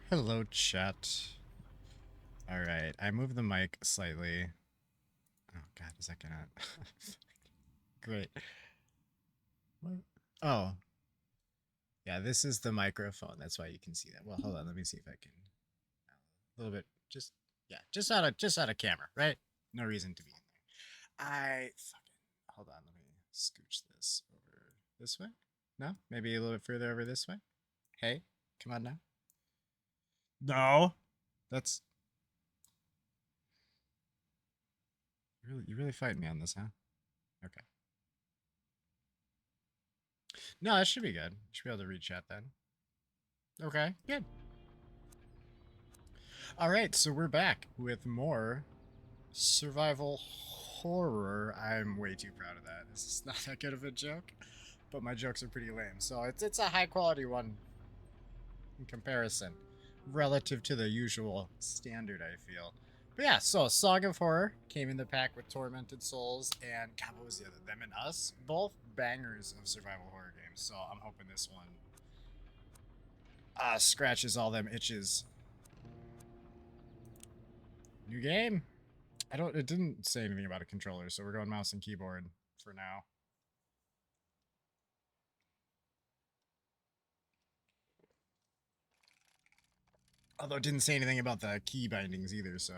Hello, chat. All right, I moved the mic slightly. Oh God, is that gonna? Great. What? Oh, yeah, this is the microphone. That's why you can see that. Well, hold on. Let me see if I can. A little bit. Just yeah, just out of camera, right? No reason to be in there. I fucking hold on. Let me scooch this over this way. No, maybe a little bit further over this way. Hey, come on now. No, that's you really fighting me on this, huh? Okay. No, that should be good. Should be able to read chat then. Okay, good. All right, so we're back with more survival horror. I'm way too proud of that. This is not that good of a joke, but my jokes are pretty lame. So it's a high quality one in comparison, relative to the usual standard, I feel. But yeah, so Song of Horror came in the pack with Tormented Souls and God, what was the other? Them and Us, both bangers of survival horror games. So I'm hoping this one scratches all them itches. New game. I don't. It didn't say anything about a controller, so we're going mouse and keyboard for now. Although it didn't say anything about the key bindings either, so.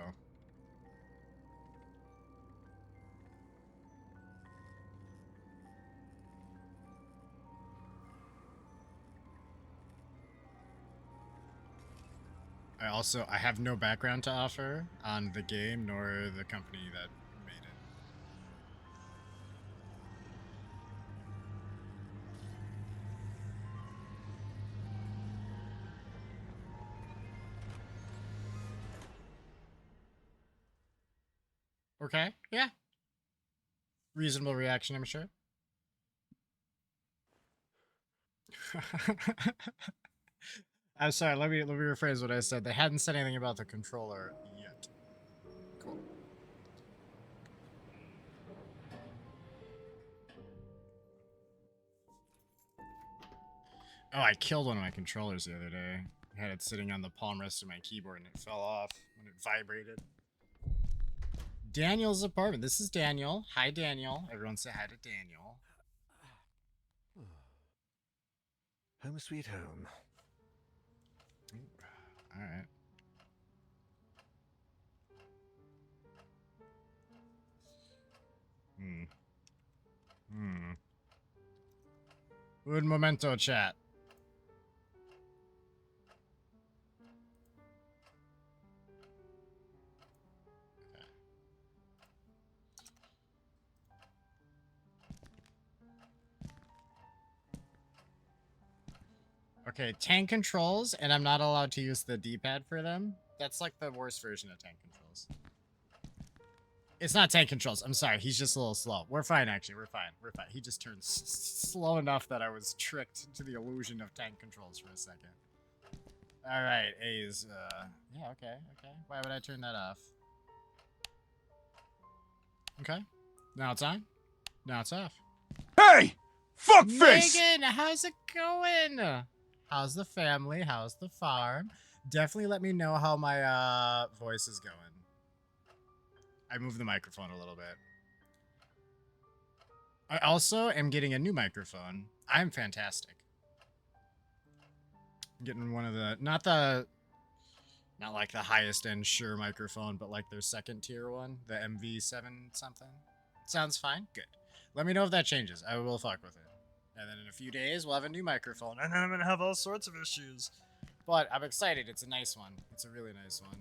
I have no background to offer on the game nor the company that made it. Okay, yeah, reasonable reaction, I'm sure. I'm sorry. Let me rephrase what I said. They hadn't said anything about the controller yet. Cool. Oh, I killed one of my controllers the other day. I had it sitting on the palm rest of my keyboard and it fell off when it vibrated. Daniel's apartment. This is Daniel. Hi, Daniel. Everyone say hi to Daniel. Home sweet home. All right. Hmm. Hmm. Un momento, chat. Okay, tank controls, and I'm not allowed to use the D-pad for them. That's like the worst version of tank controls. It's not tank controls. I'm sorry. He's just a little slow. We're fine, actually. We're fine. We're fine. He just turned slow enough that I was tricked into the illusion of tank controls for a second. All right, A's. Yeah, okay, okay. Why would I turn that off? Okay. Now it's on. Now it's off. Hey! Fuckface! Megan, how's it going? How's the family? How's the farm? Definitely let me know how my voice is going. I moved the microphone a little bit. I also am getting a new microphone. I'm fantastic. I'm getting one of the not like the highest end Shure microphone, but like their second tier one, the MV7 something. Sounds fine. Good. Let me know if that changes. I will fuck with it. And then in a few days, we'll have a new microphone, and then I'm gonna have all sorts of issues. But I'm excited. It's a nice one. It's a really nice one.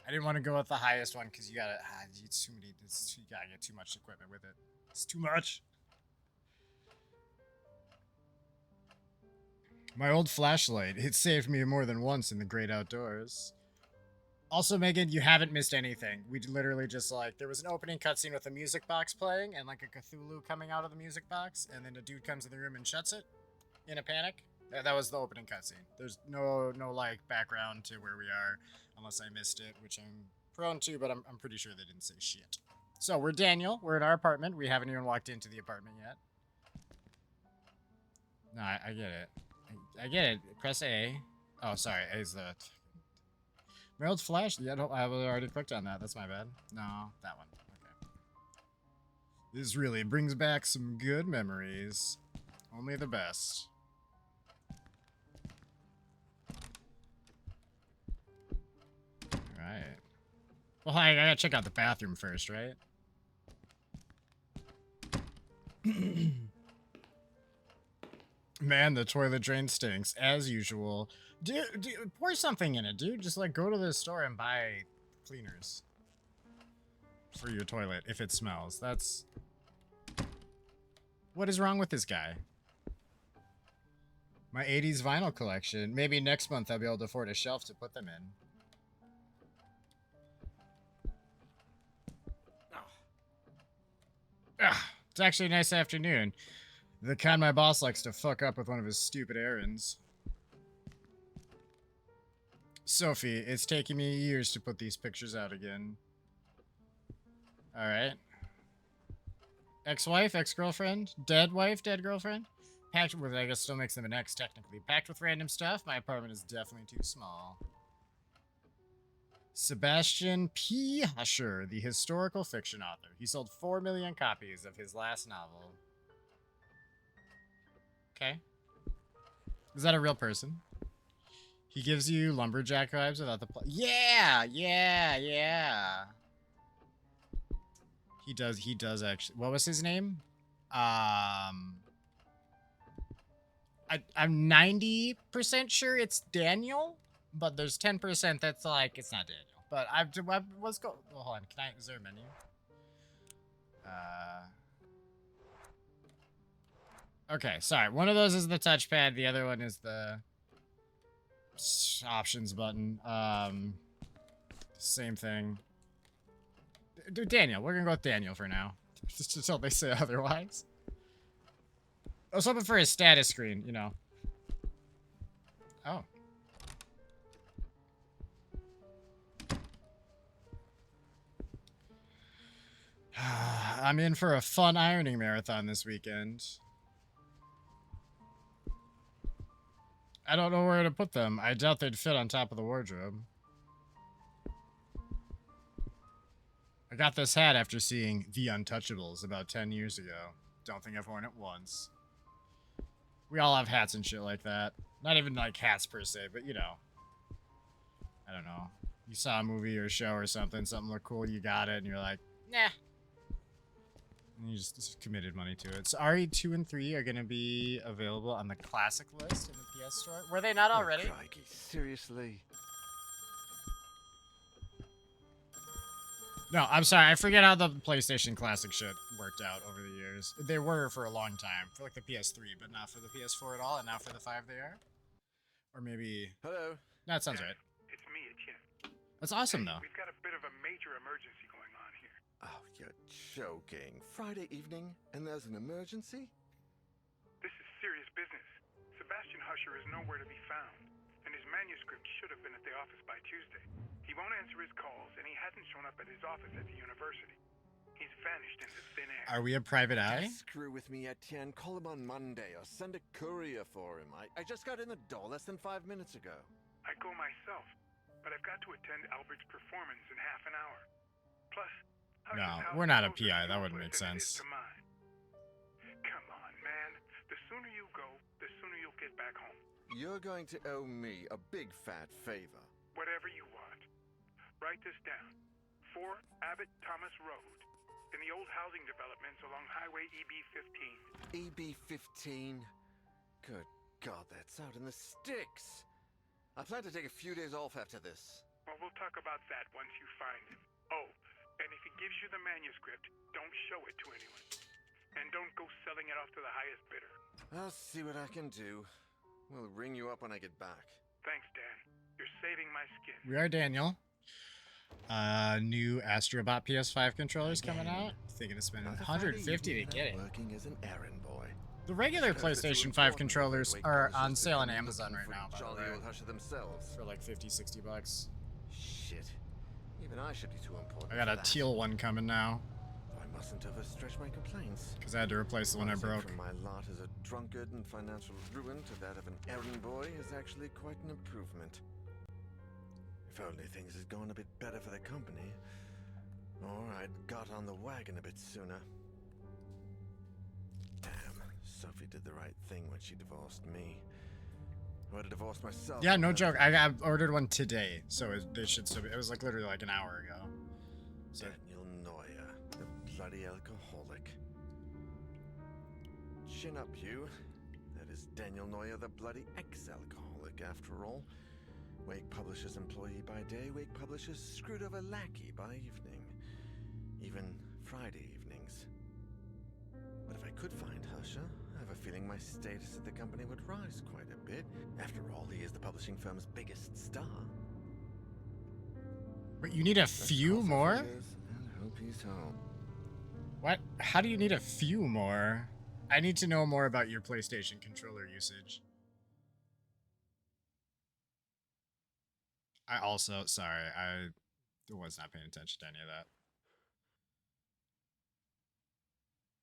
I didn't want to go with the highest one because you gotta. It's too many. You gotta get too much equipment with it. It's too much. My old flashlight. It saved me more than once in the great outdoors. Also, Megan, you haven't missed anything. We literally just like there was an opening cutscene with a music box playing and like a Cthulhu coming out of the music box, and then a dude comes in the room and shuts it in a panic. That was the opening cutscene. There's no like background to where we are, unless I missed it, which I'm prone to, but I'm pretty sure they didn't say shit. So we're Daniel. We're in our apartment. We haven't even walked into the apartment yet. No, I get it. I get it. Press A. Oh, sorry. Is the Meryl's Flash? Yeah, no, I already clicked on that. That's my bad. No, that one. Okay. This really brings back some good memories. Only the best. Alright. Well, I gotta check out the bathroom first, right? Man, the toilet drain stinks, as usual. Dude, pour something in it, dude. Just, like, go to the store and buy cleaners. For your toilet, if it smells. That's... What is wrong with this guy? My 80s vinyl collection. Maybe next month I'll be able to afford a shelf to put them in. Ugh, it's actually a nice afternoon. The kind my boss likes to fuck up with one of his stupid errands. Sophie, it's taking me years to put these pictures out again. Alright. Ex-wife, ex-girlfriend, dead wife, dead girlfriend. Packed with, I guess still makes them an ex technically. Packed with random stuff. My apartment is definitely too small. Sebastian P. Husher, the historical fiction author. He sold 4 million copies of his last novel. Okay. Is that a real person? He gives you lumberjack vibes without the yeah! He does actually. What was his name? I'm 90% sure it's Daniel, but there's 10% that's like, it's not Daniel. But let's go. Well, hold on. Is there a menu? Okay, sorry. One of those is the touchpad. The other one is the options button. Same thing. Dude, Daniel. We're gonna go with Daniel for now. Just until they say otherwise. I was hoping for his status screen, you know. Oh. I'm in for a fun ironing marathon this weekend. I don't know where to put them. I doubt they'd fit on top of the wardrobe. I got this hat after seeing The Untouchables about 10 years ago. Don't think I've worn it once. We all have hats and shit like that. Not even like hats per se, but you know. I don't know. You saw a movie or a show or something looked cool, you got it, and you're like, nah. And you just committed money to it. So RE2 and 3 are going to be available on the classic list in the PS Store. Were they not already? Oh, crikey, seriously? No, I'm sorry. I forget how the PlayStation Classic shit worked out over the years. They were for a long time. For like the PS3, but not for the PS4 at all, and now for the 5 they are? Or maybe... Hello? No, that sounds right. It's me, Etienne. That's awesome, though. We've got a bit of a major emergency going on here. Oh, you're joking. Friday evening, and there's an emergency? This is serious business. Sebastian Husher is nowhere to be found, and his manuscript should have been at the office by Tuesday. He won't answer his calls, and he hasn't shown up at his office at the university. He's vanished into thin air. Are we a private eye? Screw with me, Etienne. Call him on Monday, or send a courier for him. I just got in the door less than 5 minutes ago. I go myself, but I've got to attend Albert's performance in half an hour. Plus, No, Husher's house we're not a is closer PI. to That your wouldn't make place than it is sense. to mine. Come on, man. The sooner you go, the sooner you'll get back home. You're going to owe me a big fat favor. Whatever you want. Write this down. 4 Abbott Thomas Road, in the old housing developments along Highway EB-15. EB-15? Good God, that's out in the sticks. I plan to take a few days off after this. Well, we'll talk about that once you find him. Oh, and if he gives you the manuscript, don't show it to anyone. And don't go selling it off to the highest bidder. I'll see what I can do. We'll ring you up when I get back. Thanks, Dan. You're saving my skin. We are Daniel. New Astrobot PS5 controllers coming out. Thinking of spending $150 to get it. Working as an errand boy. The regular PlayStation 5 controllers are on sale on Amazon right now, by the Jolly way. old Husher themselves. For like 50, 60 bucks. Shit. Even I should be too important. I got for a that. teal one coming now. I mustn't overstretch my complaints. Because I had to replace the one I Rising broke. from my lot as a drunkard and financial ruin to that of an errand boy is actually quite an improvement. If only things had gone a bit better for the company, or I'd got on the wagon a bit sooner. Damn, Sophie did the right thing when she divorced me. I would have divorced myself. Yeah, no joke. I ordered one today, so they should still be. It was like literally like an hour ago. So Daniel Neuer, the bloody alcoholic. Chin up, you. That is Daniel Neuer, the bloody ex-alcoholic, after all. Wake Publishers employee by day, Wake Publishers screwed over lackey by evening. Even Friday evenings. But if I could find Husher, I have a feeling my status at the company would rise quite a bit. After all, he is the publishing firm's biggest star. but you need a few more? And hope he's home. What? How do you need a few more? I need to know more about your PlayStation controller usage. I also, sorry, I was not paying attention to any of that.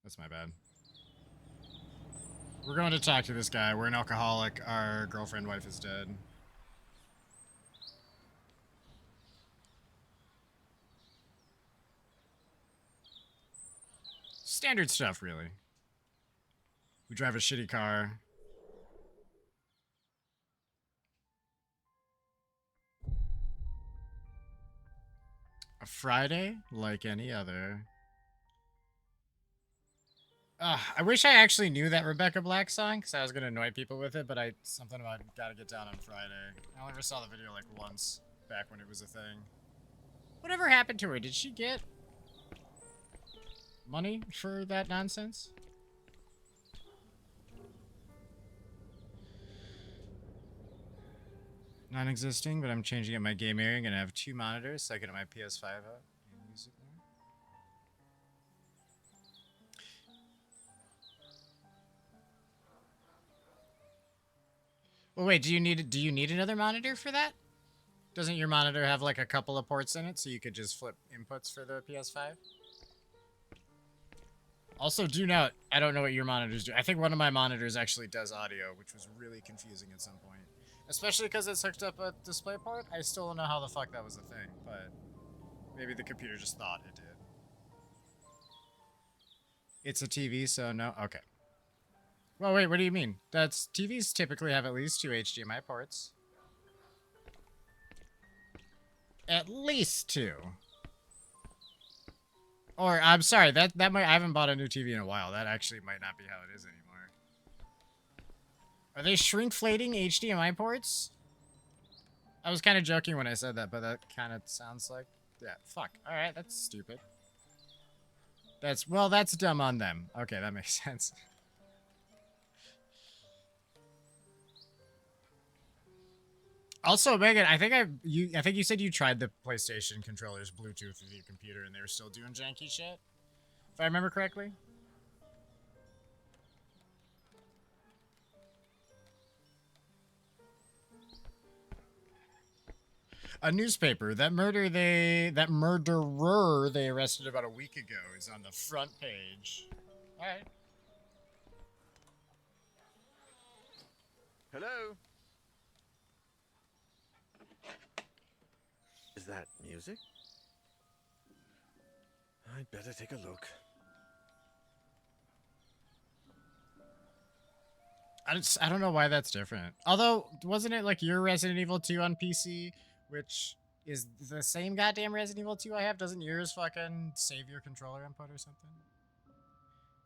That's my bad. We're going to talk to this guy. We're an alcoholic. Our girlfriend, wife is dead. Standard stuff, really. We drive a shitty car. A Friday, like any other. I wish I actually knew that Rebecca Black song, because I was going to annoy people with it, but something about gotta get down on Friday. I only ever saw the video like once, back when it was a thing. Whatever happened to her? Did she get money for that nonsense? Non-existing, but I'm changing up my game area. I'm going to have 2 monitors so I can get my PS5 out and use it more. Well, wait, do you need another monitor for that? Doesn't your monitor have like a couple of ports in it so you could just flip inputs for the PS5? Also, do note, I don't know what your monitors do. I think one of my monitors actually does audio, which was really confusing at some point. Especially because it's hooked up a DisplayPort. I still don't know how the fuck that was a thing, but maybe the computer just thought it did. It's a TV, so no? Okay. Well, wait, what do you mean? TVs typically have at least 2 HDMI ports. At least 2. Or, I'm sorry, that might, I haven't bought a new TV in a while. That actually might not be how it is anymore. Are they shrinkflating HDMI ports? I was kind of joking when I said that, but that kind of sounds like... Yeah, fuck. Alright, that's stupid. That's dumb on them. Okay, that makes sense. Also, Megan, I think you said you tried the PlayStation controllers Bluetooth with your computer and they were still doing janky shit. If I remember correctly. A newspaper. That murderer they arrested about a week ago is on the front page. All right. Hello? Is that music? I'd better take a look. I don't know why that's different. Although, wasn't it like your Resident Evil 2 on PC, which is the same goddamn Resident Evil 2 I have? Doesn't yours fucking save your controller input or something?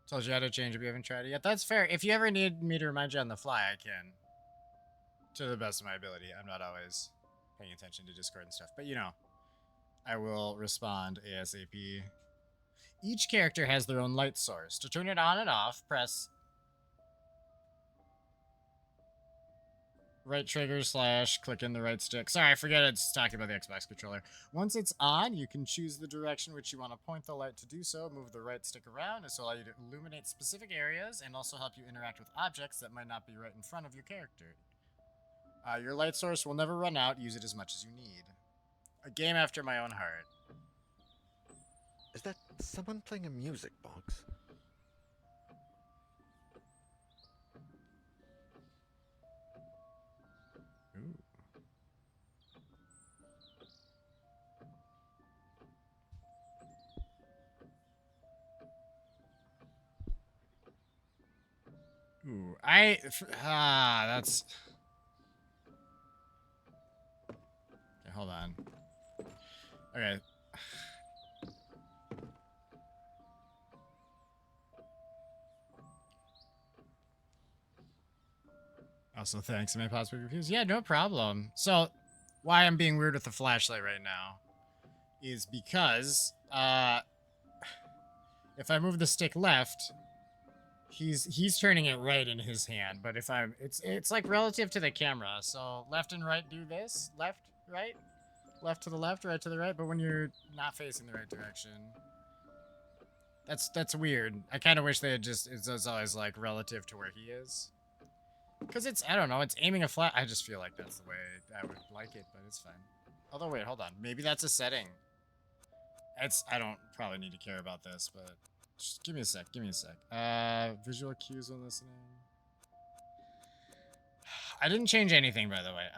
Told you how to change it, but you haven't tried it yet. That's fair. If you ever need me to remind you on the fly, I can. To the best of my ability. I'm not always paying attention to Discord and stuff. But, you know, I will respond ASAP. Each character has their own light source. To turn it on and off, press right trigger / click in the right stick. Sorry, I forget it's talking about the Xbox controller. Once it's on, you can choose the direction which you want to point the light to do so. Move the right stick around. This will allow you to illuminate specific areas and also help you interact with objects that might not be right in front of your character. Your light source will never run out. Use it as much as you need. A game after my own heart. Is that someone playing a music box? Ooh. Ooh, that's... Okay, hold on. Okay. Also, thanks. Am I possibly confused? Yeah, no problem. So, why I'm being weird with the flashlight right now is because, if I move the stick left, he's turning it right in his hand. But if I'm, it's like relative to the camera. So left and right do this. Left, right, left to the left, right to the right. But when you're not facing the right direction, that's weird. I kind of wish they had just it's always like relative to where he is. Because it's, I don't know, it's aiming a flat. I just feel like that's the way I would like it, but it's fine. Although, wait, hold on. Maybe that's a setting. I don't probably need to care about this, but just give me a sec. Give me a sec. Visual cues when listening. I didn't change anything, by the way.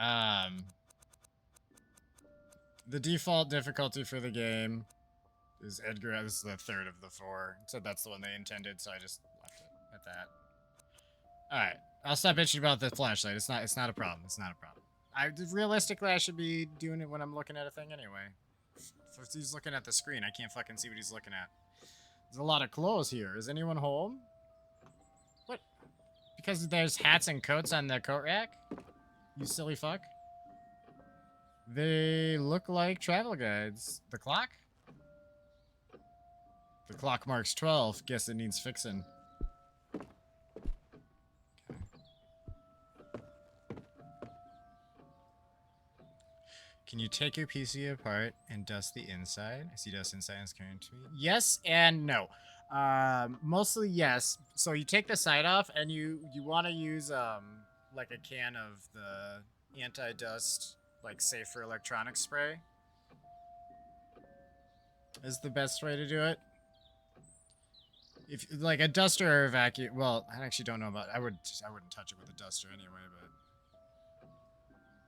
The default difficulty for the game is Edgar. This is the third of the 4. It said that's the one they intended, so I just left it at that. All right. I'll stop bitching about the flashlight. It's not a problem. It's not a problem. Realistically, I should be doing it when I'm looking at a thing anyway. If he's looking at the screen, I can't fucking see what he's looking at. There's a lot of clothes here. Is anyone home? What? Because there's hats and coats on the coat rack? You silly fuck. They look like travel guides. The clock? The clock marks 12. Guess it needs fixing. Can you take your PC apart and dust the inside? I see dust inside is coming to me. Yes and no. Mostly yes. So you take the side off and you want to use like a can of the anti-dust, like safe for electronics spray. Is the best way to do it. If like a duster or a vacuum, well, I actually don't know about. I wouldn't touch it with a duster anyway, but.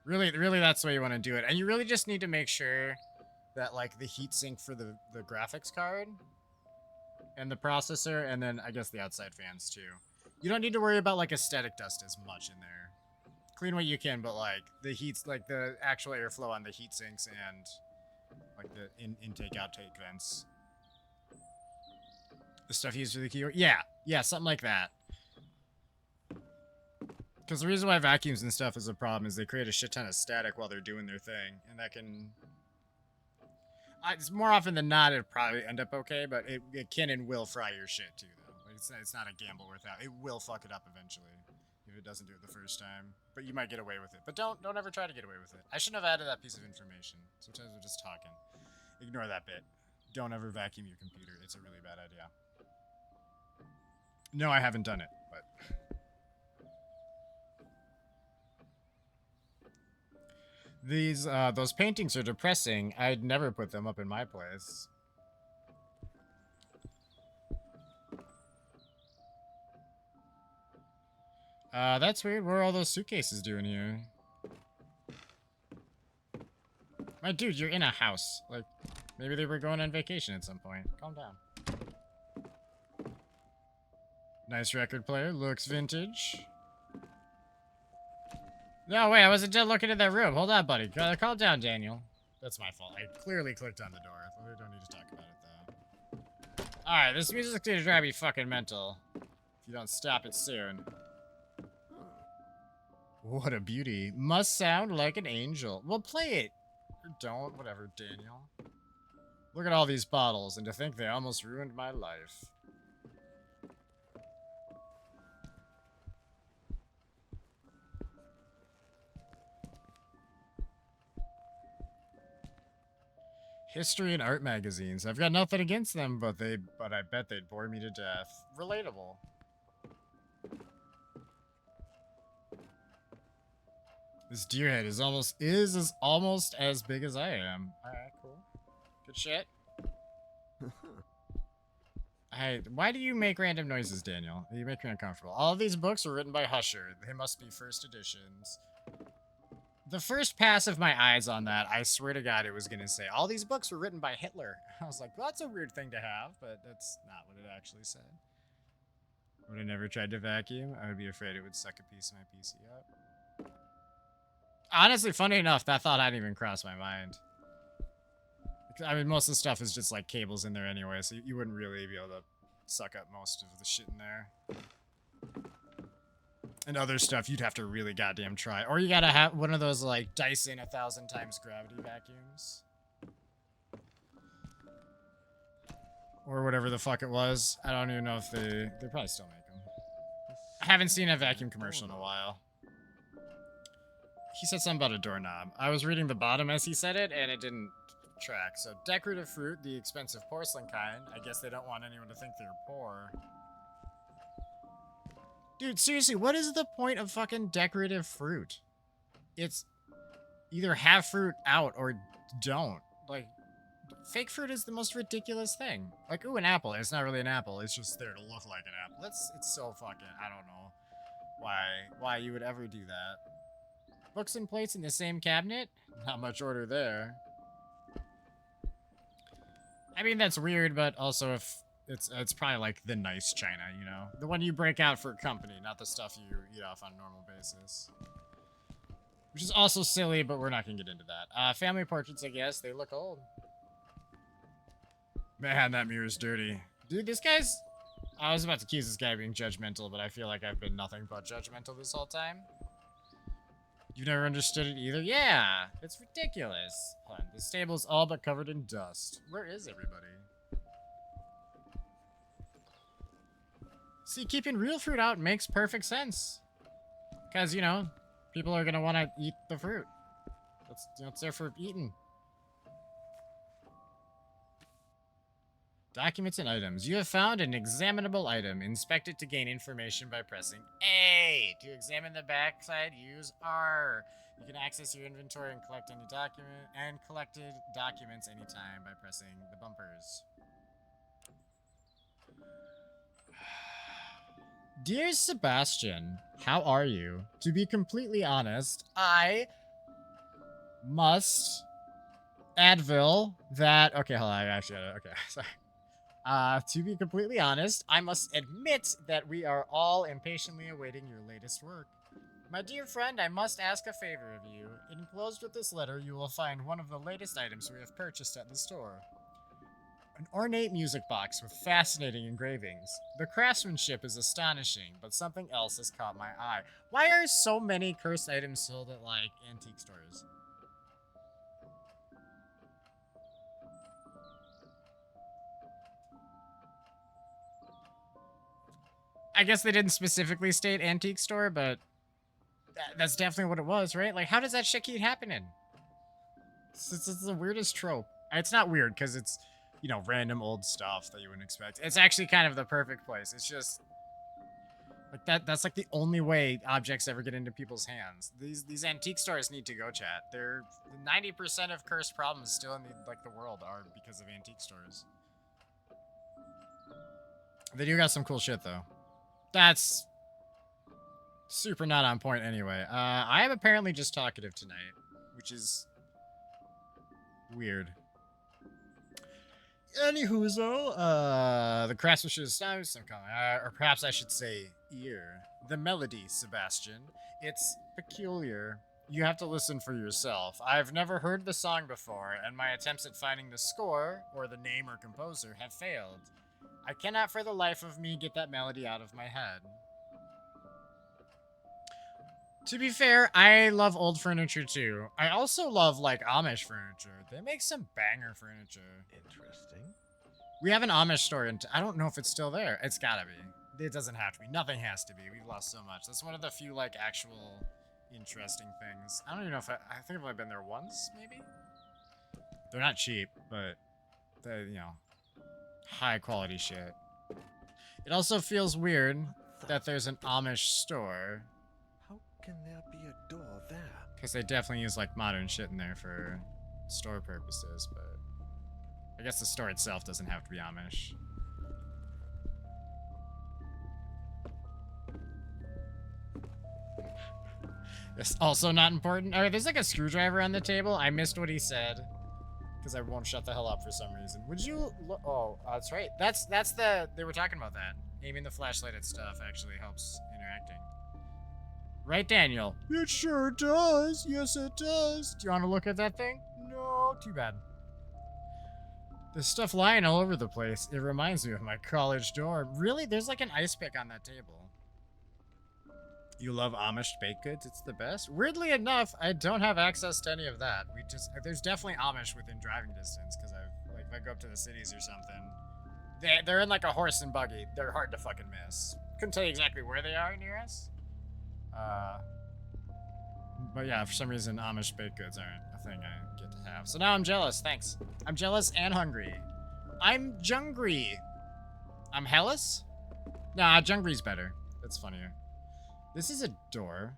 Really, that's the way you want to do it. And you really just need to make sure that, like, the heatsink for the graphics card and the processor, and then, I guess, the outside fans, too. You don't need to worry about, like, aesthetic dust as much in there. Clean what you can, but, like, the heats, like, the actual airflow on the heatsinks and, like, the intake-outtake vents. The stuff used for the keyboard? Yeah, something like that. Because the reason why vacuums and stuff is a problem is they create a shit ton of static while they're doing their thing. And that can... it's more often than not, it'll probably end up okay, but it can and will fry your shit too, though. Like, it's not a gamble worth out. It will fuck it up eventually if it doesn't do it the first time. But you might get away with it. But don't ever try to get away with it. I shouldn't have added that piece of information. Sometimes we're just talking. Ignore that bit. Don't ever vacuum your computer. It's a really bad idea. No, I haven't done it, but... those paintings are depressing. I'd never put them up in my place. That's weird. What are all those suitcases doing here? My dude, you're in a house. Like, maybe they were going on vacation at some point. Calm down. Nice record player. Looks vintage. No, wait, I wasn't done looking at that room. Hold on, buddy. Calm down, Daniel. That's my fault. I clearly clicked on the door. We don't need to talk about it, though. Alright, this music's gonna drive me fucking mental. If you don't stop it soon. What a beauty. Must sound like an angel. Well, play it. Or don't. Whatever, Daniel. Look at all these bottles, and to think they almost ruined my life. History and art magazines. I've got nothing against them, but I bet they'd bore me to death. Relatable. This deer head is almost as big as I am. Alright, cool. Good shit. Why do you make random noises, Daniel? You make me uncomfortable. All of these books were written by Husher. They must be first editions. The first pass of my eyes on that, I swear to God, it was going to say, all these books were written by Hitler. I was like, well, that's a weird thing to have, but that's not what it actually said. Would I never tried to vacuum? I would be afraid it would suck a piece of my PC up. Honestly, funny enough, that thought hadn't even crossed my mind. I mean, most of the stuff is just like cables in there anyway, so you wouldn't really be able to suck up most of the shit in there. And other stuff you'd have to really goddamn try. Or you gotta have one of those like Dyson 1,000 times gravity vacuums. Or whatever the fuck it was. I don't even know if they probably still make them. I haven't seen a vacuum commercial in a while. He said something about a doorknob. I was reading the bottom as he said it, and it didn't track. So decorative fruit, the expensive porcelain kind. I guess they don't want anyone to think they're poor. Dude, seriously, what is the point of fucking decorative fruit? It's either have fruit out or don't. Like, fake fruit is the most ridiculous thing. Like, ooh, an apple. It's not really an apple. It's just there to look like an apple. It's so fucking, I don't know why you would ever do that. Books and plates in the same cabinet? Not much order there. I mean, that's weird, but also if it's probably like the nice china, you know? The one you break out for company, not the stuff you eat off on a normal basis. Which is also silly, but we're not gonna get into that. Family portraits, I guess. They look old. Man, that mirror's dirty. Dude, this guy's... I was about to accuse this guy of being judgmental, but I feel like I've been nothing but judgmental this whole time. You've never understood it either? Yeah, it's ridiculous. Hold on, the stable's all but covered in dust. Where is everybody? See, keeping real fruit out makes perfect sense. Because, you know, people are going to want to eat the fruit. It's there for eating. Documents and items. You have found an examinable item. Inspect it to gain information by pressing A. To examine the backside, use R. You can access your inventory and collect any document and collected documents anytime by pressing the bumpers. Dear Sebastian, how are you? To be completely honest, I must Advil that... Okay, hold on. I actually gotta... Okay, sorry. To be completely honest, I must admit that we are all impatiently awaiting your latest work. My dear friend, I must ask a favor of you. Enclosed with this letter, you will find one of the latest items we have purchased at the store. An ornate music box with fascinating engravings. The craftsmanship is astonishing, but something else has caught my eye. Why are so many cursed items sold at, like, antique stores? I guess they didn't specifically state antique store, but that's definitely what it was, right? Like, how does that shit keep happening? It's the weirdest trope. It's not weird, because it's, you know, random old stuff that you wouldn't expect. It's actually kind of the perfect place. It's just... like, that's like the only way objects ever get into people's hands. These antique stores need to go, chat. They're... 90% of cursed problems still in the world are because of antique stores. They do got some cool shit, though. That's super not on point anyway. I am apparently just talkative tonight, which is weird. Anywho, the craftsmanship is some comment, or perhaps I should say ear. The melody, Sebastian. It's peculiar. You have to listen for yourself. I've never heard the song before, and my attempts at finding the score, or the name or composer, have failed. I cannot for the life of me get that melody out of my head. To be fair, I love old furniture too. I also love, like, Amish furniture. They make some banger furniture. Interesting. We have an Amish store, and I don't know if it's still there. It's gotta be. It doesn't have to be. Nothing has to be. We've lost so much. That's one of the few, like, actual interesting things. I don't even know if I think I've only been there once, maybe? They're not cheap, but they, you know, high quality shit. It also feels weird that there's an Amish store. How can there be a door there? Because they definitely use, like, modern shit in there for store purposes, but... I guess the store itself doesn't have to be Amish. It's also not important. Alright, there's like a screwdriver on the table. I missed what he said. Because I won't shut the hell up for some reason. Would you look? Oh, that's right. That's the, they were talking about that. Aiming the flashlight at stuff actually helps interacting. Right, Daniel? It sure does. Yes, it does. Do you want to look at that thing? No, too bad. There's stuff lying all over the place. It reminds me of my college dorm. Really? There's like an ice pick on that table. You love Amish baked goods? It's the best. Weirdly enough, I don't have access to any of that. There's definitely Amish within driving distance because if I go up to the cities or something, they're in like a horse and buggy. They're hard to fucking miss. Couldn't tell you exactly where they are near us. But yeah, for some reason, Amish baked goods aren't a thing I get to have. So now I'm jealous. Thanks. I'm jealous and hungry. I'm jungry. I'm hellas? Nah, jungry's better. That's funnier. This is a door.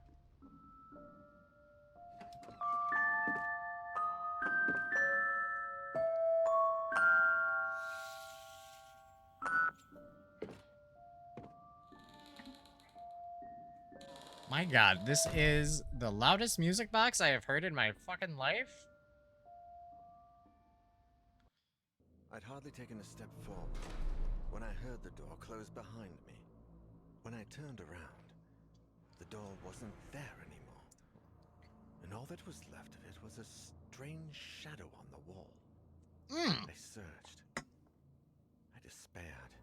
My god, this is the loudest music box I have heard in my fucking life. I'd hardly taken a step forward when I heard the door close behind me. When I turned around, the door wasn't there anymore. And all that was left of it was a strange shadow on the wall. I searched. I despaired.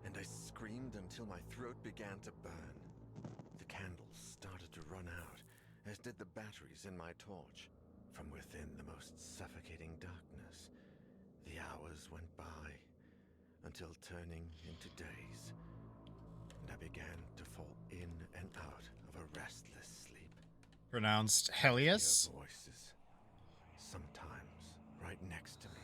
And I screamed until my throat began to burn. The candles started to run out, as did the batteries in my torch. From within the most suffocating darkness, the hours went by, until turning into days, and I began to fall in and out of a restless sleep. Pronounced Helios. Hear voices, sometimes right next to me,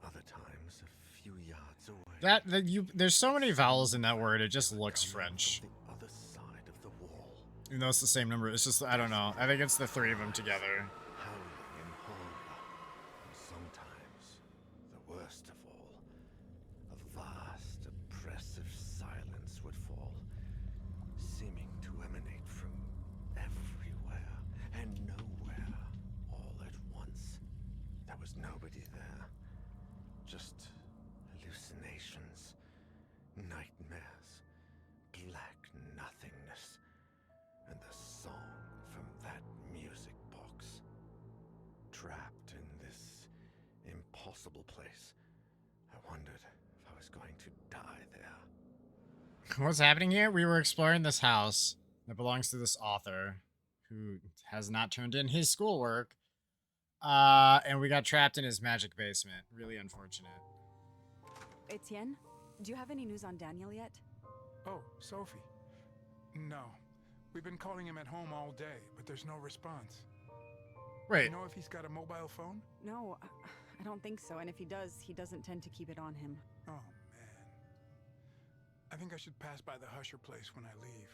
other times a few yards away. There's so many vowels in that word, it just looks French. The other side of the wall, You know, it's the same number. It's just, I don't know. I think it's the three of them together. howling in horror, and sometimes, the worst of all, a vast, oppressive silence would fall, seeming to emanate from everywhere and nowhere all at once. There was nobody there, just hallucinations, nightmares, black nothingness, and the song from that music box. Trapped in this impossible place, I wondered if I was going to die there. What's happening here? We were exploring this house that belongs to this author who has not turned in his schoolwork. And we got trapped in his magic basement. Really unfortunate. Etienne, do you have any news on Daniel yet? Oh, Sophie. No. We've been calling him at home all day, but there's no response. Wait, You know if he's got a mobile phone? No, I don't think so. And if he does, he doesn't tend to keep it on him. Oh, man. I think I should pass by the Husher place when I leave,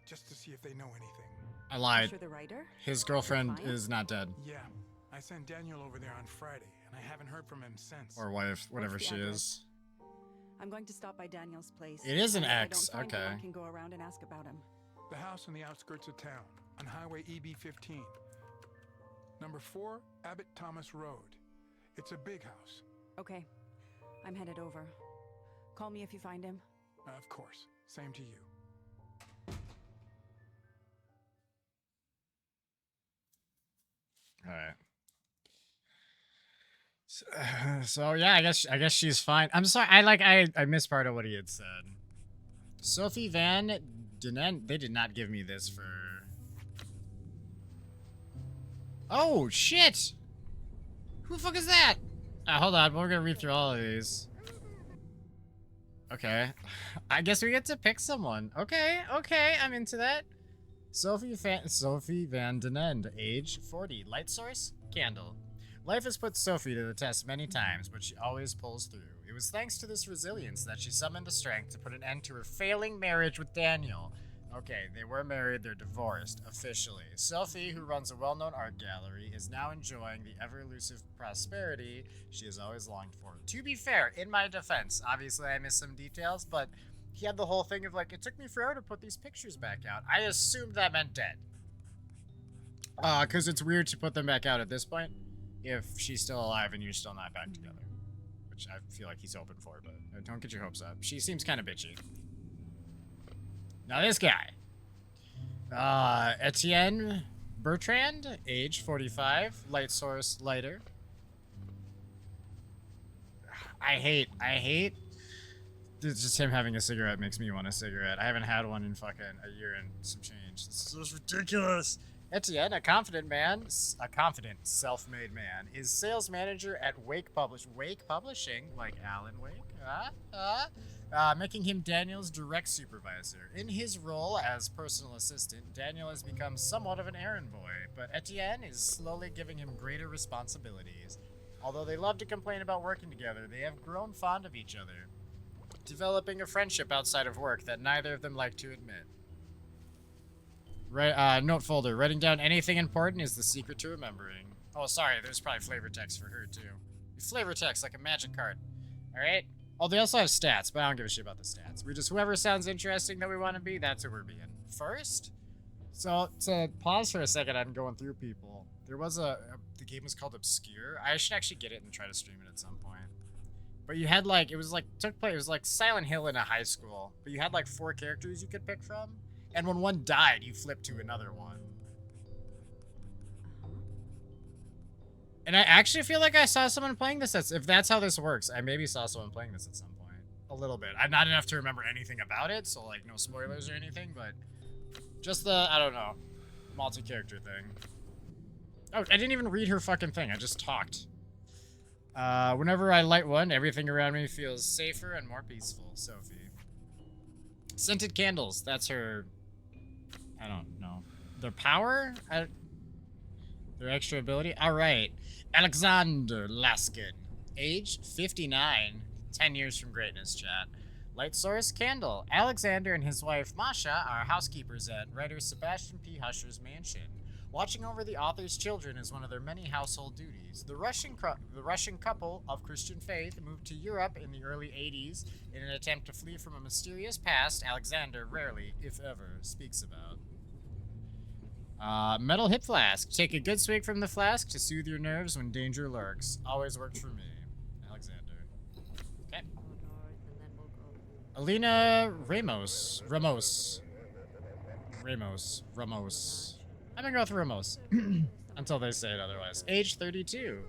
just to see if they know anything. I lied. Sure, the writer? His girlfriend Client? is not dead. Yeah, I sent Daniel over there on Friday, and I haven't heard from him since. Or wife, whatever What's she the address? is. I'm going to stop by Daniel's place. It is an and if X, I don't find him, okay. I can go around and ask about him. The house on the outskirts of town, on Highway EB-15. Number 4, Abbott Thomas Road. It's a big house. Okay, I'm headed over. Call me if you find him. Of course. Same to you. All right. So yeah, I guess she's fine. I'm sorry. I missed part of what he had said. Sophie Van Denen. They did not give me this for. Oh shit! Who the fuck is that? Hold on. We're gonna read through all of these. Okay. I guess we get to pick someone. Okay. I'm into that. Sophie Van Denen, age 40. Light source? Candle. Life has put Sophie to the test many times, but she always pulls through. It was thanks to this resilience that she summoned the strength to put an end to her failing marriage with Daniel. Okay, they were married, they're divorced, officially. Sophie, who runs a well-known art gallery, is now enjoying the ever-elusive prosperity she has always longed for. To be fair, in my defense, obviously I missed some details, but he had the whole thing of like, it took me forever to put these pictures back out. I assumed that meant dead. Because it's weird to put them back out at this point if she's still alive and you're still not back together. Which I feel like he's hoping for, but don't get your hopes up. She seems kind of bitchy. Now this guy. Etienne Bertrand, age 45, light source, lighter. I hate it's just him having a cigarette makes me want a cigarette. I haven't had one in fucking a year and some change. This is ridiculous. Etienne, a confident self-made man, is sales manager at Wake Publishing, like Alan Wake, making him Daniel's direct supervisor. In his role as personal assistant, Daniel has become somewhat of an errand boy, but Etienne is slowly giving him greater responsibilities. Although they love to complain about working together, they have grown fond of each other, developing a friendship outside of work that neither of them like to admit. Note folder. Writing down anything important is the secret to remembering. Oh, sorry. There's probably flavor text for her, too. Flavor text, like a magic card. Alright? Oh, they also have stats, but I don't give a shit about the stats. We just, whoever sounds interesting that we want to be, that's who we're being. First? So, to pause for a second, I'm going through people. There was the game was called Obscure. I should actually get it and try to stream it at some point. But you had, like, it was like Silent Hill in a high school. But you had, like, 4 characters you could pick from. And when one died, you flipped to another one. And I actually feel like I saw someone playing this. If that's how this works, I maybe saw someone playing this at some point. A little bit. I'm not enough to remember anything about it, so like no spoilers or anything, but just the, I don't know, multi-character thing. Oh, I didn't even read her fucking thing. I just talked. Whenever I light one, everything around me feels safer and more peaceful. Sophie. Scented candles. That's her... I don't know. Their power? Their extra ability? Alright. Alexander Laskin. Age 59. 10 years from greatness, chat. Light source? Candle. Alexander and his wife Masha are housekeepers at writer Sebastian P. Husher's mansion. Watching over the author's children is one of their many household duties. The Russian couple of Christian faith moved to Europe in the early 80s in an attempt to flee from a mysterious past Alexander rarely, if ever, speaks about. Metal hip flask. Take a good swig from the flask to soothe your nerves when danger lurks. Always worked for me. Alexander. Okay. Alina Ramos. I'm gonna go with Ramos. Until they say it otherwise. Age 32.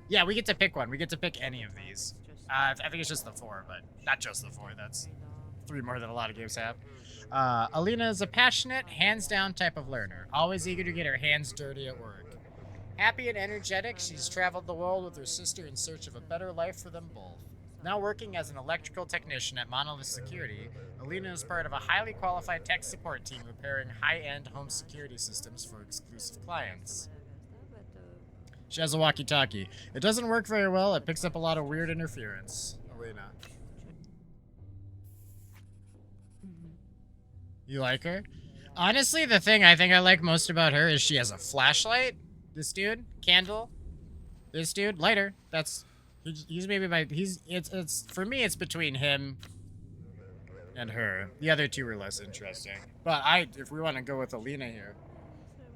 Yeah, we get to pick one. We get to pick any of these. I think it's just the 4, but not just the 4. That's 3 more than a lot of games have. Alina is a passionate, hands-down type of learner. Always eager to get her hands dirty at work. Happy and energetic, she's traveled the world with her sister in search of a better life for them both. Now working as an electrical technician at Monolith Security, Alina is part of a highly qualified tech support team repairing high-end home security systems for exclusive clients. She has a walkie-talkie. It doesn't work very well. It picks up a lot of weird interference. Alina. You like her? Honestly, the thing I think I like most about her is she has a flashlight. This dude, candle. This dude, lighter. That's he's maybe my it's for me it's between him and her. The other 2 were less interesting. But if we want to go with Alina here,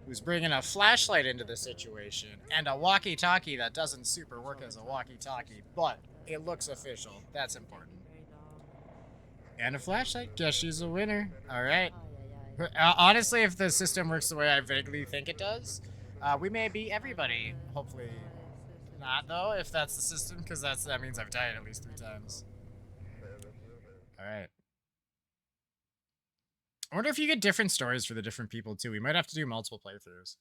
who's bringing a flashlight into the situation and a walkie-talkie that doesn't super work as a walkie-talkie, but it looks official. That's important. And a flashlight. Guess she's a winner. All right. Honestly, if the system works the way I vaguely think it does, we may beat everybody. Hopefully not, though, if that's the system, because that means I've died at least 3 times. All right. I wonder if you get different stories for the different people, too. We might have to do multiple playthroughs.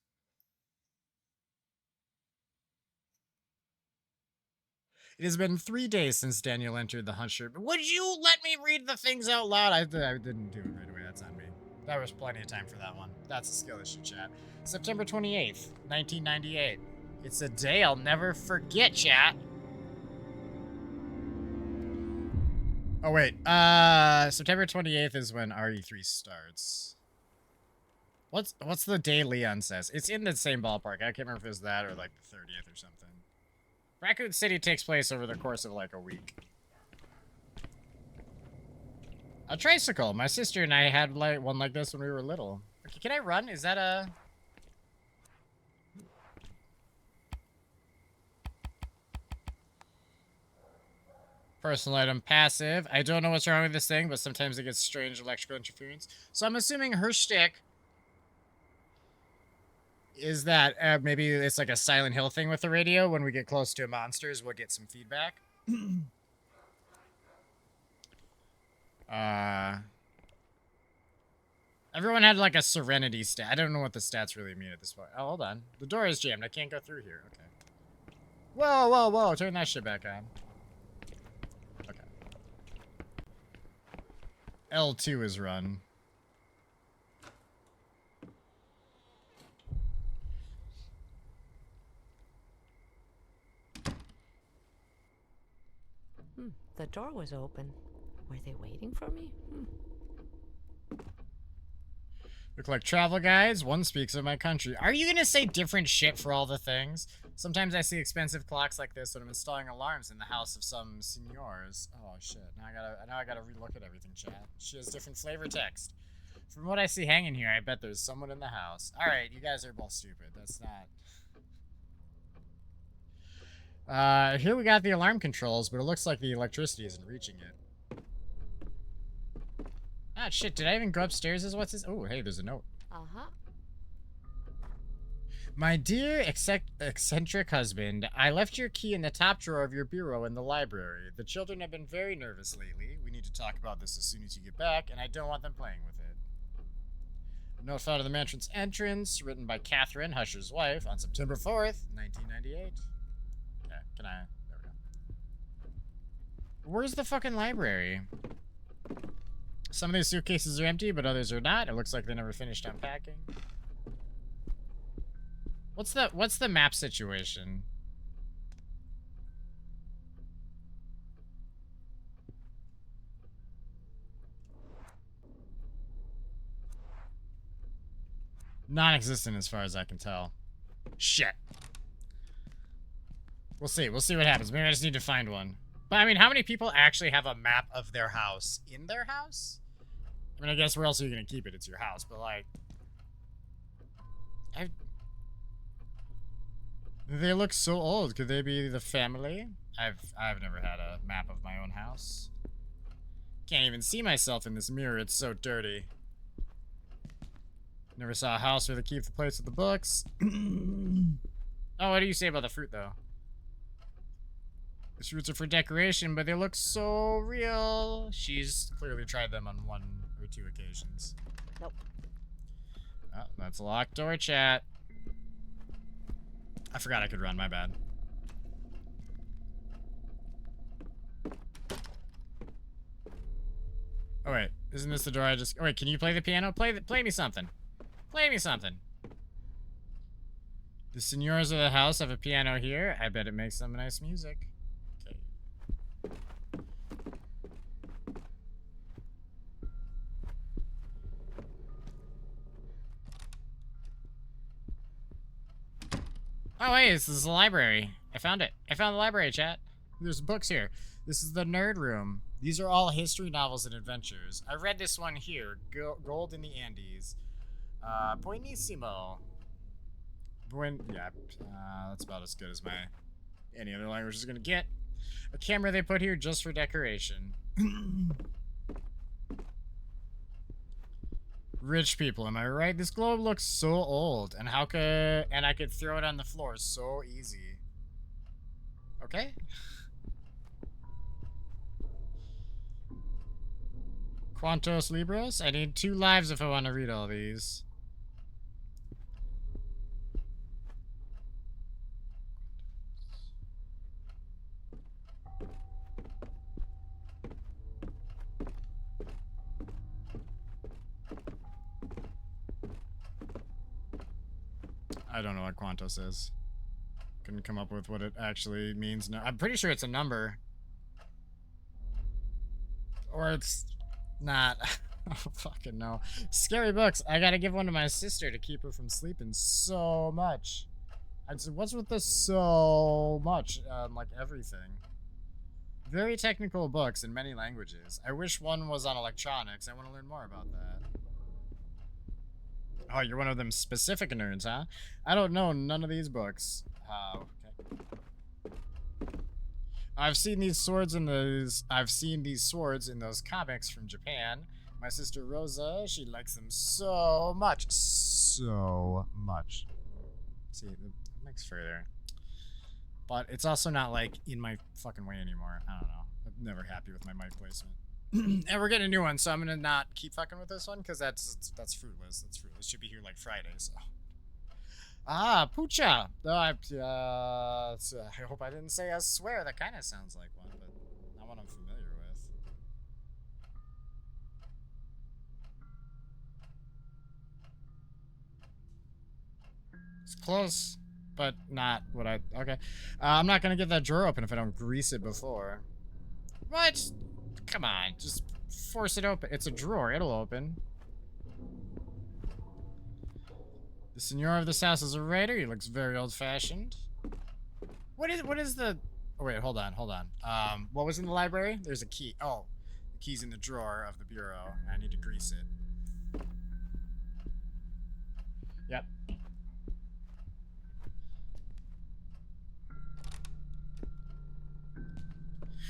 It has been 3 days since Daniel entered the Husher. Would you let me read the things out loud? I didn't do it right away. That's on me. There was plenty of time for that one. That's a skill issue, chat. September 28th, 1998. It's a day I'll never forget, chat. Oh, wait. September 28th is when RE3 starts. What's the day Leon says? It's in the same ballpark. I can't remember if it was that or like the 30th or something. Raccoon City takes place over the course of like a week. A tricycle. My sister and I had like one like this when we were little. Okay, can I run? Is that a... Personal item passive. I don't know what's wrong with this thing, but sometimes it gets strange electrical interference. So I'm assuming her shtick is that maybe it's like a Silent Hill thing with the radio. When we get close to monsters, we'll get some feedback. Everyone had like a serenity stat. I don't know what the stats really mean at this point. Oh, hold on. The door is jammed. I can't go through here. Okay. Whoa, whoa, whoa. Turn that shit back on. Okay. L2 is run. The door was open. Were they waiting for me? Look like travel guides. One speaks of my country. Are you gonna say different shit for all the things? Sometimes I see expensive clocks like this when I'm installing alarms in the house of some seniors. Oh shit! Now I gotta relook at everything, chat. She has different flavor text. From what I see hanging here, I bet there's someone in the house. All right, you guys are both stupid. That's not. Here we got the alarm controls, but it looks like the electricity isn't reaching it. Ah, shit, did I even go upstairs as what's this? Oh, hey, there's a note. Uh-huh. My dear eccentric husband, I left your key in the top drawer of your bureau in the library. The children have been very nervous lately. We need to talk about this as soon as you get back, and I don't want them playing with it. A note found in the mansion's entrance, written by Catherine, Husher's wife, on September 4th, 1998. Okay, can I... There we go. Where's the fucking library? Some of these suitcases are empty, but others are not. It looks like they never finished unpacking. What's the map situation? Non-existent as far as I can tell. Shit. We'll see. We'll see what happens. Maybe I just need to find one. But, I mean, how many people actually have a map of their house in their house? I mean, I guess where else are you going to keep it? It's your house, but, like... They look so old. Could they be the family? I've never had a map of my own house. Can't even see myself in this mirror. It's so dirty. Never saw a house where they keep the place with the books. Oh, what do you say about the fruit, though? The fruits are for decoration, but they look so real. She's clearly tried them on 1 or 2 occasions. Nope. Oh, that's a locked door, chat. I forgot I could run, my bad. Oh, wait. Isn't this the door I just... Oh, wait, can you play the piano? Play me something. Play me something. The senors of the house have a piano here. I bet it makes some nice music. Okay. Oh, wait, this is the library. I found it. I found the library, chat. There's books here. This is the nerd room. These are all history novels and adventures. I read this one here, Gold in the Andes. Buenissimo. That's about as good as any other language is gonna get. A camera they put here just for decoration. Rich people, am I right? This globe looks so old, and I could throw it on the floor so easy. Okay. Quantos libros? I need 2 lives if I want to read all these. I don't know what Quantos is. Couldn't come up with what it actually means. No, I'm pretty sure it's a number. Or it's not. Oh, fucking no. Scary books. I gotta give one to my sister to keep her from sleeping so much. I said, what's with this so much? Like everything. Very technical books in many languages. I wish one was on electronics. I want to learn more about that. Oh, you're one of them specific nerds, huh? I don't know none of these books. Okay. I've seen these swords in those comics from Japan. My sister Rosa, she likes them so much. So much. See, that makes further. But it's also not like in my fucking way anymore. I don't know. I'm never happy with my mic placement. And we're getting a new one, so I'm gonna not keep fucking with this one because that's fruitless. That's fruitless. Should be here like Friday. So. Ah, Pucha. I hope I didn't say a swear. That kind of sounds like one, but not one I'm familiar with. It's close, but not what I... Okay. I'm not going to get that drawer open if I don't grease it before. What? Come on. Just force it open. It's a drawer. It'll open. The senor of this house is a writer. He looks very old-fashioned. What is the... Oh, wait. Hold on. What was in the library? There's a key. Oh. The key's in the drawer of the bureau. I need to grease it. Yep.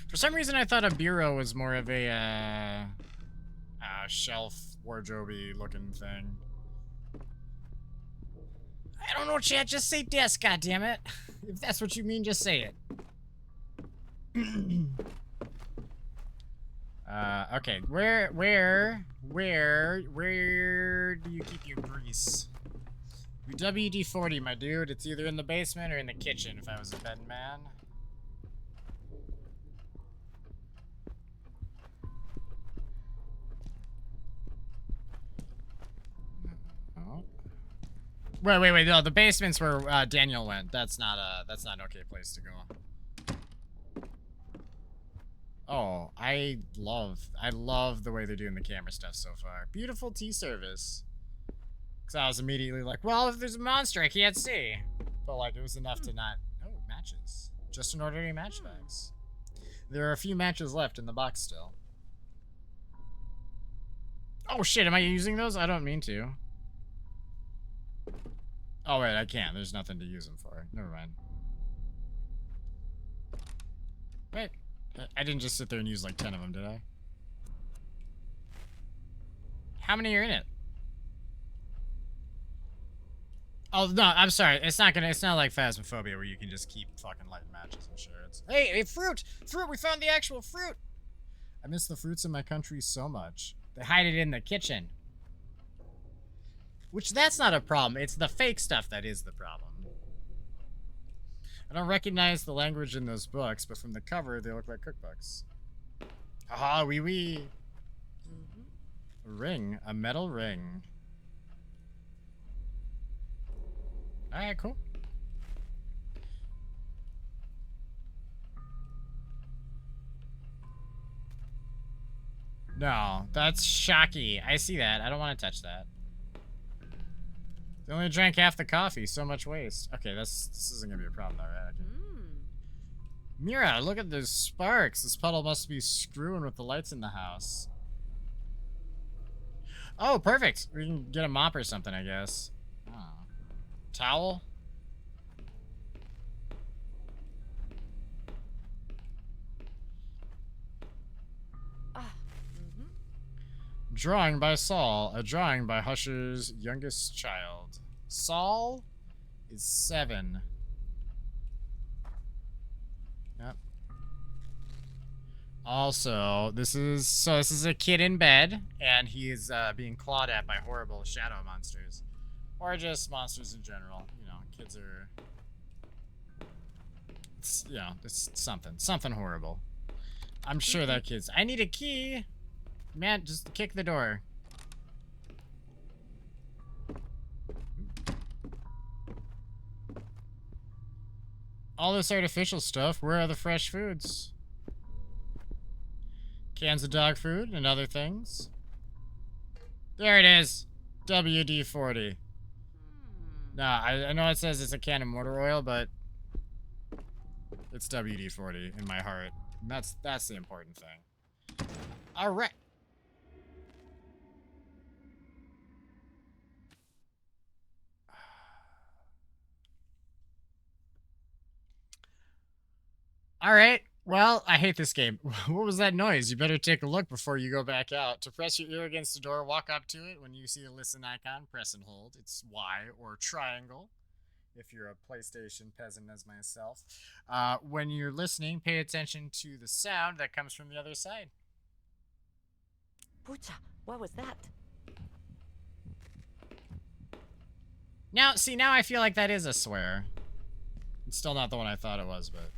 For some reason, I thought a bureau was more of a shelf, wardrobe-y looking thing. I don't know, chat. Just say desk, goddammit. If that's what you mean, just say it. Okay. Where do you keep your grease? Your WD-40, my dude. It's either in the basement or in the kitchen if I was a betting man. Wait. No, the basement's where Daniel went. That's not an okay place to go. Oh, I love the way they're doing the camera stuff so far. Beautiful tea service. Because I was immediately like, well, if there's a monster, I can't see. But like, it was enough to not... Oh, matches. Just an ordinary matchbox. There are a few matches left in the box still. Oh shit, am I using those? I don't mean to. Oh wait, I can't. There's nothing to use them for. Never mind. Wait, I didn't just sit there and use like 10 of them, did I? How many are in it? Oh no, I'm sorry. It's not like Phasmophobia where you can just keep fucking lighting matches and shit. Hey, fruit! Fruit! We found the actual fruit! I miss the fruits in my country so much. They hide it in the kitchen. Which, that's not a problem. It's the fake stuff that is the problem. I don't recognize the language in those books, but from the cover, they look like cookbooks. Haha, wee wee. A ring. A metal ring. Alright, cool. No, that's shocky. I see that. I don't want to touch that. They only drank half the coffee. So much waste. Okay, this isn't gonna be a problem, though, right? Mira, look at those sparks. This puddle must be screwing with the lights in the house. Oh, perfect. We can get a mop or something, I guess. Oh. Towel? Drawing by Saul, a drawing by Husher's youngest child. Saul is 7. Yep. Also, this is a kid in bed, and he is being clawed at by horrible shadow monsters. Or just monsters in general. You know, kids are... It's something horrible. I'm sure that kid's... I need a key! Man, just kick the door. All this artificial stuff, where are the fresh foods? Cans of dog food and other things. There it is. WD-40. Nah, I know it says it's a can of motor oil, but it's WD-40 in my heart. And that's the important thing. All right. All right. Well, I hate this game. What was that noise? You better take a look before you go back out. To press your ear against the door, walk up to it. When you see a listen icon, press and hold. It's Y or triangle if you're a PlayStation peasant as myself. When you're listening, pay attention to the sound that comes from the other side. Pucha, what was that? Now, see, now I feel like that is a swear. It's still not the one I thought it was, but...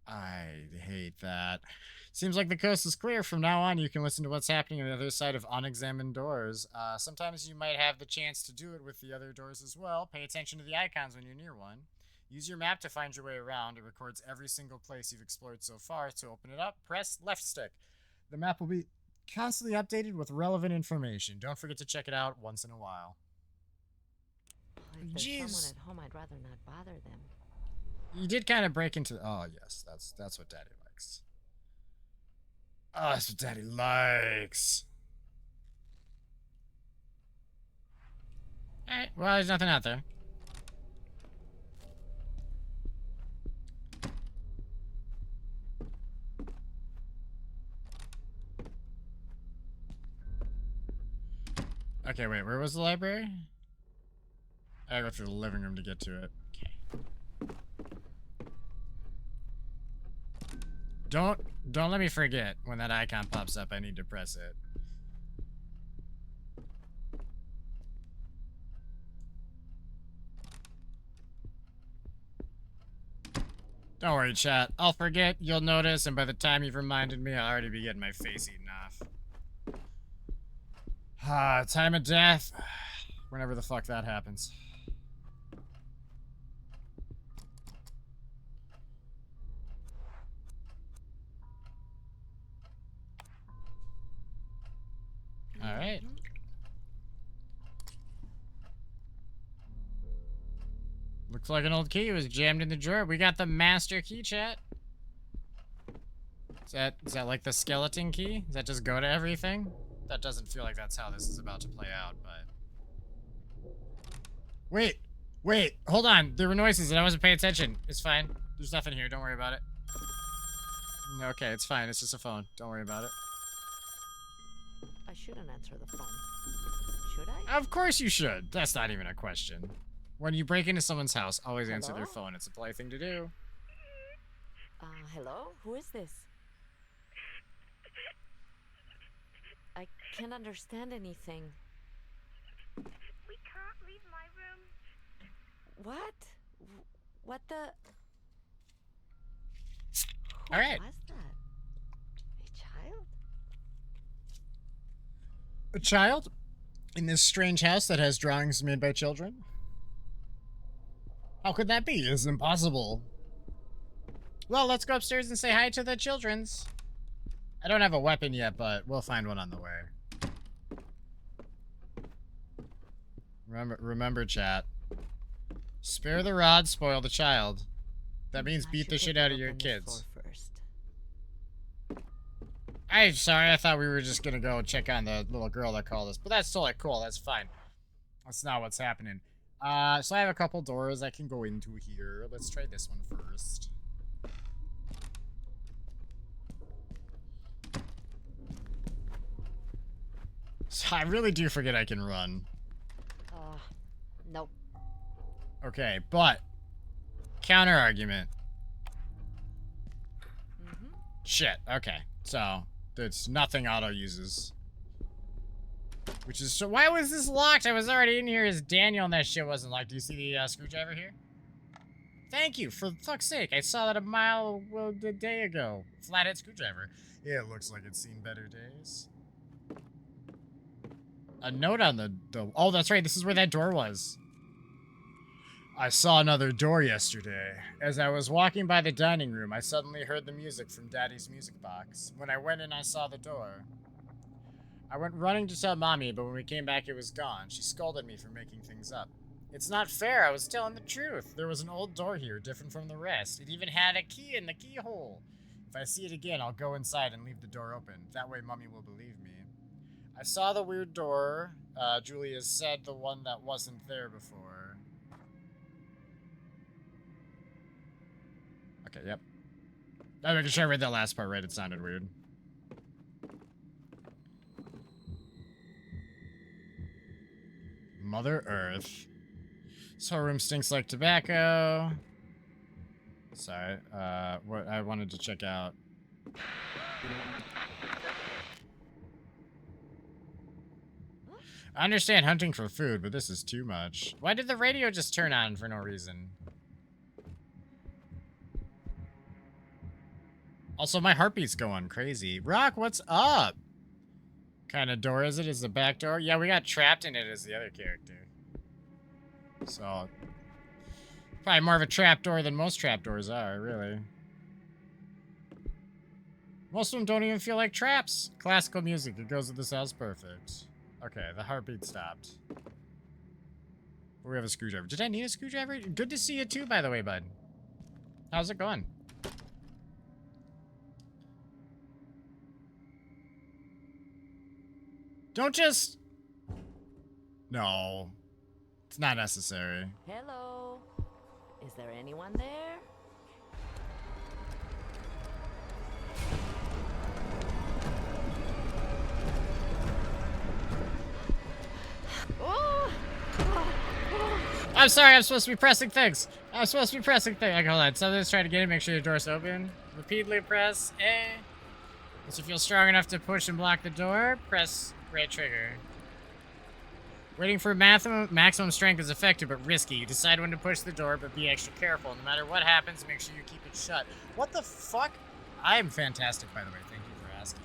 I hate that. Seems like the coast is clear. From now on, you can listen to what's happening on the other side of unexamined doors. Sometimes you might have the chance to do it with the other doors as well. Pay attention to the icons when you're near one. Use your map to find your way around. It records every single place you've explored so far. To open it up, press left stick. The map will be constantly updated with relevant information. Don't forget to check it out once in a while. If there's Jeez. someone at home, I'd rather not bother them. You did kind of break into... Oh, yes. That's what Daddy likes. Oh, that's what Daddy likes. Alright, well, there's nothing out there. Okay, wait, where was the library? I gotta go through the living room to get to it. Okay. Don't let me forget when that icon pops up, I need to press it. Don't worry, chat. I'll forget, you'll notice, and by the time you've reminded me, I'll already be getting my face eaten off. Time of death. Whenever the fuck that happens. Alright. Looks like an old key was jammed in the drawer. We got the master key, chat. Is that like the skeleton key? Does that just go to everything? That doesn't feel like that's how this is about to play out, but... Wait, hold on. There were noises and I wasn't paying attention. It's fine. There's nothing here. Don't worry about it. Okay, it's fine. It's just a phone. Don't worry about it. I shouldn't answer the phone. Should I? Of course you should. That's not even a question. When you break into someone's house, always answer their Hello? phone. It's a polite thing to do. Hello? Who is this? I can't understand anything. We can't leave my room. What? What the? All right. Who was that? A child? A child? In this strange house that has drawings made by children? How could that be? It's impossible. Well, let's go upstairs and say hi to the children's. I don't have a weapon yet, but we'll find one on the way. Remember, chat. Spare the rod, spoil the child. That means I beat should the take shit a out of look your on this kids. floor first. I'm sorry, I thought we were just gonna go check on the little girl that called us, but that's totally cool, that's fine. That's not what's happening. So I have a couple doors I can go into here. Let's try this one first. So I really do forget I can run. Nope. Okay, but counter argument. Shit, okay. So there's nothing auto uses. Which is so why was this locked? I was already in here as Daniel and that shit wasn't locked. Do you see the screwdriver here? Thank you, for fuck's sake. I saw that a day ago. Flathead screwdriver. Yeah, it looks like it's seen better days. A note on the oh, that's right. This is where that door was. I saw another door yesterday. As I was walking by the dining room, I suddenly heard the music from Daddy's music box. When I went in, I saw the door. I went running to tell Mommy, but when we came back, it was gone. She scolded me for making things up. It's not fair, I was telling the truth. There was an old door here, different from the rest. It even had a key in the keyhole. If I see it again, I'll go inside and leave the door open. That way Mommy will believe me. I saw the weird door. Julia said the one that wasn't there before. Okay, yep. I'm making sure I read that last part right. It sounded weird. Mother Earth. This whole room stinks like tobacco. Sorry. What I wanted to check out. I understand hunting for food, but this is too much. Why did the radio just turn on for no reason? Also, my heartbeat's going crazy. Rock, what's up? Kind of door is it? Is the back door? Yeah, we got trapped in it as the other character. So, probably more of a trap door than most trap doors are, really. Most of them don't even feel like traps. Classical music, it goes with this house perfect. Okay, the heartbeat stopped. We have a screwdriver. Did I need a screwdriver? Good to see you too, by the way, bud. How's it going? Don't just... No. It's not necessary. Hello? Is there anyone there? I'm sorry, I'm supposed to be pressing things. I'm supposed to be pressing things. Okay, hold on. Something's trying to get it. Make sure your door's open. Repeatedly press A. Once you feel strong enough to push and block the door, press right trigger. Waiting for maximum strength is effective but risky. You decide when to push the door, but be extra careful. No matter what happens, make sure you keep it shut. What the fuck? I am fantastic, by the way. Thank you for asking.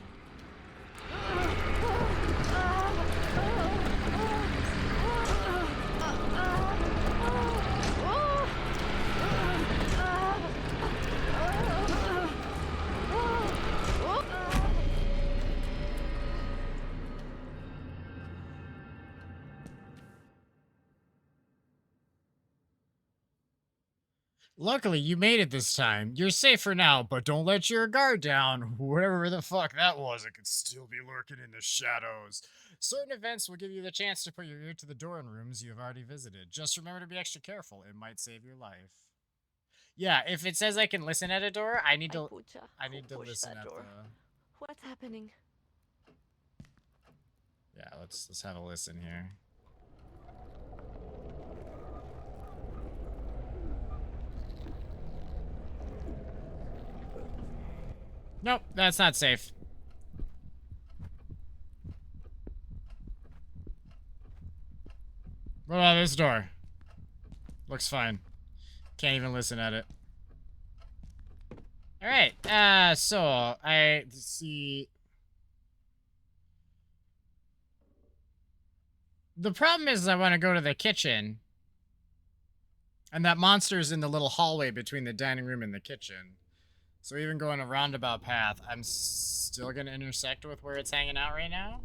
Luckily, you made it this time. You're safe for now, but don't let your guard down. Whatever the fuck that was, it could still be lurking in the shadows. Certain events will give you the chance to put your ear to the door in rooms you have already visited. Just remember to be extra careful. It might save your life. Yeah, if it says I can listen at a door, I need to listen at door. the... What's happening? Yeah, let's have a listen here. Nope, that's not safe. What about this door? Looks fine. Can't even listen at it. Alright, so I see... The problem is I want to go to the kitchen. And that monster's in the little hallway between the dining room and the kitchen. So even going a roundabout path, I'm still going to intersect with where it's hanging out right now.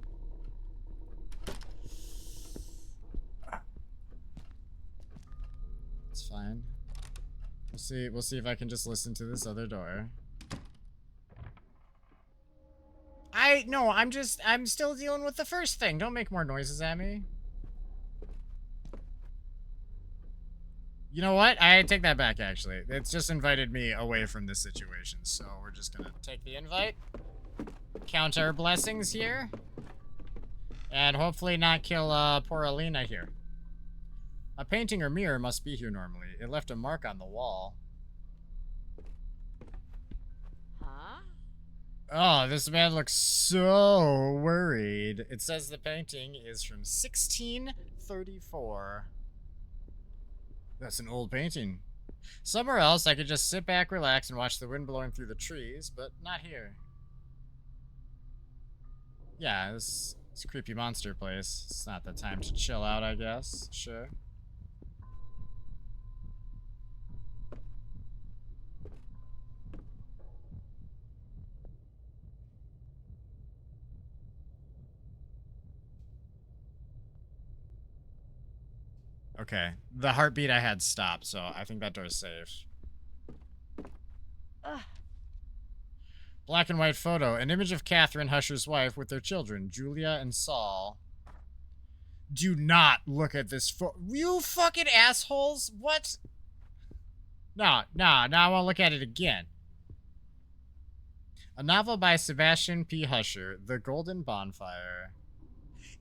It's fine. We'll see if I can just listen to this other door. I'm still dealing with the first thing. Don't make more noises at me. You know what? I take that back, actually. It's just invited me away from this situation, so we're just gonna take the invite. Count our blessings here. And hopefully not kill, poor Alina here. A painting or mirror must be here normally. It left a mark on the wall. Huh? Oh, this man looks so worried. It says the painting is from 1634. That's an old painting. Somewhere else, I could just sit back, relax, and watch the wind blowing through the trees, but not here. Yeah, this creepy monster place. It's not the time to chill out, I guess. Sure. Okay. The heartbeat I had stopped, so I think that door's safe. Ugh. Black and white photo. An image of Catherine, Husher's wife, with their children, Julia and Saul. Do not look at this photo. You fucking assholes. What? No, now I want to look at it again. A novel by Sebastian P. Husher, The Golden Bonfire.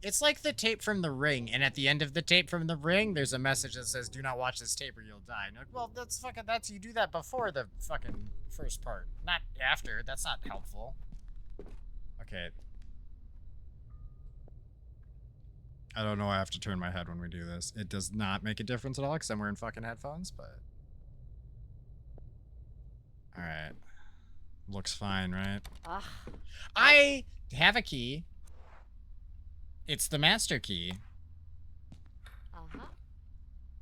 It's like the tape from The Ring, and at the end of the tape from The Ring, there's a message that says, do not watch this tape or you'll die. And you're like, well, that's, you do that before the fucking first part, not after. That's not helpful. Okay. I don't know why I have to turn my head when we do this. It does not make a difference at all, because I'm wearing fucking headphones, but... Alright. Looks fine, right? Ugh. I have a key. It's the master key. Uh-huh.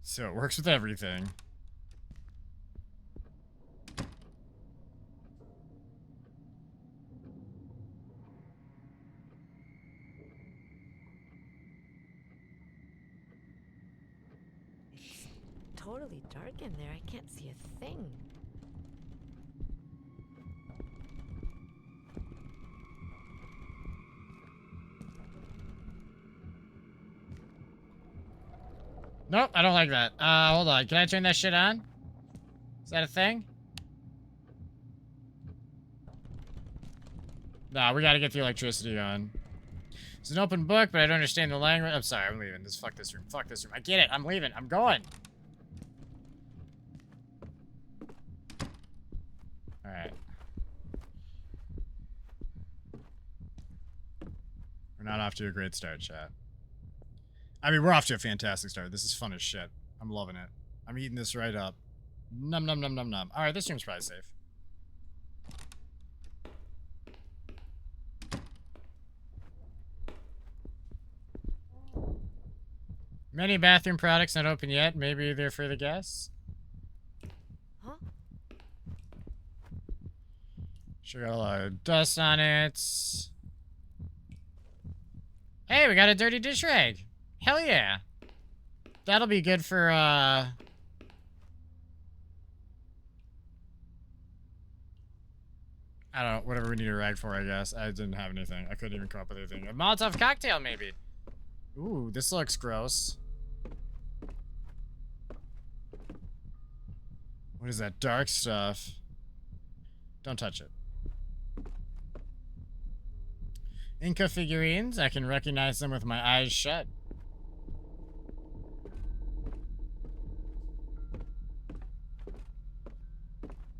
So it works with everything. It's totally dark in there. I can't see a thing. Nope, I don't like that. Hold on. Can I turn that shit on? Is that a thing? Nah, we gotta get the electricity on. It's an open book, but I don't understand the language. I'm sorry, I'm leaving. Fuck this room. Fuck this room. I get it. I'm leaving. I'm going. Alright. We're not off to a great start, chat. I mean, we're off to a fantastic start. This is fun as shit. I'm loving it. I'm eating this right up. Num num num num num. Alright, this room's probably safe. Many bathroom products not open yet. Maybe they're for the guests. Huh? Sure got a lot of dust on it. Hey, we got a dirty dish rag. Hell yeah. That'll be good for, I don't know, whatever we need a rag for, I guess. I didn't have anything. I couldn't even come up with anything. A Molotov cocktail, maybe. Ooh, this looks gross. What is that dark stuff? Don't touch it. Inca figurines. I can recognize them with my eyes shut.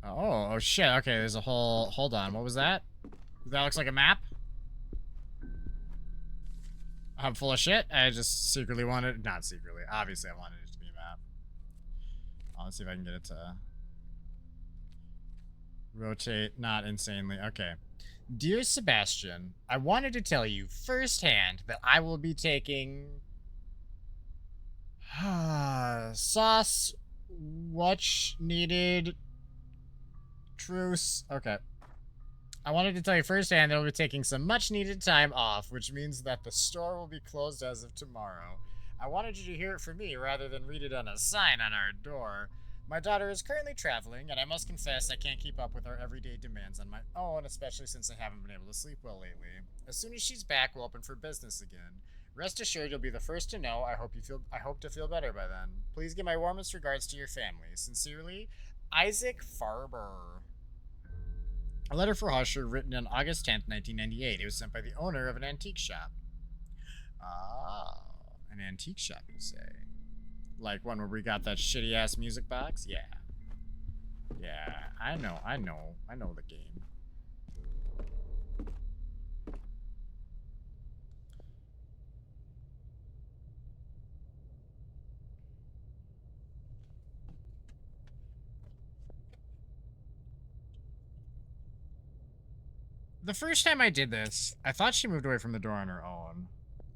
Oh shit. Okay, there's a whole... Hold on, what was that? That looks like a map? I'm full of shit. I just secretly wanted... Not secretly. Obviously, I wanted it to be a map. Let's see if I can get it to... Rotate, not insanely. Okay. Dear Sebastian, I wanted to tell you firsthand that I will be taking... sauce... Watch needed... Truce. Okay. I wanted to tell you firsthand that I'll be taking some much needed time off, which means that the store will be closed as of tomorrow. I wanted you to hear it from me rather than read it on a sign on our door. My daughter is currently traveling, and I must confess I can't keep up with her everyday demands on my own, especially since I haven't been able to sleep well lately. As soon as she's back, we'll open for business again. Rest assured you'll be the first to know. I hope to feel better by then. Please give my warmest regards to your family. Sincerely, Isaac Farber. A letter for Husher written on August 10th, 1998. It was sent by the owner of an antique shop. Ah, an antique shop, you say? Like one where we got that shitty-ass music box? Yeah. Yeah, I know the game. The first time I did this, I thought she moved away from the door on her own.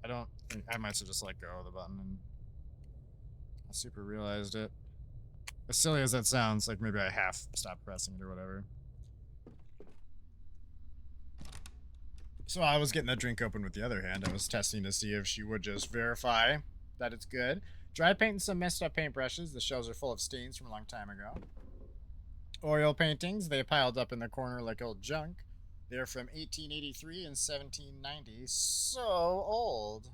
I don't think... I might have just let go of the button and... I super realized it. As silly as that sounds, like maybe I half stopped pressing it or whatever. So I was getting that drink open with the other hand. I was testing to see if she would just verify that it's good. Dry paint and some messed up paintbrushes. The shelves are full of stains from a long time ago. Oil paintings. They piled up in the corner like old junk. They're from 1883 and 1790. So old.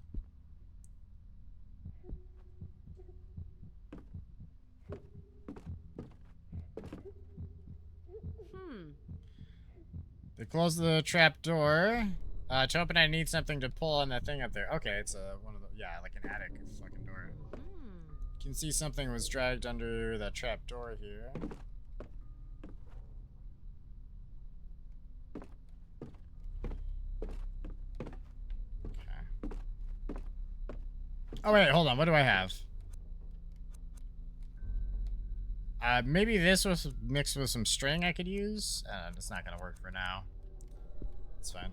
They close the trap door. To open, I need something to pull on that thing up there. Okay, it's one of the, yeah, like an attic fucking door. You can see something was dragged under that trap door here. Okay. Oh wait, hold on. What do I have? Maybe this was mixed with some string I could use. It's not gonna work for now. It's fine.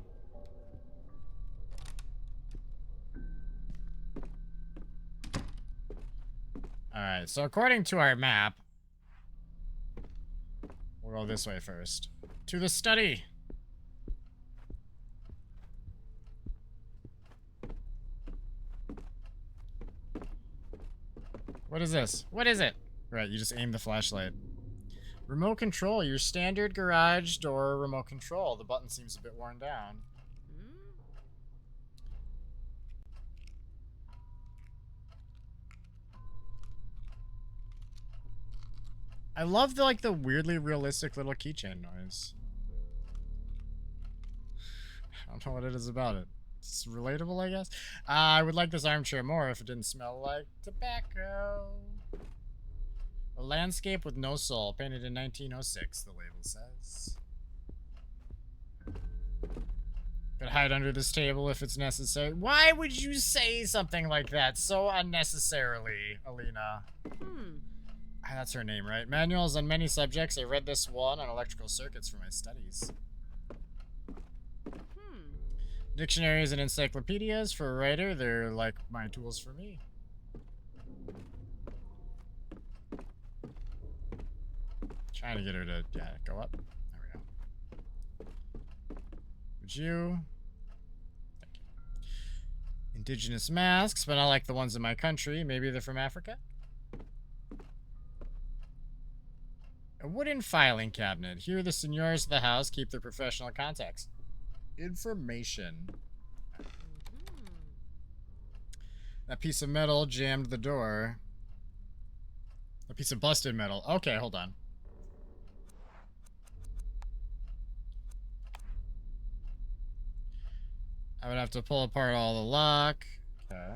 Alright, so according to our map, we'll go this way first. To the study! What is this? What is it? Right, you just aim the flashlight. Remote control, your standard garage door remote control. The button seems a bit worn down. I love the, like, the weirdly realistic little keychain noise. I don't know what it is about it. It's relatable, I guess. I would like this armchair more if it didn't smell like tobacco. A landscape with no soul, painted in 1906, the label says. Could hide under this table if it's necessary. Why would you say something like that so unnecessarily, Alina? That's her name, right? Manuals on many subjects. I read this one on electrical circuits for my studies. Dictionaries and encyclopedias for a writer. They're like my tools for me. Trying to get her to, yeah, go up. There we go. Would you? Thank you. Indigenous masks, but not like the ones in my country. Maybe they're from Africa? A wooden filing cabinet. Here the seigneurs of the house keep their professional contacts. Information. That piece of metal jammed the door. A piece of busted metal. Okay, hold on. I would have to pull apart all the lock. Okay.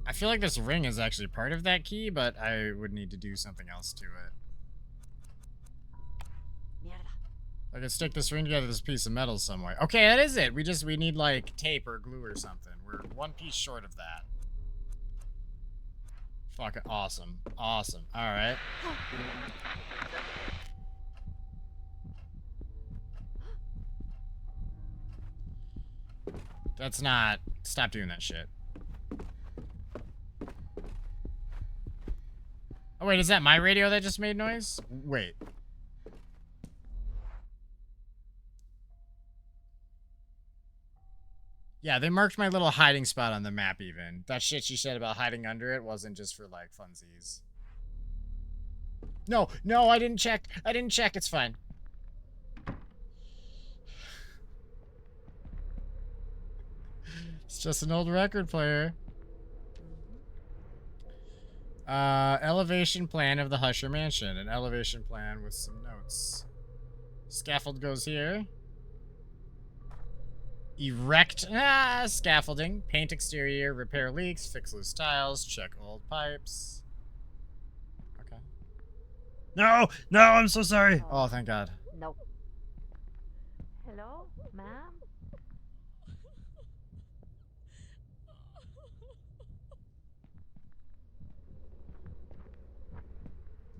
I feel like this ring is actually part of that key, but I would need to do something else to it. I could stick this ring together with this piece of metal somewhere. Okay, that is it. We need like tape or glue or something. We're one piece short of that. Fucking awesome. Awesome. Alright. That's not... Stop doing that shit. Oh, wait, is that my radio that just made noise? Wait. Yeah, they marked my little hiding spot on the map even. That shit she said about hiding under it wasn't just for, like, funsies. No, no, I didn't check. I didn't check. It's fine. It's just an old record player. Elevation plan of the Husher Mansion. An elevation plan with some notes. Scaffold goes here. Erect scaffolding. Paint exterior. Repair leaks. Fix loose tiles. Check old pipes. Okay. No! No, I'm so sorry. Oh, thank God. Nope. Hello, ma'am?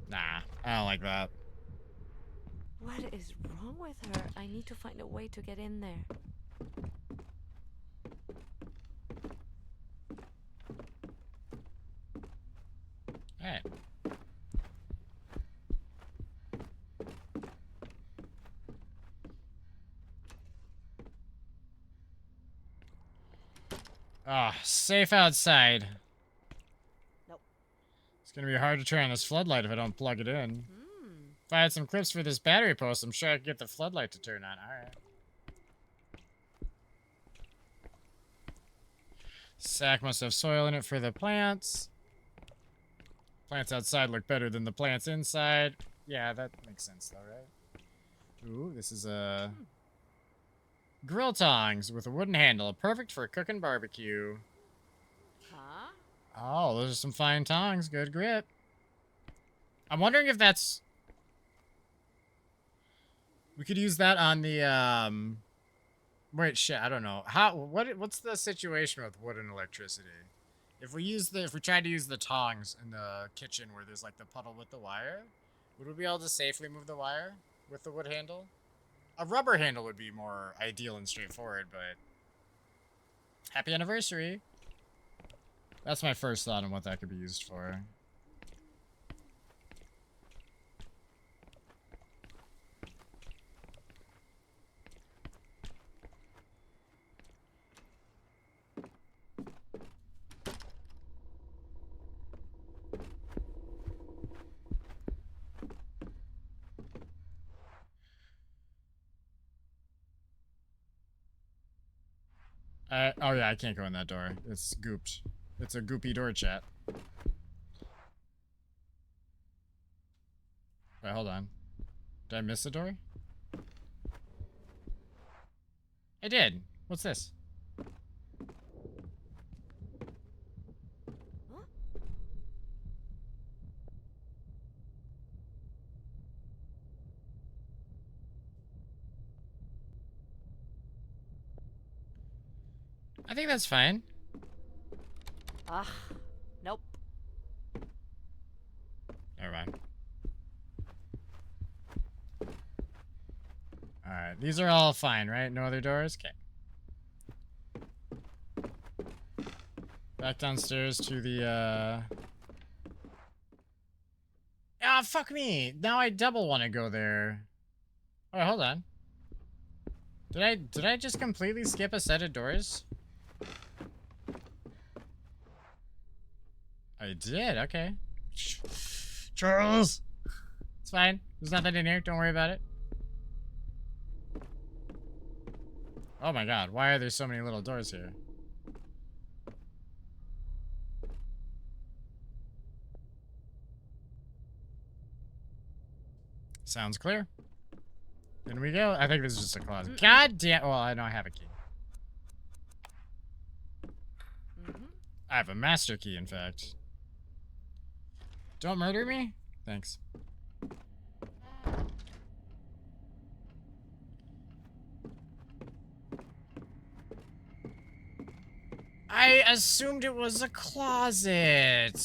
Nah, I don't like that. What is wrong with her? I need to find a way to get in there. Alright. Ah, safe outside. Nope. It's gonna be hard to turn on this floodlight if I don't plug it in. Hmm. If I had some clips for this battery post, I'm sure I could get the floodlight to turn on. Alright. Sack must have soil in it for the plants. Plants outside look better than the plants inside. Yeah, that makes sense though, right? Ooh, this is a... grill tongs with a wooden handle. Perfect for cooking barbecue. Huh? Oh, those are some fine tongs. Good grip. I'm wondering if that's... we could use that on the, wait, shit, I don't know. What's the situation with wood and electricity? If we tried to use the tongs in the kitchen where there's like the puddle with the wire, would we be able to safely move the wire with the wood handle? A rubber handle would be more ideal and straightforward, but happy anniversary. That's my first thought on what that could be used for. Oh yeah, I can't go in that door. It's gooped. It's a goopy door, chat. Wait, hold on. Did I miss a door? I did. What's this? Huh? I think that's fine. Ah. Nope. Never mind. Alright, these are all fine, right? No other doors? Okay. Back downstairs to the, ah, fuck me! Now I double want to go there. Oh, hold on. Did I just completely skip a set of doors? I did, okay. Charles! It's fine. There's nothing in here. Don't worry about it. Oh my god, why are there so many little doors here? Sounds clear. In we go. I think this is just a closet. God damn. Well, I know I have a key. I have a master key, in fact. Don't murder me? Thanks. I assumed it was a closet.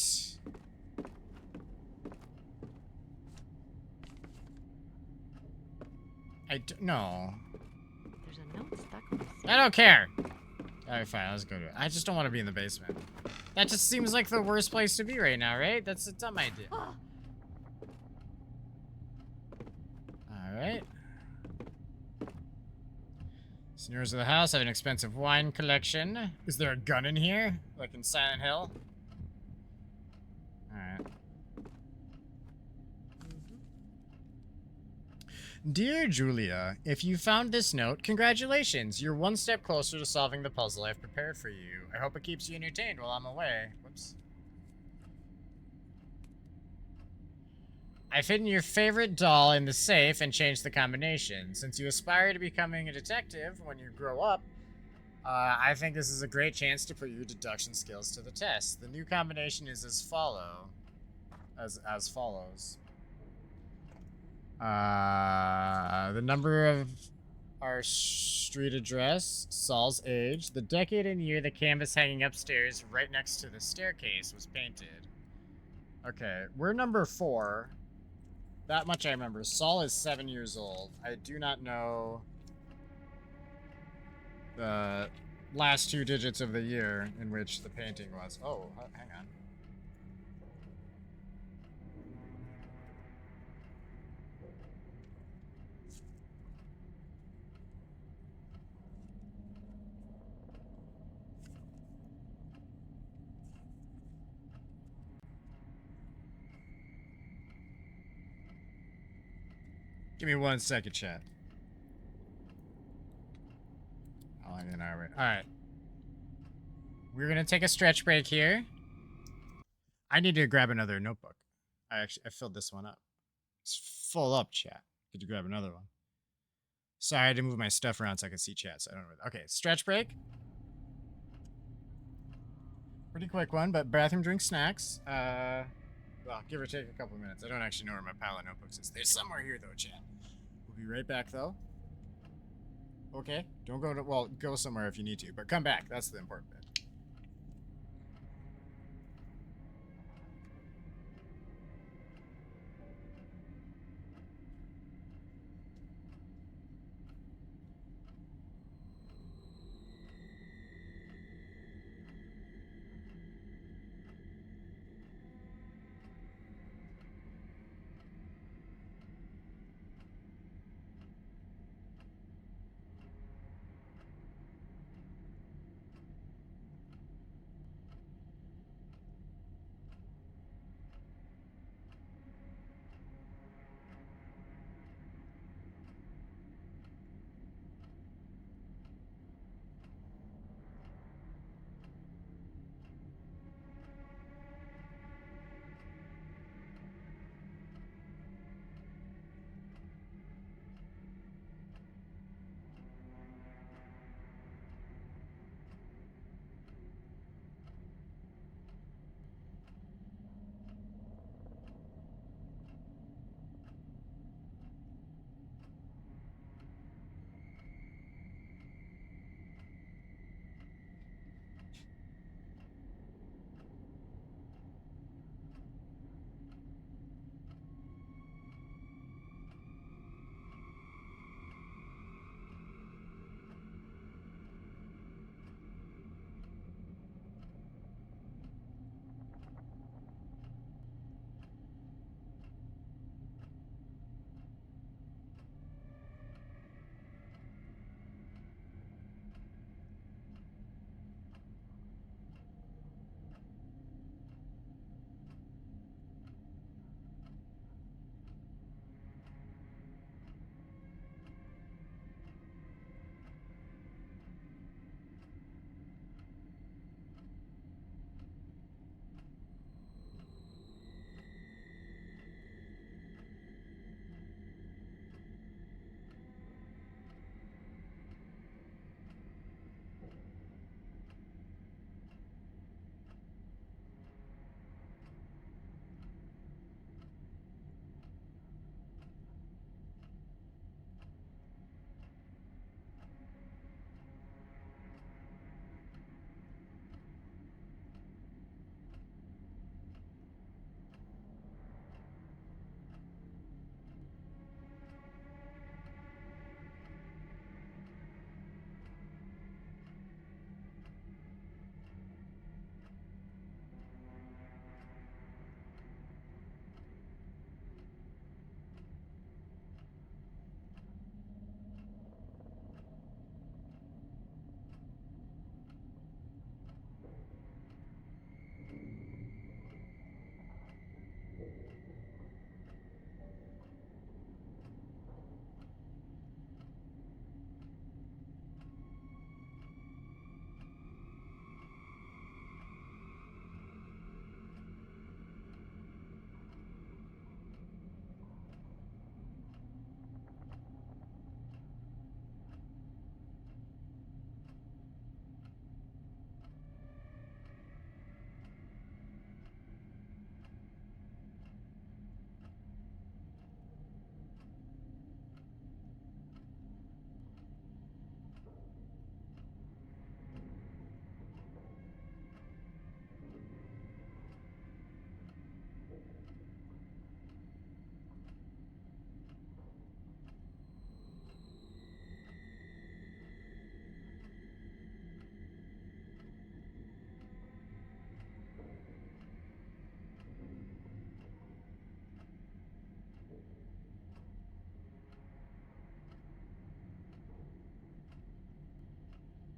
No. There's a note stuck on the ceiling. I don't care. Alright, fine, let's go to it. I just don't want to be in the basement. That just seems like the worst place to be right now, right? That's a dumb idea. Ah. Alright. Seniors of the house have an expensive wine collection. Is there a gun in here? Like in Silent Hill? Alright. Dear Julia, if you found this note, congratulations. You're one step closer to solving the puzzle I've prepared for you. I hope it keeps you entertained while I'm away. Whoops. I've hidden your favorite doll in the safe and changed the combination. Since you aspire to becoming a detective when you grow up, I think this is a great chance to put your deduction skills to the test. The new combination is as follows. The number of our street address, Saul's age, the decade and year the canvas hanging upstairs right next to the staircase was painted. Okay, we're number 4. That much I remember. Saul is 7 years old. I do not know the last 2 digits of the year in which the painting was. Oh, hang on. Give me 1 second, chat. How long an hour? Alright. We're gonna take a stretch break here. I need to grab another notebook. I filled this one up. It's full up, chat. Could you grab another one? Sorry, I had to move my stuff around so I could see chat, so I don't know. Okay, stretch break. Pretty quick one, but bathroom, drink, snacks. Well, give or take a couple minutes. I don't actually know where my pile of notebooks is. They're somewhere here, though, chat. We'll be right back, though. Okay? Don't go to... Well, go somewhere if you need to, but come back. That's the important bit.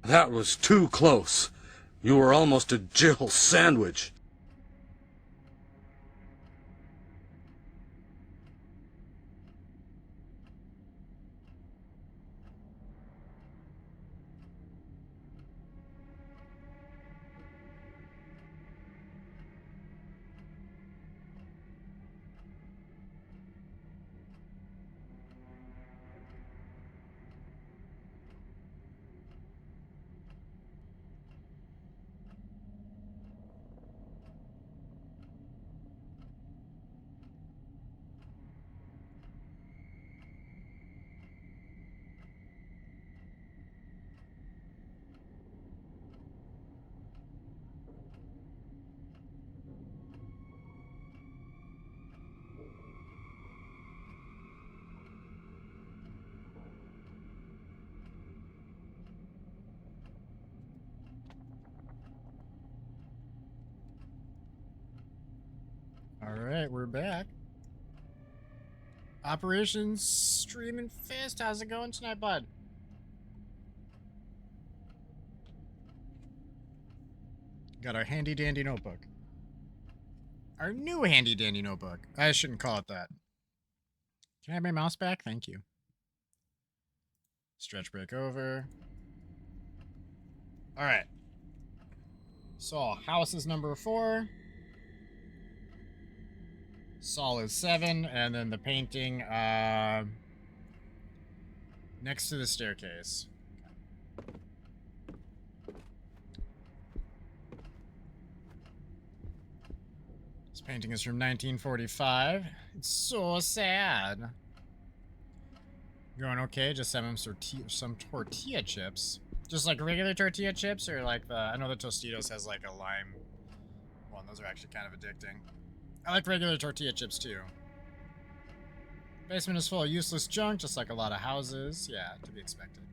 That was too close. You were almost a Jill sandwich. Alright, we're back. Operation Streaming Fist. How's it going tonight, bud? Got our handy dandy notebook. Our new handy dandy notebook. I shouldn't call it that. Can I have my mouse back? Thank you. Stretch break over. Alright. So, house is number 4. Saul is 7, and then the painting next to the staircase. This painting is from 1945. It's so sad. Going okay? Just having some tortilla chips. Just like regular tortilla chips, or like the... I know the Tostitos has like a lime one. Those are actually kind of addicting. I like regular tortilla chips too. Basement is full of useless junk, just like a lot of houses. Yeah, to be expected.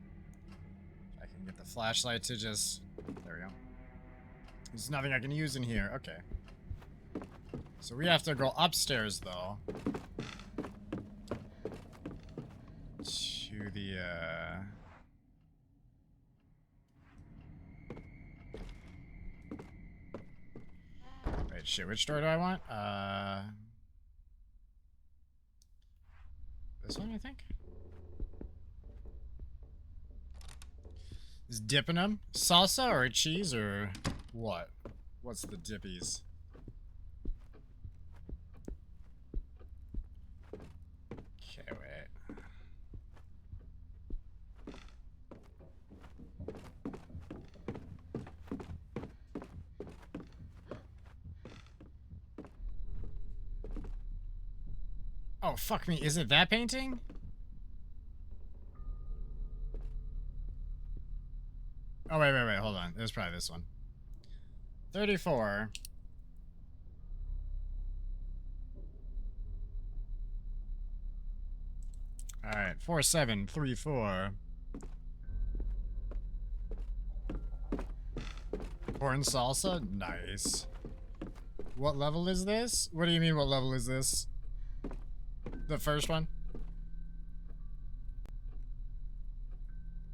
If I can get the flashlight to just... There we go. There's nothing I can use in here. Okay. So we have to go upstairs, though. To the, Wait, shit, which door do I want? This one, I think? Is dipping them? Salsa or cheese or what? What's the dippies? Okay, wait. Oh, fuck me. Is it that painting? Oh, wait. Hold on. It was probably this one. 34. Alright, 4734. Corn salsa? Nice. What level is this? What do you mean, what level is this? The first one?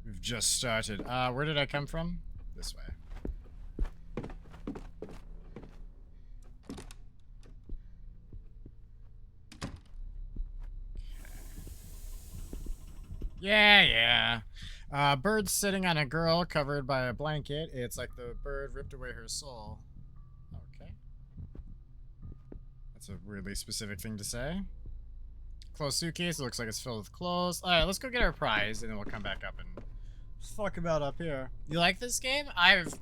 We've just started. Where did I come from? This way. Yeah. Bird sitting on a girl covered by a blanket. It's like the bird ripped away her soul. Okay. That's a weirdly specific thing to say. Closed suitcase. It looks like it's filled with clothes. Alright, let's go get our prize, and then we'll come back up and fuck about up here. You like this game? I've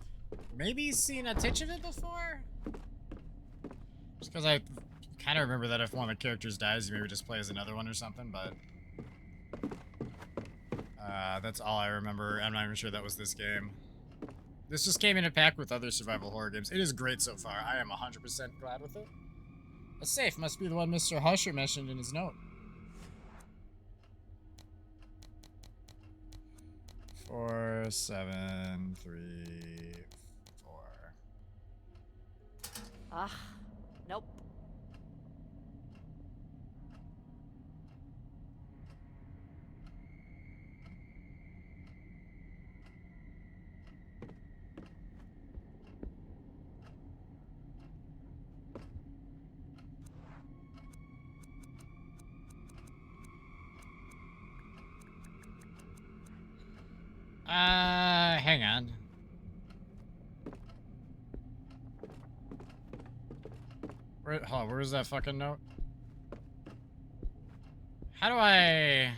maybe seen a titch of it before. Just because I kind of remember that if one of the characters dies, you maybe just play as another one or something, but... that's all I remember. I'm not even sure that was this game. This just came in a pack with other survival horror games. It is great so far. I am 100% glad with it. A safe must be the one Mr. Husher mentioned in his note. 4, 7, 3, 4. Nope. Hang on. Where's that fucking note? How do I...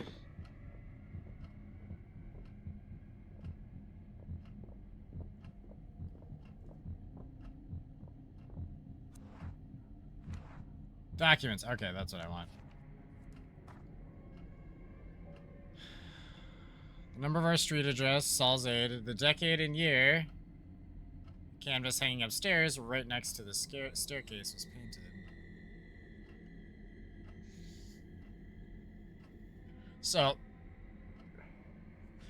Documents. Okay, that's what I want. The number of our street address, Saul's Aid, the decade and year. Canvas hanging upstairs, right next to the staircase, was painted. So,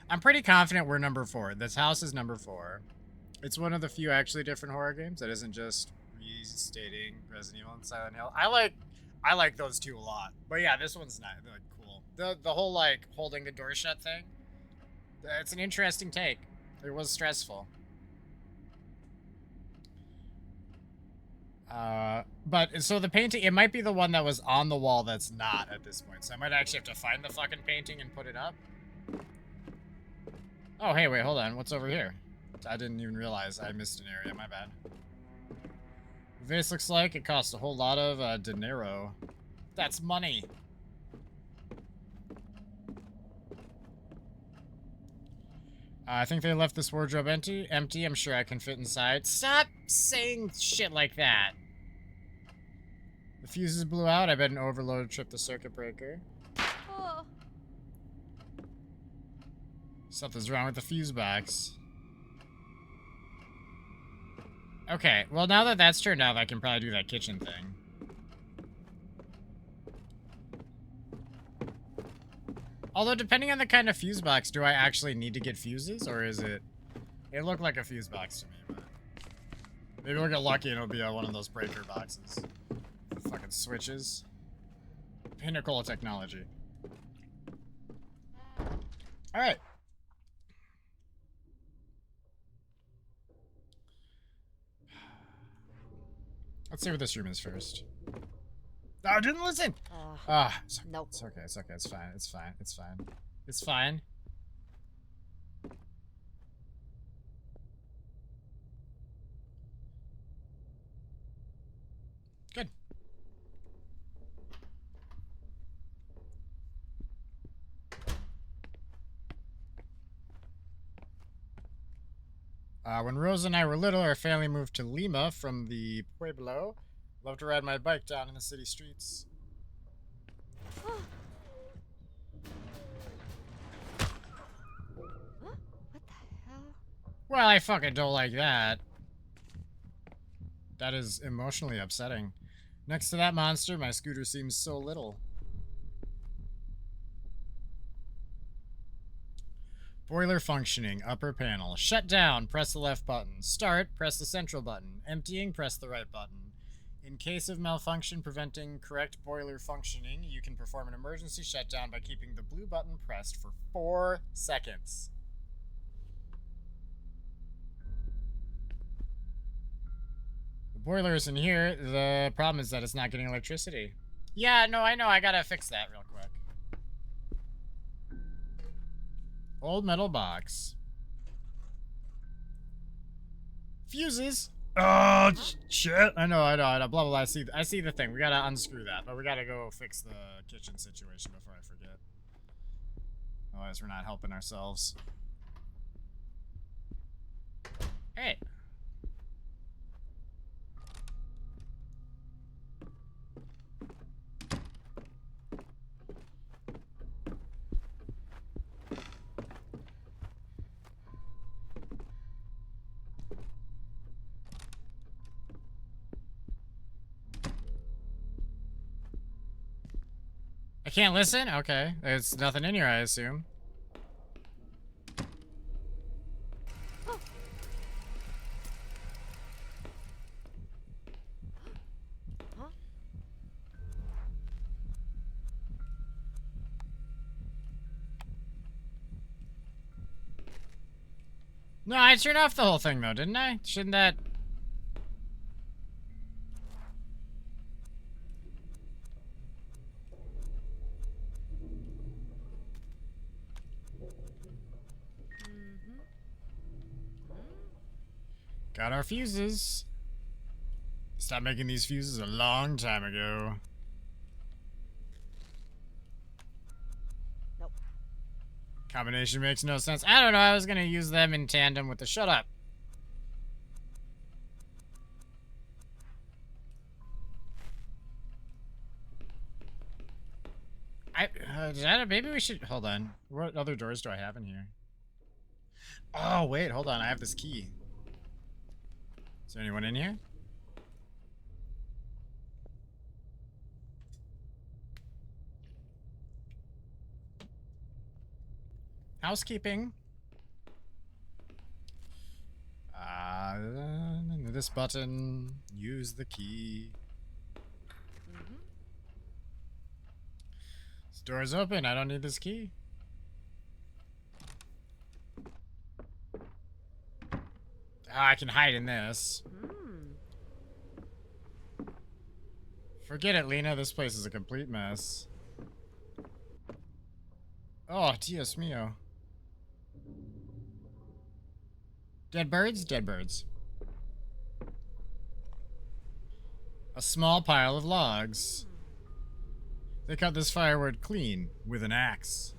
I'm pretty confident we're number 4. This house is number 4. It's one of the few actually different horror games that isn't just restating Resident Evil and Silent Hill. I like those two a lot. But yeah, this one's not like cool. The whole like holding the door shut thing. It's an interesting take. It was stressful. But so the painting, it might be the one that was on the wall that's not at this point. So I might actually have to find the fucking painting and put it up. Oh, hey, wait, hold on. What's over here? I didn't even realize I missed an area. My bad. Vase looks like it costs a whole lot of dinero. That's money. I think they left this wardrobe empty. I'm sure I can fit inside. Stop saying shit like that. The fuses blew out. I bet an overload tripped the circuit breaker. Oh. Something's wrong with the fuse box. Okay, well now that that's turned off, I can probably do that kitchen thing. Although, depending on the kind of fuse box, do I actually need to get fuses, or is it... It looked like a fuse box to me, but... Maybe we'll get lucky and it'll be one of those breaker boxes. The fucking switches. Pinnacle of technology. Alright. Let's see what this room is first. Oh, I didn't listen! Nope. It's okay, it's okay, it's fine, it's fine, it's fine. It's fine. Good. When Rose and I were little, our family moved to Lima from the Pueblo. Loved to ride my bike down in the city streets. What the hell? Well, I fucking don't like that. That is emotionally upsetting. Next to that monster, my scooter seems so little. Boiler functioning, upper panel. Shut down, press the left button. Start, press the central button. Emptying, press the right button. In case of malfunction preventing correct boiler functioning, you can perform an emergency shutdown by keeping the blue button pressed for 4 seconds. The boiler isn't here. The problem is that it's not getting electricity. Yeah, no, I know. I gotta fix that real quick. Old metal box. Fuses. Oh, shit. I know. Blah, blah, blah. I see the thing. We gotta unscrew that, but we gotta go fix the kitchen situation before I forget. Otherwise, we're not helping ourselves. Hey. I can't listen? Okay. There's nothing in here, I assume. No, I turned off the whole thing, though, didn't I? Shouldn't that... Got our fuses. Stopped making these fuses a long time ago. Nope. Combination makes no sense. I don't know, I was gonna use them in tandem with the shut up. Maybe we should, hold on. What other doors do I have in here? Oh, wait, hold on, I have this key. Is there anyone in here? Housekeeping. This button. Use the key. This door's open. I don't need this key. I can hide in this. Forget it, Lena. This place is a complete mess. Oh, Dios mio. Dead birds? Dead birds. A small pile of logs. They cut this firewood clean with an axe.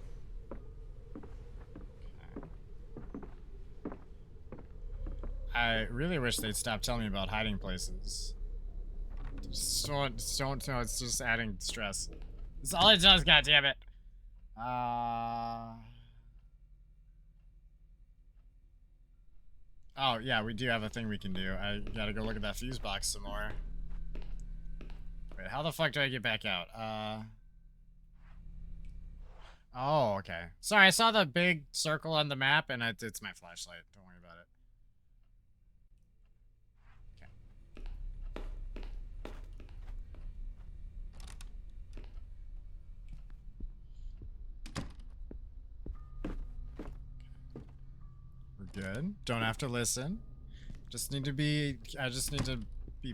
I really wish they'd stop telling me about hiding places. Just don't know, it's just adding stress. That's all it does, goddammit. Oh, yeah, we do have a thing we can do. I gotta go look at that fuse box some more. Wait, how the fuck do I get back out? Oh, okay. Sorry, I saw the big circle on the map, and it's my flashlight. Don't worry about it. We're good. Don't have to listen. I just need to be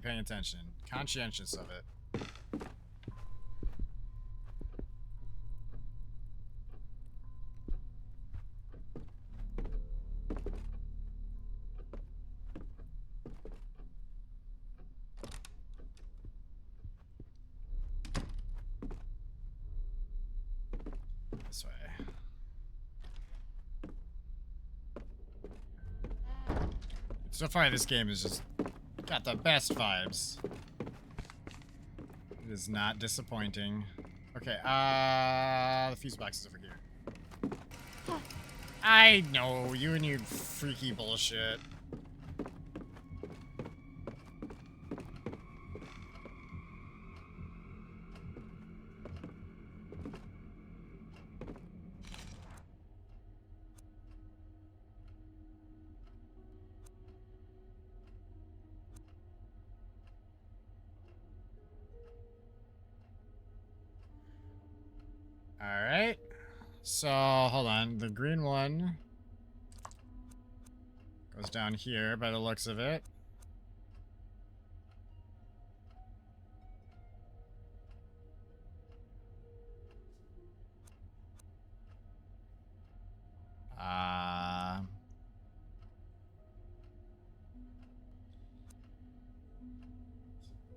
paying attention. Conscientious of it. This way. So far, this game has just got the best vibes. It is not disappointing. Okay, the fuse box is over here. I know, you and your freaky bullshit. Alright. So, hold on. The green one goes down here by the looks of it.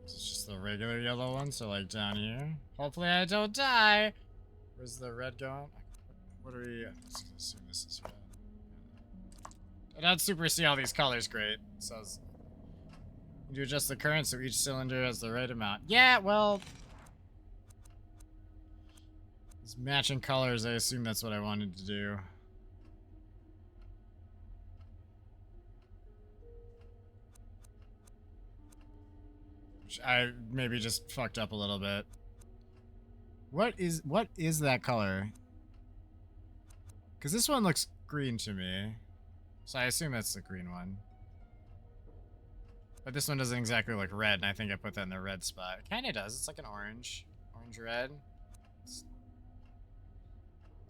It's just the regular yellow one, so like down here. Hopefully I don't die. Where's the red going? What are we... Let's assume this is red. I don't super see all these colors great. It says... You adjust the current so each cylinder has the right amount. Yeah, well... These matching colors, I assume that's what I wanted to do. Which I maybe just fucked up a little bit. What is that color? Because this one looks green to me. So I assume that's the green one. But this one doesn't exactly look red, and I think I put that in the red spot. It kind of does. It's like an orange. Orange-red.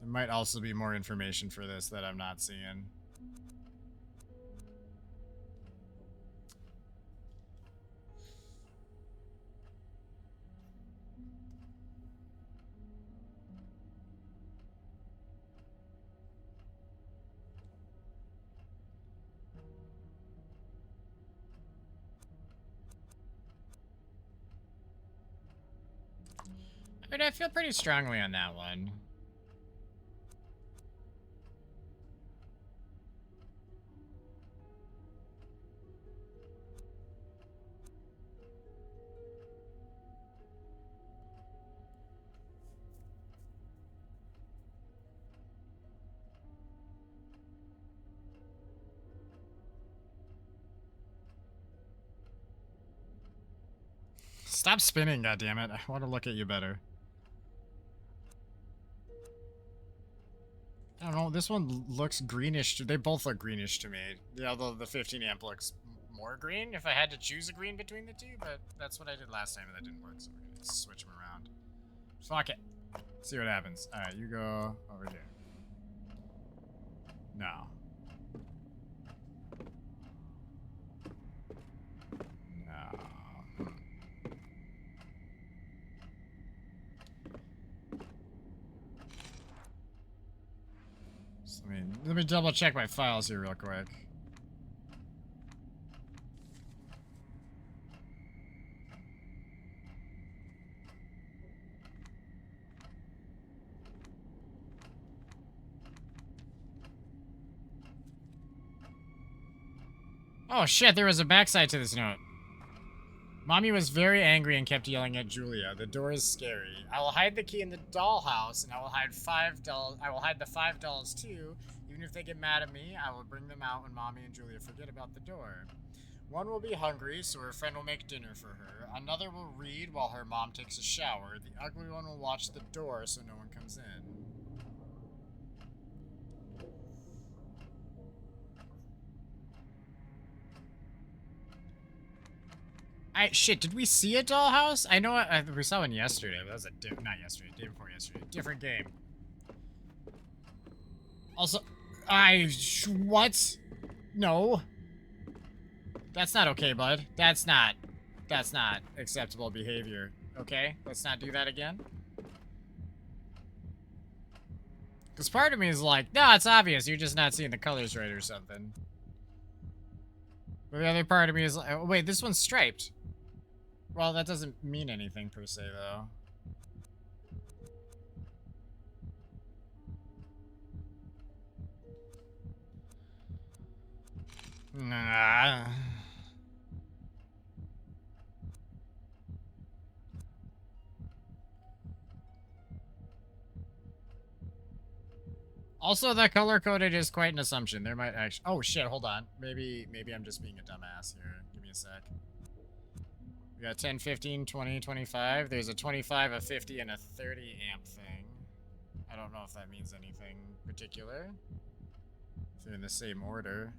There might also be more information for this that I'm not seeing. I mean, I feel pretty strongly on that one. Stop spinning, goddammit. I want to look at you better. I don't know, this one looks greenish. They both look greenish to me. Yeah, although the 15 amp looks more green if I had to choose a green between the two, but that's what I did last time and that didn't work, so we're gonna switch them around. Fuck it. See what happens. Alright, you go over here. No. No. So let me double check my files here real quick. Oh shit, there was a backside to this note. Mommy was very angry and kept yelling at Julia. The door is scary. I will hide the key in the dollhouse, and I will hide $5. I will hide the $5 too. Even if they get mad at me, I will bring them out when Mommy and Julia forget about the door. One will be hungry, so her friend will make dinner for her. Another will read while her mom takes a shower. The ugly one will watch the door so no one comes in. Shit, did we see a dollhouse? I know we saw one yesterday, but that was not yesterday, day before yesterday. Different game. Also, what? No. That's not okay, bud. That's not acceptable behavior. Okay? Let's not do that again. Because part of me is like, no, it's obvious. You're just not seeing the colors right or something. But the other part of me is like, oh, wait, this one's striped. Well, that doesn't mean anything per se, though. Nah. Also, the color coded is quite an assumption. There might actually... Oh, shit, hold on. Maybe I'm just being a dumbass here. Give me a sec. We got 10, 15, 20, 25. There's a 25, a 50, and a 30 amp thing. I don't know if that means anything particular. If they're in the same order.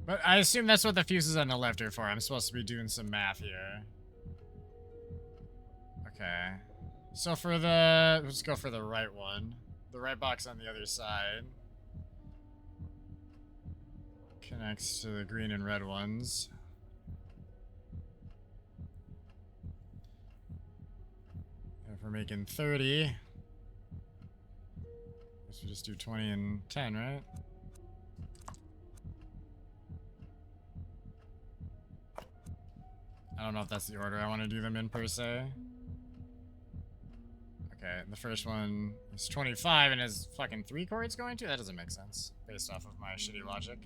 But I assume that's what the fuses on the left are for. I'm supposed to be doing some math here. Okay. So for the... Let's go for the right one. The right box on the other side. Connects to the green and red ones. If we're making 30... Guess we just do 20 and 10, right? I don't know if that's the order I want to do them in, per se. Okay, the first one is 25 and has fucking 3 chords going to? That doesn't make sense, based off of my shitty logic.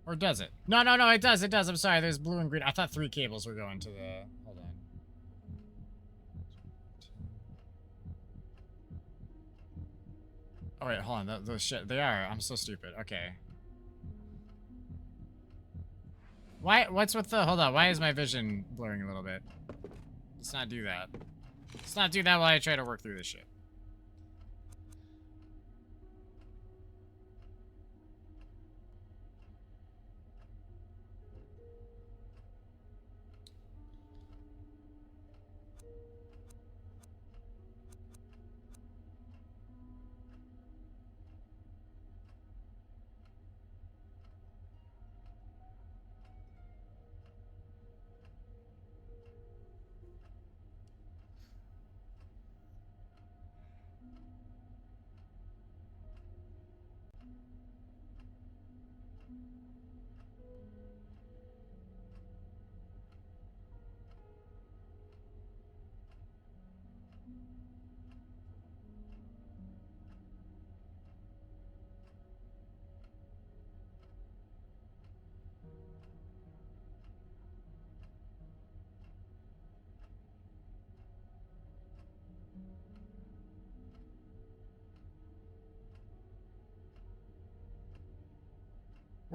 Or does it? No, it does, I'm sorry, there's blue and green. I thought 3 cables were going to the... Hold on. Oh wait, hold on, those shit, they are. I'm so stupid, okay. What's with the... Hold on, why is my vision blurring a little bit? Let's not do that. Let's not do that while I try to work through this shit.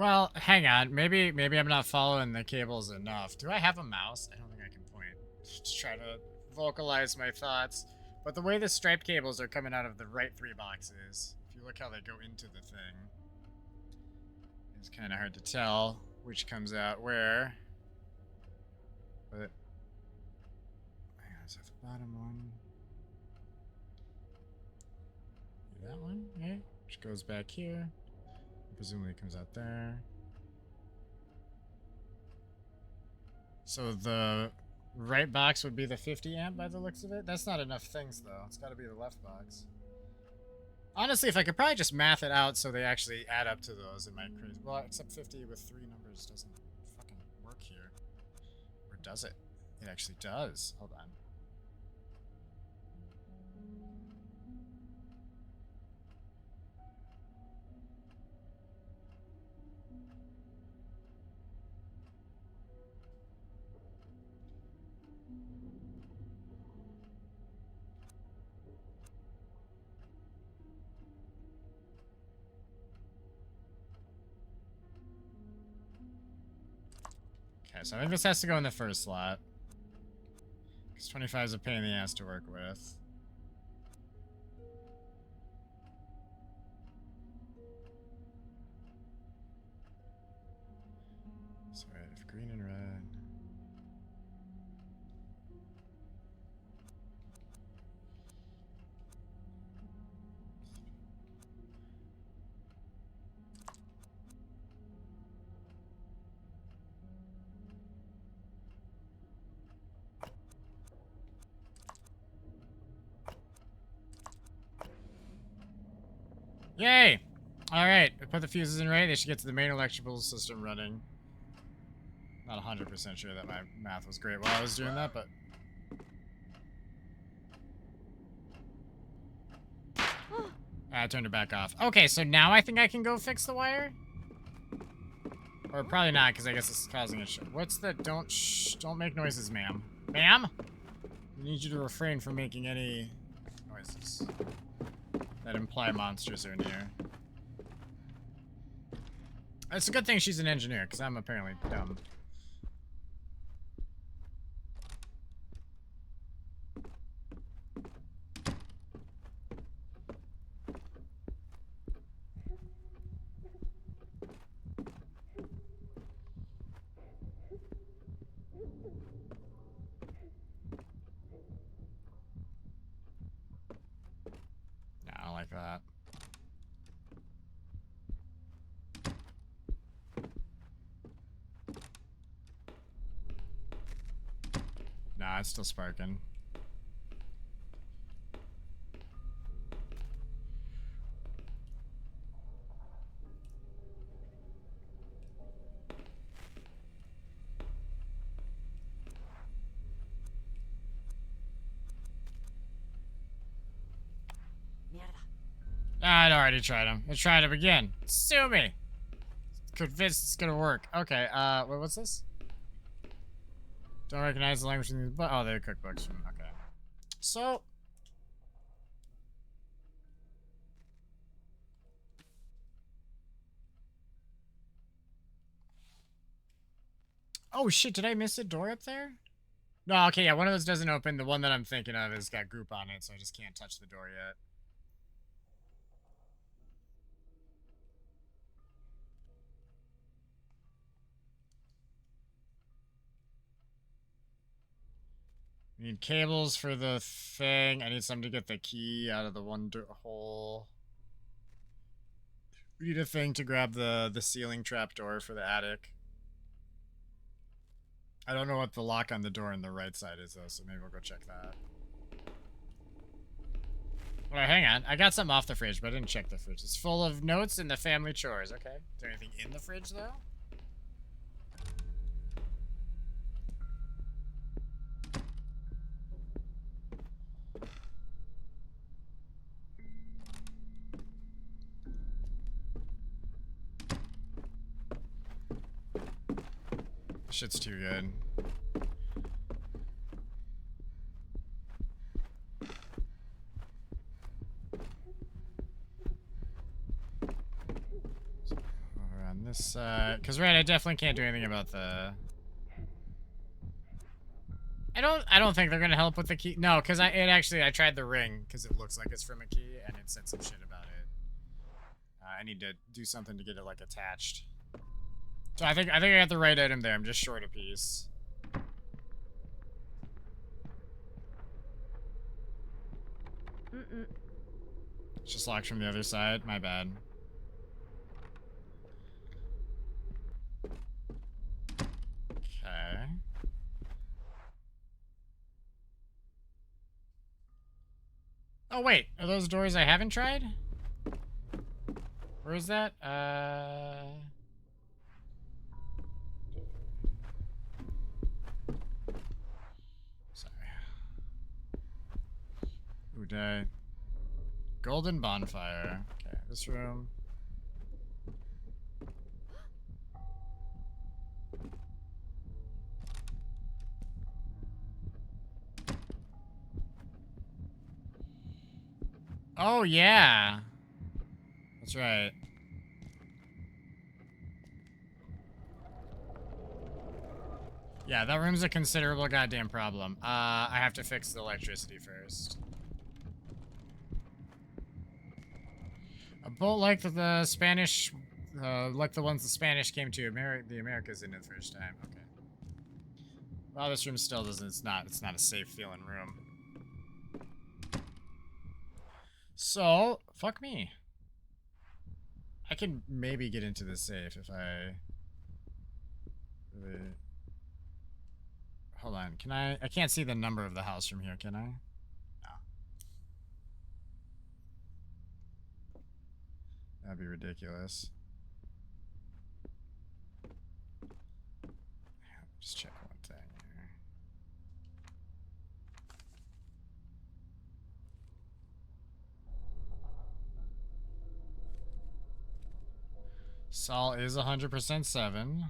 Well, hang on. Maybe I'm not following the cables enough. Do I have a mouse? I don't think I can point. Just try to vocalize my thoughts. But the way the striped cables are coming out of the right 3 boxes, if you look how they go into the thing, it's kind of hard to tell which comes out where. But hang on, is that the bottom one? That one, yeah, which goes back here. Presumably comes out there. So the right box would be the 50 amp by the looks of it. That's not enough things though. It's got to be the left box. Honestly, if I could probably just math it out so they actually add up to those, it might crazy. Well, except 50 with 3 numbers doesn't fucking work here. Or does it? It actually does. Hold on. Okay, so I think this has to go in the first slot. Because 25 is a pain in the ass to work with. So I have green and red. Yay! Alright, I put the fuses in right. They should get to the main electrical system running. Not 100% sure that my math was great while I was doing that, but... I turned it back off. Okay, so now I think I can go fix the wire? Or probably not, because I guess it's causing a What's the... Don't make noises, ma'am. Ma'am? I need you to refrain from making any noises that imply monsters are near. It's a good thing she's an engineer, because I'm apparently dumb. No, I don't like that. Nah, it's still sparking. I'd already tried him. I tried him again. Sue me! Convinced it's gonna work. Okay, wait, what's this? Don't recognize the language in these, oh, they're cookbooks from, okay. So. Oh shit, did I miss a door up there? No, okay, yeah, one of those doesn't open. The one that I'm thinking of has got group on it, so I just can't touch the door yet. I need cables for the thing. I need something to get the key out of the one hole. We need a thing to grab the ceiling trapdoor for the attic. I don't know what the lock on the door on the right side is, though, so maybe we'll go check that. Well, hang on. I got something off the fridge, but I didn't check the fridge. It's full of notes and the family chores. Okay. Is there anything in the fridge, though? Shit's too good. So, around This, cause right, I definitely can't do anything about the... I don't think they're gonna help with the key. No, cause I tried the ring, cause it looks like it's from a key, and it said some shit about it. I need to do something to get it, like, attached. So I think I got the right item there, I'm just short a piece. It's just locked from the other side, my bad. Okay. Oh wait, are those doors I haven't tried? Where is that? Sorry. Uday. Golden bonfire. Okay, this room. Oh, yeah. That's right. Yeah, that room's a considerable goddamn problem. I have to fix the electricity first. A bolt like the Spanish, like the ones the Spanish came to the Americas in the first time. Okay. Well, this room still doesn't. It's not a safe feeling room. So, fuck me. I can maybe get into the safe if I... Really... Hold on, can I can't see the number of the house from here, can I? No. That'd be ridiculous. Just check one thing here. Sol is 100% 7.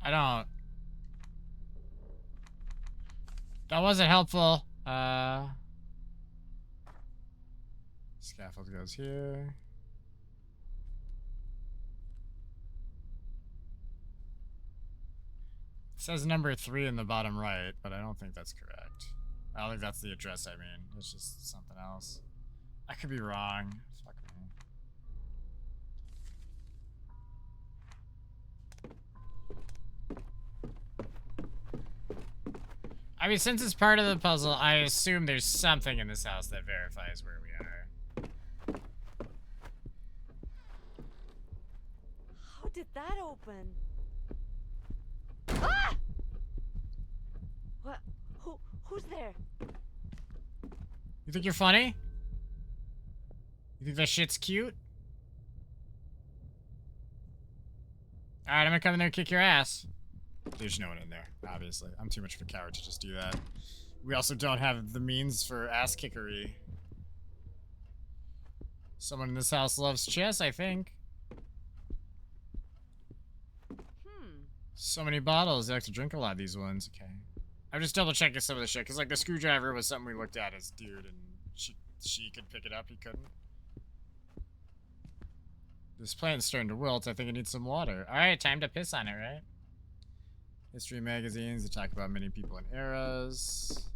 I don't... That wasn't helpful. Scaffold goes here. It says number 3 in the bottom right, but I don't think that's correct. I don't think that's the address I mean. It's just something else. I could be wrong. Fuck me. I mean, since it's part of the puzzle, I assume there's something in this house that verifies where we are. How did that open? Ah! What? Who's there? You think you're funny? You think that shit's cute? Alright, I'm gonna come in there and kick your ass. There's no one in there, obviously. I'm too much of a coward to just do that. We also don't have the means for ass kickery. Someone in this house loves chess, I think. So many bottles. They like to drink a lot of these ones. Okay. I'm just double checking some of the shit, because like the screwdriver was something we looked at as dude, and she could pick it up, he couldn't. This plant's starting to wilt. I think it needs some water. Alright, time to piss on it, right? History magazines that talk about many people and eras.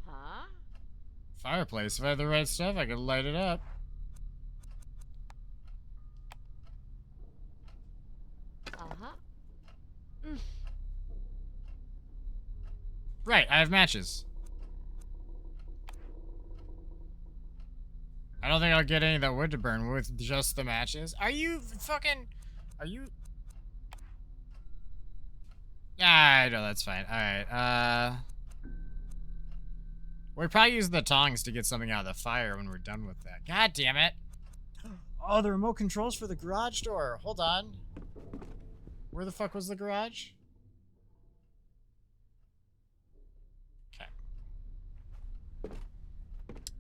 Huh? Fireplace. If I had the right stuff, I could light it up. Uh-huh. Right, I have matches. I don't think I'll get any of that wood to burn with just the matches. Are you fucking... Are you... Ah, no, that's fine. Alright, we probably use the tongs to get something out of the fire when we're done with that. God damn it. Oh, the remote controls for the garage door. Hold on. Where the fuck was the garage? Okay.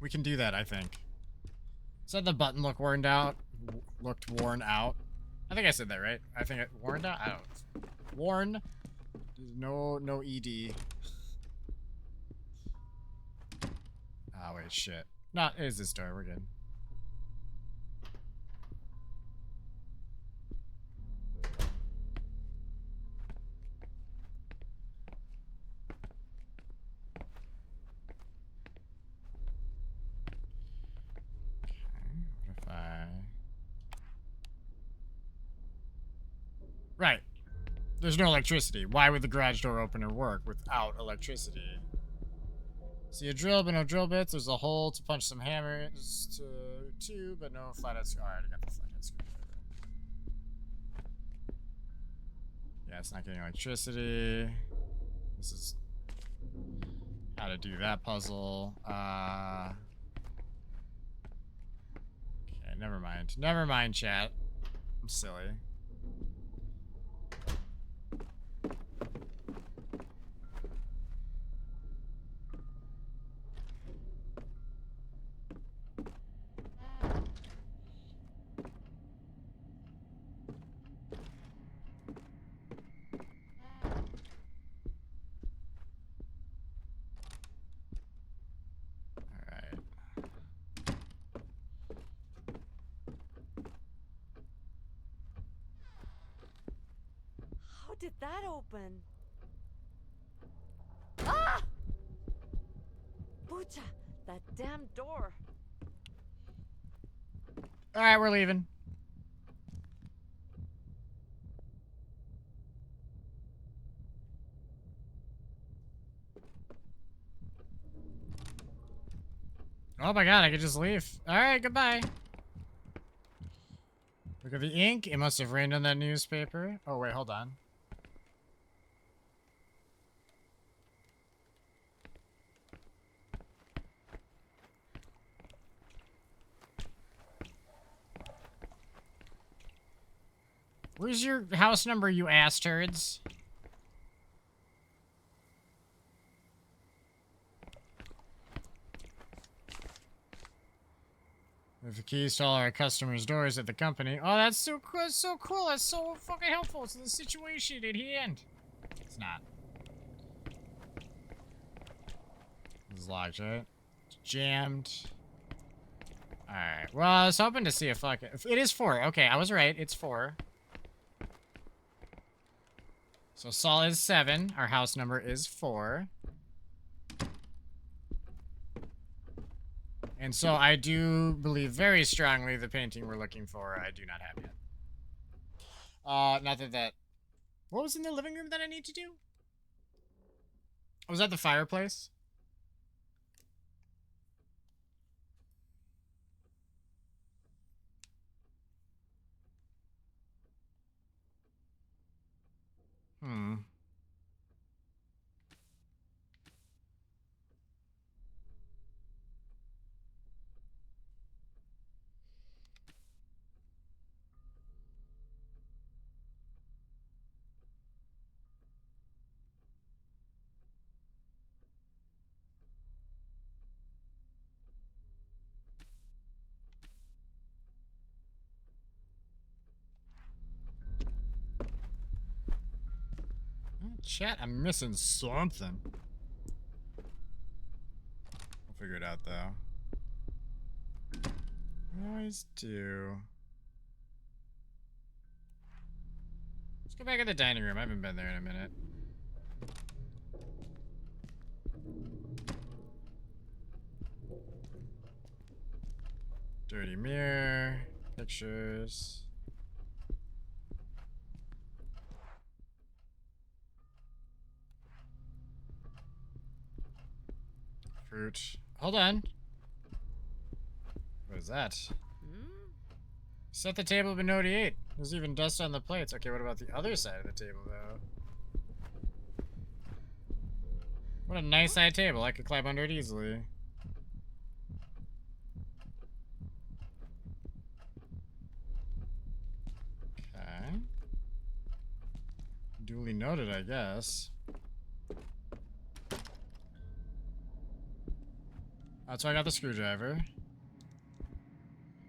We can do that, I think. Said the button looked worn out. Looked worn out. I think I said that right. I think it worn out. I don't. Worn. No ed. Oh wait, shit. No, it is this door. We're good. What if I... Right. There's no electricity. Why would the garage door opener work without electricity? See a drill, but no drill bits. There's a hole to punch some hammers to, but no flathead screwdriver. Alright, I got the flathead screwdriver. Yeah, it's not getting electricity. This is how to do that puzzle. Okay, never mind. Never mind, chat. I'm silly. How did that open? Ah! Pucha, that damn door. Alright, we're leaving. Oh my god, I could just leave. Alright, goodbye. Look at the ink. It must have rained on that newspaper. Oh, wait, hold on. Where's your house number, you ass turds? With the keys to all our customers' doors at the company. Oh, that's so cool. That's so cool. That's so fucking helpful to the situation at hand. It's not. This is locked, right? It's jammed. Alright. Well, I was hoping to see if fucking... It is 4. Okay, I was right. It's 4. So Saul is 7. Our house number is 4. And so I do believe very strongly the painting we're looking for I do not have yet. Not that... What was in the living room that I need to do? Was that the fireplace? Chat, I'm missing something. I'll figure it out, though. I always do. Let's go back in the dining room. I haven't been there in a minute. Dirty mirror. Pictures. Fruit. Hold on. What is that? Set the table to 88. There's even dust on the plates. Okay, what about the other side of the table, though? What a nice side table. I could climb under it easily. Duly noted, I guess. That's why I got the screwdriver.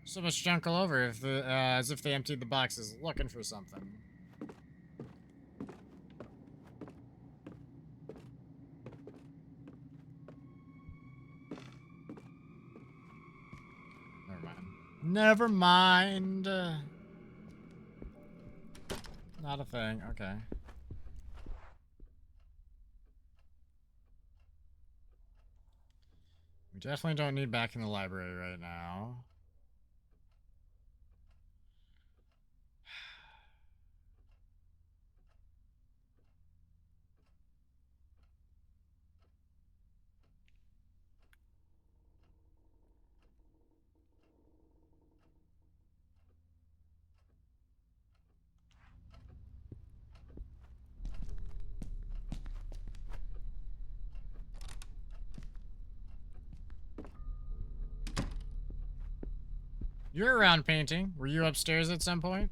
So much junk all over, as if they emptied the boxes looking for something. Never mind. Not a thing. Okay. We definitely don't need back in the library right now. You're around painting. Were you upstairs at some point?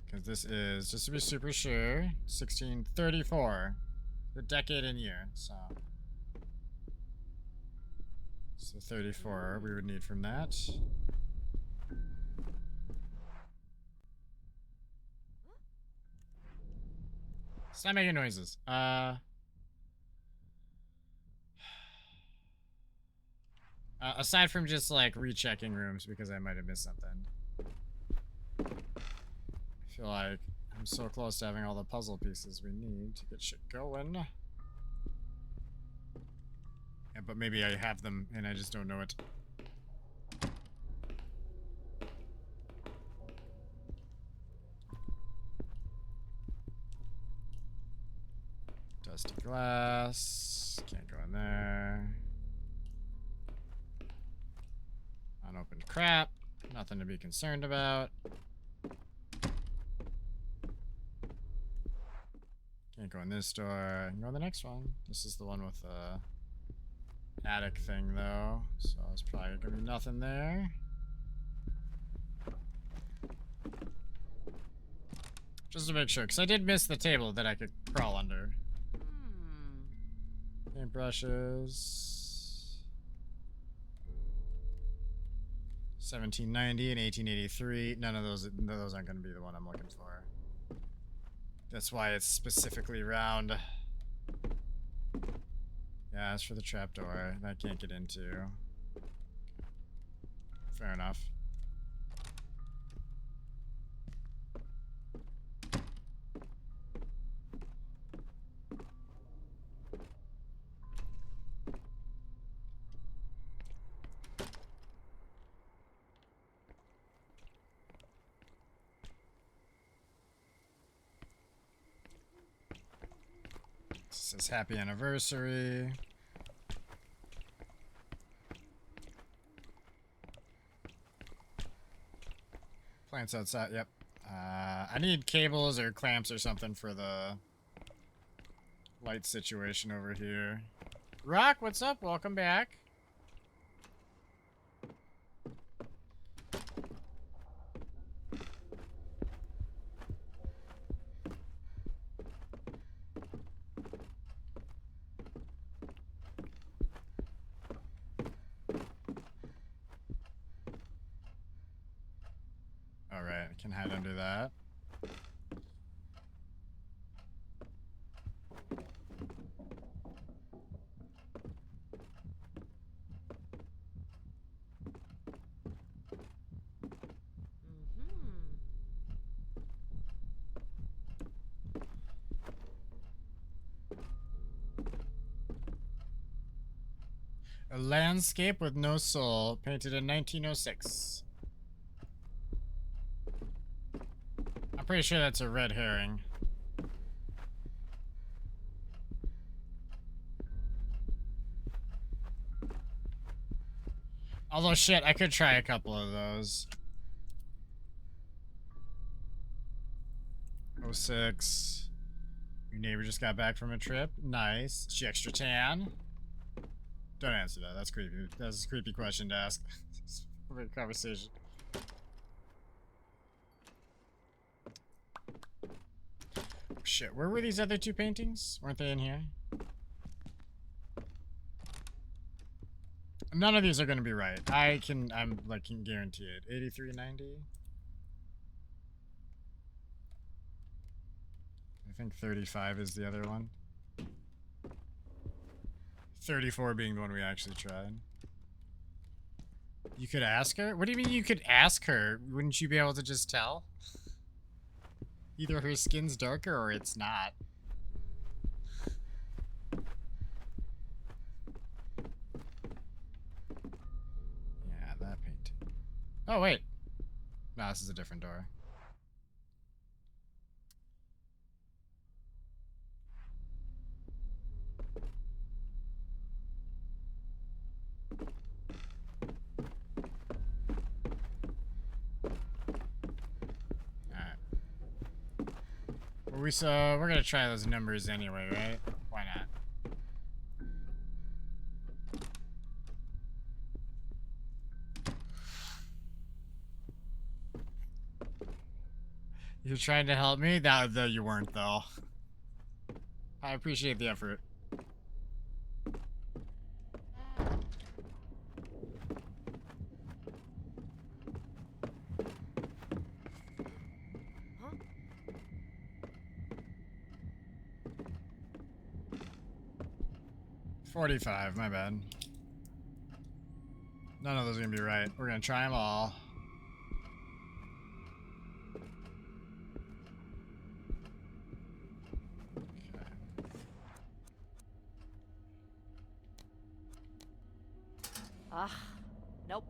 Because this is, just to be super sure, 1634. The decade and year, so. So 34 we would need from that. Stop making noises. Aside from just like rechecking rooms because I might have missed something. I feel like I'm so close to having all the puzzle pieces we need to get shit going. Yeah, but maybe I have them and I just don't know it. Dusty glass. Can't go in there. Unopened crap. Nothing to be concerned about. Can't go in this door. I can go in the next one. This is the one with the attic thing, though. So there's probably gonna be nothing there. Just to make sure, because I did miss the table that I could crawl under. Paintbrushes. 1790 and 1883. None of those aren't going to be the one I'm looking for. That's why it's specifically round. Yeah, as for the trapdoor, that I can't get into. Fair enough. It says happy anniversary. Plants outside, yep. I need cables or clamps or something for the light situation over here. Rock, what's up? Welcome back. Alright, I can hide under that. A landscape with no soul, painted in 1906. I'm pretty sure that's a red herring. Although, shit, I could try a couple of those. 06. Your neighbor just got back from a trip. Nice. Is she extra tan? Don't answer that. That's creepy. That's a creepy question to ask. It's a weird conversation. Shit, where were these other two paintings? Weren't they in here? None of these are gonna be right. I'm like, can guarantee it. 8390? I think 35 is the other one. 34 being the one we actually tried. You could ask her? What do you mean you could ask her? Wouldn't you be able to just tell? Either her skin's darker or it's not. Yeah, that painting. Oh, wait. No, this is a different door. We're gonna try those numbers anyway, right? Why not? You're trying to help me? Though you weren't, though. I appreciate the effort. Huh? 45, my bad. None of those are gonna be right. We're gonna try them all. Ugh. Nope.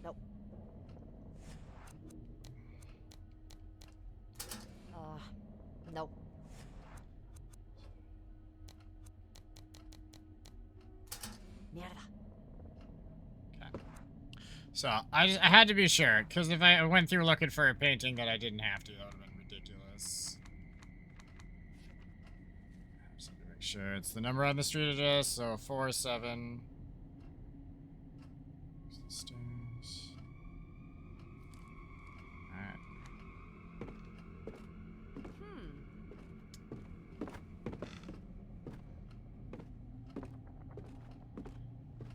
Nope. Nope. Mierda. Okay. So I had to be sure, because if I went through looking for a painting that I didn't have to, that would have been ridiculous. Just have to make sure it's the number on the street address. So 47. There's the stairs. All right.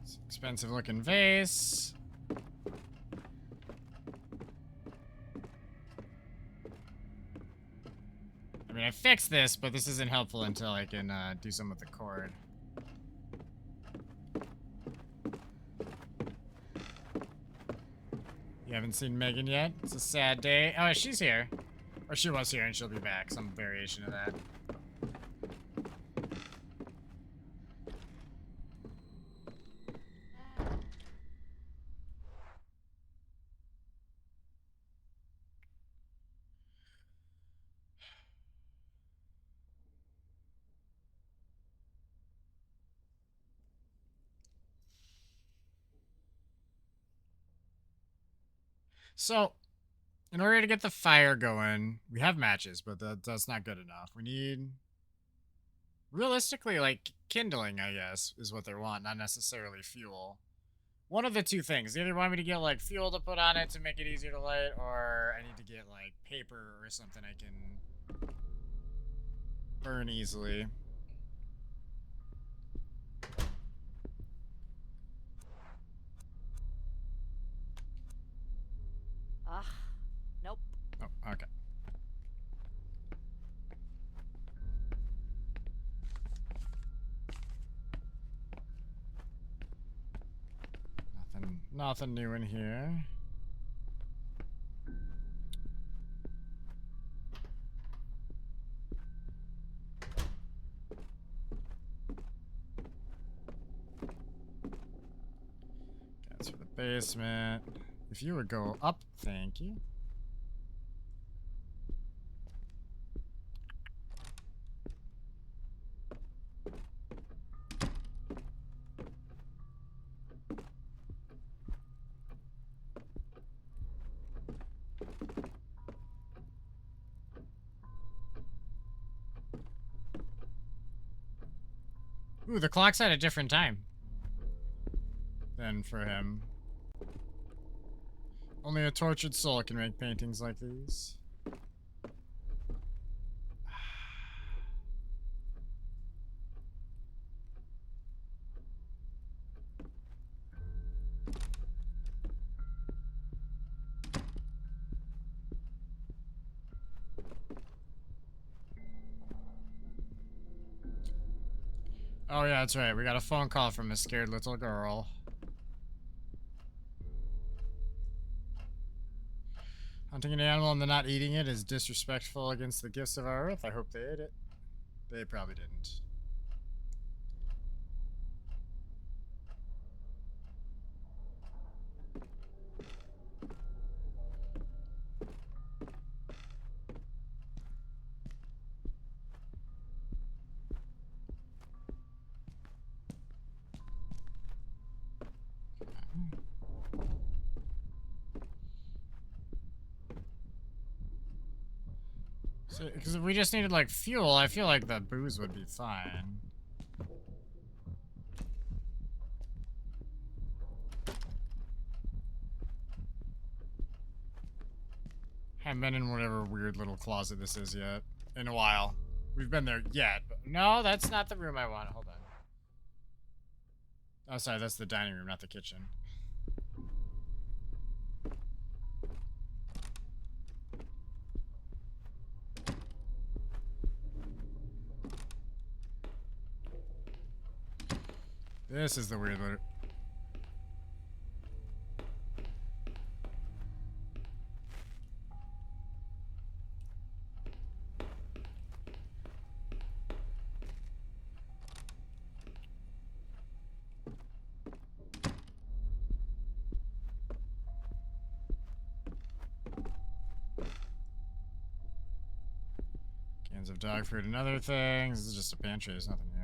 It's an expensive looking vase. I mean, I fixed this, but this isn't helpful until I can do something with the cord. You haven't seen Megan yet? It's a sad day. Oh, she's here. Or she was here and she'll be back. Some variation of that. So, in order to get the fire going, we have matches, but that's not good enough. We need, realistically, like, kindling, I guess, is what they want, not necessarily fuel. One of the two things. They either want me to get, like, fuel to put on it to make it easier to light, or I need to get, like, paper or something I can burn easily. Ugh. Nope. Oh, okay. Nothing new in here. That's for the basement. If you would go up, thank you. Ooh, the clock's at a different time than for him. Only a tortured soul can make paintings like these. Oh yeah, that's right. We got a phone call from a scared little girl. Hunting an animal and then not eating it is disrespectful against the gifts of our earth. I hope they ate it. They probably didn't. So, because if we just needed like fuel, I feel like the booze would be fine. Haven't been in whatever weird little closet this is yet. In a while. We've been there yet. But no, that's not the room I want. Hold on. Oh, sorry, that's the dining room, not the kitchen. This is the weird one. Cans of dog food and other things. This is just a pantry. There's nothing here.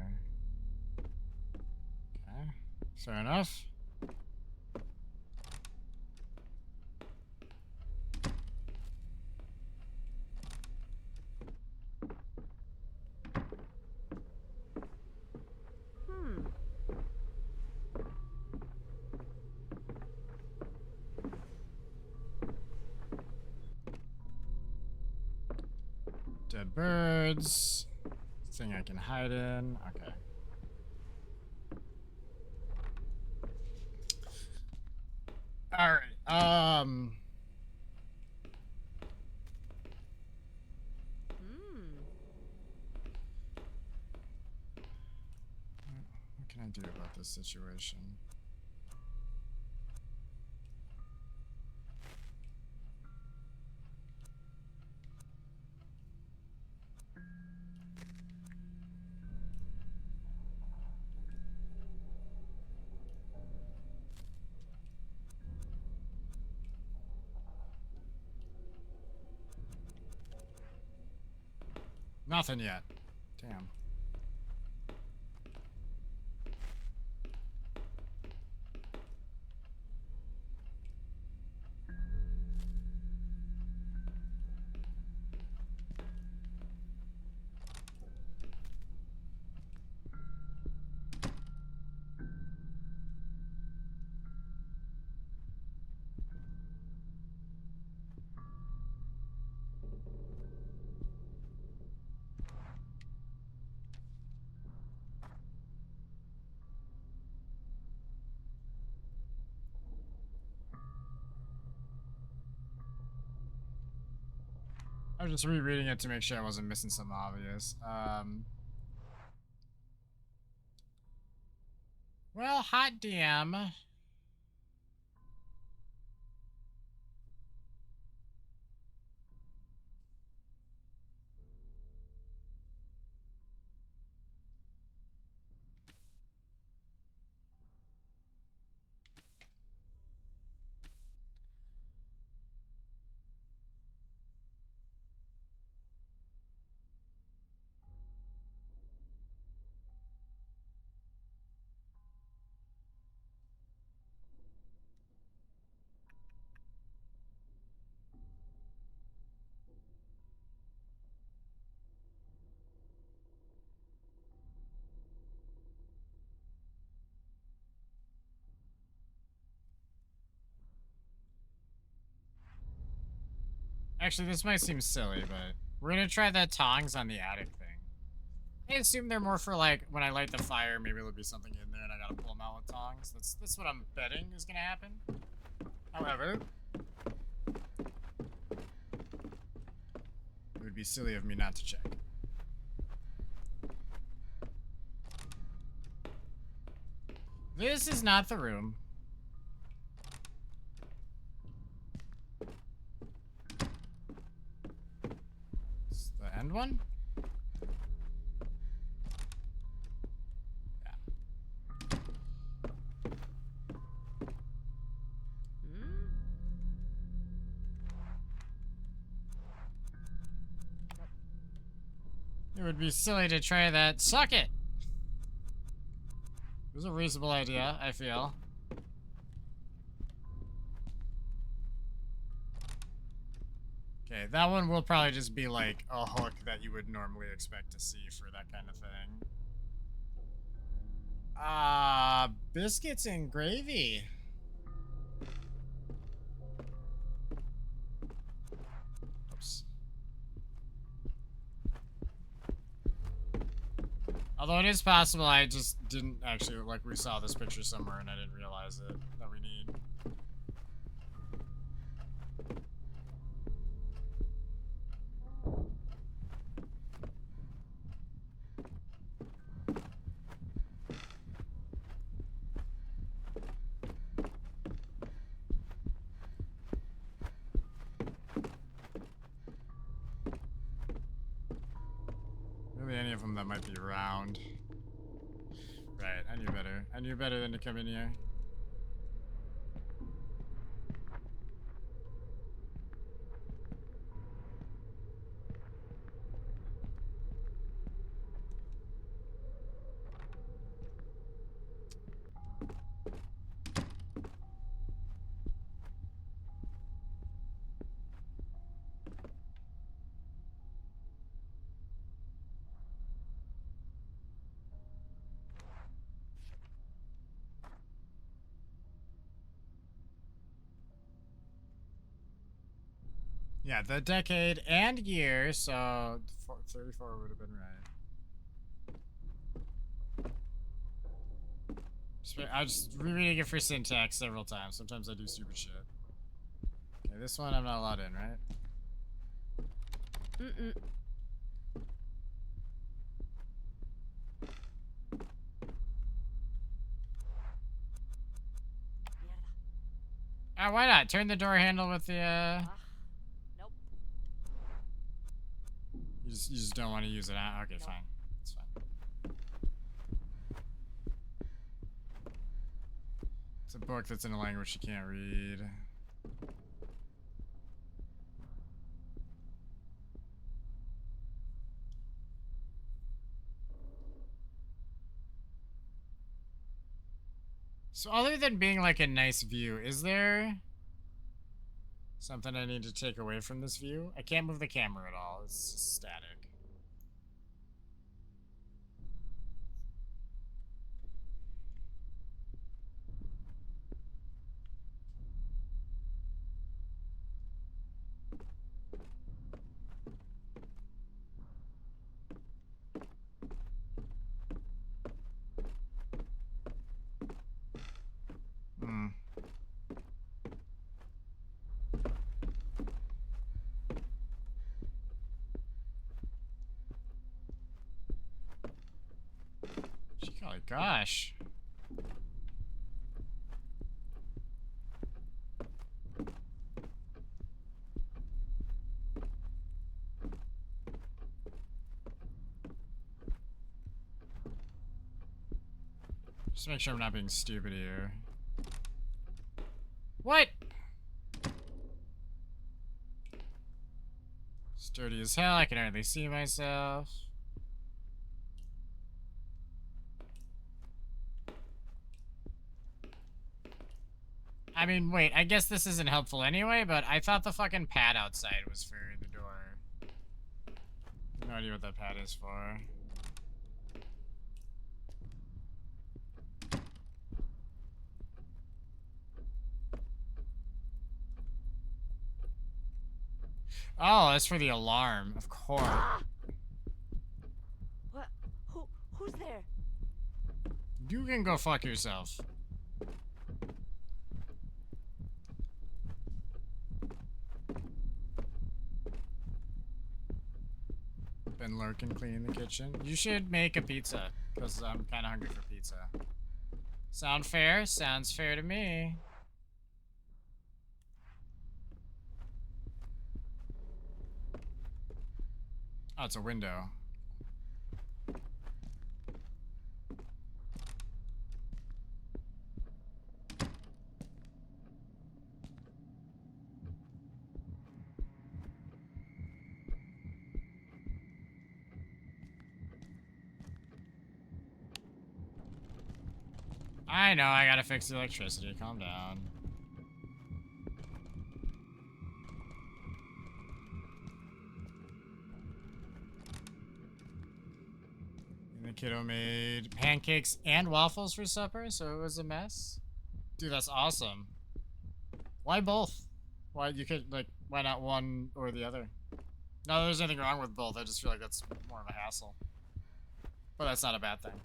Okay. Fair enough. Dead birds. Thing I can hide in. Okay. Alright. What can I do about this situation? Nothing yet. Damn. I was just rereading it to make sure I wasn't missing something obvious. Well, hot damn. Actually, this might seem silly, but we're gonna try the tongs on the attic thing. I assume they're more for like when I light the fire, maybe there'll be something in there and I gotta pull them out with tongs. That's what I'm betting is gonna happen. However, it would be silly of me not to check. This is not the room. It's the end one? Yeah. Hmm? It would be silly to try that. Suck it! It was a reasonable idea, I feel. Okay, that one will probably just be like a hook that you would normally expect to see for that kind of thing. Biscuits and gravy. Oops. Although it is possible I just didn't actually, like, we saw this picture somewhere and I didn't realize it, that we need. Really any of them that might be round. Right, I knew better. I knew better than to come in here. Yeah, the decade and year, so 34 would have been right. I was just rereading it for syntax several times. Sometimes I do stupid shit. Okay, this one I'm not allowed in, right? Mm-mm. Ah, why not? Turn the door handle with the, Nope. You just don't want to use it, huh? Okay, fine. It's fine. It's a book that's in a language you can't read. So other than being like a nice view, is there something I need to take away from this view? I can't move the camera at all. It's just static. Hmm. Golly gosh. Just make sure I'm not being stupid here. What? Sturdy as hell, I can hardly see myself. I mean, wait, I guess this isn't helpful anyway, but I thought the fucking pad outside was for the door. No idea what that pad is for. Oh, that's for the alarm, of course. What? Who's there? You can go fuck yourself. Been lurking, cleaning the kitchen. You should make a pizza, because I'm kind of hungry for pizza. Sound fair? Sounds fair to me. Oh, it's a window. I know, I gotta fix the electricity. Calm down. And the kiddo made pancakes and waffles for supper, so it was a mess. Dude, that's awesome. Why both? Why you could like why not one or the other? No, there's nothing wrong with both. I just feel like that's more of a hassle. But that's not a bad thing.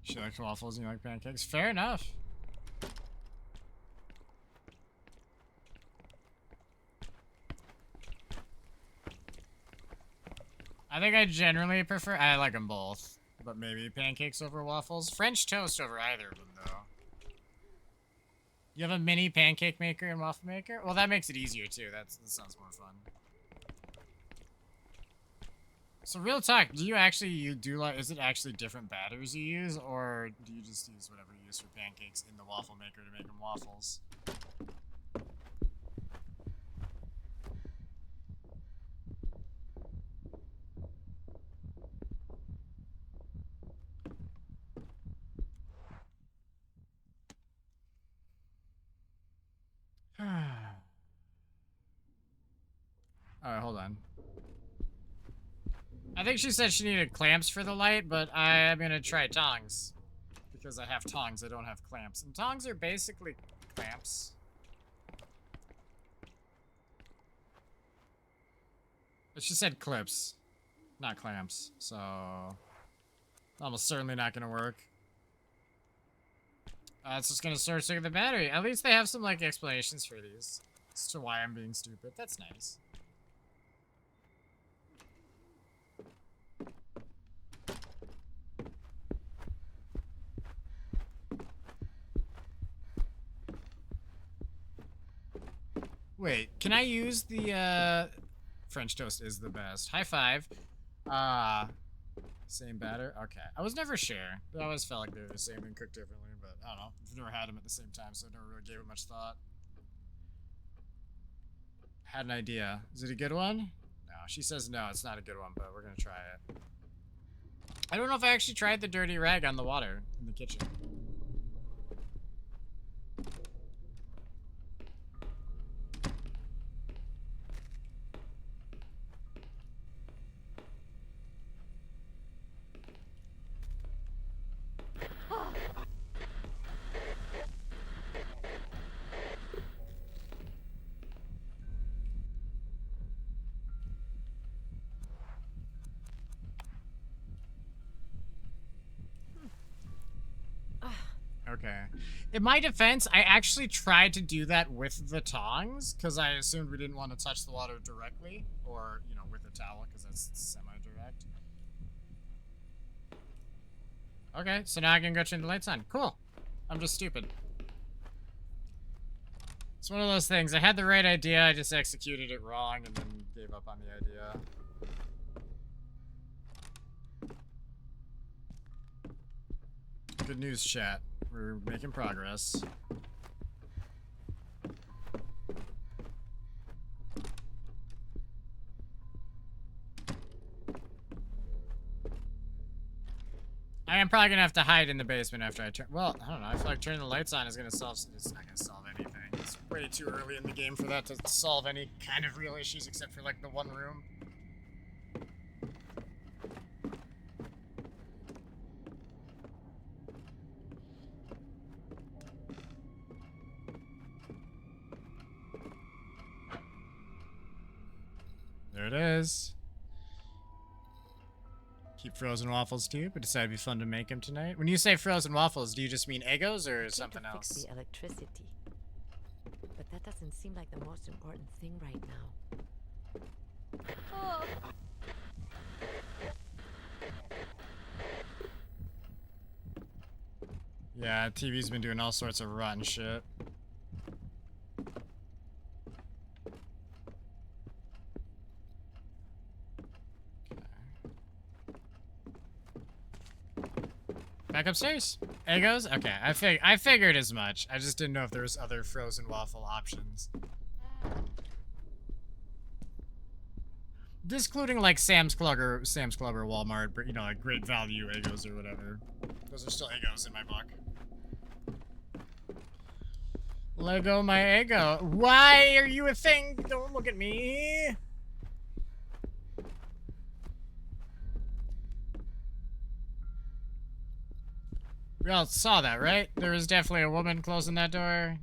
She likes waffles and you like pancakes? Fair enough. I think I generally prefer... I like them both. But maybe pancakes over waffles. French toast over either of them, though. You have a mini pancake maker and waffle maker? Well, that makes it easier, too. That sounds more fun. So, real talk, do you actually... is it actually different batters you use? Or do you just use whatever you use for pancakes in the waffle maker to make them waffles? Alright, hold on. I think she said she needed clamps for the light, but I am gonna try tongs. Because I have tongs, I don't have clamps. And tongs are basically clamps. But she said clips, not clamps. So, almost certainly not gonna work. It's just gonna start sticking the battery. At least they have some, like, explanations for these. As to why I'm being stupid. That's nice. Wait, can I use the, French toast is the best. High five. Same batter? Okay. I was never sure. I always felt like they were the same and cooked differently, but I don't know. I've never had them at the same time, so I never really gave it much thought. Had an idea. Is it a good one? No, she says no, it's not a good one, but we're gonna try it. I don't know if I actually tried the dirty rag on the water in the kitchen. Okay. In my defense, I actually tried to do that with the tongs, because I assumed we didn't want to touch the water directly, or, you know, with a towel, because that's semi-direct. Okay, so now I can go turn the lights on. Cool. I'm just stupid. It's one of those things. I had the right idea, I just executed it wrong, and then gave up on the idea. Good news, chat. We're making progress. I am probably gonna have to hide in the basement after I turn. Well, I don't know. I feel like turning the lights on is gonna solve. It's not gonna solve anything. It's way too early in the game for that to solve any kind of real issues except for like the one room. There it is. Keep frozen waffles too, but decided it'd be fun to make them tonight. When you say frozen waffles, do you just mean Eggos or something to else? fix the electricity. But that doesn't seem like the most important thing right now. Oh. Yeah, TV's been doing all sorts of rotten shit. Back upstairs. Eggos? Okay, I figured as much. I just didn't know if there was other frozen waffle options. Discluding like Sam's Club or Walmart, but you know, like Great Value Eggos or whatever. Those are still Eggos in my book. Lego my Eggo. Why are you a thing? Don't look at me. We all saw that, right? There was definitely a woman closing that door.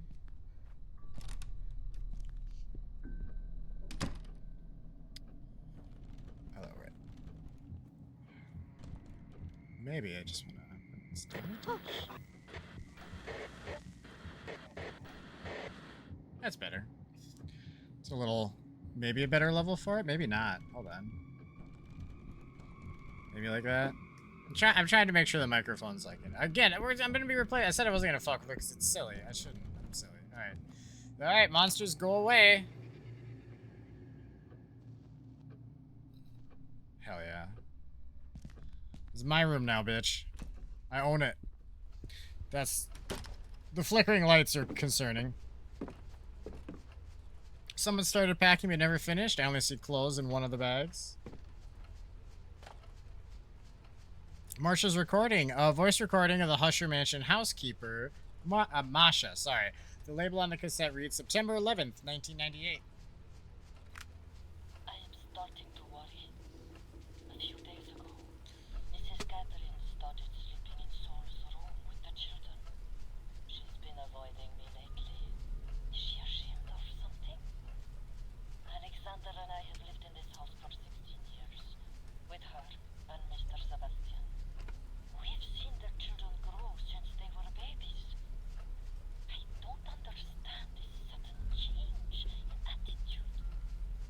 Hello, right. Maybe I just wanna... That's better. It's a little... Maybe a better level for it? Maybe not. Hold on. Maybe like that? I'm trying to make sure the microphone's like it. Again, I'm gonna be replaced. I said I wasn't gonna fuck with it because it's silly. I shouldn't. I'm silly. Alright. Alright, monsters, go away. Hell yeah. This is my room now, bitch. I own it. That's... The flickering lights are concerning. Someone started packing but never finished. I only see clothes in one of the bags. Marsha's recording, a voice recording of the Husher Mansion housekeeper, Masha, sorry. The label on the cassette reads September 11th, 1998. I am starting to worry. A few days ago, Mrs. Catherine started sleeping in Saul's room with the children. She's been avoiding me lately. Is she ashamed of something? Alexander and I have lived in this house for 16 years, with her and Mr. Sebastian. We've seen their children grow since they were babies. I don't understand this sudden change in attitude.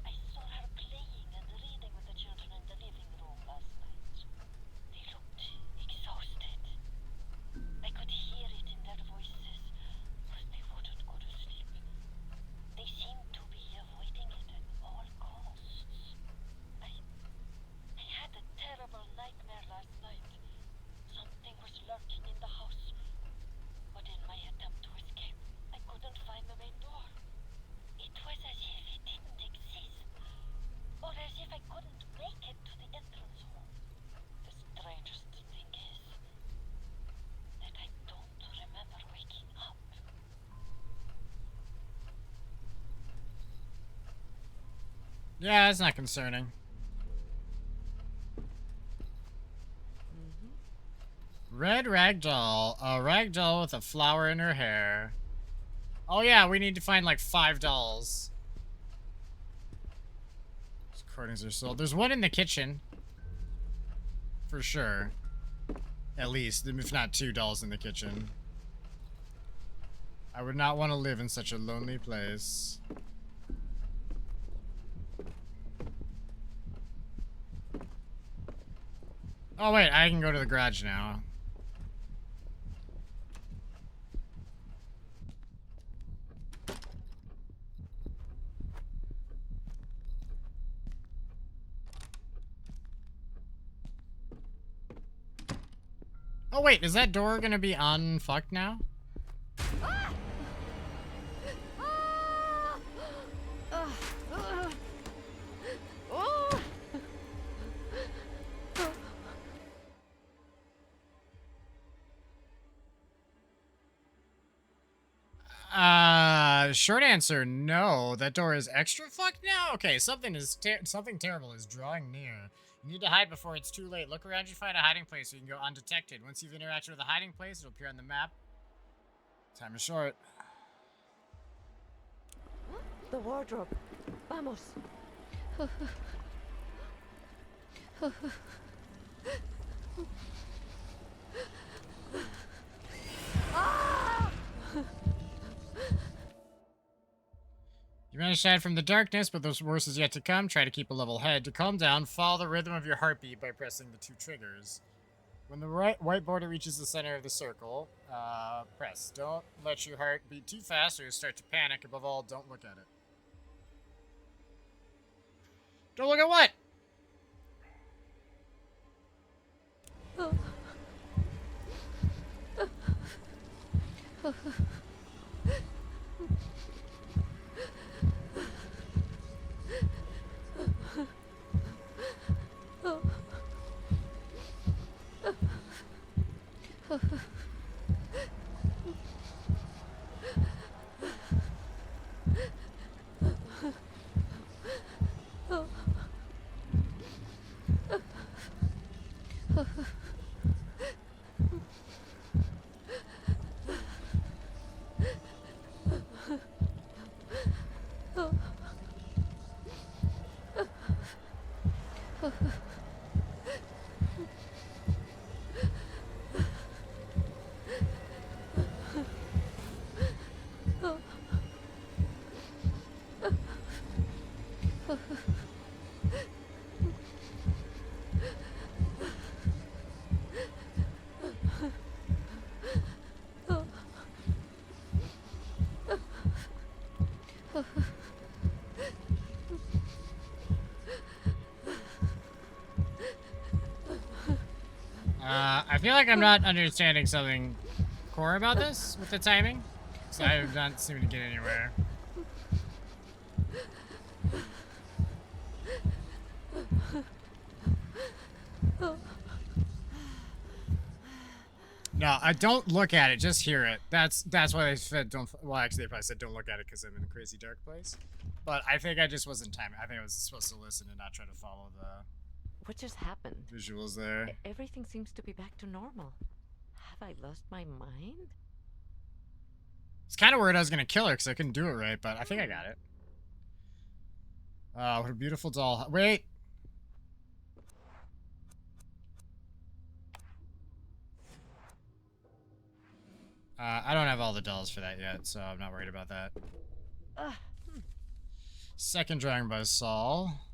I saw her playing and reading with the children in the living room last night. They looked exhausted. I could hear it in their voices, but they wouldn't go to sleep. They seemed to be avoiding it at all costs. I had a terrible nightmare last night. Something was lurking in the house. But in my attempt to escape, I couldn't find the main door. It was as if it didn't exist. Or as if I couldn't make it to the entrance hall. The strangest thing is that I don't remember waking up. Yeah, that's not concerning. Red ragdoll. A ragdoll with a flower in her hair. Oh yeah, we need to find like 5 dolls. These recordings are sold. There's one in the kitchen. For sure. At least, if not 2 dolls in the kitchen. I would not want to live in such a lonely place. Oh wait, I can go to the garage now. Oh wait, is that door gonna be unfucked now? Ah! Ah! Oh! Short answer, no. That door is extra fucked now? Okay, something terrible is drawing near. You need to hide before it's too late. Look around you, find a hiding place so you can go undetected. Once you've interacted with a hiding place, it'll appear on the map. Time is short. The wardrobe. Vamos. You managed to hide from the darkness, but the worst is yet to come. Try to keep a level head. To calm down, follow the rhythm of your heartbeat by pressing the 2 triggers. When the white border reaches the center of the circle, press. Don't let your heart beat too fast or you'll start to panic. Above all, don't look at it. Don't look at what? I feel like I'm not understanding something core about this with the timing. So I'm not seeming to get anywhere. No, I don't look at it, just hear it. That's why they said don't. Well, actually, they probably said don't look at it because I'm in a crazy dark place. But I think I just wasn't timing. I think I was supposed to listen and not try to follow the What just happened? visuals there. Everything seems to be back to normal. Have I lost my mind? It's kind of worried I was gonna kill her because I couldn't do it right, but I think I got it. What a beautiful doll. Wait. I don't have all the dolls for that yet, so I'm not worried about that. Second drawing by Saul.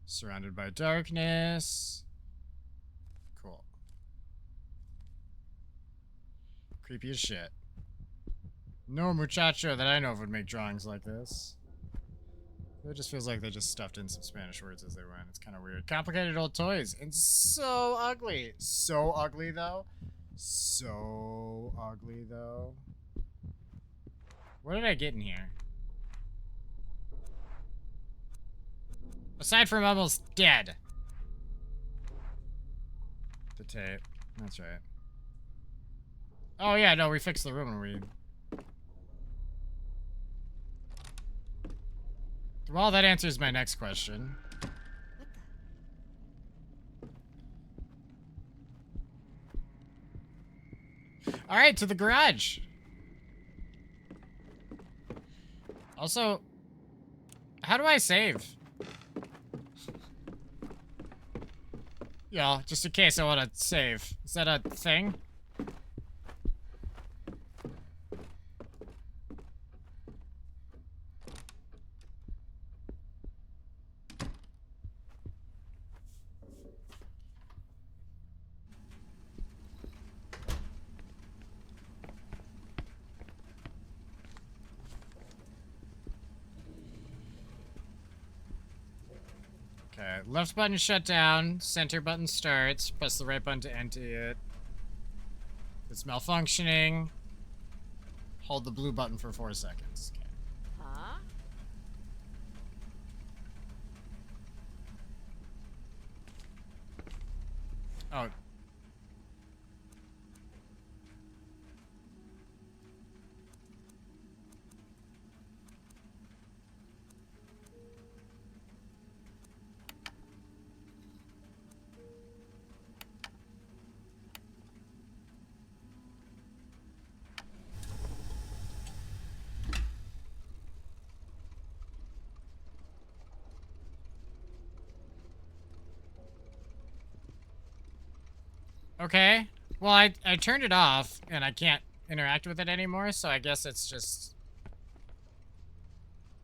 Surrounded by darkness. Cool. Creepy as shit. No muchacho that I know of would make drawings like this. It just feels like they just stuffed in some Spanish words as they went. It's kind of weird. Complicated old toys. And so ugly. So ugly, though. So ugly, though. What did I get in here? Aside from almost dead. The tape. That's right. Oh, yeah, no, we fixed the room when we... Well, that answers my next question. Alright, to the garage. Also, how do I save? Yeah, just in case I want to save. Is that a thing? Okay, left button shut down, center button starts, press the right button to empty it. If it's malfunctioning, hold the blue button for 4 seconds. Okay. Huh? Oh. Okay. Well, I turned it off, and I can't interact with it anymore, so I guess it's just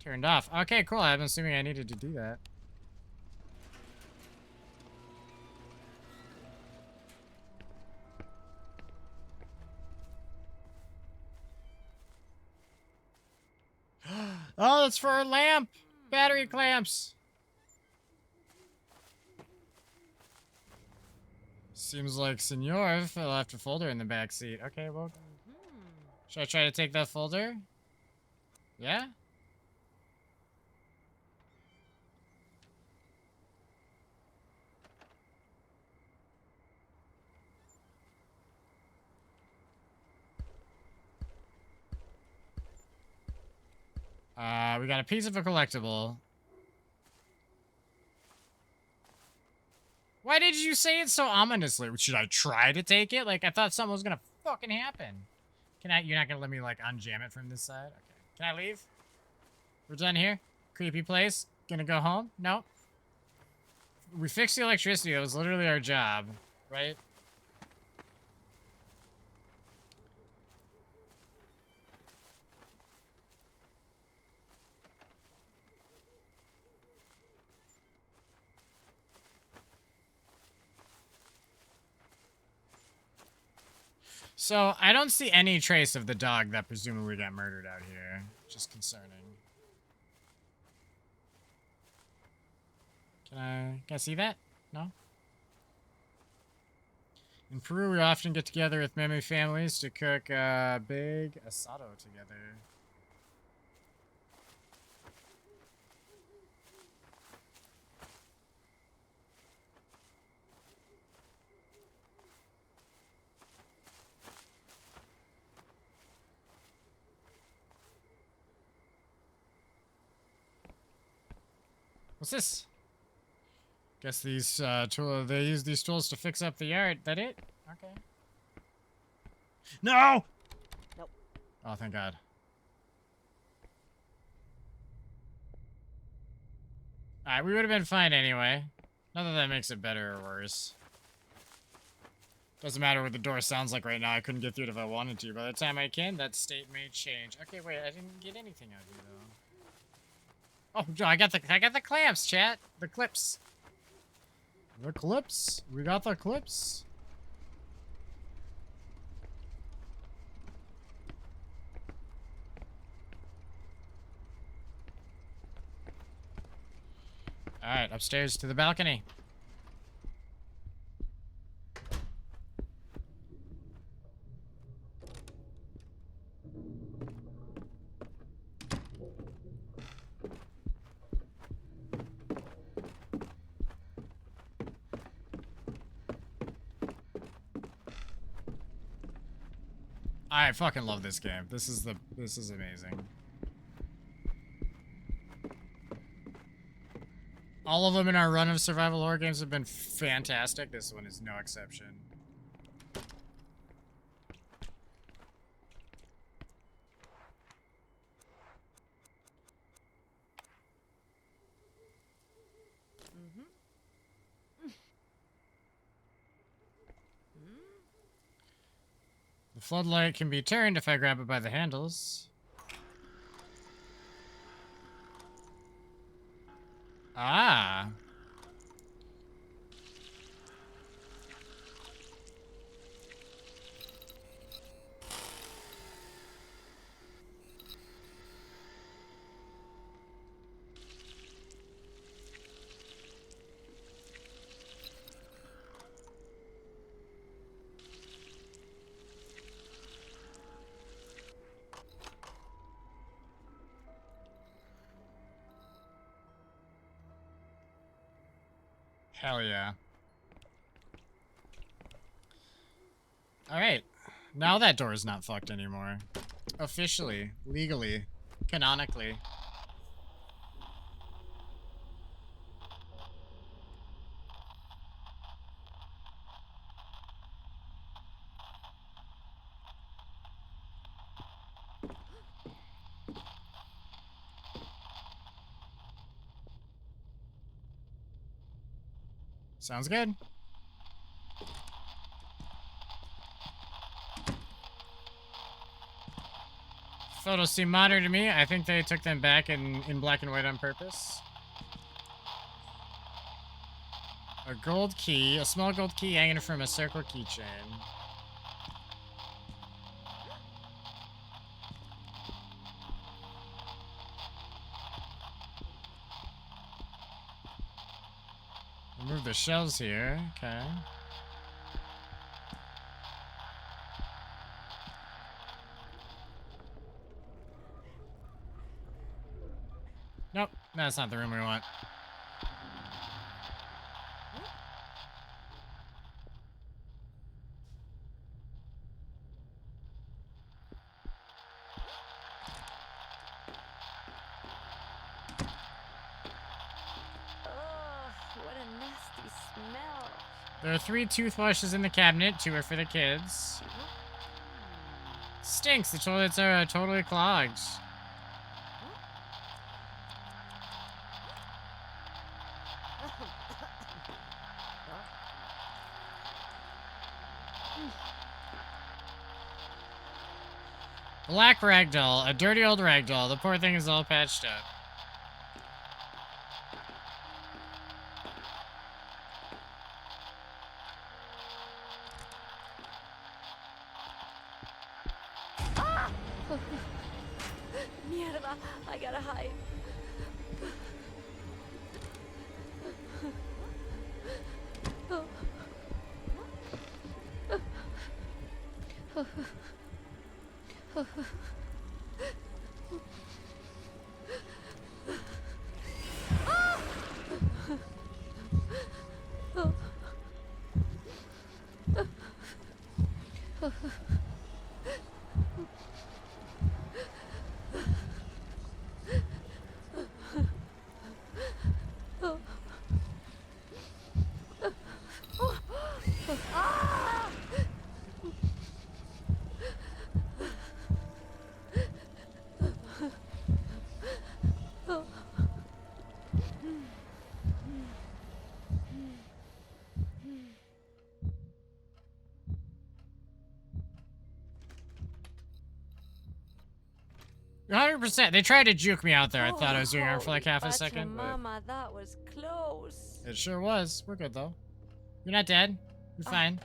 turned off. Okay, cool. I'm assuming I needed to do that. Oh, that's for our lamp! Battery clamps! Seems like Senor left a folder in the back seat. Okay, well, should I try to take that folder? Yeah? We got a piece of a collectible. Why did you say it so ominously? Should I try to take it? Like, I thought something was gonna fucking happen. You're not gonna let me, like, unjam it from this side? Okay. Can I leave? We're done here? Creepy place? Gonna go home? No? We fixed the electricity. That was literally our job, right? So, I don't see any trace of the dog that presumably got murdered out here. Just concerning. Can I see that? No? In Peru, we often get together with Memi families to cook big asado together. What's this? Guess these they use these tools to fix up the yard. That it? Okay. No! Nope. Oh, thank God. Alright, we would have been fine anyway. Not that that makes it better or worse. Doesn't matter what the door sounds like right now. I couldn't get through it if I wanted to. By the time I can, that state may change. Okay, wait. I didn't get anything out of you, though. Oh, I got the clamps, chat. The clips. The clips. We got the clips. All right, upstairs to the balcony. I fucking love this game. This is amazing. All of them in our run of survival horror games have been fantastic. This one is no exception. The floodlight can be turned if I grab it by the handles. Ah. Hell yeah. Alright. Now that door is not fucked anymore. Officially. Legally. Canonically. Sounds good. photos seem modern to me. I think they took them back in black and white on purpose. A gold key, a small gold key hanging from a circle keychain. Remove the shells here. Okay. Nope, that's not the room we want. Ugh, what a nasty smell. There are 3 toothbrushes in the cabinet. 2 are for the kids. Stinks. The toilets are totally clogged. Black ragdoll. A dirty old ragdoll. The poor thing is all patched up. Mierda, I gotta hide. You're 100%. They tried to juke me out there. I thought I was doing arm for like half a Holy second, but Mama, that was close. it sure was. We're good though. You're not dead. You're fine.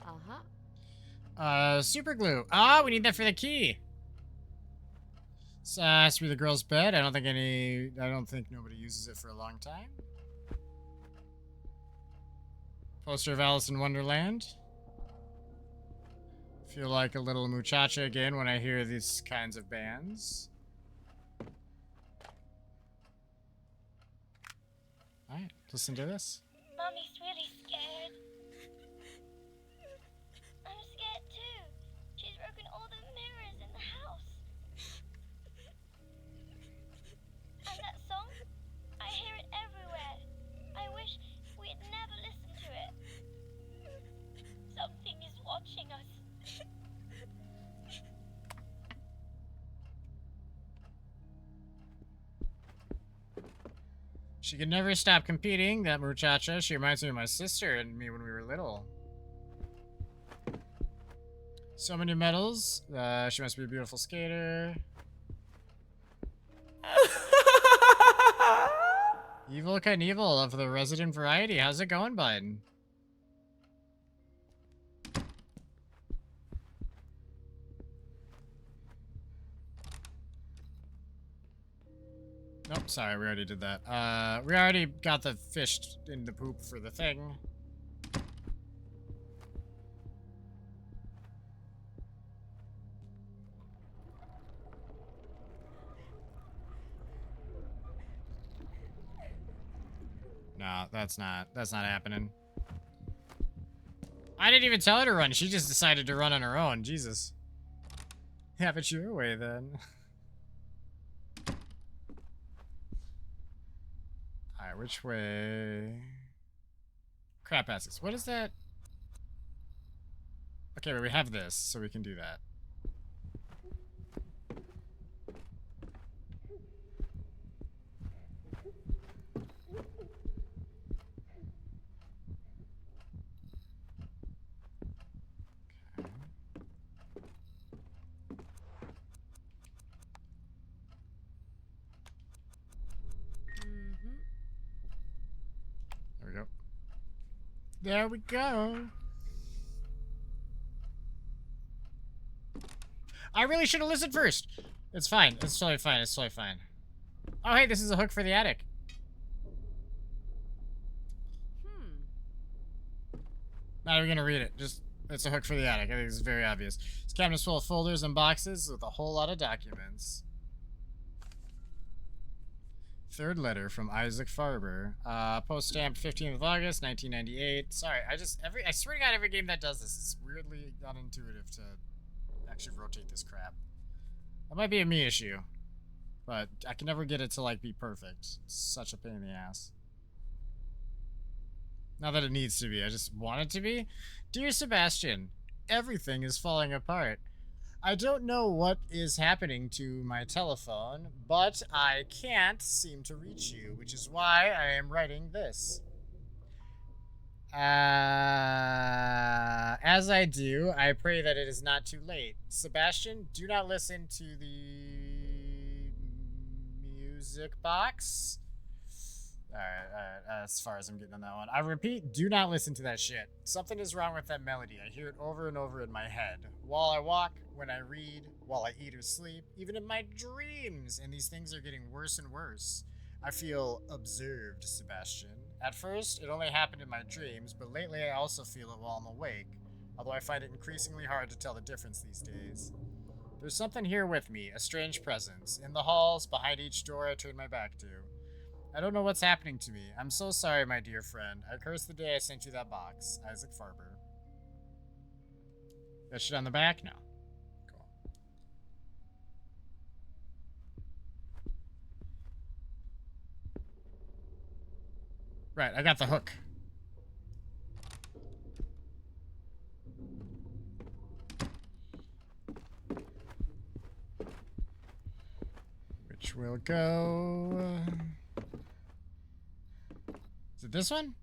Super glue. Ah, we need that for the key. So, has to be the girl's bed. I don't think nobody uses it for a long time. Poster of Alice in Wonderland. Feel like a little muchacha again when I hear these kinds of bands. Alright, listen to this. Mommy's really scared. I'm scared too. She's broken all the mirrors in the house. And that song? I hear it everywhere. I wish we'd never listened to it. Something is watching us. She could never stop competing, that muchacha. She reminds me of my sister and me when we were little. So many medals. She must be a beautiful skater. Evil Knievel of the Resident Variety. How's it going, bud? Nope, sorry, we already did that. We already got the fish in the poop for the thing. No, that's not happening. I didn't even tell her to run. She just decided to run on her own. Jesus. Have it your way, then. Alright, which way? Crap asses. What is that? Okay, we have this, so we can do that. There we go. I really should have listened first. It's fine. It's totally fine. It's totally fine. Oh, hey, this is a hook for the attic. Not even gonna read it. Just, it's a hook for the attic. I think it's very obvious. This cabinet's full of folders and boxes with a whole lot of documents. Third letter from Isaac Farber. Post stamp 15th of August, 1998. Sorry, I swear to God, every game that does this, it's weirdly unintuitive to actually rotate this crap. That might be a me issue, but I can never get it to, like, be perfect. It's such a pain in the ass. Not that it needs to be, I just want it to be. Dear Sebastian, everything is falling apart. I don't know what is happening to my telephone, but I can't seem to reach you, which is why I am writing this. As I do, I pray that it is not too late. Sebastian, do not listen to the music box. Alright, as far as I'm getting on that one. I repeat, do not listen to that shit. Something is wrong with that melody. I hear it over and over in my head. While I walk, when I read, while I eat or sleep, even in my dreams. And these things are getting worse and worse. I feel observed, Sebastian. At first, it only happened in my dreams, but lately I also feel it while I'm awake. Although I find it increasingly hard to tell the difference these days. There's something here with me, a strange presence. In the halls, behind each door I turn my back to. I don't know what's happening to me. I'm so sorry, my dear friend. I curse the day I sent you that box. Isaac Farber. That shit on the back? No. Cool. Right, I got the hook. Which will go... Is it this one?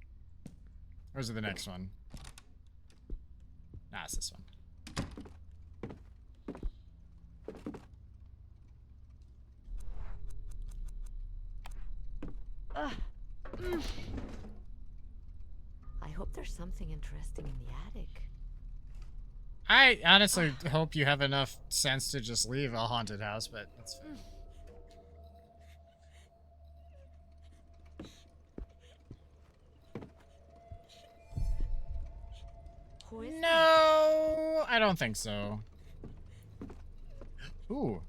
Or is it the next one? Nah, it's this one. I hope there's something interesting in the attic. I honestly hope you have enough sense to just leave a haunted house, but that's fine. Who is No, I don't think so. Ooh.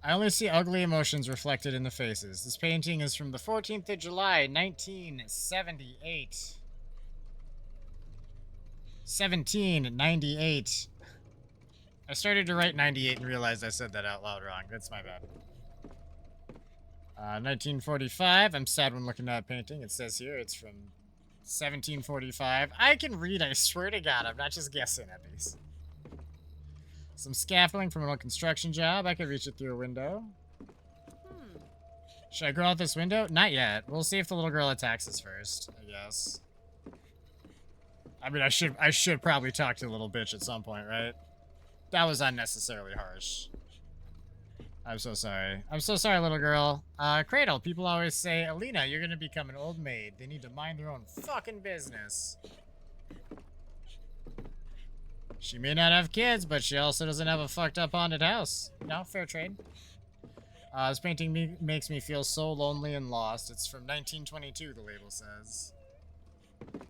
I only see ugly emotions reflected in the faces. This painting is from the 14th of July, 1978. 1798. I started to write 98 and realized I said that out loud wrong. That's my bad. 1945. I'm sad when looking at that painting. It says here it's from 1745. I can read, I swear to God. I'm not just guessing at these. Some scaffolding from an old construction job. I could reach it through a window. Should I go out this window? Not yet. We'll see if the little girl attacks us first, I guess. I mean, I should probably talk to the little bitch at some point, right? That was unnecessarily harsh. I'm so sorry. I'm so sorry, little girl. Cradle, people always say, Alina, you're gonna become an old maid. They need to mind their own fucking business. She may not have kids, but she also doesn't have a fucked up haunted house. No, fair trade. This painting makes me feel so lonely and lost. It's from 1922, the label says.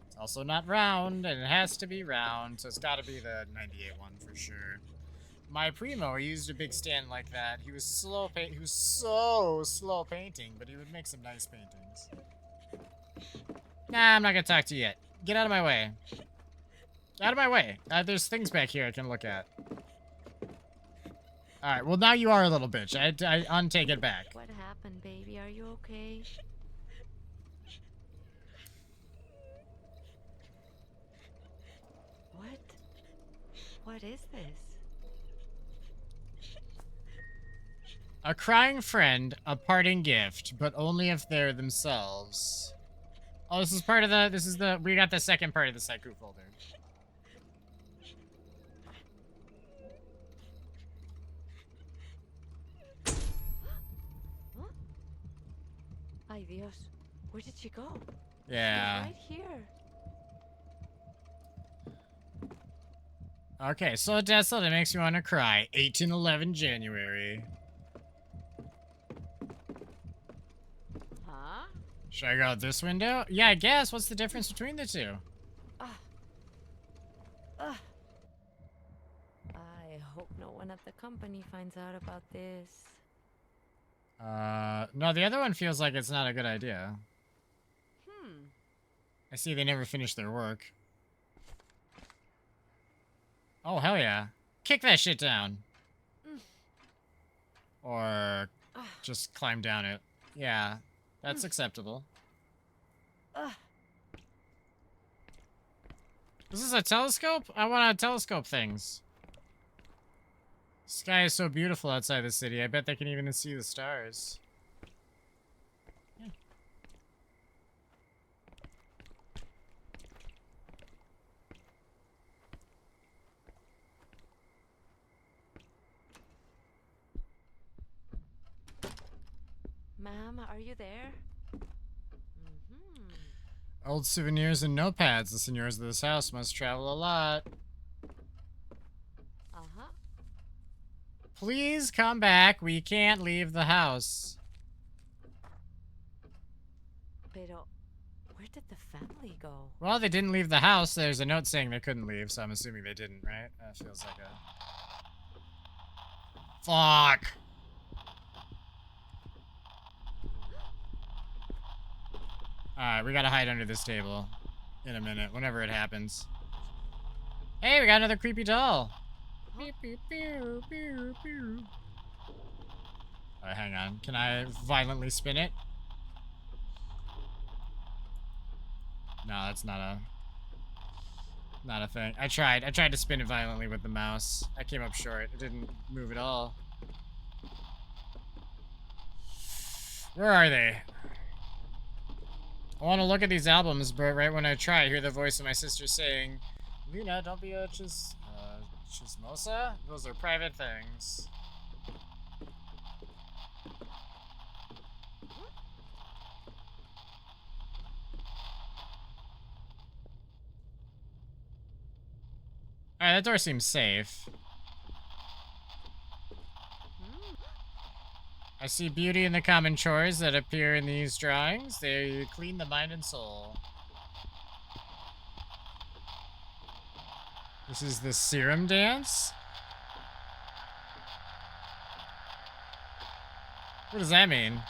It's also not round, and it has to be round, so it's gotta be the 98 one for sure. My primo used a big stand like that. He was so slow painting, but he would make some nice paintings. Nah, I'm not gonna talk to you yet. Get out of my way. Out of my way. There's things back here I can look at. Alright, well now you are a little bitch. I untake it back. What happened, baby? Are you okay? What? What is this? A crying friend, a parting gift, but only if they're themselves. Oh, this is part of the, we got the second part of the Saiku folder. Ay Dios, where did she go? Yeah. Right here. Okay, so desolate, it makes me want to cry. 1811 January. Huh? Should I go out this window? Yeah, I guess. What's the difference between the two? I hope no one at the company finds out about this. No, the other one feels like it's not a good idea. Hmm. I see they never finished their work. Oh, hell yeah. Kick that shit down. Or just climb down it. Yeah, that's acceptable. Is this a telescope? I want to telescope things. The sky is so beautiful outside the city. I bet they can even see the stars. Yeah. Ma'am, are you there? Mm-hmm. Old souvenirs and notepads. The senors of this house must travel a lot. Uh-huh. Please come back. We can't leave the house. Pero, where did the family go? Well, they didn't leave the house. There's a note saying they couldn't leave, so I'm assuming they didn't, right? That feels like a... Fuck! Alright, we gotta hide under this table. In a minute, whenever it happens. Hey, we got another creepy doll! Pew, pew, pew, pew, pew. Alright, hang on. Can I violently spin it? No, that's not a thing. I tried to spin it violently with the mouse. I came up short. It didn't move at all. Where are they? I want to look at these albums, but right when I try, I hear the voice of my sister saying, Lena, don't be a chismosa? Those are private things. Alright, that door seems safe. I see beauty in the common chores that appear in these drawings. They clean the mind and soul. This is the serum dance? What does that mean?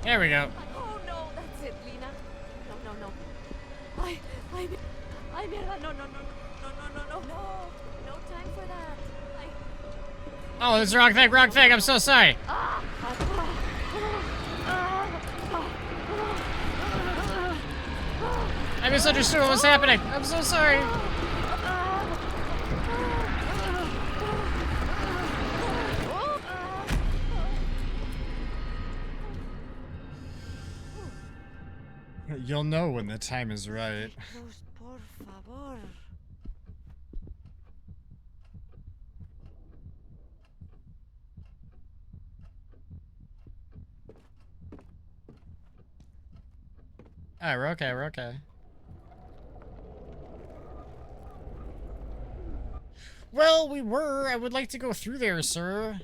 There we go. Oh no, that's it, Lena. No, no, no. I mierda, no, no, no, no, no time for that. Oh, this is the wrong thing, I'm so sorry. I misunderstood what was happening. I'm so sorry. You'll know when the time is right. Close, por favor. Alright, we're okay, we're okay. Well, we were. I would like to go through there, sir.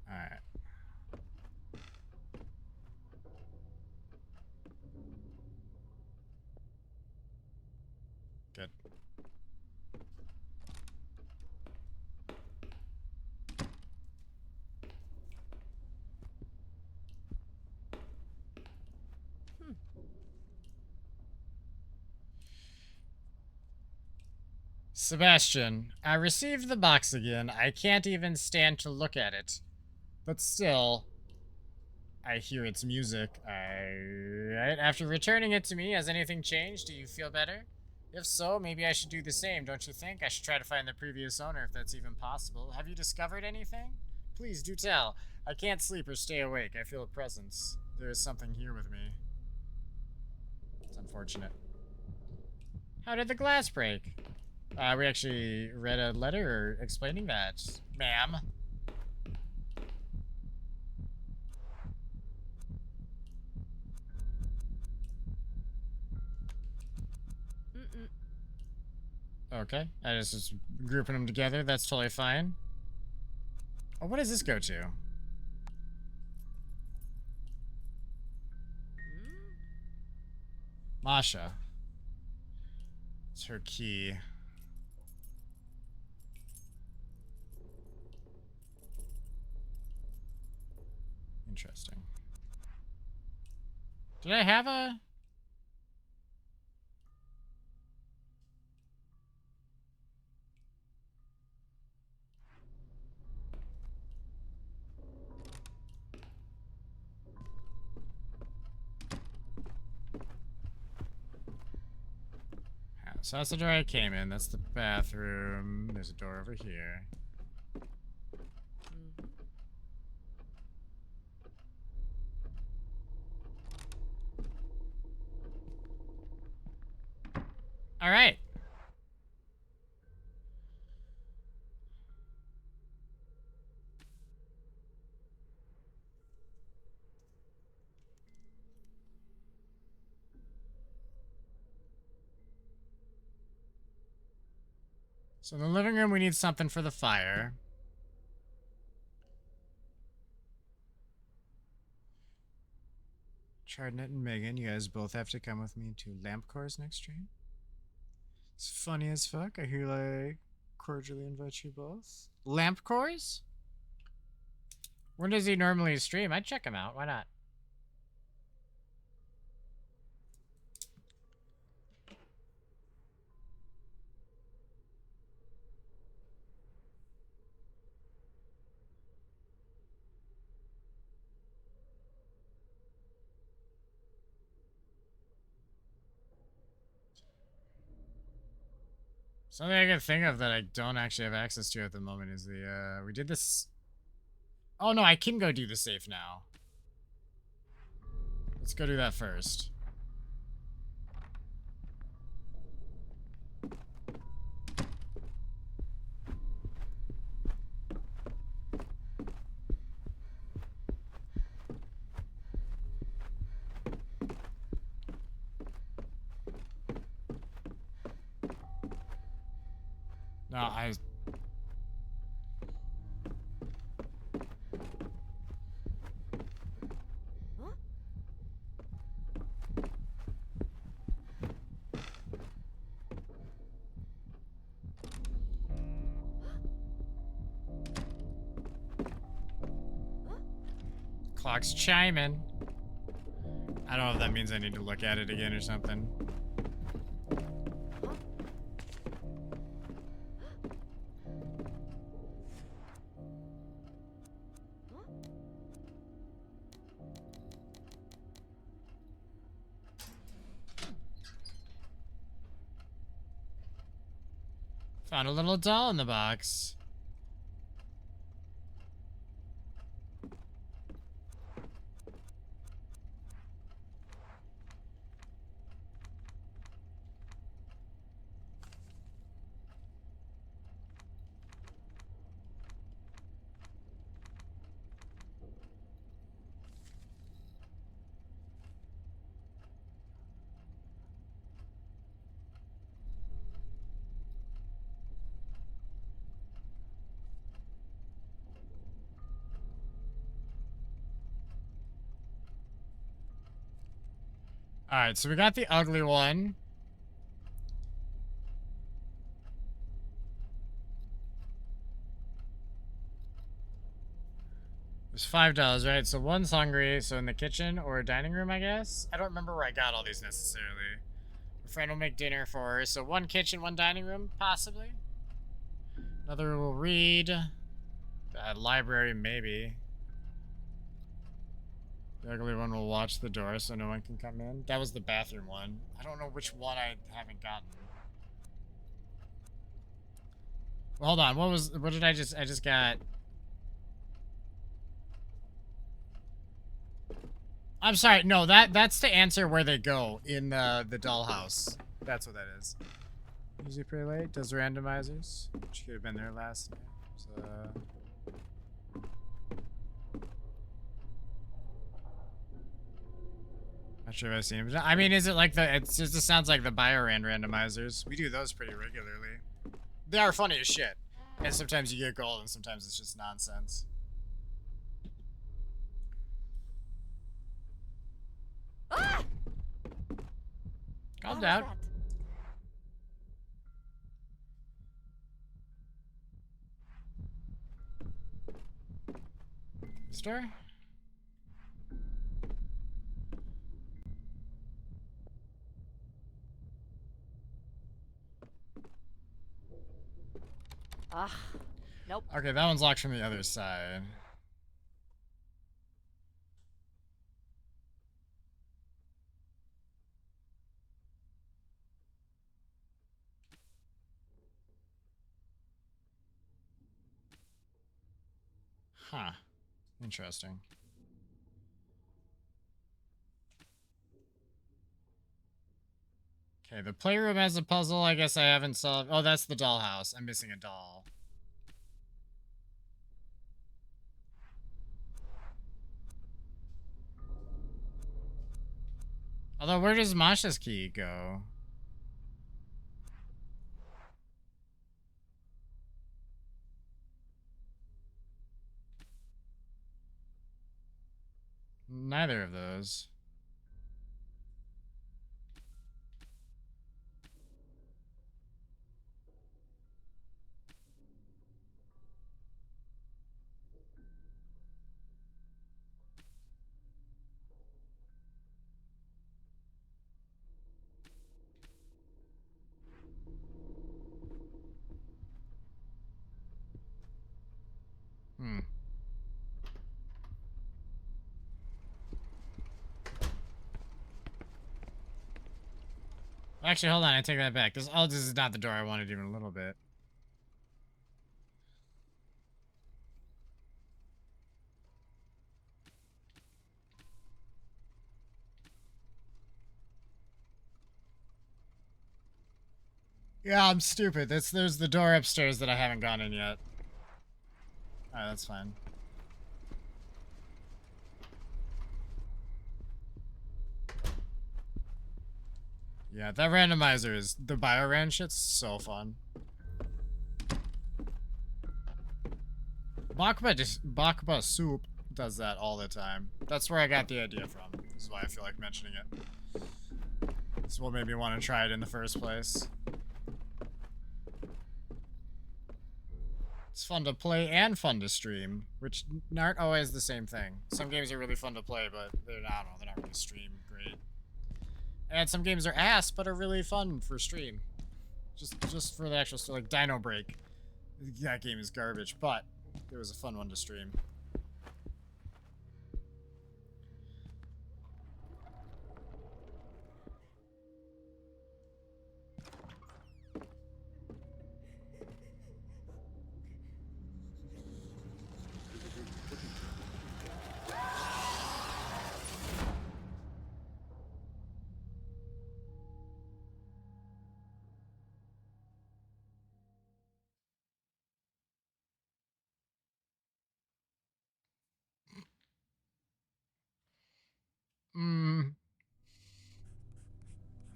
Alright. Good. Sebastian, I received the box again. I can't even stand to look at it. But still, I hear its music. Right? After returning it to me, has anything changed? Do you feel better? If so, maybe I should do the same, don't you think? I should try to find the previous owner if that's even possible. Have you discovered anything? Please do tell. I can't sleep or stay awake. I feel a presence. There is something here with me. It's unfortunate. How did the glass break? We actually read a letter explaining that, ma'am. Okay, I just grouping them together. That's totally fine. Oh, what does this go to? Masha. It's her key. Interesting. Did I have a... So that's the door I came in. That's the bathroom. There's a door over here. All right. So in the living room, we need something for the fire. Chardonnette and Megan, you guys both have to come with me to Lamp Core's next stream. It's funny as fuck. I hereby cordially invite you both. Lamp Cores? When does he normally stream? I'd check him out. Why not? Something I can think of that I don't actually have access to at the moment is the, we did this... Oh no, I can go do the safe now. Let's go do that first. No, I... Clock's chiming. I don't know if that means I need to look at it again or something. Found a little doll in the box. Alright, so we got the ugly one. There's $5, right? So one's hungry, so in the kitchen or dining room, I guess? I don't remember where I got all these necessarily. My friend will make dinner for her, so one kitchen, one dining room, possibly. Another will read. Library, maybe. The ugly one will watch the door so no one can come in. That was the bathroom one. I don't know which one I haven't gotten. Well, hold on. What did I just got? I'm sorry. No, that's to answer where they go in the dollhouse. That's what that is. Usually pretty late. Does randomizers. She could have been there last night. So. Not sure if I've seen it. I mean, is it like the? It just sounds like the Biorand randomizers. We do those pretty regularly. They are funny as shit. And sometimes you get gold, and sometimes it's just nonsense. Ah! Calm What down. was that? Stir? Ah, nope. Okay, that one's locked from the other side. Huh. Interesting. Okay, the playroom has a puzzle. I guess I haven't solved. Oh, that's the dollhouse. I'm missing a doll. Although, where does Masha's key go? Neither of those. Hmm. Actually, hold on. I take that back. This is not the door I wanted even a little bit. Yeah, I'm stupid. There's the door upstairs that I haven't gone in yet. Alright, that's fine. Yeah, that randomizer is... The Bioran shit's so fun. Bakba Soup does that all the time. That's where I got the idea from. This is why I feel like mentioning it. This is what made me want to try it in the first place. It's fun to play and fun to stream, which aren't always the same thing. Some games are really fun to play, but they're not really stream great. And some games are ass, but are really fun for stream. Just for the actual story, like Dino Break. That game is garbage, but it was a fun one to stream.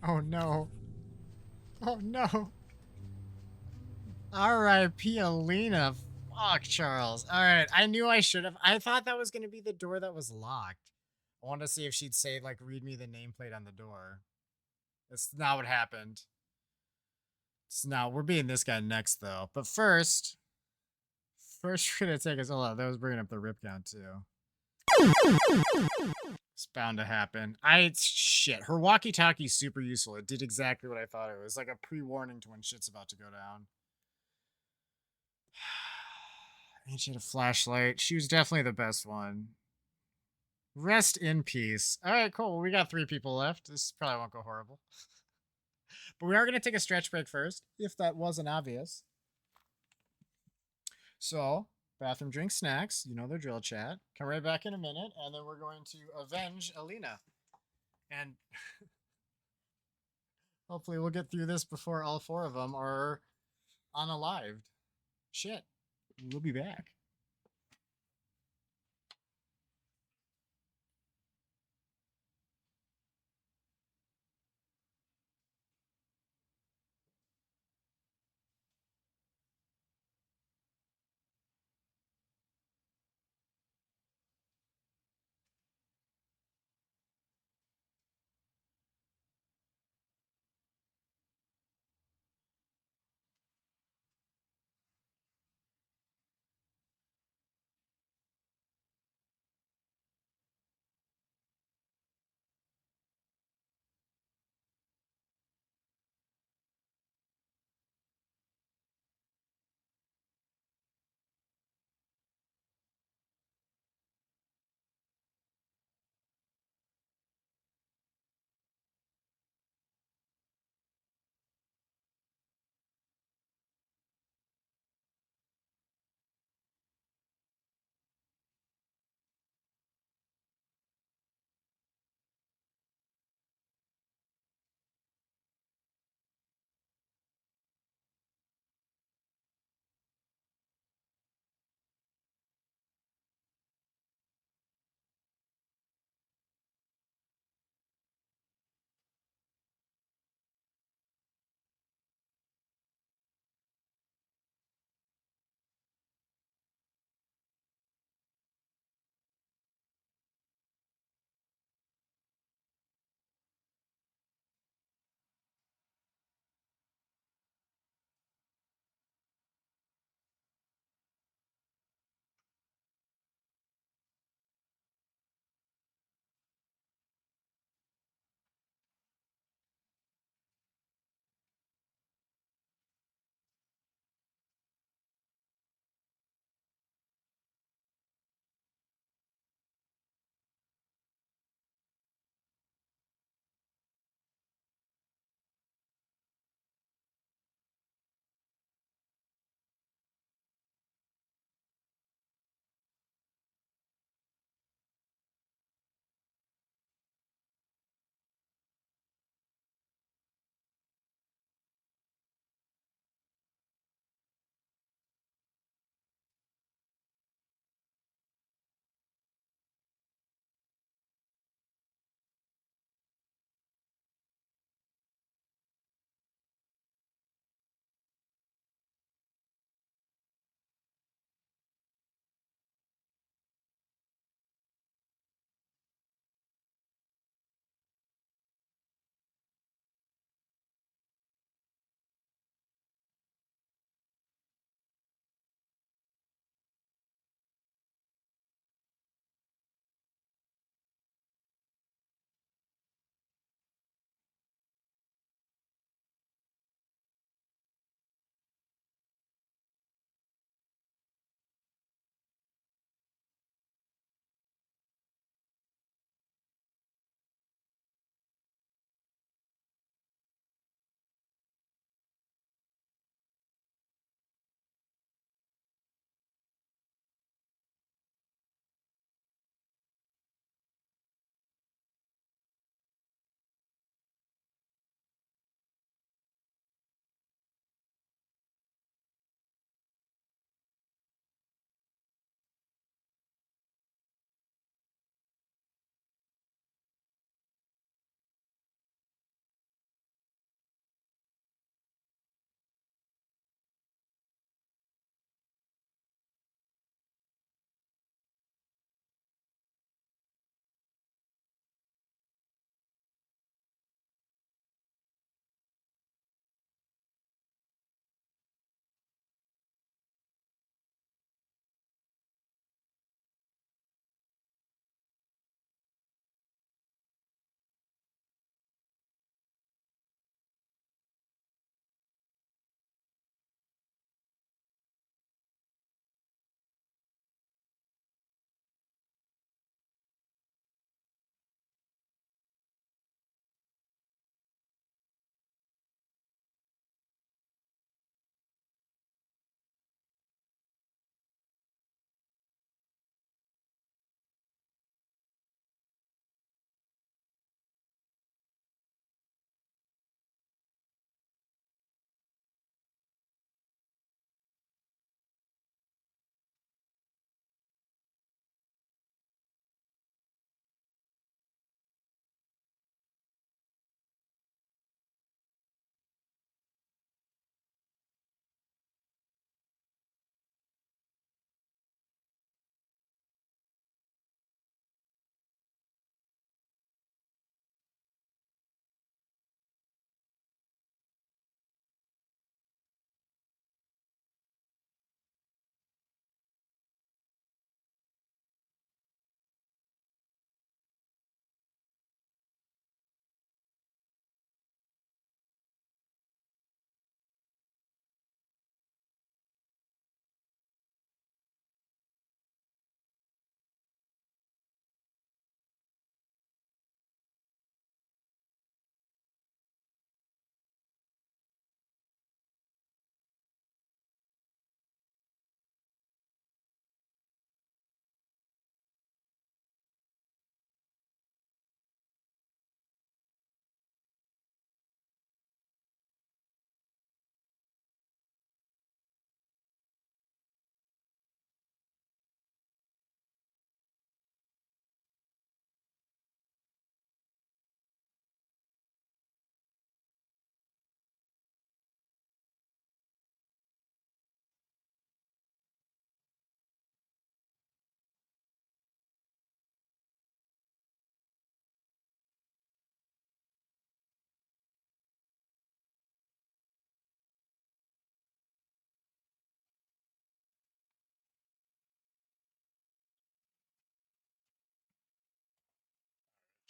Oh no. Oh no. R.I.P. Alina. Fuck, Charles. Alright, I knew I should have. I thought that was going to be the door that was locked. I wanted to see if she'd say, like, read me the nameplate on the door. That's not what happened. It's not. We're beating this guy next, though. But first we're going to take us. Hold on, that was bringing up the rip count, too. It's bound to happen. Shit. Her walkie-talkie's super useful. It did exactly what I thought it was. Like a pre-warning to when shit's about to go down. And she had a flashlight. She was definitely the best one. Rest in peace. Alright, cool. Well, we got 3 people left. This probably won't go horrible. But we are going to take a stretch break first, if that wasn't obvious. So, bathroom, drink snacks. You know the drill, chat. Come right back in a minute, and then we're going to avenge Alina. And hopefully we'll get through this before all 4 of them are unalived. Shit. We'll be back.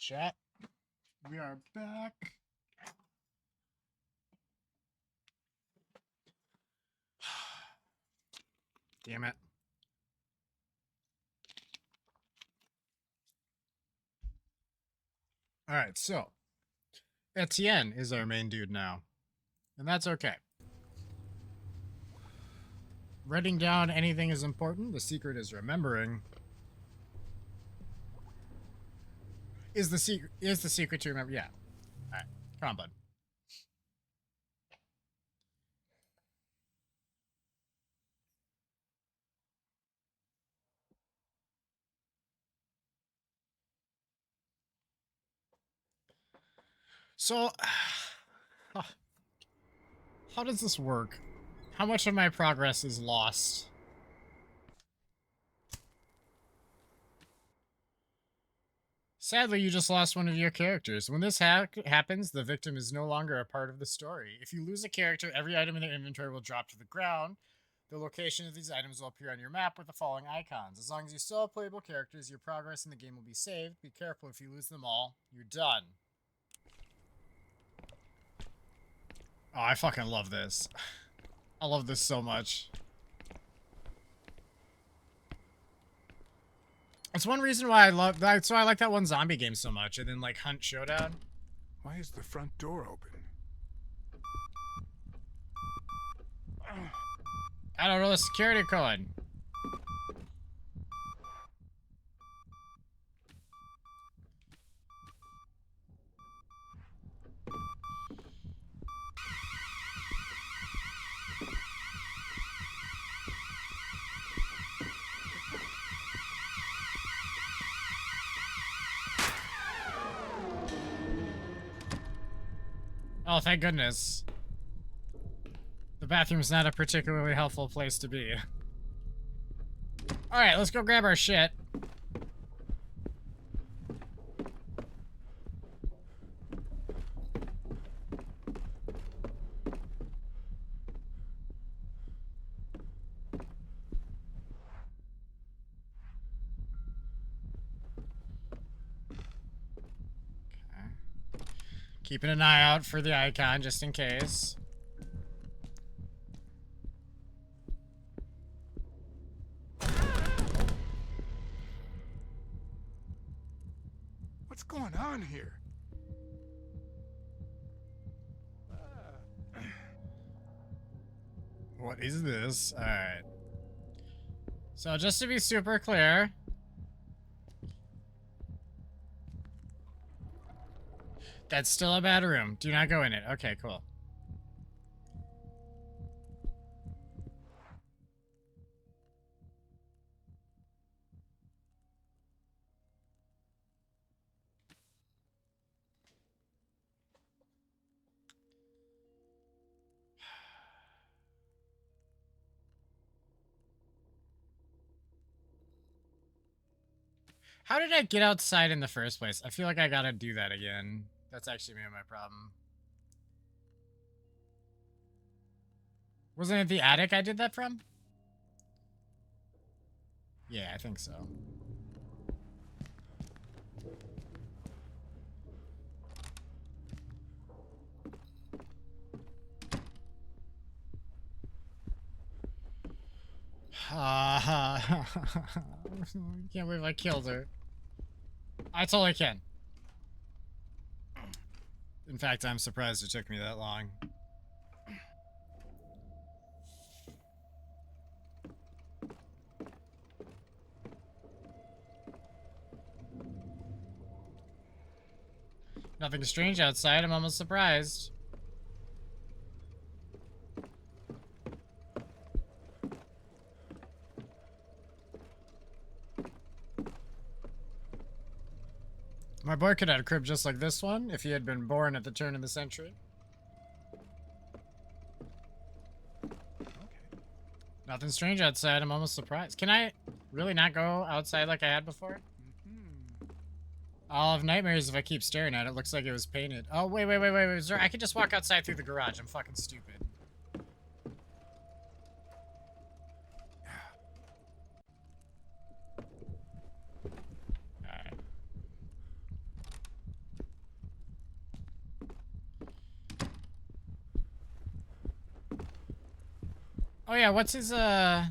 Chat. We are back. Damn it. All right, so Etienne is our main dude now, and that's okay. Writing down anything is important. The secret is remembering. Is the secret to remember? Yeah. All right, come on, bud. So, how does this work? How much of my progress is lost? Sadly, you just lost one of your characters. When this happens, the victim is no longer a part of the story. If you lose a character, every item in their inventory will drop to the ground. The location of these items will appear on your map with the following icons. As long as you still have playable characters, your progress in the game will be saved. Be careful, if you lose them all, you're done. Oh, I fucking love this. I love this so much. That's one reason why I love that. So I like that one zombie game so much, and then like Hunt Showdown. Why is the front door open? I don't know the security code. Oh, thank goodness. The bathroom's not a particularly helpful place to be. Alright, let's go grab our shit. Keeping an eye out for the icon just in case. What's going on here? What is this? Alright. So just to be super clear. That's still a bad room. Do not go in it. Okay, cool. How did I get outside in the first place? I feel like I gotta do that again. That's actually maybe my problem. Wasn't it the attic I did that from? Yeah, I think so. Can't believe I killed her. I totally can. In fact, I'm surprised it took me that long. Nothing strange outside. I'm almost surprised. My boy could have a crib just like this one if he had been born at the turn of the century. Okay. Nothing strange outside. I'm almost surprised. Can I really not go outside like I had before? I'll have nightmares if I keep staring at it. Looks like it was painted. Oh, wait. I could just walk outside through the garage. I'm fucking stupid. Alright. Oh yeah, what's his I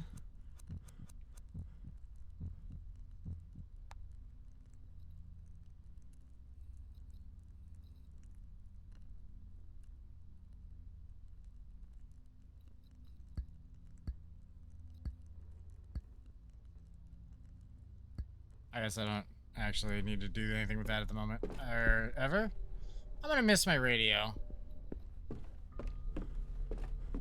guess I don't actually need to do anything with that at the moment. Or ever? I'm gonna miss my radio.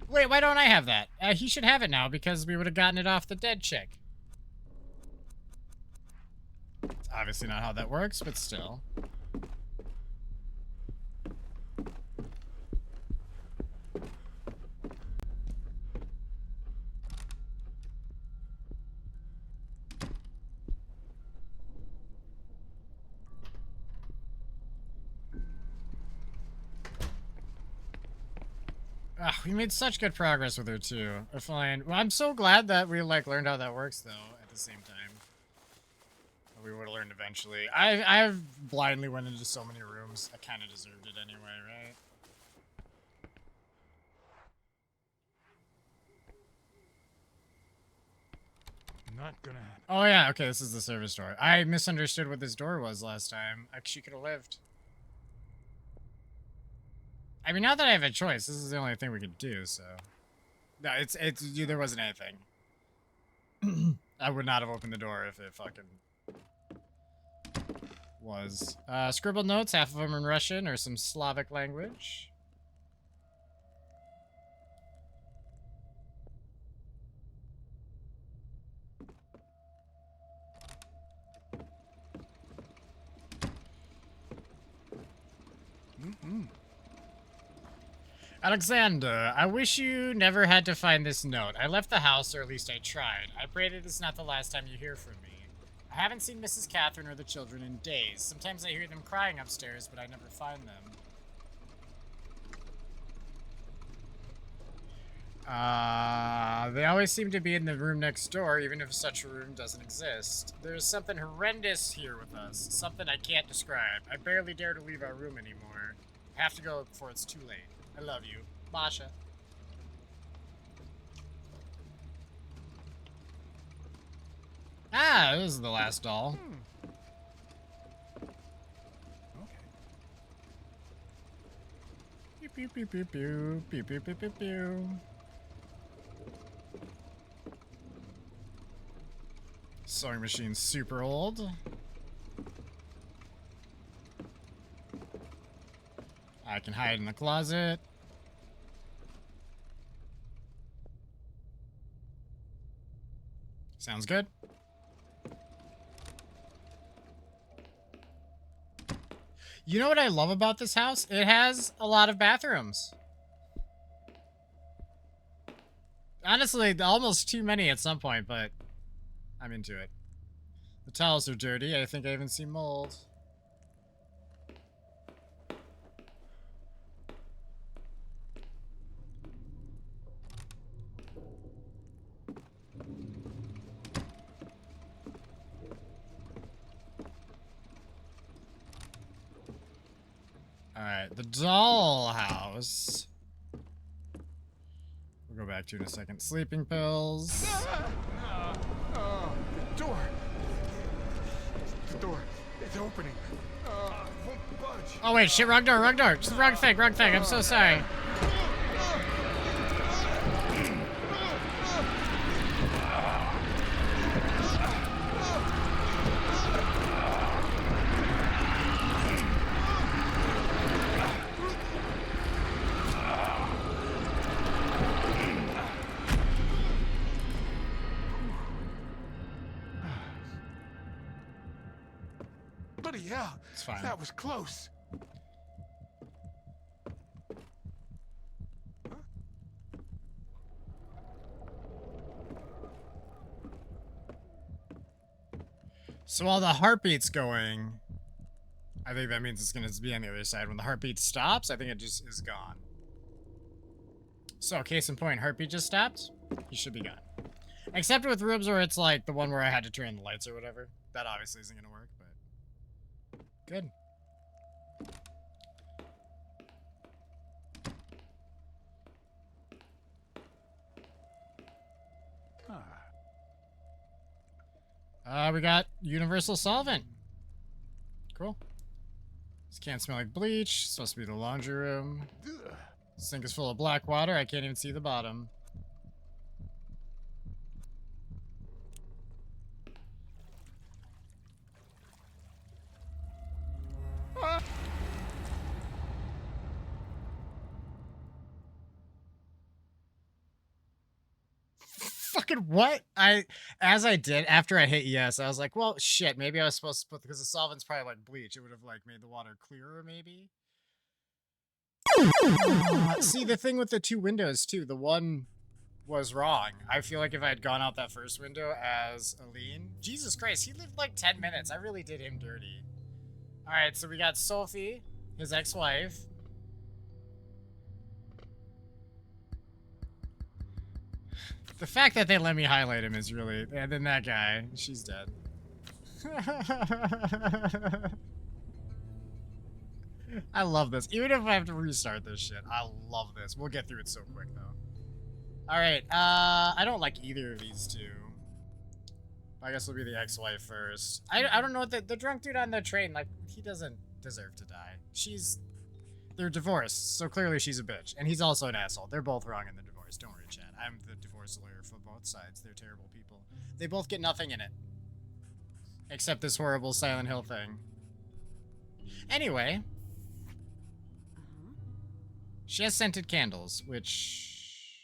Wait, why don't I have that? He should have it now because we would have gotten it off the dead chick. It's obviously not how that works, but still. We made such good progress with her too. Fine. Well, I'm so glad that we like learned how that works though. At the same time, we would have learned eventually. I've blindly went into so many rooms. I kind of deserved it anyway, right? Not gonna happen. Oh yeah. Okay, this is the service door. I misunderstood what this door was last time. She could have lived. I mean, now that I have a choice, this is the only thing we could do, so... No, there wasn't anything. I would not have opened the door if it fucking... was. Scribbled notes, half of them in Russian or some Slavic language. Alexander, I wish you never had to find this note. I left the house, or at least I tried. I pray that it's not the last time you hear from me. I haven't seen Mrs. Catherine or the children in days. Sometimes I hear them crying upstairs, but I never find them. They always seem to be in the room next door, even if such a room doesn't exist. There's something horrendous here with us. Something I can't describe. I barely dare to leave our room anymore. I have to go before it's too late. I love you. Masha. Ah, this is the last doll. Okay. Pew pew pew pew pew pew pew pew pew. Sewing machine's super old. I can hide in the closet. Sounds good. You know what I love about this house? It has a lot of bathrooms. Honestly, almost too many at some point, but I'm into it. The towels are dirty. I think I even see mold. Alright, the dollhouse. We'll go back to it in a second. Sleeping pills. The door. The door. It's opening. Won't budge. Oh wait, shit, wrong door, wrong door. Just wrong thing, wrong thing. I'm so sorry. Bloody hell. It's fine. That was close. So while the heartbeat's going, I think that means it's going to be on the other side. When the heartbeat stops, I think it just is gone. So, case in point, heartbeat just stopped. He should be gone. Except with rooms where it's like the one where I had to turn the lights or whatever. That obviously isn't going to work, but good. We got universal solvent. Cool. This can't smell like bleach. It's supposed to be the laundry room. Sink is full of black water. I can't even see the bottom. Fucking what? As I did after I hit yes, I was like, well, shit. Maybe I was supposed to put, because the solvent's probably like bleach. It would have like made the water clearer, maybe. See, the thing with the two windows too. The one was wrong. I feel like if I had gone out that first window as Aline, Jesus Christ, he lived like 10 minutes. I really did him dirty. All right, so we got Sophie, his ex-wife. The fact that they let me highlight him is really... And then that guy, she's dead. I love this. Even if I have to restart this shit, I love this. We'll get through it so quick, though. Alright, I don't like either of these two. I guess it'll be the ex-wife first. I don't know what the drunk dude on the train, like, he doesn't deserve to die. They're divorced, so clearly she's a bitch. And he's also an asshole. They're both wrong in the divorce. Don't worry, Chad. I'm the divorce lawyer for both sides. They're terrible people. They both get nothing in it. Except this horrible Silent Hill thing. Anyway. She has scented candles, which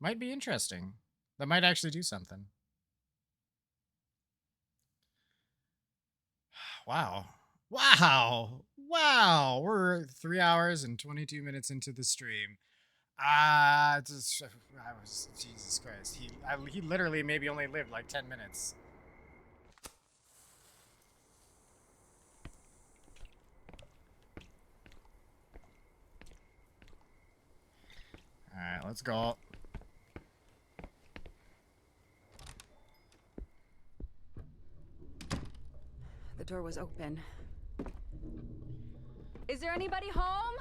might be interesting. That might actually do something. Wow. Wow. Wow. We're 3 hours and 22 minutes into the stream. Jesus Christ. He literally maybe only lived like 10 minutes. Alright, let's go. The door was open. Is there anybody home?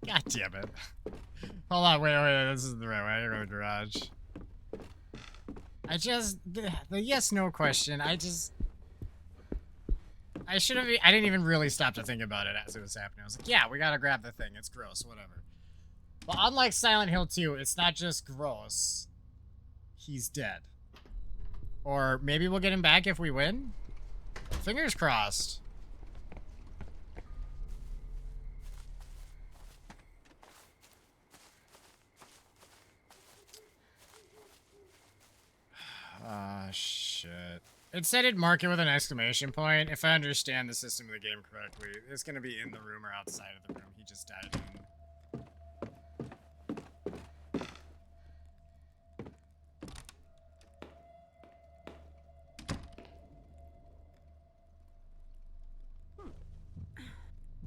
God damn it. Hold on, wait, this is the right way. I gotta go to the garage. The yes-no question, I didn't even really stop to think about it as it was happening. I was like, yeah, we gotta grab the thing. It's gross, whatever. But unlike Silent Hill 2, it's not just gross. He's dead. Or maybe we'll get him back if we win? Fingers crossed. Ah, shit. It said it'd mark it with an exclamation point. If I understand the system of the game correctly, it's gonna be in the room or outside of the room he just died in.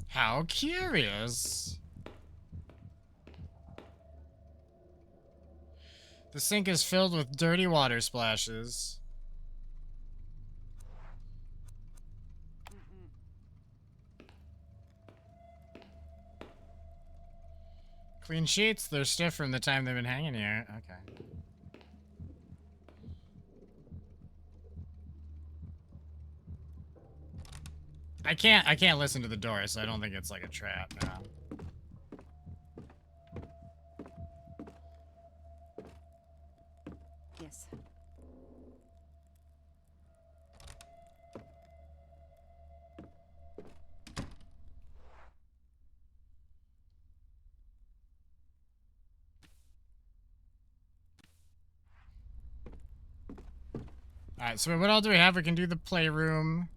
How curious. The sink is filled with dirty water splashes. Clean sheets, they're stiff from the time they've been hanging here. Okay. I can't listen to the door, so I don't think it's like a trap now. Yes. Alright, so what all do we have? We can do the playroom.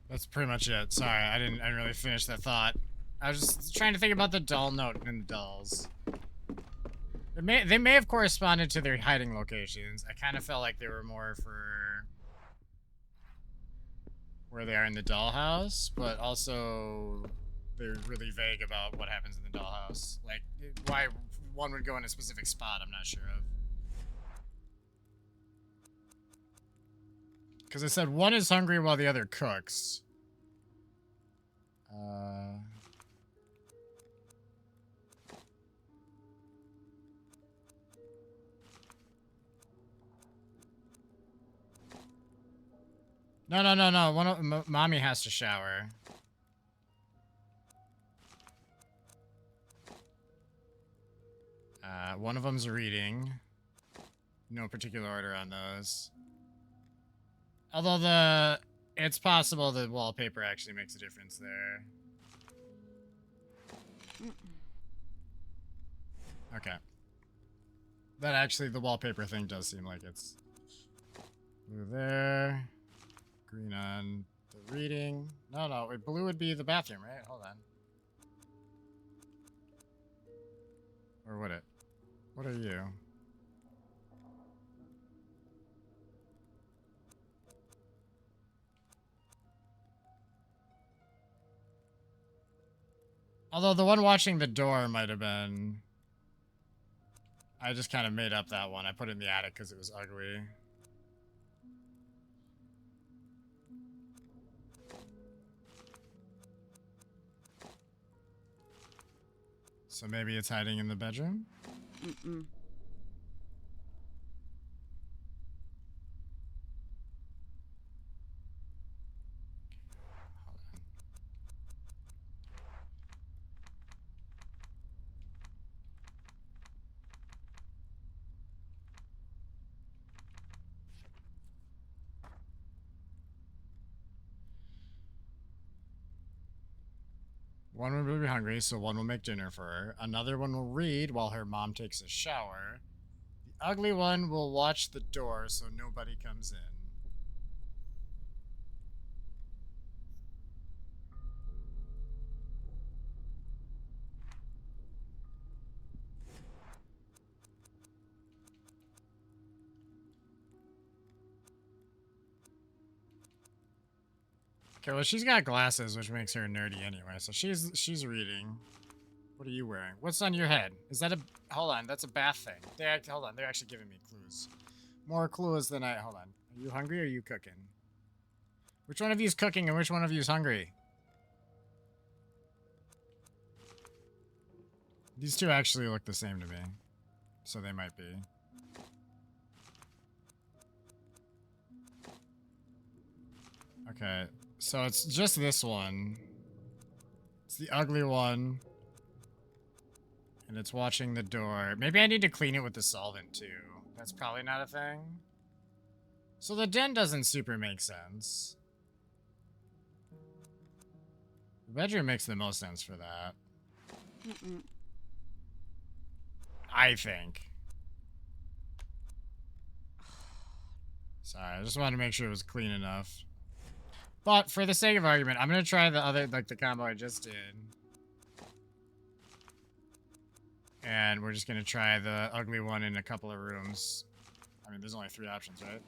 That's pretty much it. Sorry, I didn't really finish that thought. I was just trying to think about the doll note and the dolls. They may have corresponded to their hiding locations. I kind of felt like they were more for where they are in the dollhouse, but also they're really vague about what happens in the dollhouse. Like, why one would go in a specific spot, I'm not sure of. Because it said one is hungry while the other cooks. No. Mommy has to shower. One of them's reading. No particular order on those. Although it's possible the wallpaper actually makes a difference there. Okay. That actually, the wallpaper thing does seem like it's blue there. Green on the reading. No, wait, blue would be the bathroom, right? Hold on. Or would it? What are you? Although the one watching the door might have been... I just kind of made up that one. I put it in the attic because it was ugly. So maybe it's hiding in the bedroom? Mm-mm. One will be hungry, so one will make dinner for her. Another one will read while her mom takes a shower. The ugly one will watch the door so nobody comes in. Okay, well, she's got glasses, which makes her nerdy anyway, so she's reading. What are you wearing? What's on your head? Is that a... Hold on, that's a bath thing. Hold on, they're actually giving me clues. More clues than I... Hold on. Are you hungry or are you cooking? Which one of you is cooking and which one of you is hungry? These two actually look the same to me. So they might be. Okay, so it's just this one. It's the ugly one. And it's watching the door. Maybe I need to clean it with the solvent, too. That's probably not a thing. So the den doesn't super make sense. The bedroom makes the most sense for that. Mm-mm. I think. Sorry, I just wanted to make sure it was clean enough. But for the sake of argument, I'm going to try the other, like the combo I just did. And we're just going to try the ugly one in a couple of rooms. I mean, there's only 3 options, right?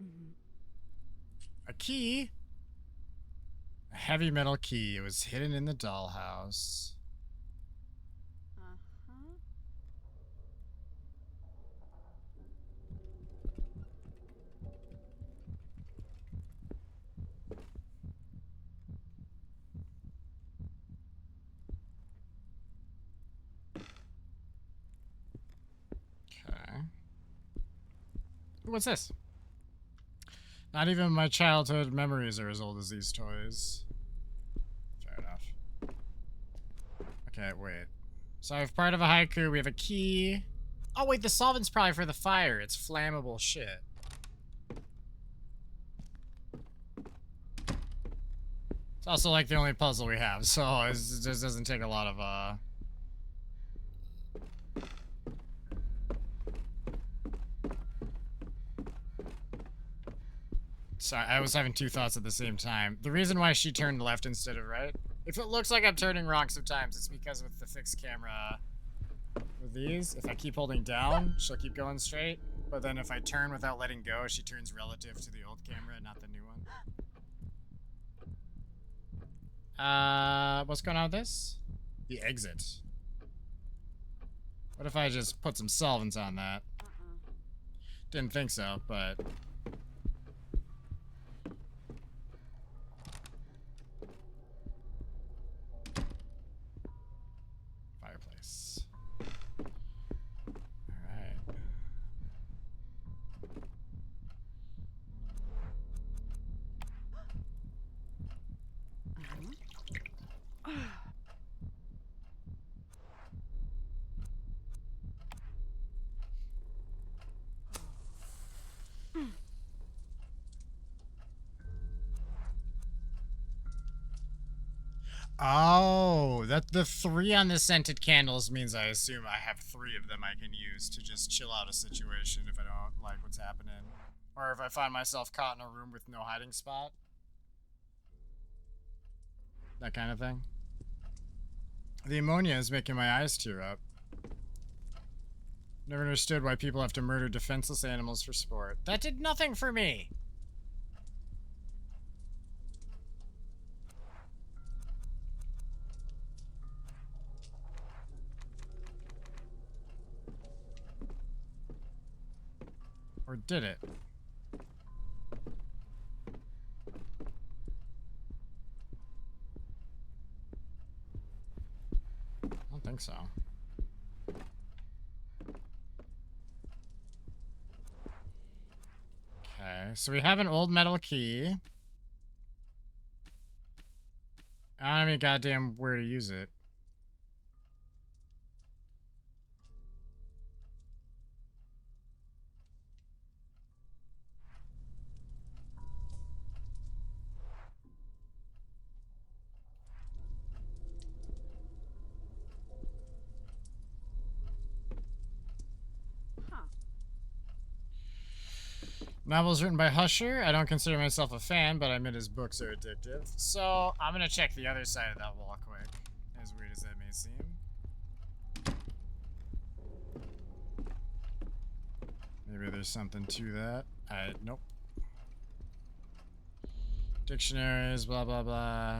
Mm-hmm. A key? A heavy metal key. It was hidden in the dollhouse. Uh-huh. Okay. Ooh, what's this? Not even my childhood memories are as old as these toys. Fair enough. Okay, wait. So I have part of a haiku. We have a key. Oh, wait, the solvent's probably for the fire. It's flammable shit. It's also like the only puzzle we have, so it just doesn't take a lot of, Sorry, I was having 2 thoughts at the same time. The reason why she turned left instead of right, if it looks like I'm turning wrong sometimes, it's because with the fixed camera with these, if I keep holding down, she'll keep going straight. But then if I turn without letting go, she turns relative to the old camera, not the new one. What's going on with this? The exit. What if I just put some solvents on that? Didn't think so, but... Fireplace. Alright. Oh, that the 3 on the scented candles means I assume I have 3 of them I can use to just chill out a situation if I don't like what's happening. Or if I find myself caught in a room with no hiding spot. That kind of thing. The ammonia is making my eyes tear up. Never understood why people have to murder defenseless animals for sport. That did nothing for me! Or did it? I don't think so. Okay, so we have an old metal key. I don't have any goddamn where to use it. Novels written by Husher. I don't consider myself a fan, but I admit his books are addictive. So, I'm gonna check the other side of that wall quick. As weird as that may seem. Maybe there's something to that. Nope. Dictionaries, blah, blah, blah.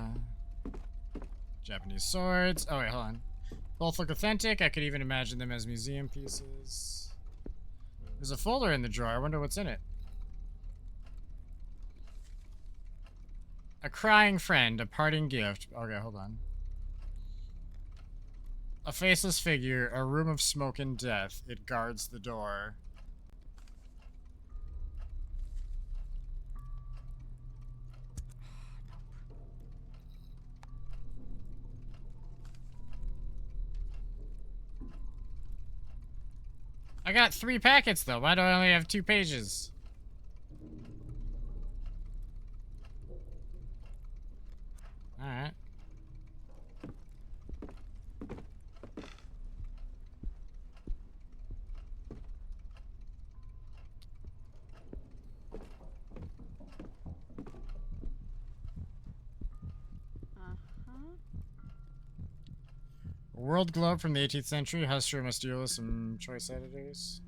Japanese swords. Oh, wait, hold on. Both look authentic. I could even imagine them as museum pieces. There's a folder in the drawer. I wonder what's in it. A crying friend, a parting gift. Okay, hold on. A faceless figure, a room of smoke and death. It guards the door. I got 3 packets, though. Why do I only have 2 pages? Alright. A world globe from the 18th century. Husser must deal with some choice editors.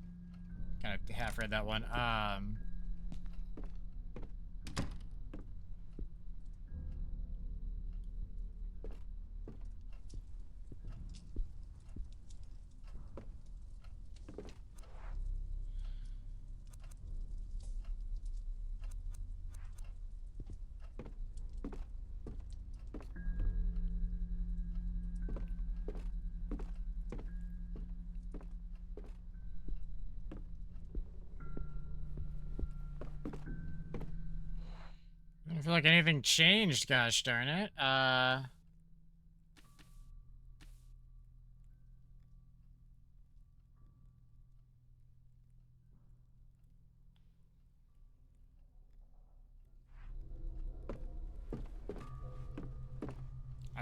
Kind of half read that one. I don't feel like anything changed, gosh darn it. I'm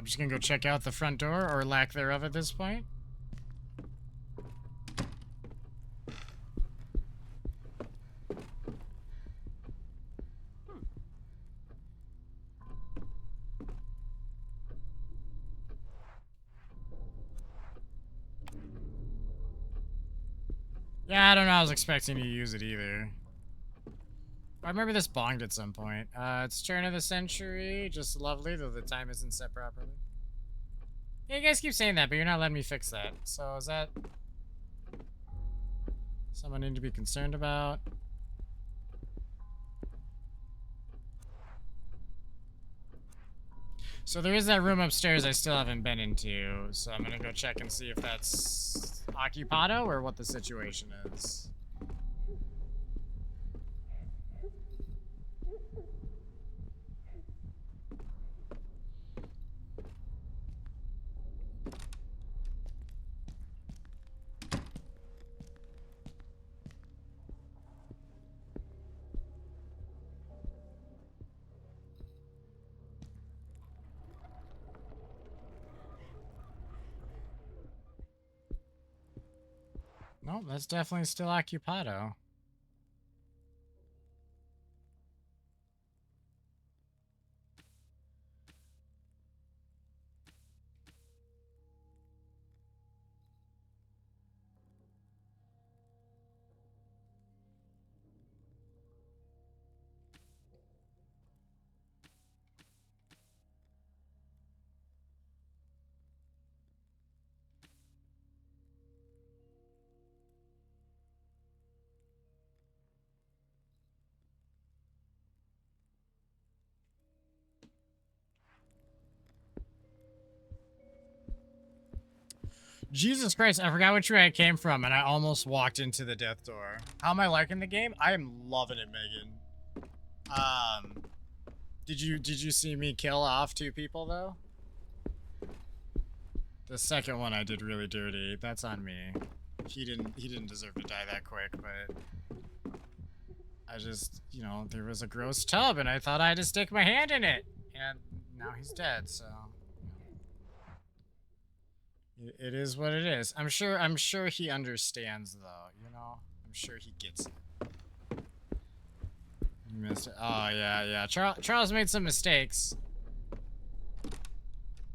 just gonna go check out the front door, or lack thereof at this point. Yeah, I don't know. I was expecting to use it either. I remember this bonged at some point. It's turn of the century. Just lovely, though the time isn't set properly. Yeah, you guys keep saying that, but you're not letting me fix that. So is that someone I need to be concerned about? So there is that room upstairs I still haven't been into, so I'm gonna go check and see if that's occupado or what the situation is. Nope, that's definitely still occupado. Jesus Christ, I forgot which way I came from and I almost walked into the death door. How am I liking the game? I am loving it, Megan. Did you see me kill off 2 people though? The second one I did really dirty. That's on me. He didn't deserve to die that quick, but I just, you know, there was a gross tub and I thought I had to stick my hand in it. And now he's dead, so it is what it is. I'm sure he understands though, you know? I'm sure he gets it. You missed it. Oh yeah. Charles made some mistakes.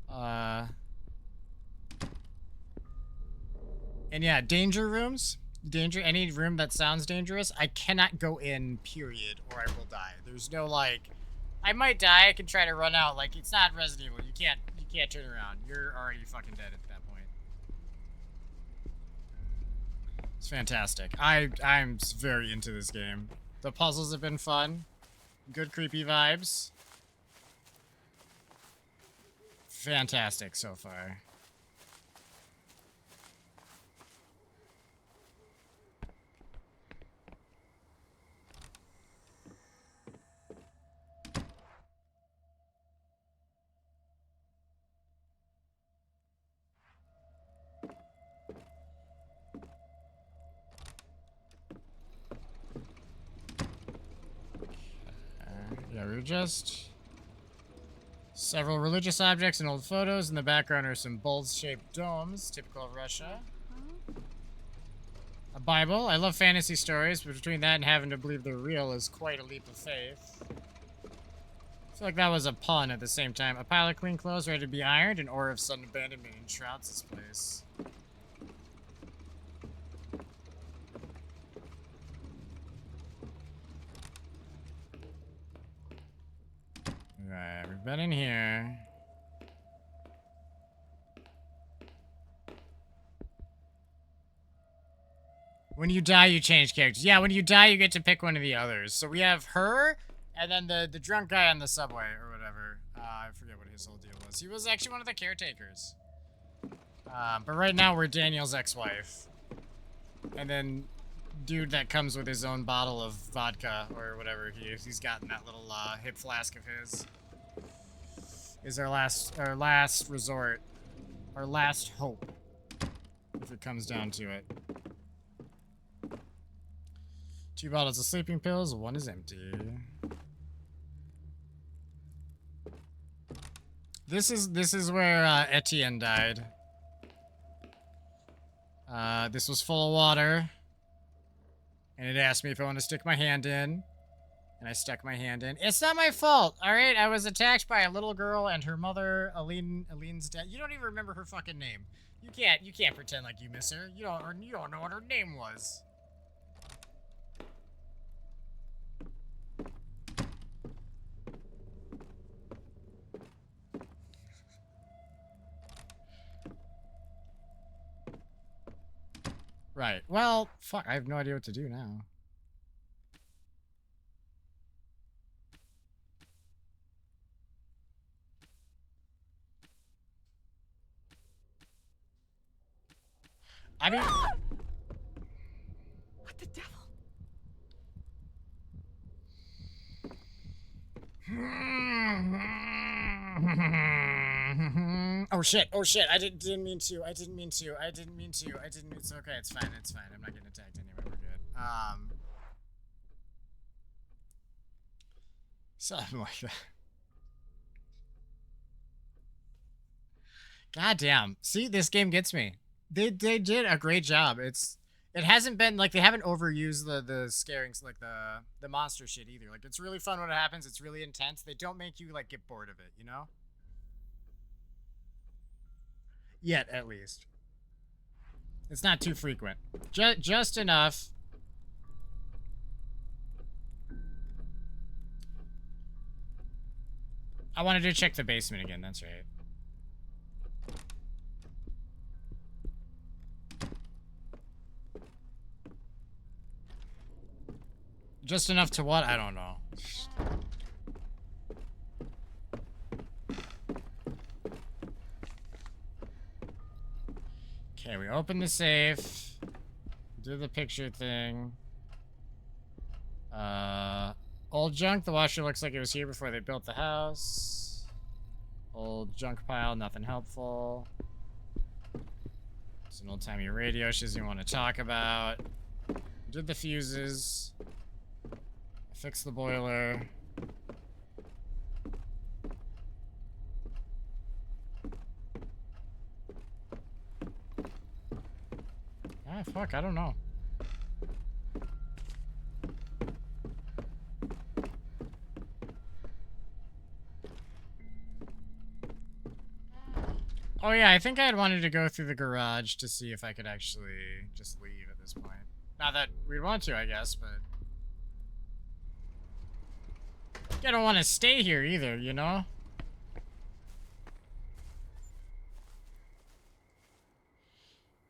And yeah, danger rooms. Any room that sounds dangerous, I cannot go in, period, or I will die. There's no, like, I might die, I can try to run out. Like, it's not Resident Evil. You can't turn around. You're already fucking dead at that point. It's fantastic. I'm very into this game. The puzzles have been fun. Good creepy vibes. Fantastic so far. Yeah, we're just... Several religious objects and old photos. In the background are some bowl-shaped domes, typical of Russia. A Bible. I love fantasy stories, but between that and having to believe they're real is quite a leap of faith. I feel like that was a pun at the same time. A pile of clean clothes ready to be ironed, an aura of sudden abandonment enshrouds this place. Right, we've been in here. When you die, you change characters. Yeah, when you die, you get to pick one of the others. So we have her, and then the drunk guy on the subway, or whatever. I forget what his whole deal was. He was actually one of the caretakers. But right now, we're Daniel's ex-wife. And then dude that comes with his own bottle of vodka, or whatever he's got in that little hip flask of his. Is our last resort. Our last hope. If it comes down to it. 2 bottles of sleeping pills, 1 is empty. This is where Etienne died. This was full of water. And it asked me if I want to stick my hand in. And I stuck my hand in. It's not my fault, alright? I was attacked by a little girl and her mother, Aline's dead. You don't even remember her fucking name. You can't pretend like you miss her. You don't know what her name was. Right. Well, fuck. I have no idea what to do now. I mean... What the devil? Oh shit, oh shit, I didn't mean to, I didn't mean to, it's okay, it's fine, I'm not getting attacked anyway, we're good. Something like that. God damn, see, this game gets me. They did a great job. It hasn't been, like, they haven't overused the scaring, like, the monster shit either. Like, it's really fun when it happens, it's really intense. They don't make you, like, get bored of it, you know? Yet, at least. It's not too frequent. Just enough. I wanted to check the basement again, that's right. Just enough to what? I don't know. Okay, we open the safe. Do the picture thing. Old junk. The washer looks like it was here before they built the house. Old junk pile. Nothing helpful. It's an old-timey radio she doesn't even want to talk about. Did the fuses. Fix the boiler. Ah, fuck, I don't know. Oh yeah, I think I had wanted to go through the garage to see if I could actually just leave at this point. Not that we'd want to, I guess, but... I don't want to stay here either, you know?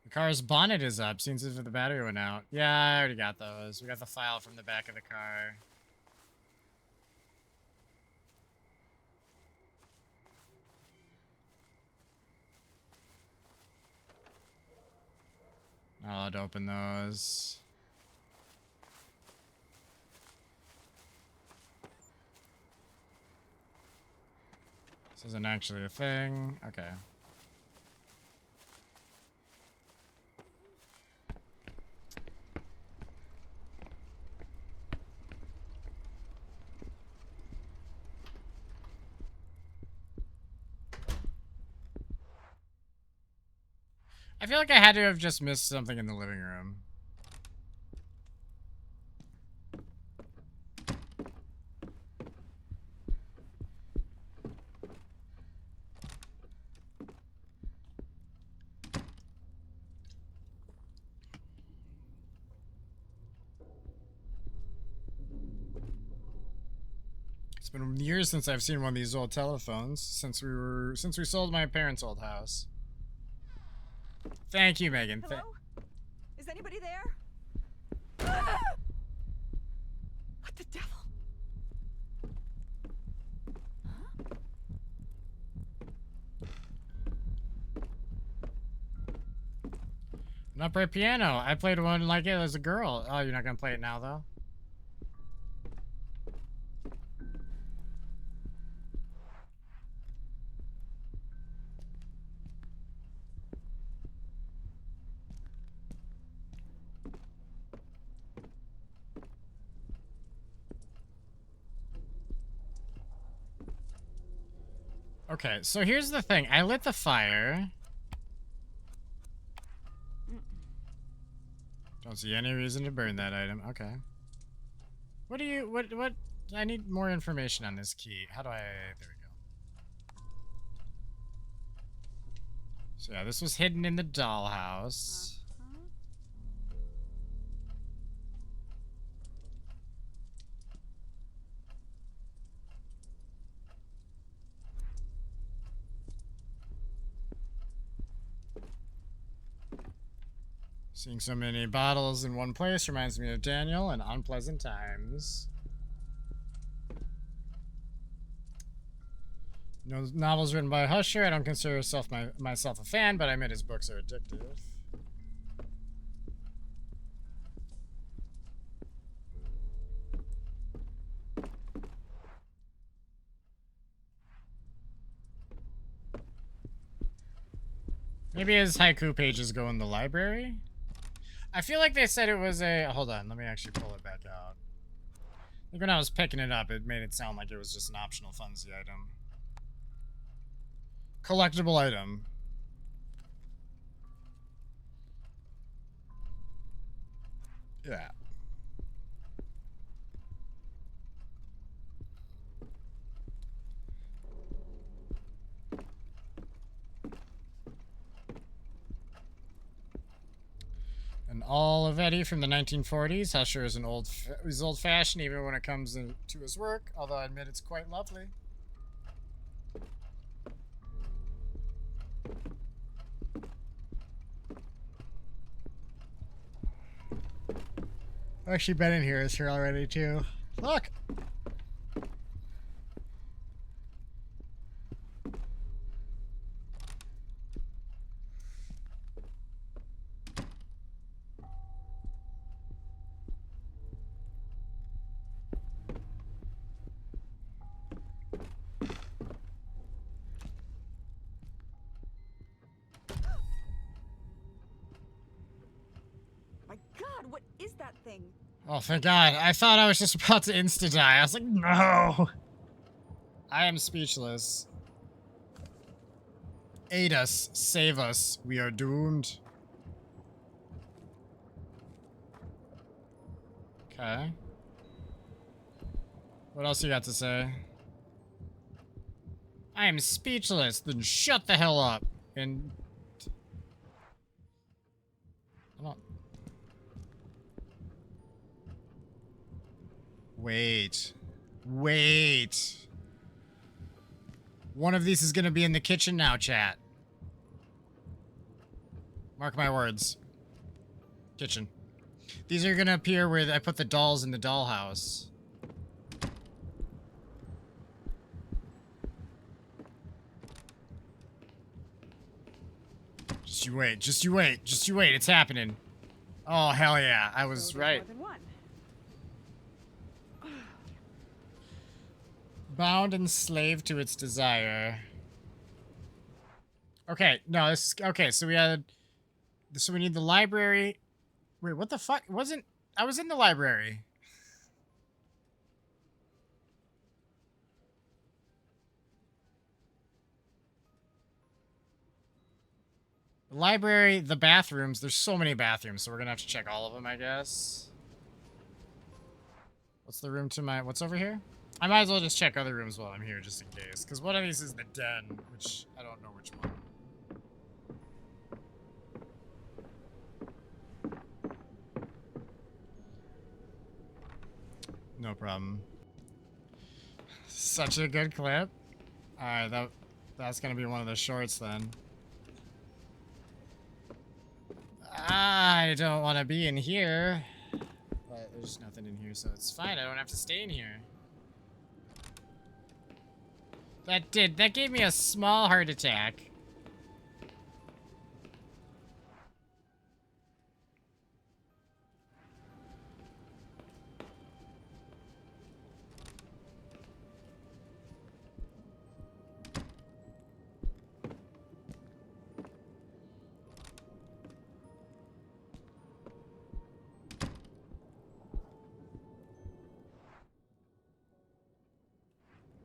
The car's bonnet is up. Seems as if the battery went out. Yeah, I already got those. We got the file from the back of the car. Not allowed to open those. This isn't actually a thing. Okay. I feel like I had to have just missed something in the living room. It's been years since I've seen one of these old telephones, since we sold my parents' old house. Thank you, Megan. Hello? Is anybody there? Ah! What the devil? Huh? An upright piano. I played one like it as a girl. Oh, you're not gonna play it now, though? Okay, so here's the thing. I lit the fire. Don't see any reason to burn that item. Okay. What do you... What... I need more information on this key. How do I... There we go. So yeah, this was hidden in the dollhouse. Seeing so many bottles in one place reminds me of Daniel and unpleasant times. No novels written by Husher. I don't consider myself a fan, but I admit his books are addictive. Maybe his haiku pages go in the library? I feel like they said it was a... Hold on, let me actually pull it back out. I think when I was picking it up, it made it sound like it was just an optional funsy item. Collectible item. Yeah. An Olivetti from the 1940s. Husher is is old-fashioned even when it comes to his work, although I admit it's quite lovely. Actually, Ben in here is here already too. Look. My God, what is that thing? Oh, thank God. I thought I was just about to insta-die. I was like, no. I am speechless. Aid us. Save us. We are doomed. Okay. What else you got to say? I am speechless. Then shut the hell up. And... I don't... Wait. Wait. One of these is gonna be in the kitchen now, chat. Mark my words. Kitchen. These are gonna appear where I put the dolls in the dollhouse. Just you wait, just you wait, just you wait, it's happening. Oh, hell yeah, I was So there's right. more than one. Bound and slave to its desire. Okay, no, this okay, so we need the library. Wait, what the fuck? I was in the library. The library, the bathrooms, there's so many bathrooms, so we're gonna have to check all of them, I guess. What's the room to my, what's over here? I might as well just check other rooms while I'm here, just in case. Because one of these is the den, which I don't know which one. No problem. Such a good clip. Alright, that's gonna be one of the shorts then. I don't want to be in here. But there's nothing in here, so it's fine. I don't have to stay in here. That gave me a small heart attack.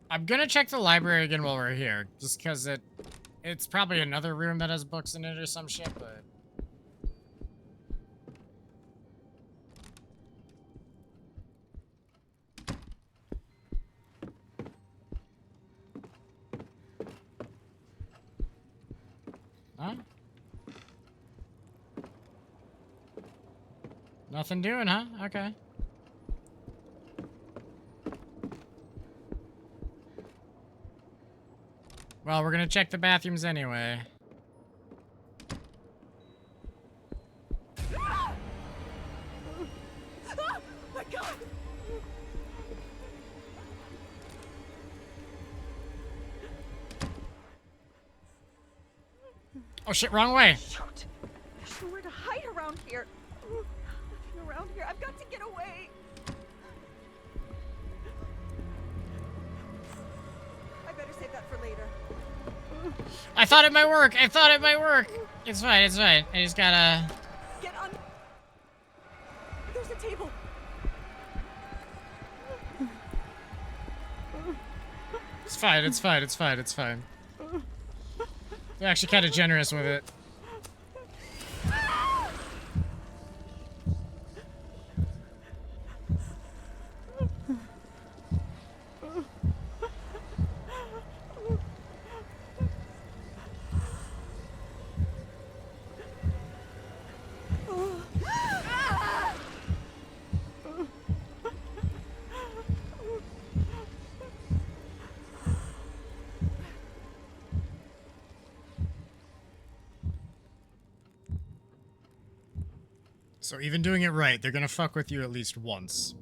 I'm gonna check the library again while we're here, just because it's probably another room that has books in it or some shit, but... Huh? Nothing doing, huh? Okay. Well, we're gonna check the bathrooms anyway. Oh shit, wrong way. Shoot! There's nowhere to hide around here. Nothing around here. I've got to get away. I better save that for later. I thought it might work. I thought it might work. It's fine. It's fine. I just gotta. Get on. There's a table. It's fine. It's fine. It's fine. It's fine. They're actually kind of generous with it. So even doing it right, they're gonna fuck with you at least once.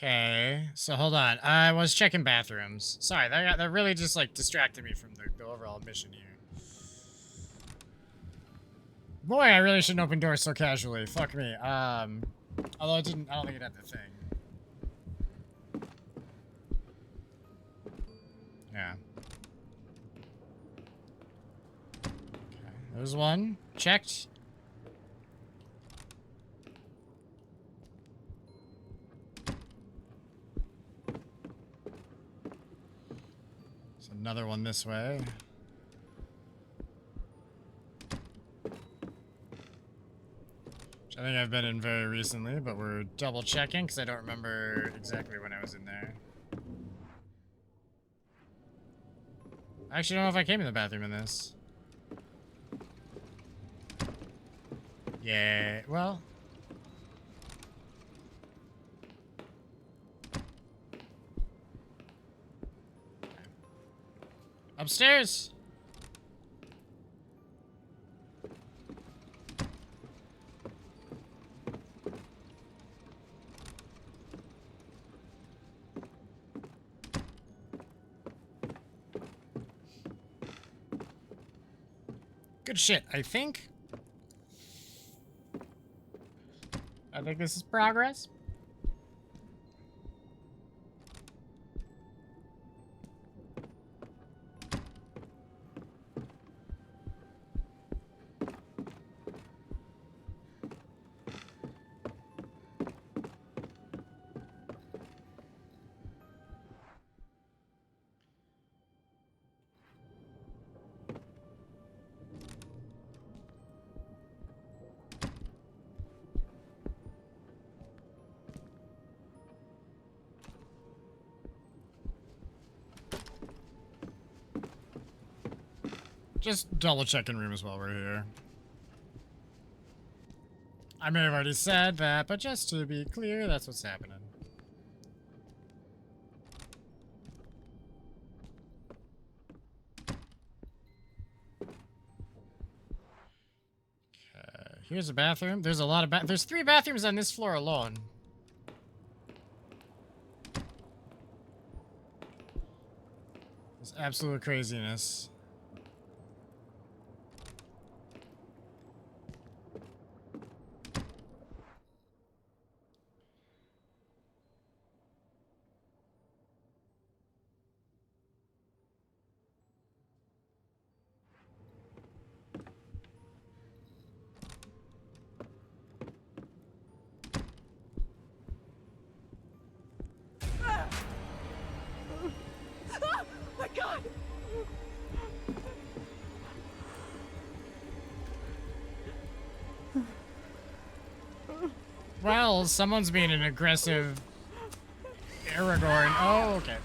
Okay, so hold on. I was checking bathrooms. Sorry, that really just like distracted me from the overall mission here. Boy, I really shouldn't open doors so casually. Fuck me. Although I don't think it had the thing. Yeah. Okay, there's one. Checked. Another one this way. Which I think I've been in very recently, but we're double checking because I don't remember exactly when I was in there. I actually don't know if I came in the bathroom in this. Yeah, well. Upstairs. Good shit, I think. I think this is progress. Just double checking rooms while we're here. I may have already said that, but just to be clear, that's what's happening. Okay, here's a bathroom. There's a lot of there's 3 bathrooms on this floor alone. It's absolute craziness. My God! Well, someone's being an aggressive Aragorn. Oh, okay.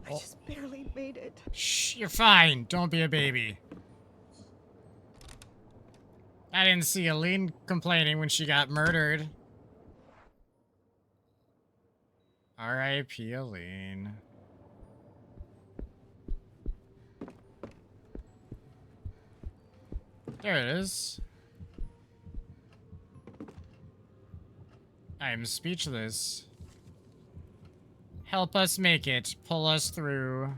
I just barely made it. Shh, you're fine. Don't be a baby. I didn't see Aline complaining when she got murdered. R.I.P. Aline. There it is. I am speechless. Help us make it. Pull us through.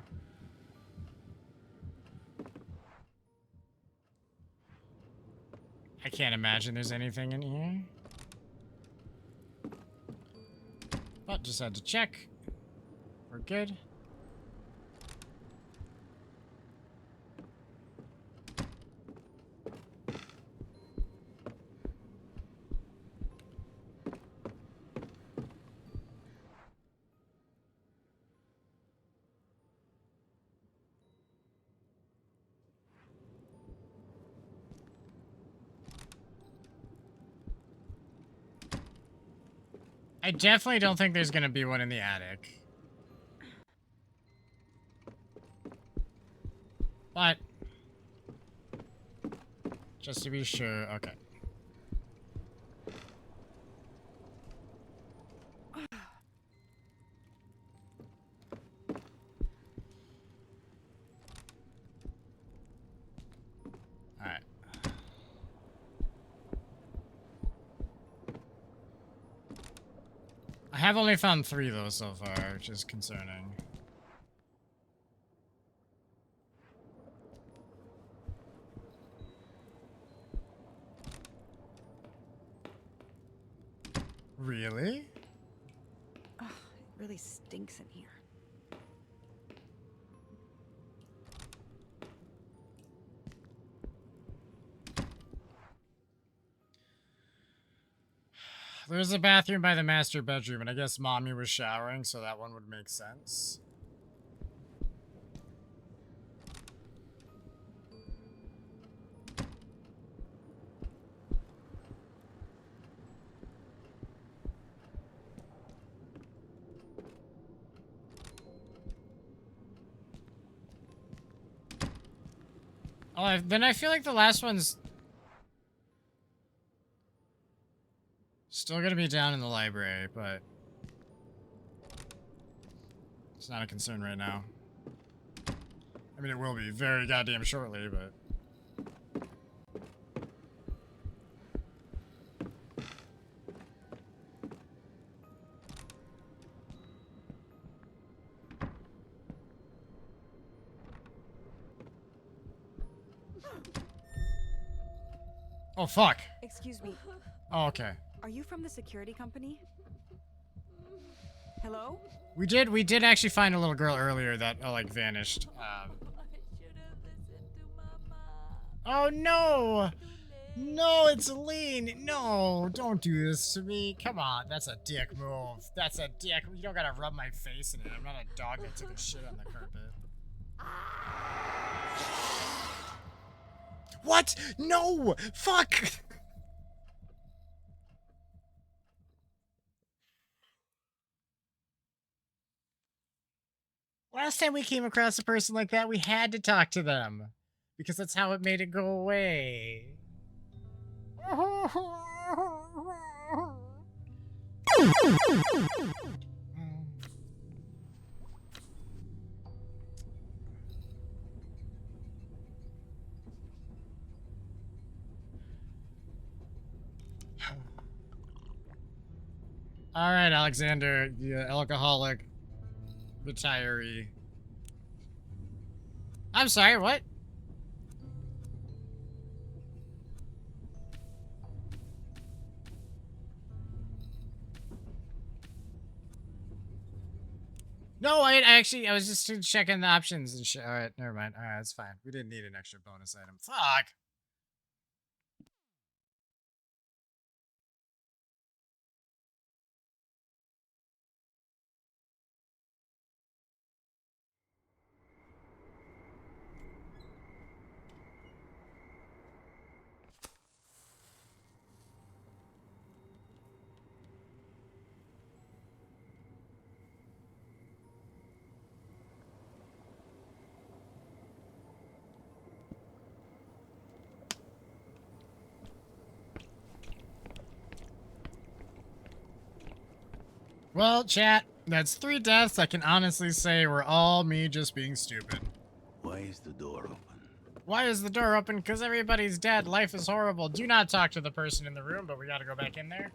I can't imagine there's anything in here. But just had to check. We're good. I definitely don't think there's gonna be one in the attic. But just to be sure, okay. Alright. I have only found 3 though so far, which is concerning. Really? Ugh, it really stinks in here. There's a bathroom by the master bedroom, and I guess mommy was showering, so that one would make sense. Oh, then I feel like the last one's still gonna be down in the library, but it's not a concern right now. I mean, it will be very goddamn shortly, but... Oh, fuck. Excuse me. Oh, okay. Are you from the security company? Hello? We did actually find a little girl earlier that, like, vanished. I should have listened to Mama. Oh, no! No, it's Aline! No, don't do this to me. Come on, that's a dick move. That's a dick. You don't gotta rub my face in it. I'm not a dog that took a shit on the carpet. What? No! Fuck! Last time we came across a person like that, we had to talk to them. Because that's how it made it go away. All right, Alexander, the alcoholic retiree. I'm sorry, what? No, I was just checking the options and shit. All right, never mind. All right, that's fine. We didn't need an extra bonus item. Fuck. Well, chat, that's 3 deaths I can honestly say were all me just being stupid. Why is the door open? Why is the door open? Because everybody's dead. Life is horrible. Do not talk to the person in the room, but we gotta go back in there.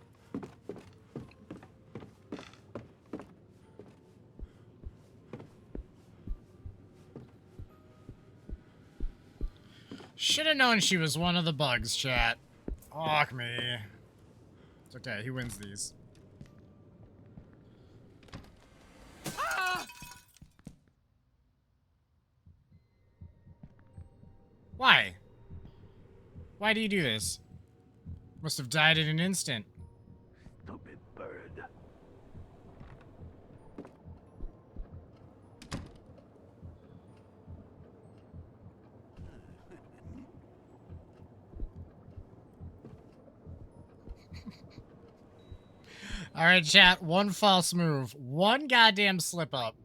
Should have known she was one of the bugs, chat. Fuck me. It's okay, he wins these. Why? Why do you do this? Must have died in an instant. Stupid bird. Alright, chat, one false move. One goddamn slip up.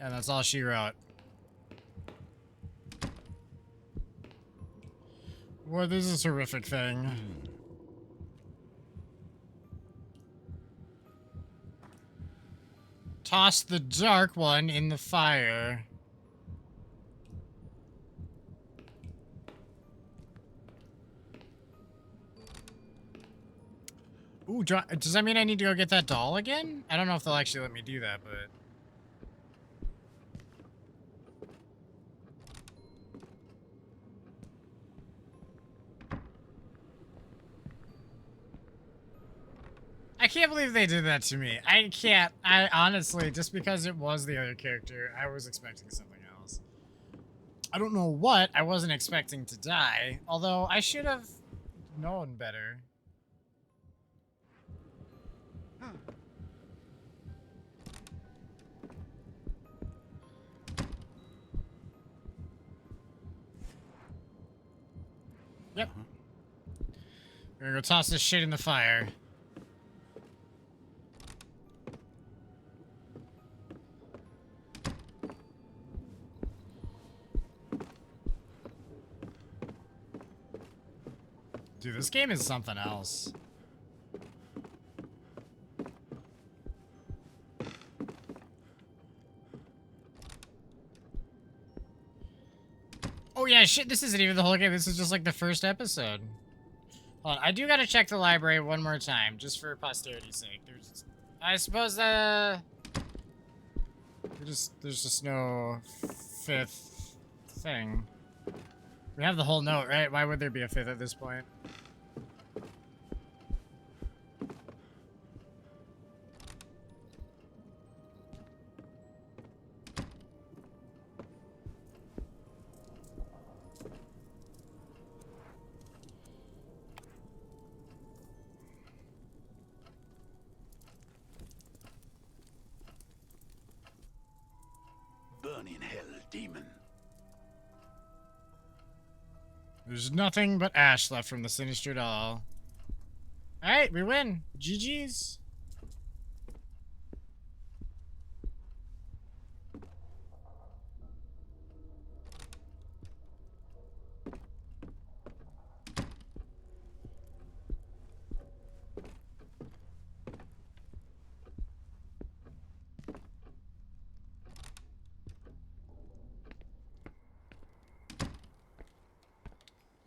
And that's all she wrote. Well, this is a horrific thing. Toss the dark one in the fire. Ooh, does that mean I need to go get that doll again? I don't know if they'll actually let me do that, but... I can't believe they did that to me. I can't. I honestly, just because it was the other character, I was expecting something else. I don't know what. I wasn't expecting to die. Although, I should have known better. Yep. We're gonna go toss this shit in the fire. Dude, this game is something else. Oh yeah, shit, this isn't even the whole game. This is just like the first episode. Hold on, I do gotta check the library one more time, just for posterity's sake. I suppose, there's just no 5th thing. We have the whole note, right? Why would there be a 5th at this point? Burn in hell, demon. There's nothing but ash left from the sinister doll. Alright, we win. GG's.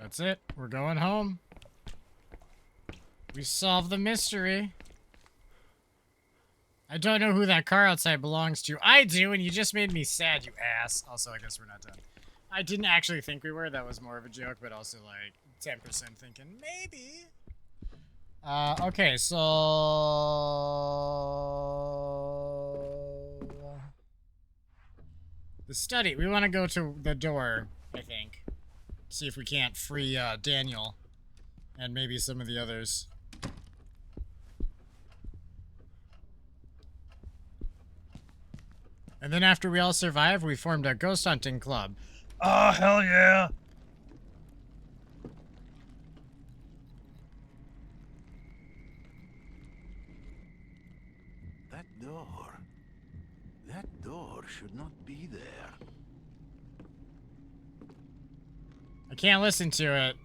That's it. We're going home. We solved the mystery. I don't know who that car outside belongs to. I do, and you just made me sad, you ass. Also, I guess we're not done. I didn't actually think we were. That was more of a joke, but also, like, 10% thinking, maybe. Okay, so... The study. We want to go to the door, I think. See if we can't free Daniel and maybe some of the others. And then after we all survive, we formed a ghost hunting club. Oh, hell yeah. That door should not be there. I can't listen to it.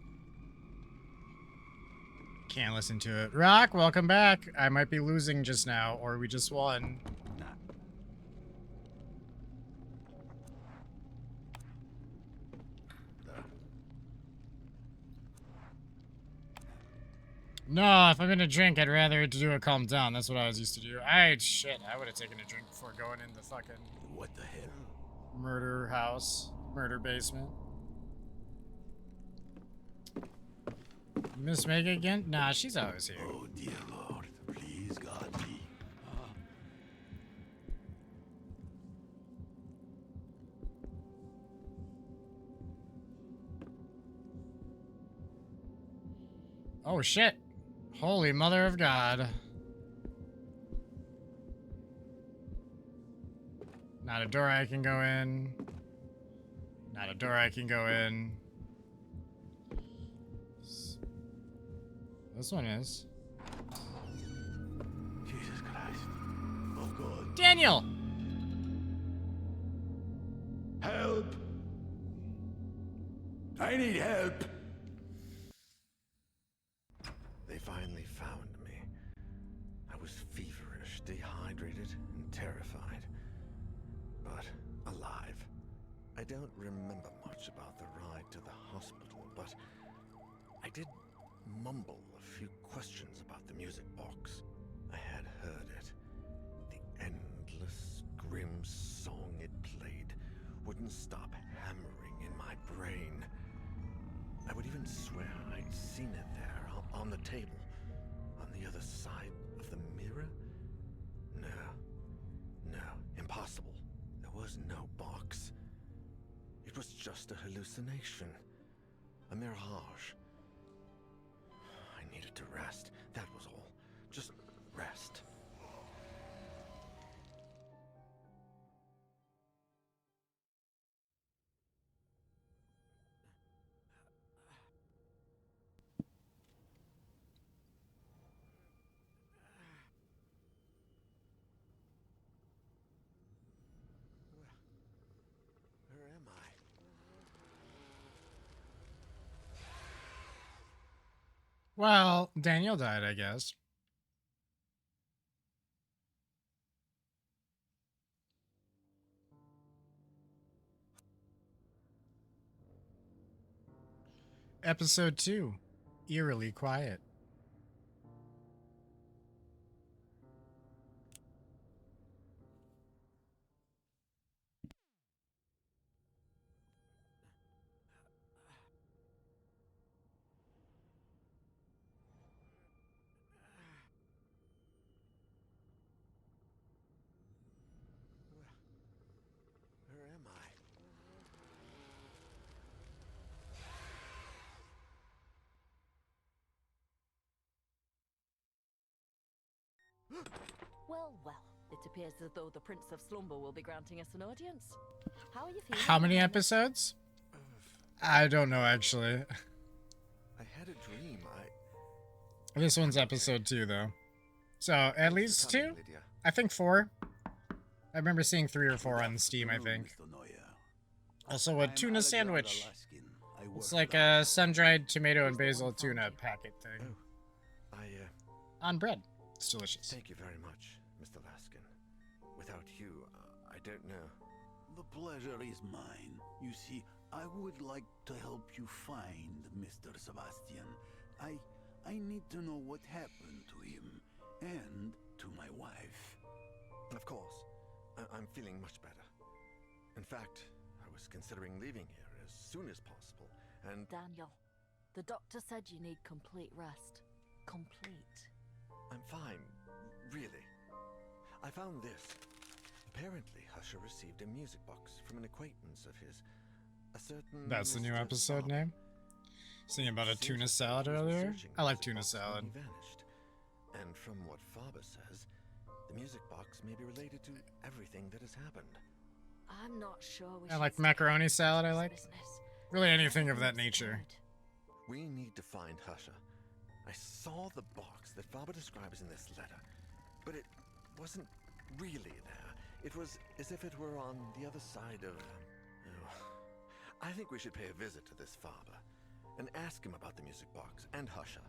Can't listen to it. Rock, welcome back. I might be losing just now, or we just won. No, if I'm gonna drink, I'd rather do it calm down. That's what I was used to do. Shit, I would have taken a drink before going in the fucking... What the hell? Murder house. Murder basement. Miss Meg again? Nah, she's always here. Oh, dear Lord. Please, God, me. Oh, shit. Holy mother of God. Not a door I can go in. Not a door I can go in. This one is. Jesus Christ. Oh, God. Daniel! Help! I need help! They finally found me. I was feverish, dehydrated, and terrified. But alive. I don't remember much about the ride to the hospital, but I did mumble a few questions about the music box. I had heard it. The endless, grim song it played wouldn't stop hammering in my brain. I would even swear I'd seen it there on the table, on the other side of the mirror. No, impossible. There was no box. It was just a hallucination, a mirage. I needed to rest, that was all. Just rest. Where am I? Well, Daniel died, I guess. Episode 2. Eerily quiet. Where am I? Well, well. It appears as though the Prince of Slumber will be granting us an audience. How are you feeling? How many episodes? I don't know, actually. I had a dream. This one's episode 2, though. So, at least 2? Lydia. I think 4. I remember seeing 3 or 4 on Steam, I think. Also, a tuna sandwich. It's like a sun-dried tomato and basil tuna packet thing. Oh, On bread. It's delicious. Thank you very much, Mr. Laskin. Without you, I don't know. The pleasure is mine. You see, I would like to help you find Mr. Sebastian. I need to know what happened to him and to my wife. Of course. I'm feeling much better. In fact, I was considering leaving here as soon as possible, and... Daniel, the doctor said you need complete rest. Complete. I'm fine, really. I found this. Apparently, Husher received a music box from an acquaintance of his. A certain... That's the new Mr. episode Saab. name? Saying about a Seems tuna that salad he was earlier? researching I like music tuna box when salad. he vanished. And from what Faber says, the music box may be related to everything that has happened. I'm not sure we I should like stay macaroni in salad, I this like. business. Really anything of that nature. We need to find Husher. I saw the box that Faber describes in this letter, but it wasn't really there. It was as if it were on the other side of... I think we should pay a visit to this Faber and ask him about the music box and Husher.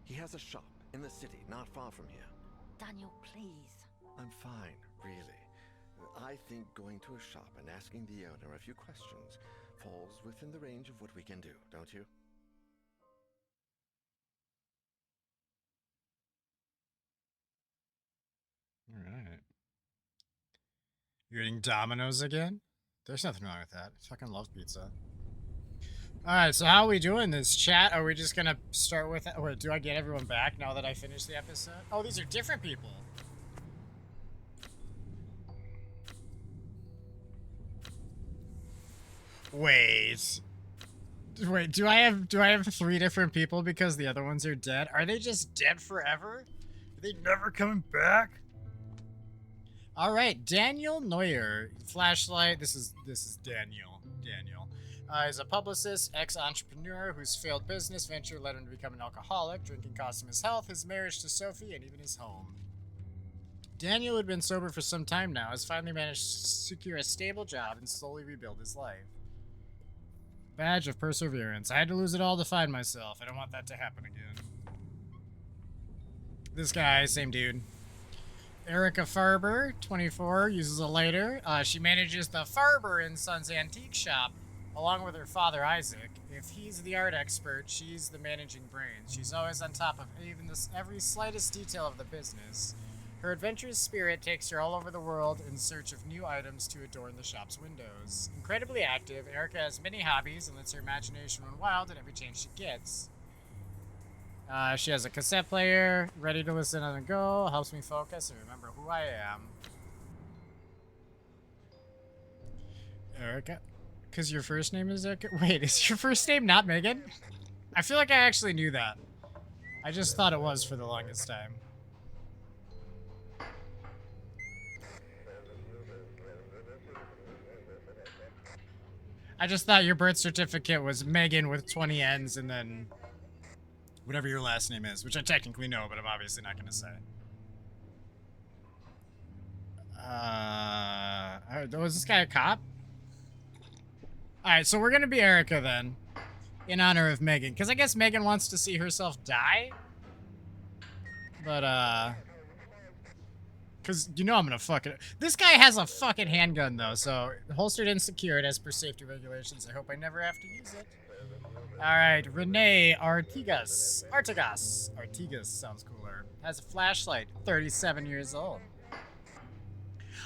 He has a shop in the city, not far from here. Daniel, please. I'm fine, really. I think going to a shop and asking the owner a few questions falls within the range of what we can do, don't you? All right. You're eating Domino's again? There's nothing wrong with that. I fucking love pizza. Alright, so how are we doing this, chat? Are we just gonna start with... Wait, do I get everyone back now that I finished the episode? Oh, these are different people. Wait. Wait, do I have 3 different people because the other ones are dead? Are they just dead forever? Are they never coming back? All right, Daniel Neuer, flashlight. This is Daniel. Daniel is a publicist, ex-entrepreneur whose failed business venture led him to become an alcoholic. Drinking cost him his health, his marriage to Sophie, and even his home. Daniel, who had been sober for some time now, has finally managed to secure a stable job and slowly rebuild his life. Badge of perseverance. I had to lose it all to find myself. I don't want that to happen again. This guy, same dude. Erica Farber, 24, uses a lighter. She manages the Farber & Sons antique shop, along with her father, Isaac. If he's the art expert, she's the managing brains. She's always on top of every slightest detail of the business. Her adventurous spirit takes her all over the world in search of new items to adorn the shop's windows. Incredibly active, Erica has many hobbies and lets her imagination run wild at every chance she gets. She has a cassette player, ready to listen on the go, helps me focus and remember who I am. Erica? Because your first name is Erica? Wait, is your first name not Megan? I feel like I actually knew that. I just thought it was for the longest time. I just thought your birth certificate was Megan with 20 N's and then whatever your last name is, which I technically know, but I'm obviously not going to say. Was this guy a cop? Alright, so we're going to be Erica then, in honor of Megan, because I guess Megan wants to see herself die. But, because you know I'm going to fuck it. This guy has a fucking handgun, though, so holstered and secured as per safety regulations. I hope I never have to use it. Alright, Renee Artigas. Artigas sounds cooler. Has a flashlight. 37 years old.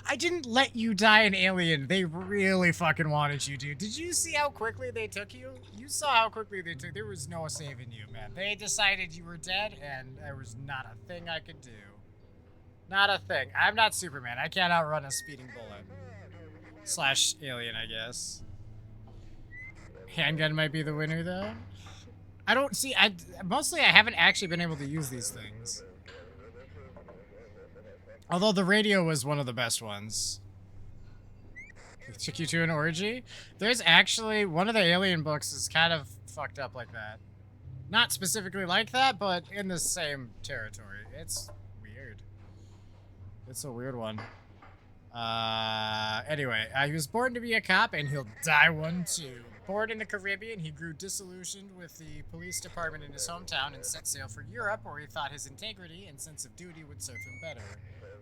I didn't let you die in Alien. They really fucking wanted you, dude. Did you see how quickly they took you? You saw how quickly they took. There was no saving you, man. They decided you were dead, and there was not a thing I could do. Not a thing. I'm not Superman. I can't outrun a speeding bullet. Slash alien, I guess. Handgun might be the winner, though. I don't see... Mostly, I haven't actually been able to use these things. Although the radio was one of the best ones. It took you to an orgy? There's actually... One of the Alien books is kind of fucked up like that. Not specifically like that, but in the same territory. It's weird. It's a weird one. Anyway, he was born to be a cop, and he'll die one too. Born in the Caribbean, he grew disillusioned with the police department in his hometown and set sail for Europe, where he thought his integrity and sense of duty would serve him better.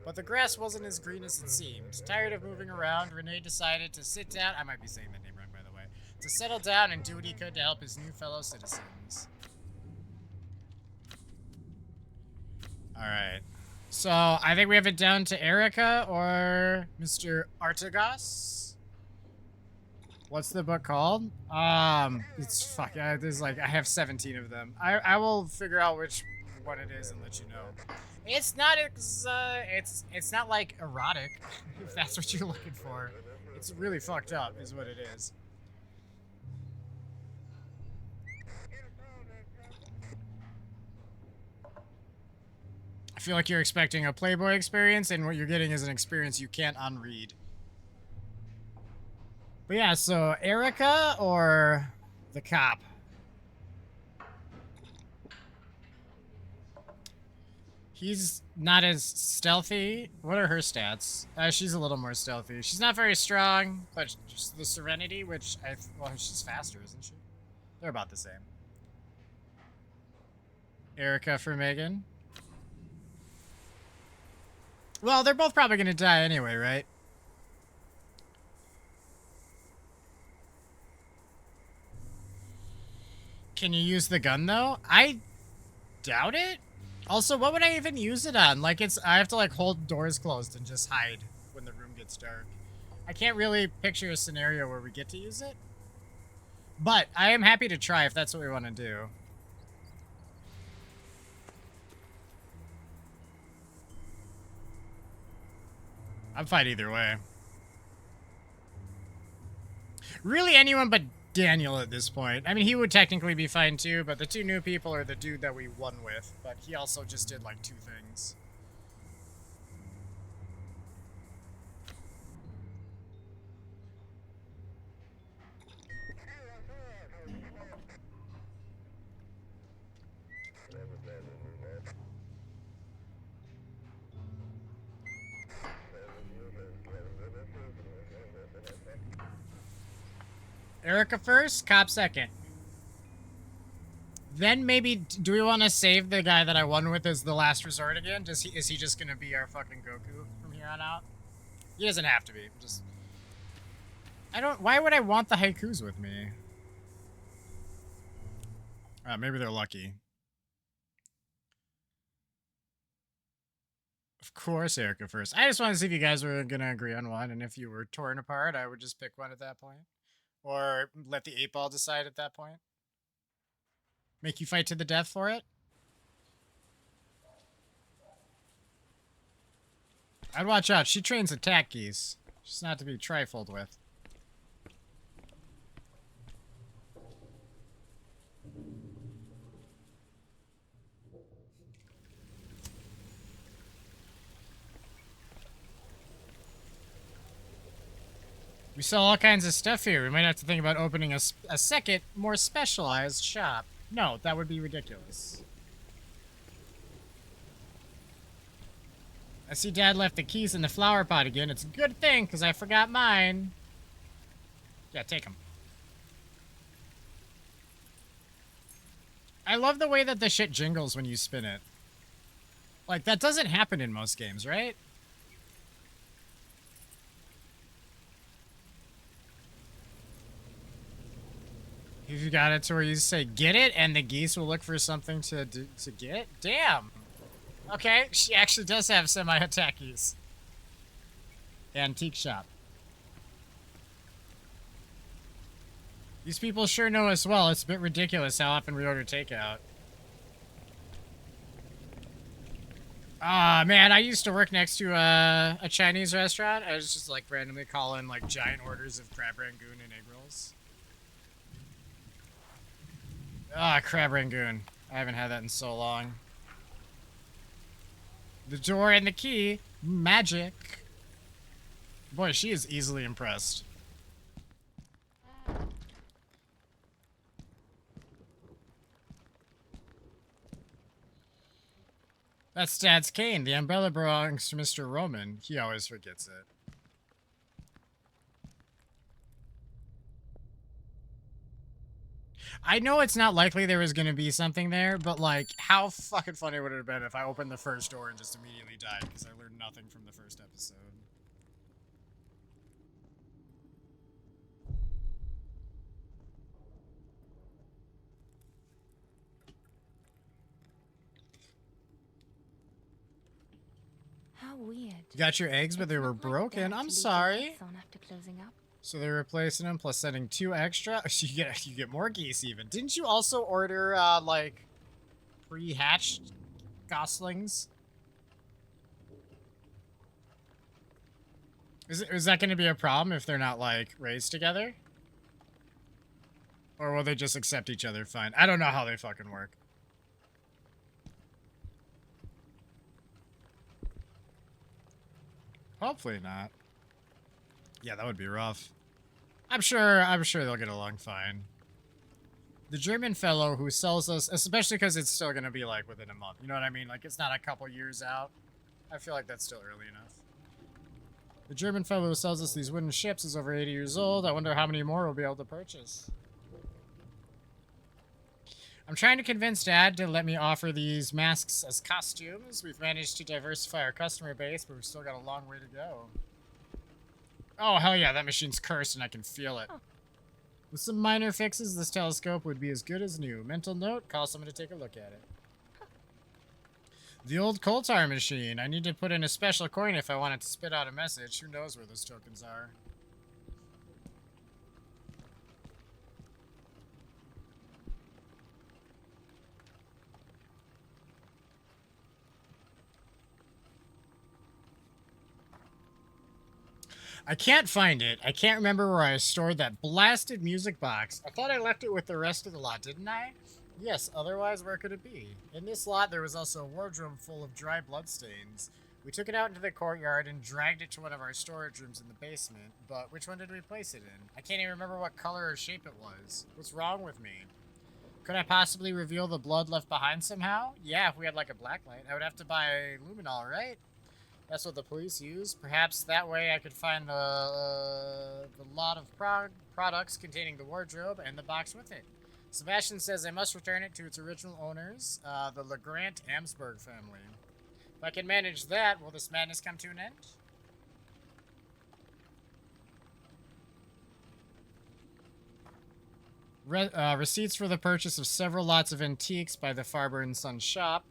But the grass wasn't as green as it seemed. Tired of moving around, Renee decided to sit down— I might be saying that name wrong, by the way— to settle down and do what he could to help his new fellow citizens. Alright. So, I think we have it down to Erica or Mr. Artigas. What's the book called? It's fuck. There's like, I have 17 of them. I will figure out which one it is and let you know. It's not it's not like erotic, if that's what you're looking for. It's really fucked up, is what it is. I feel like you're expecting a Playboy experience, and what you're getting is an experience you can't unread. But yeah, so Erica or the cop? He's not as stealthy. What are her stats? She's a little more stealthy. She's not very strong, but just the Serenity, which well, she's faster, isn't she? They're about the same. Erica for Megan. Well, they're both probably gonna die anyway, right? Can you use the gun though? I doubt it. Also, what would I even use it on? Like, I have to like hold doors closed and just hide when the room gets dark. I can't really picture a scenario where we get to use it. But I am happy to try if that's what we want to do. I'm fine either way. Really anyone but Daniel at this point. I mean, he would technically be fine too, but the two new people are the dude that we won with. But he also just did like 2 things. Erica first, Cop second. Then maybe, do we want to save the guy that I won with as the last resort again? Is he just gonna be our fucking Goku from here on out? He doesn't have to be. Just, why would I want the haikus with me? Maybe they're lucky. Of course, Erica first. I just wanted to see if you guys were gonna agree on one, and if you were torn apart, I would just pick one at that point. Or let the 8-ball decide at that point. Make you fight to the death for it? I'd watch out. She trains attack geese. She's not to be trifled with. We sell all kinds of stuff here. We might have to think about opening a second, more specialized shop. No, that would be ridiculous. I see Dad left the keys in the flower pot again. It's a good thing, because I forgot mine. Yeah, take them. I love the way that the shit jingles when you spin it. Like, that doesn't happen in most games, right? If you got it to where you say, get it, and the geese will look for something to get? Damn! Okay, she actually does have semi-attack geese. Antique shop. These people sure know us well. It's a bit ridiculous how often we order takeout. Ah, man, I used to work next to a Chinese restaurant. I was just, like, randomly calling, like, giant orders of crab rangoon and egg rolls. Ah, crab rangoon. I haven't had that in so long. The door and the key. Magic. Boy, she is easily impressed. That's Dad's cane. The umbrella belongs to Mr. Roman. He always forgets it. I know it's not likely there was going to be something there, but, like, how fucking funny would it have been if I opened the first door and just immediately died because I learned nothing from the first episode? How weird. You got your eggs, but they were broken. I'm sorry. After closing up. So they're replacing them plus sending 2 extra. You get more geese even. Didn't you also order like pre-hatched goslings? Is that going to be a problem if they're not like raised together? Or will they just accept each other fine? I don't know how they fucking work. Hopefully not. Yeah, that would be rough. I'm sure they'll get along fine. The German fellow who sells us, especially because it's still gonna be like within a month. You know what I mean? Like it's not a couple years out. I feel like that's still early enough. The German fellow who sells us these wooden ships is over 80 years old. I wonder how many more we'll be able to purchase. I'm trying to convince Dad to let me offer these masks as costumes. We've managed to diversify our customer base, but we've still got a long way to go. Oh, hell yeah, that machine's cursed and I can feel it. With some minor fixes, this telescope would be as good as new. Mental note, call someone to take a look at it. The old coal tar machine. I need to put in a special coin if I want it to spit out a message. Who knows where those tokens are? I can't find it. I can't remember where I stored that blasted music box. I thought I left it with the rest of the lot, didn't I? Yes, otherwise where could it be? In this lot there was also a wardrobe full of dry bloodstains. We took it out into the courtyard and dragged it to one of our storage rooms in the basement, but which one did we place it in? I can't even remember what color or shape it was. What's wrong with me? Could I possibly reveal the blood left behind somehow? Yeah, if we had like a blacklight. I would have to buy luminol, right? That's what the police use. Perhaps that way I could find the lot of products containing the wardrobe and the box with it. Sebastian says I must return it to its original owners, the LeGrant-Amsberg family. If I can manage that, will this madness come to an end? Receipts for the purchase of several lots of antiques by the Farber and Son shop,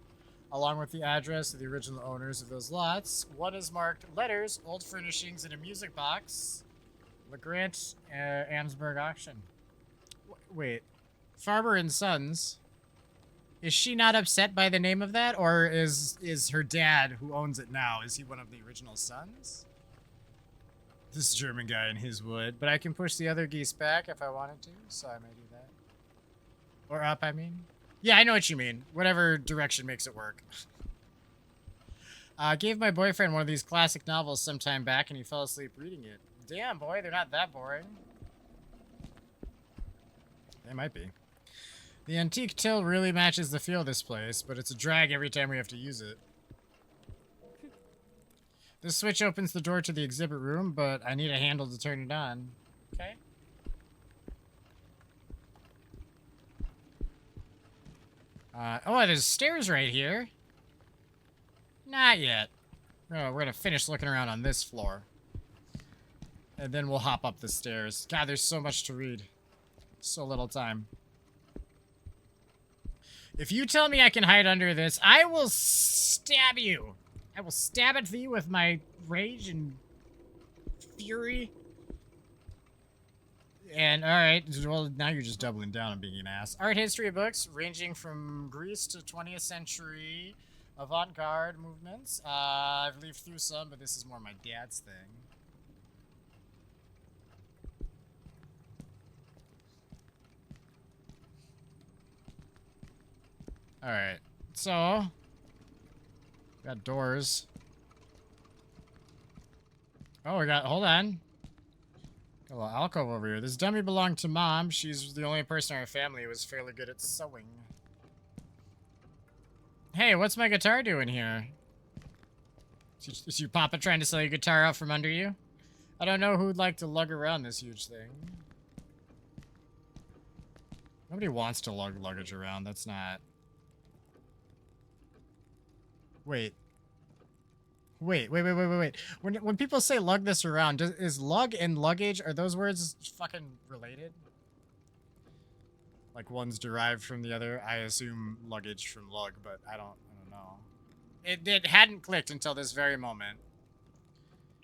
along with the address of the original owners of those lots. One is marked letters, old furnishings, and a music box. LeGrant Amsberg auction. Wait, Farber and Sons. Is she not upset by the name of that, or is her dad, who owns it now, is he one of the original sons? This German guy in his wood, but I can push the other geese back if I wanted to, so I may do that. Or up, I mean. Yeah, I know what you mean. Whatever direction makes it work. Gave my boyfriend one of these classic novels some time back, and he fell asleep reading it. Damn, boy, they're not that boring. They might be. The antique till really matches the feel of this place, but it's a drag every time we have to use it. This switch opens the door to the exhibit room, but I need a handle to turn it on. Okay. Oh, there's stairs right here. Not yet. Oh, we're gonna finish looking around on this floor. And then we'll hop up the stairs. God, there's so much to read. So little time. If you tell me I can hide under this, I will stab you. I will stab at thee with my rage and fury. And, alright, well, now you're just doubling down and being an ass. Art history books, ranging from Greece to 20th century avant-garde movements. I've leafed through some, but this is more my dad's thing. Alright, so got doors. Oh, we got, hold on. Got a little alcove over here. This dummy belonged to Mom. She's the only person in our family who was fairly good at sewing. Hey, what's my guitar doing here? Is your papa trying to sell your guitar out from under you? I don't know who'd like to lug around this huge thing. Nobody wants to lug luggage around. That's not... Wait. When people say lug this around, is lug and luggage, are those words fucking related? Like one's derived from the other? I assume luggage from lug, but I don't know. It hadn't clicked until this very moment.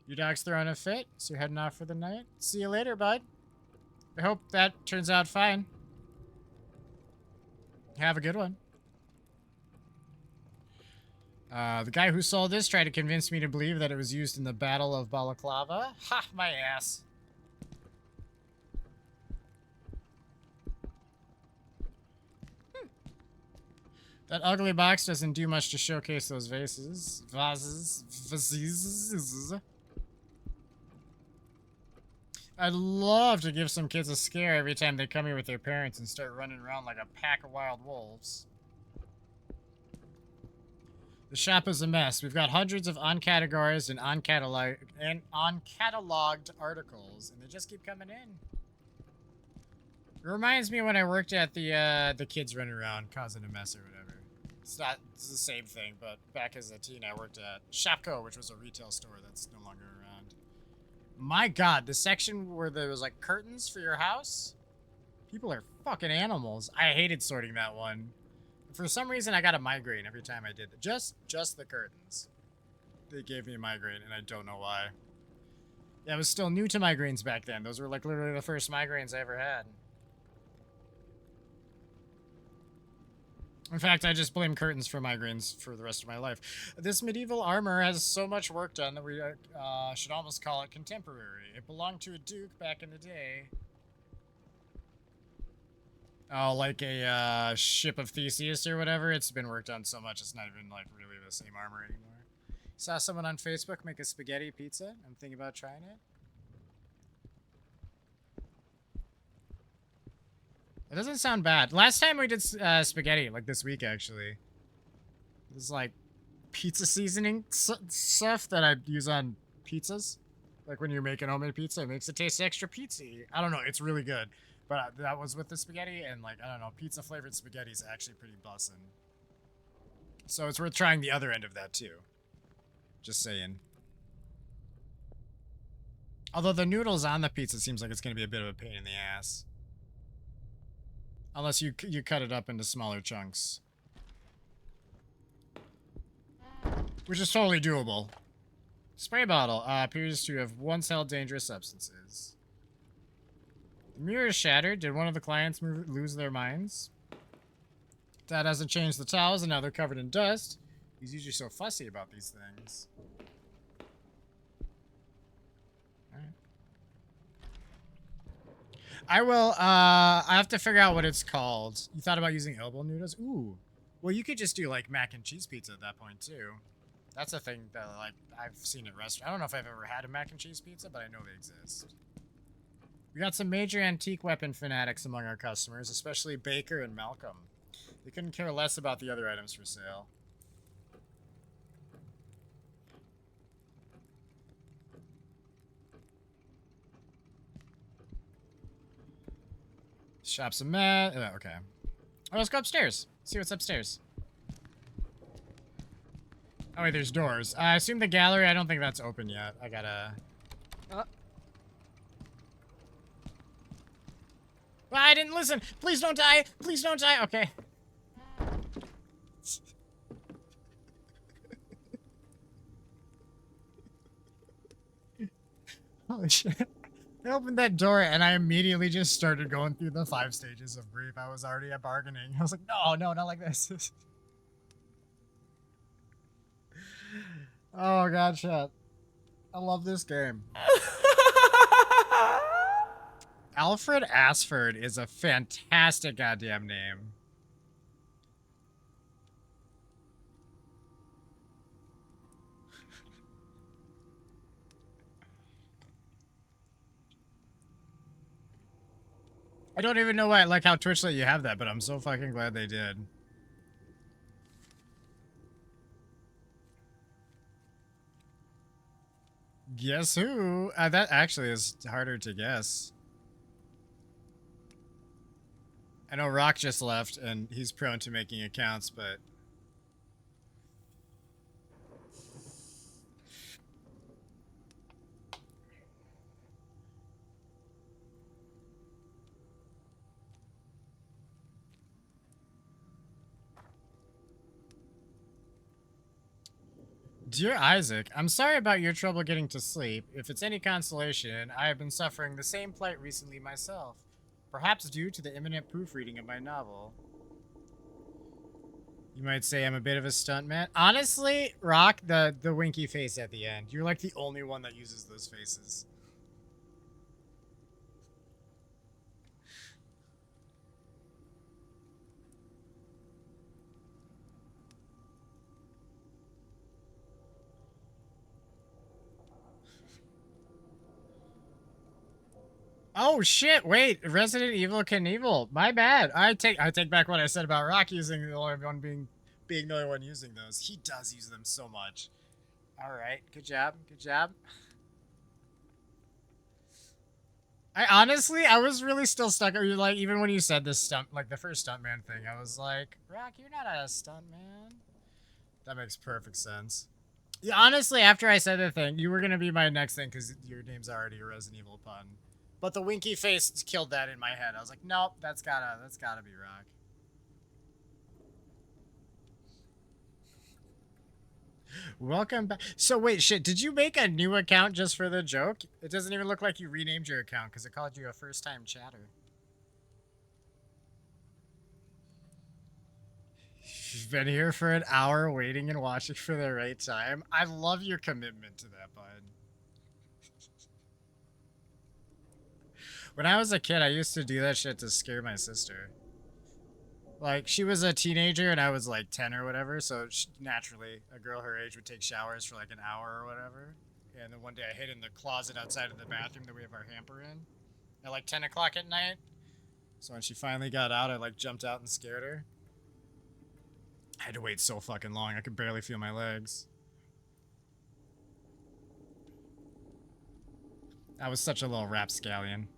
Your dog's throwing a fit, so you're heading off for the night? See you later, bud. I hope that turns out fine. Have a good one. The guy who sold this tried to convince me to believe that it was used in the Battle of Balaclava. Ha, my ass. That ugly box doesn't do much to showcase those vases. Vases. I'd love to give some kids a scare every time they come here with their parents and start running around like a pack of wild wolves. The shop is a mess. We've got hundreds of uncategorized and uncatalogued articles, and they just keep coming in. It reminds me when I worked at the kids running around causing a mess or whatever. It's the same thing, but back as a teen I worked at Shopko, which was a retail store that's no longer around. My god, the section where there was like curtains for your house? People are fucking animals. I hated sorting that one. For some reason I got a migraine every time I did that. Just the curtains. They gave me a migraine and I don't know why. Yeah, I was still new to migraines back then. Those were like literally the first migraines I ever had. In fact, I just blame curtains for migraines for the rest of my life. This medieval armor has so much work done that we should almost call it contemporary. It belonged to a duke back in the day. Oh, like a ship of Theseus or whatever. It's been worked on so much it's not even like really the same armor anymore. Saw someone on Facebook make a spaghetti pizza. I'm thinking about trying it. It doesn't sound bad. Last time we did spaghetti, like this week actually. It was like pizza seasoning stuff that I use on pizzas. Like when you're making homemade pizza, it makes it taste extra pizza-y. I don't know, it's really good. But that was with the spaghetti, and like, I don't know, pizza flavored spaghetti is actually pretty bussin'. So it's worth trying the other end of that too. Just saying. Although the noodles on the pizza seems like it's going to be a bit of a pain in the ass. Unless you cut it up into smaller chunks. Which is totally doable. Spray bottle appears to have once held dangerous substances. The mirror is shattered. Did one of the clients lose their minds? That hasn't changed the towels, and now they're covered in dust. He's usually so fussy about these things. Alright. I will, I have to figure out what it's called. You thought about using elbow noodles? Ooh. Well, you could just do, like, mac and cheese pizza at that point, too. That's a thing that, like, I've seen at restaurants. I don't know if I've ever had a mac and cheese pizza, but I know they exist. We got some major antique weapon fanatics among our customers, especially Baker and Malcolm. They couldn't care less about the other items for sale. Shop some meth. Okay. Oh, let's go upstairs. See what's upstairs. Oh, wait, there's doors. I assume the gallery, I don't think that's open yet. I gotta... Well, I didn't listen. Please don't die. Please don't die. Okay. Holy shit. I opened that door and I immediately just started going through the 5 stages of grief. I was already at bargaining. I was like, no, not like this. Oh, god, shit. I love this game. Alfred Asford is a fantastic goddamn name. I don't even know why I like how Twitch let you have that, but I'm so fucking glad they did. Guess who? That actually is harder to guess. I know Rock just left, and he's prone to making accounts, but... Dear Isaac, I'm sorry about your trouble getting to sleep. If it's any consolation, I have been suffering the same plight recently myself. Perhaps due to the imminent proofreading of my novel. You might say I'm a bit of a stuntman. Honestly, Rock, the winky face at the end. You're like the only one that uses those faces. Oh shit! Wait, Resident Evil Knievel. My bad. I take back what I said about Rock using the only one being the only one using those. He does use them so much. All right, good job, good job. I was really still stuck. Or like, even when you said this stunt, like the first stuntman thing, I was like, Rock, you're not a stuntman. That makes perfect sense. Yeah, honestly, after I said the thing, you were gonna be my next thing because your name's already a Resident Evil pun. But the winky face killed that in my head. I was like, nope, that's gotta be Rock. Welcome back. So wait, shit, did you make a new account just for the joke? It doesn't even look like you renamed your account because it called you a first-time chatter. You've been here for an hour waiting and watching for the right time. I love your commitment to that, bud. When I was a kid, I used to do that shit to scare my sister. Like, she was a teenager and I was like 10 or whatever, so naturally, a girl her age would take showers for like an hour or whatever. And then one day I hid in the closet outside of the bathroom that we have our hamper in at like 10 o'clock at night. So when she finally got out, I like jumped out and scared her. I had to wait so fucking long, I could barely feel my legs. I was such a little rapscallion.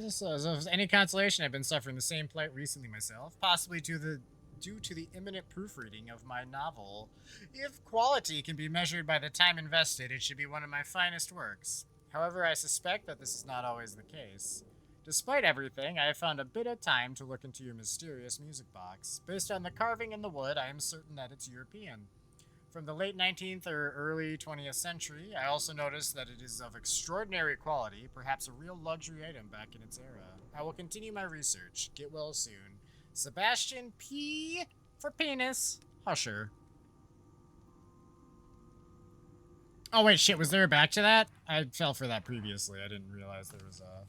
So any consolation, I've been suffering the same plight recently myself, possibly due to the imminent proofreading of my novel. If quality can be measured by the time invested, it should be one of my finest works. However, I suspect that this is not always the case. Despite everything, I have found a bit of time to look into your mysterious music box. Based on the carving in the wood, I am certain that it's European. From the late 19th or early 20th century, I also noticed that it is of extraordinary quality, perhaps a real luxury item back in its era. I will continue my research. Get well soon. Sebastian P. for penis. Husher. Oh wait, shit, was there a back to that? I fell for that previously. I didn't realize there was a...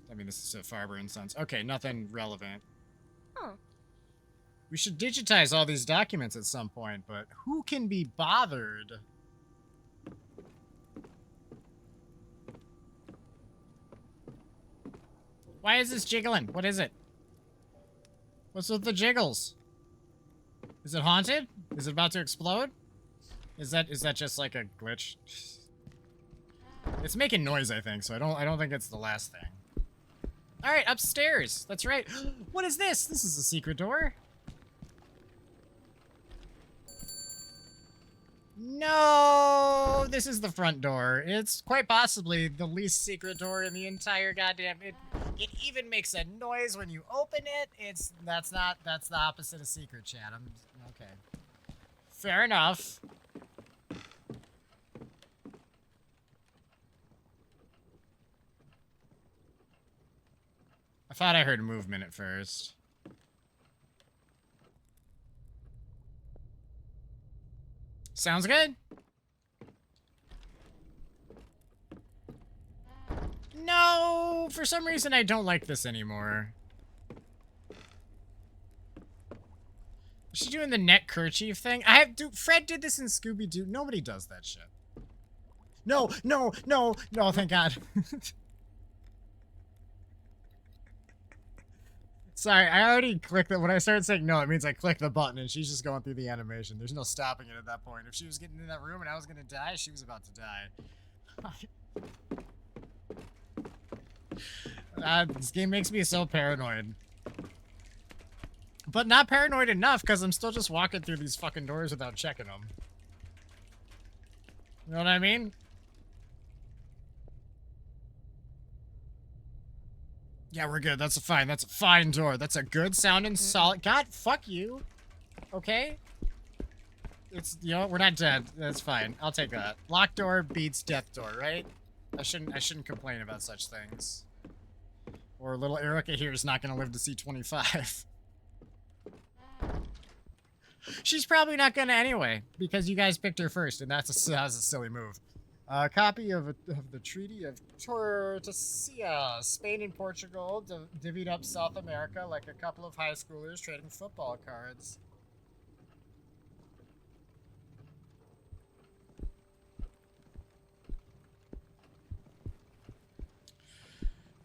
I mean, this is a Farber and Sons. Okay, nothing relevant. Huh. We should digitize all these documents at some point, but who can be bothered? Why is this jiggling? What is it? What's with the jiggles? Is it haunted? Is it about to explode? Is that just like a glitch? It's making noise, I think, so I don't think it's the last thing. All right, upstairs. That's right. What is this? This is a secret door. No, this is the front door. It's quite possibly the least secret door in the entire goddamn. It even makes a noise when you open it. That's the opposite of secret, chat. Okay. Fair enough. I thought I heard movement at first. Sounds good. No, for some reason I don't like this anymore. Is she doing the neck kerchief thing? Fred did this in Scooby-Doo. Nobody does that shit. No, thank God. Sorry, I already clicked it. When I started saying no, it means I clicked the button and she's just going through the animation. There's no stopping it at that point. If she was getting in that room and I was going to die, she was about to die. This game makes me so paranoid. But not paranoid enough because I'm still just walking through these fucking doors without checking them. You know what I mean? Yeah, we're good. That's a fine door. That's a good sounding solid. God, fuck you. Okay? It's, you know, we're not dead. That's fine. I'll take that. Locked door beats death door, right? I shouldn't complain about such things. Or little Erica here is not going to live to see 25. She's probably not going to anyway, because you guys picked her first, and that was a silly move. A copy of the Treaty of Tordesillas. Spain and Portugal divvied up South America like a couple of high schoolers trading football cards.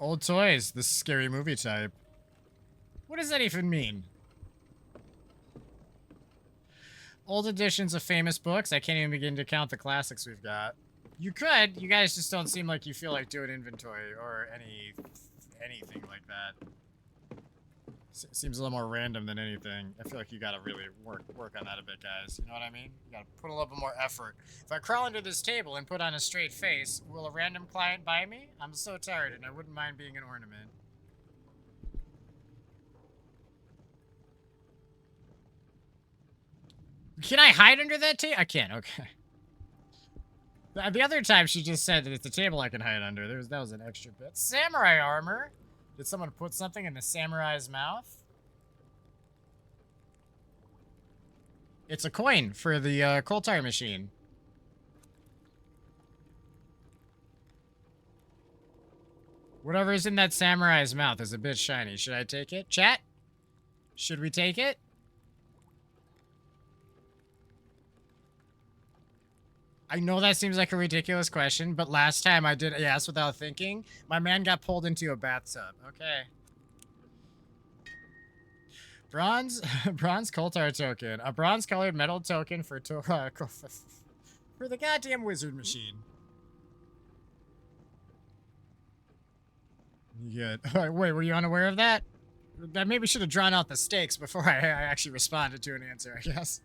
Old toys, this scary movie type. What does that even mean? Old editions of famous books. I can't even begin to count the classics we've got. You could. You guys just don't seem like you feel like doing inventory or anything like that. Seems a little more random than anything. I feel like you gotta really work on that a bit, guys. You know what I mean? You gotta put a little bit more effort. If I crawl under this table and put on a straight face, will a random client buy me? I'm so tired and I wouldn't mind being an ornament. Can I hide under that table? I can't, okay. The other time she just said that it's a table I can hide under. That was an extra bit. Samurai armor. Did someone put something in the samurai's mouth? It's a coin for the coal tar machine. Whatever is in that samurai's mouth is a bit shiny. Should I take it? Chat? Should we take it? I know that seems like a ridiculous question, but last time I did yes without thinking. My man got pulled into a bathtub. Okay. Bronze coal tar token. A bronze colored metal token for for the goddamn wizard machine. Good. Wait, were you unaware of that? I maybe should have drawn out the stakes before I actually responded to an answer, I guess.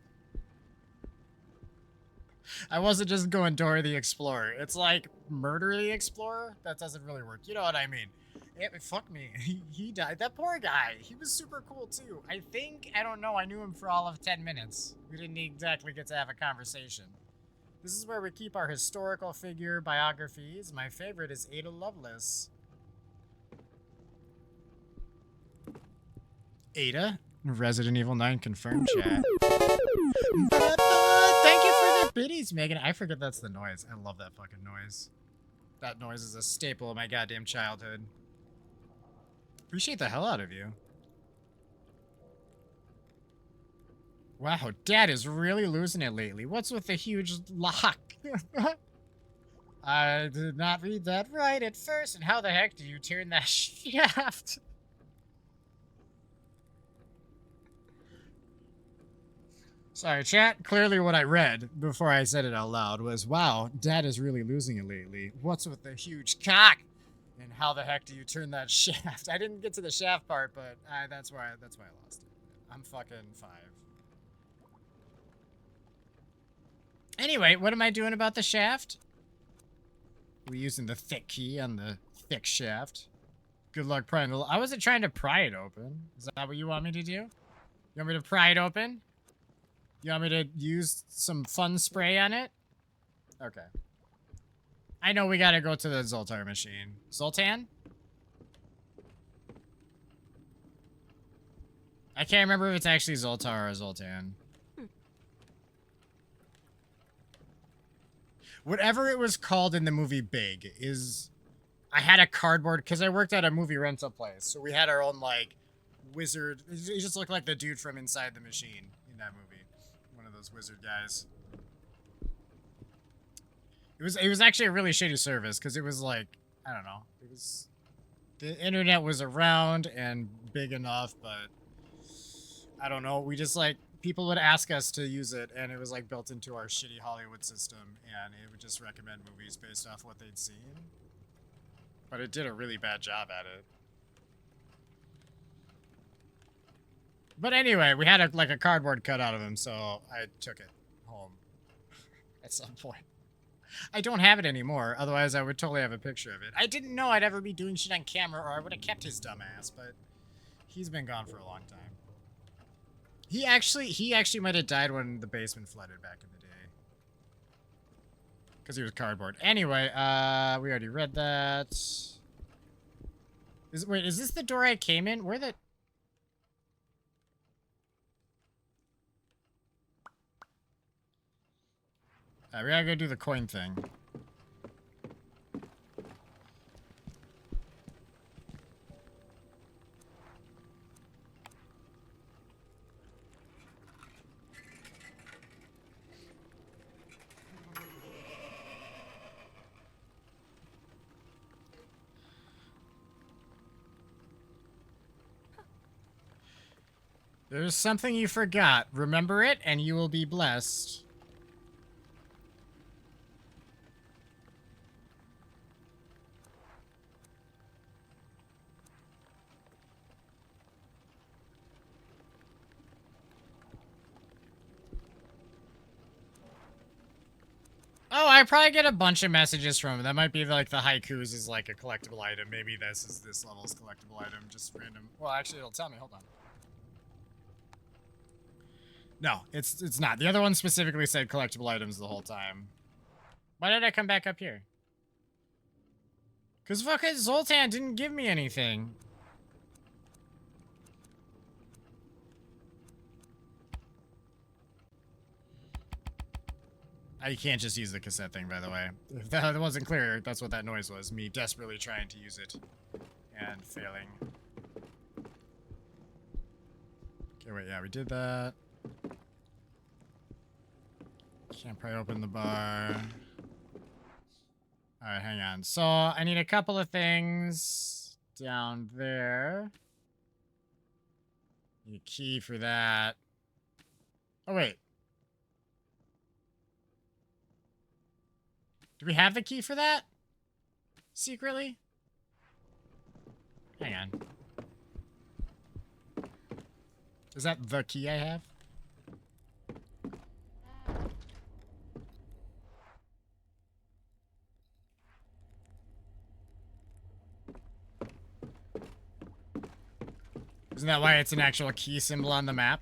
I wasn't just going Dora the Explorer. It's like Murder the Explorer? That doesn't really work. You know what I mean. Fuck me. He died. That poor guy. He was super cool too. I don't know, I knew him for all of 10 minutes. We didn't exactly get to have a conversation. This is where we keep our historical figure biographies. My favorite is Ada Lovelace. Ada? Resident Evil 9 confirmed, chat. Thank you for the biddies, Megan. I forget that's the noise. I love that fucking noise. That noise is a staple of my goddamn childhood. Appreciate the hell out of you. Wow, Dad is really losing it lately. What's with the huge lock? I did not read that right at first. And how the heck do you turn that shaft? Sorry, chat. Clearly what I read before I said it out loud was, wow, Dad is really losing it lately. What's with the huge cock? And how the heck do you turn that shaft? I didn't get to the shaft part, but that's why I lost it. I'm fucking 5. Anyway, what am I doing about the shaft? We're using the thick key on the thick shaft. Good luck prying it. I wasn't trying to pry it open. Is that what you want me to do? You want me to pry it open? You want me to use some fun spray on it? Okay. I know we gotta go to the Zoltar machine. Zoltan? I can't remember if it's actually Zoltar or Zoltan. Whatever it was called in the movie Big is... I had a cardboard... Because I worked at a movie rental place. So we had our own, like, wizard... He just looked like the dude from inside the machine in that movie. One of those wizard guys. It was actually a really shitty service because it was like, I don't know. It was... The internet was around and big enough, but... I don't know. We just, like... People would ask us to use it, and it was, like, built into our shitty Hollywood system, and it would just recommend movies based off what they'd seen. But it did a really bad job at it. But anyway, we had, a cardboard cut out of him, so I took it home at some point. I don't have it anymore, otherwise I would totally have a picture of it. I didn't know I'd ever be doing shit on camera, or I would have kept his dumb ass, but he's been gone for a long time. He actually might have died when the basement flooded back in the day. Because he was cardboard. Anyway, we already read that. Wait, is this the door I came in? Where the... we gotta go do the coin thing. There's something you forgot. Remember it, and you will be blessed. Oh, I probably get a bunch of messages from him. That might be like the haikus is like a collectible item. Maybe this is this level's collectible item. Just random. Well, actually, it'll tell me. Hold on. No, it's not. The other one specifically said collectible items the whole time. Why did I come back up here? Because fucking Zoltan didn't give me anything. You can't just use the cassette thing, by the way. If that wasn't clear, that's what that noise was. Me desperately trying to use it. And failing. Okay, wait, yeah, we did that. Can't probably open the bar. Alright, hang on. So, I need a couple of things down there. Need a key for that. Oh, wait. Do we have the key for that? Secretly? Hang on. Is that the key I have? Isn't that why it's an actual key symbol on the map?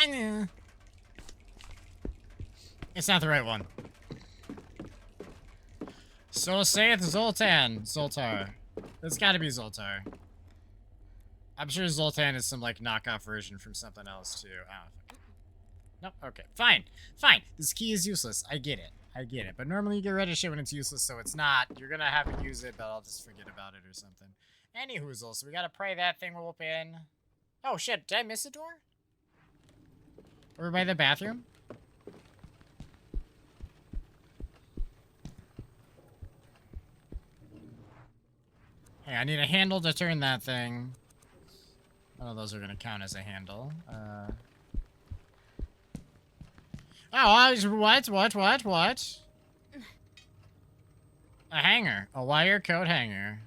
Yeah, it's not the right one. So saith Zoltan. Zoltar. It's gotta be Zoltar. I'm sure Zoltan is some, like, knockoff version from something else, too. Oh, nope, okay. Fine. Fine. This key is useless. I get it. I get it. But normally you get rid of shit when it's useless, so it's not. You're gonna have to use it, but I'll just forget about it or something. Anyhoozle, so we gotta pray that thing will open. Oh, shit. Did I miss a door? Over by the bathroom? Hey, I need a handle to turn that thing. Oh, those are gonna count as a handle. What? A hanger. A wire coat hanger.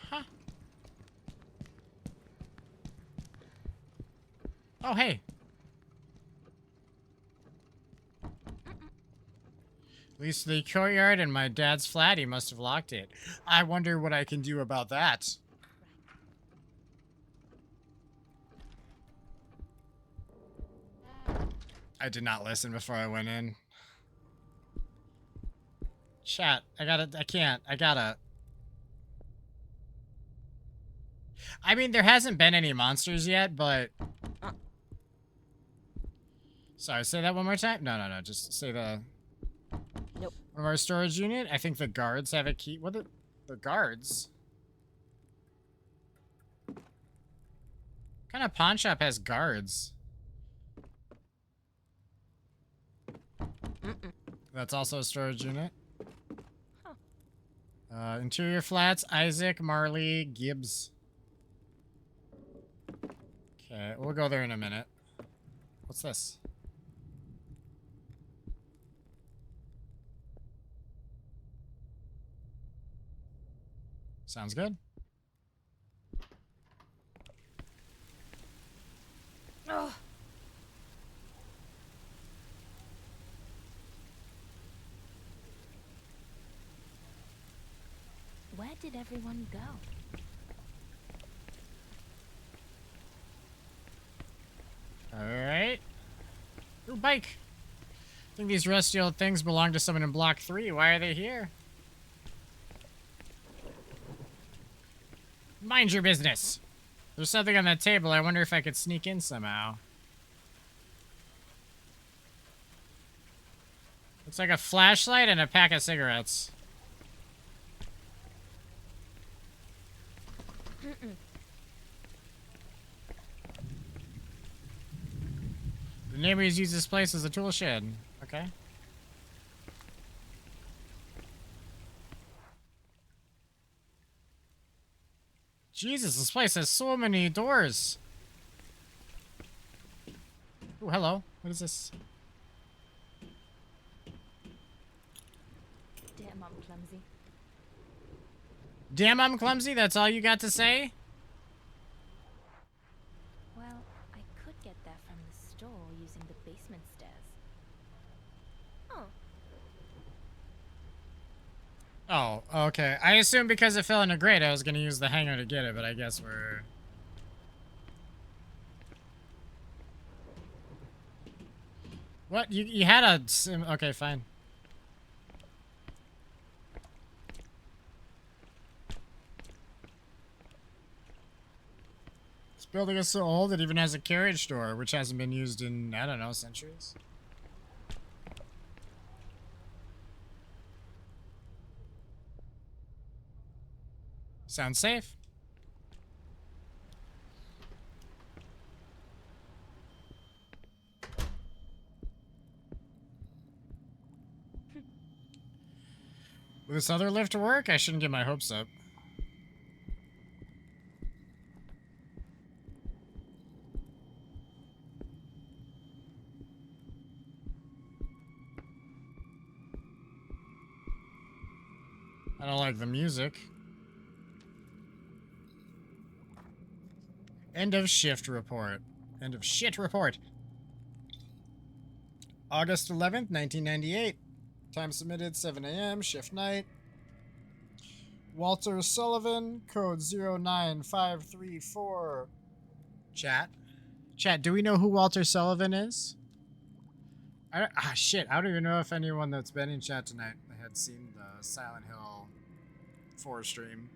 Huh. Oh, hey. At least the courtyard and my dad's flat, he must have locked it. I wonder what I can do about that. I did not listen before I went in. Chat, I gotta. I mean, there hasn't been any monsters yet, but... Sorry, say that one more time? No, just say the... Nope. One of our storage unit? I think the guards have a key. What the guards? What kind of pawn shop has guards? That's also a storage unit. Huh. Interior flats, Isaac, Marley, Gibbs. Okay, we'll go there in a minute. What's this? Sounds good. Ugh. Where did everyone go? Alright. Ooh, bike! I think these rusty old things belong to someone in Block 3. Why are they here? Mind your business. There's something on that table. I wonder if I could sneak in somehow. Looks like a flashlight and a pack of cigarettes. The neighbors use this place as a tool shed. Okay. Jesus, this place has so many doors. Oh, hello. What is this? Damn, I'm clumsy. Damn, I'm clumsy? That's all you got to say? Well, I could get there from the store using the basement stairs. Oh. Oh, okay. I assumed because it fell in a grate, I was going to use the hanger to get it, but I guess we're... What? You had a... Okay, fine. This building is so old, it even has a carriage door, which hasn't been used in, I don't know, centuries. Sounds safe. Will this other lift work? I shouldn't get my hopes up. I don't like the music. End of shift report. End of shit report. August 11th, 1998. Time submitted 7 a.m. Shift night. Walter Sullivan, code 09534. Chat. Chat, do we know who Walter Sullivan is? Shit. I don't even know if anyone that's been in chat tonight had seen the Silent Hill 4 stream.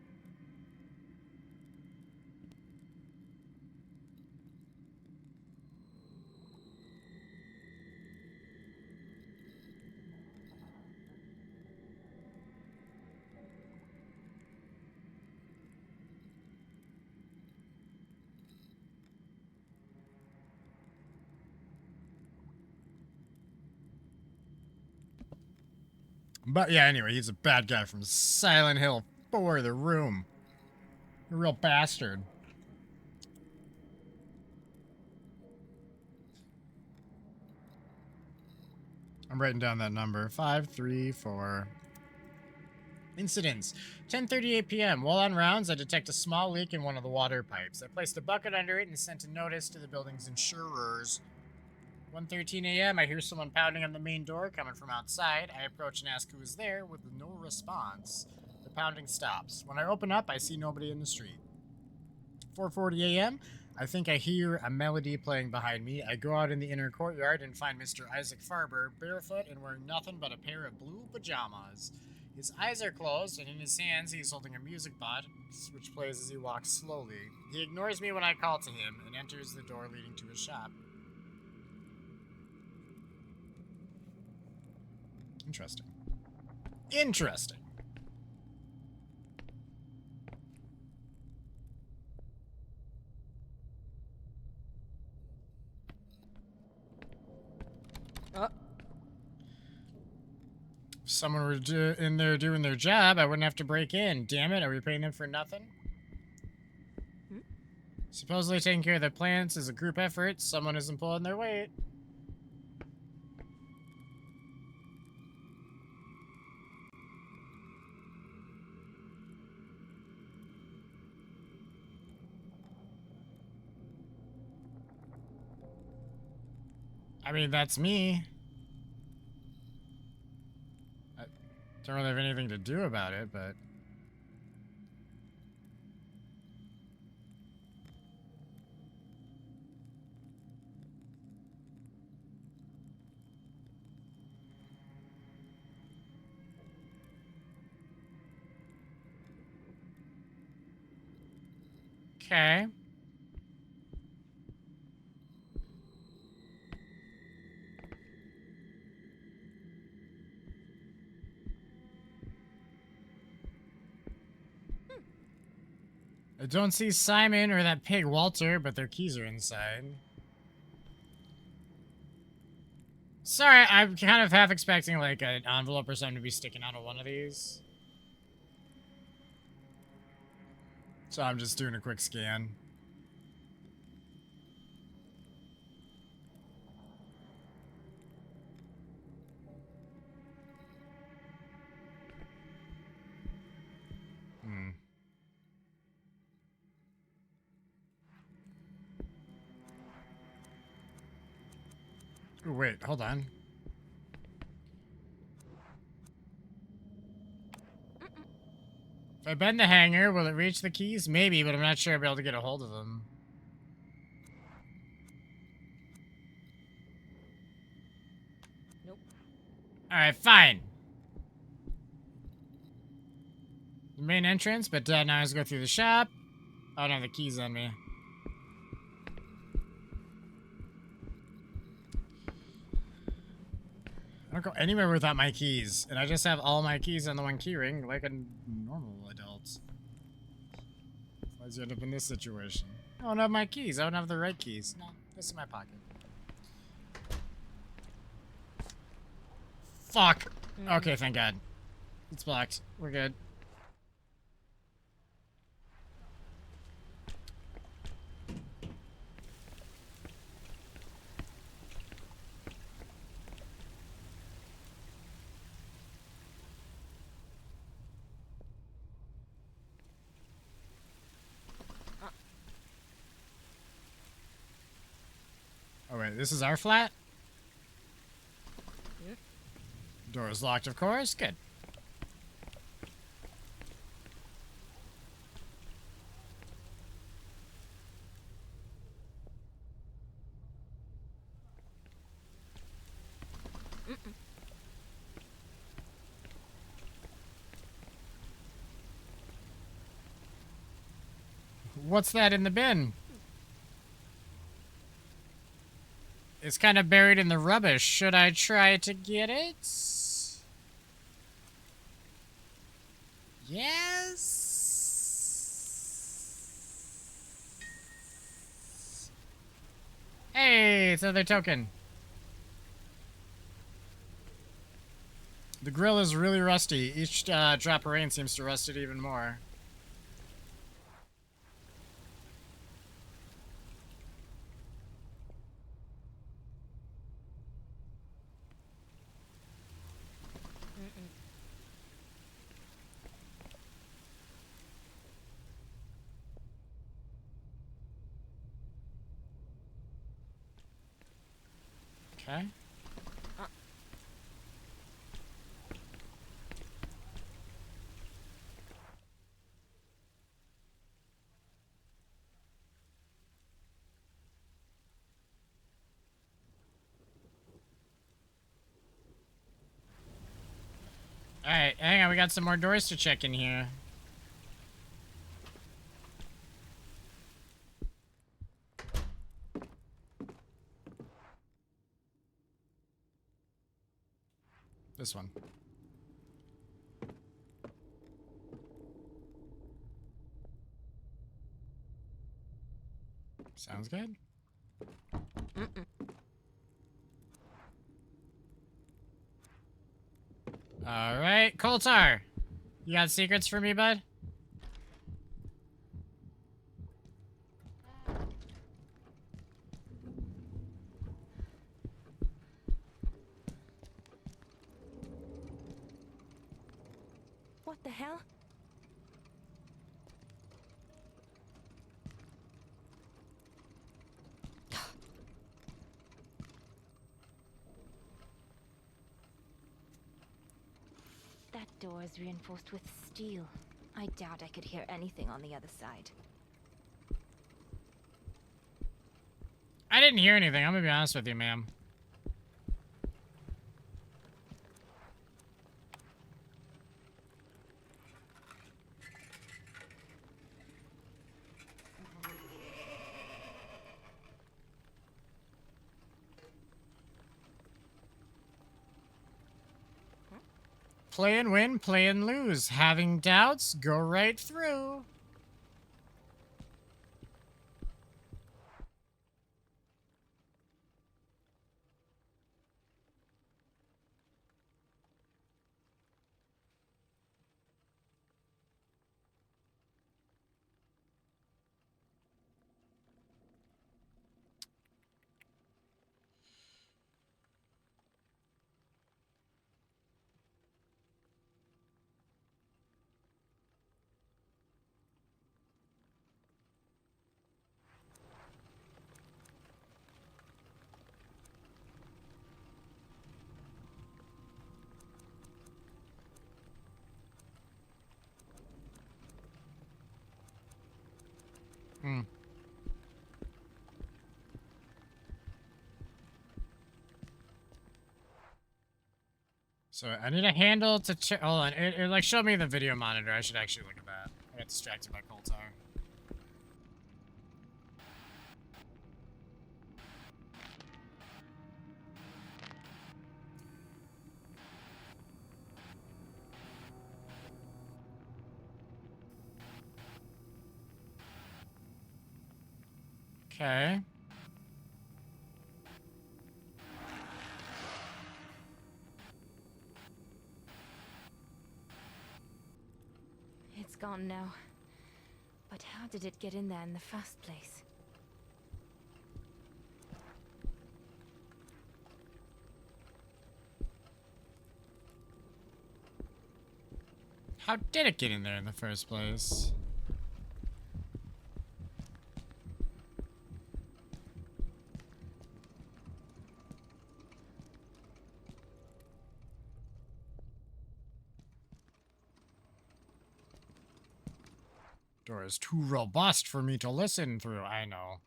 But yeah, anyway, he's a bad guy from Silent Hill 4, The Room. A real bastard. I'm writing down that number. 534. Incidents. 10:38 p.m. While on rounds, I detect a small leak in one of the water pipes. I placed a bucket under it and sent a notice to the building's insurers. 1:13 a.m. I hear someone pounding on the main door coming from outside. I approach and ask who is there with no response. The pounding stops. When I open up, I see nobody in the street. 4:40 a.m. I think I hear a melody playing behind me. I go out in the inner courtyard and find Mr. Isaac Farber barefoot and wearing nothing but a pair of blue pajamas. His eyes are closed, and in his hands he is holding a music box, which plays as he walks slowly. He ignores me when I call to him and enters the door leading to his shop. Interesting. Interesting. If someone were in there doing their job, I wouldn't have to break in. Damn it, are we paying them for nothing? Supposedly taking care of the plants is a group effort. Someone isn't pulling their weight. I mean, that's me. I don't really have anything to do about it, but... Okay. I don't see Simon or that pig Walter, but their keys are inside. Sorry, I'm kind of half expecting like an envelope or something to be sticking out of one of these. So I'm just doing a quick scan. Ooh, wait, hold on. If I bend the hanger, will it reach the keys? Maybe, but I'm not sure I'll be able to get a hold of them. Nope. Alright, fine. The main entrance, but now I have to go through the shop. Oh, I don't have the keys on me. I don't go anywhere without my keys, and I just have all my keys on the one key ring like a normal adult. Why does you end up in this situation? I don't have my keys. I don't have the right keys. No, this is my pocket. Fuck. Okay, thank God. It's blocked. We're good. Oh wait, this is our flat? Yep. Door is locked, of course. Good. What's that in the bin? It's kind of buried in the rubbish. Should I try to get it? Yes. Hey, it's another token. The grill is really rusty. Each drop of rain seems to rust it even more. Okay. Alright, hang on, we got some more doors to check in here. This one. Sounds good. Alright, Coltar. You got secrets for me, bud? What the hell? That door is reinforced with steel. I doubt I could hear anything on the other side. I didn't hear anything. I'm gonna be honest with you, ma'am. Play and win, play and lose. Having doubts, go right through. So I need a handle to check. Hold on, it like showed me the video monitor. I should actually look at that. I got distracted by coal tar. Okay. It's gone now. But how did it get in there in the first place? How did it get in there in the first place? Door is too robust for me to listen through. I know.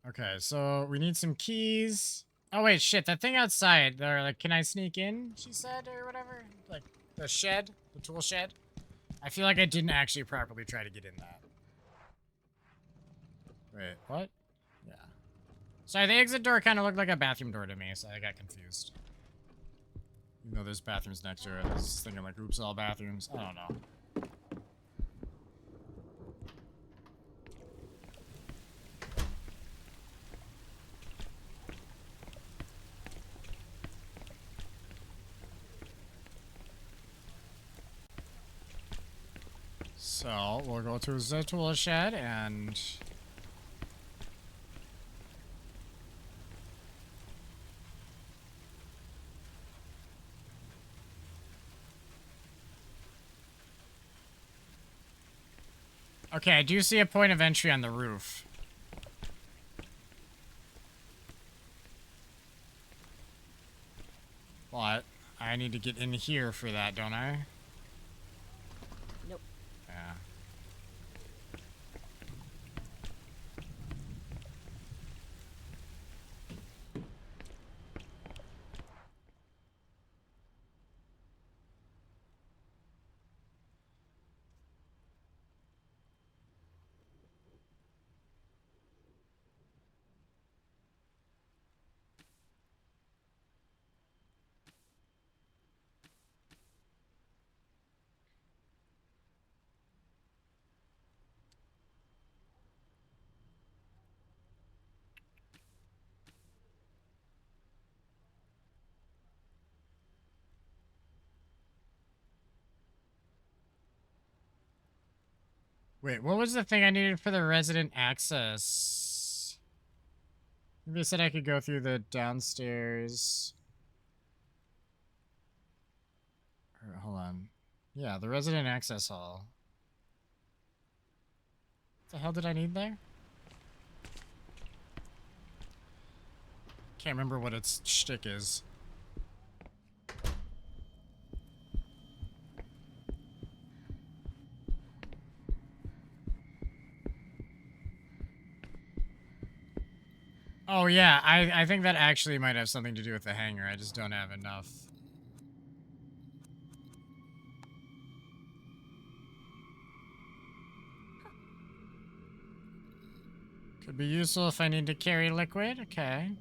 Okay, so we need some keys. Oh wait, shit, that thing outside, they're like, can I sneak in, she said, or whatever? Like, the shed? The tool shed? I feel like I didn't actually properly try to get in that. Wait, what? Yeah. Sorry, the exit door kind of looked like a bathroom door to me, so I got confused. Even though there's bathrooms next to it, I was thinking like, oops, all bathrooms. I don't know. So, we'll go to the tool shed and... Okay, I do see a point of entry on the roof. But I need to get in here for that, don't I? Nope. Yeah. Wait, what was the thing I needed for the resident access? Maybe they said I could go through the downstairs. Or, hold on. Yeah, the resident access hall. What the hell did I need there? Can't remember what its shtick is. Oh yeah, I think that actually might have something to do with the hangar. I just don't have enough. Could be useful if I need to carry liquid. Okay.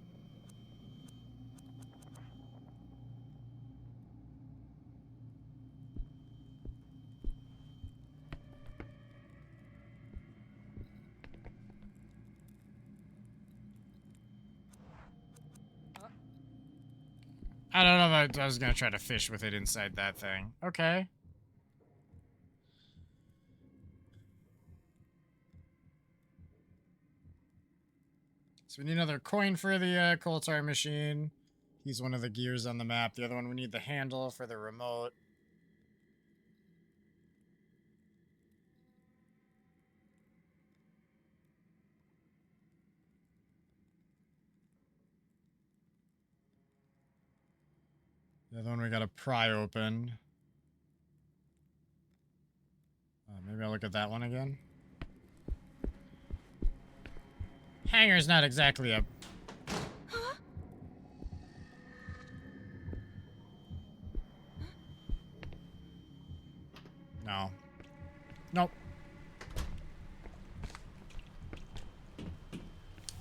I don't know if I was gonna try to fish with it inside that thing. Okay. So we need another coin for the coal tar machine. He's one of the gears on the map. The other one, we need the handle for the remote. The other one we gotta pry open. Maybe I'll look at that one again. Hangar's not exactly a... No. Nope.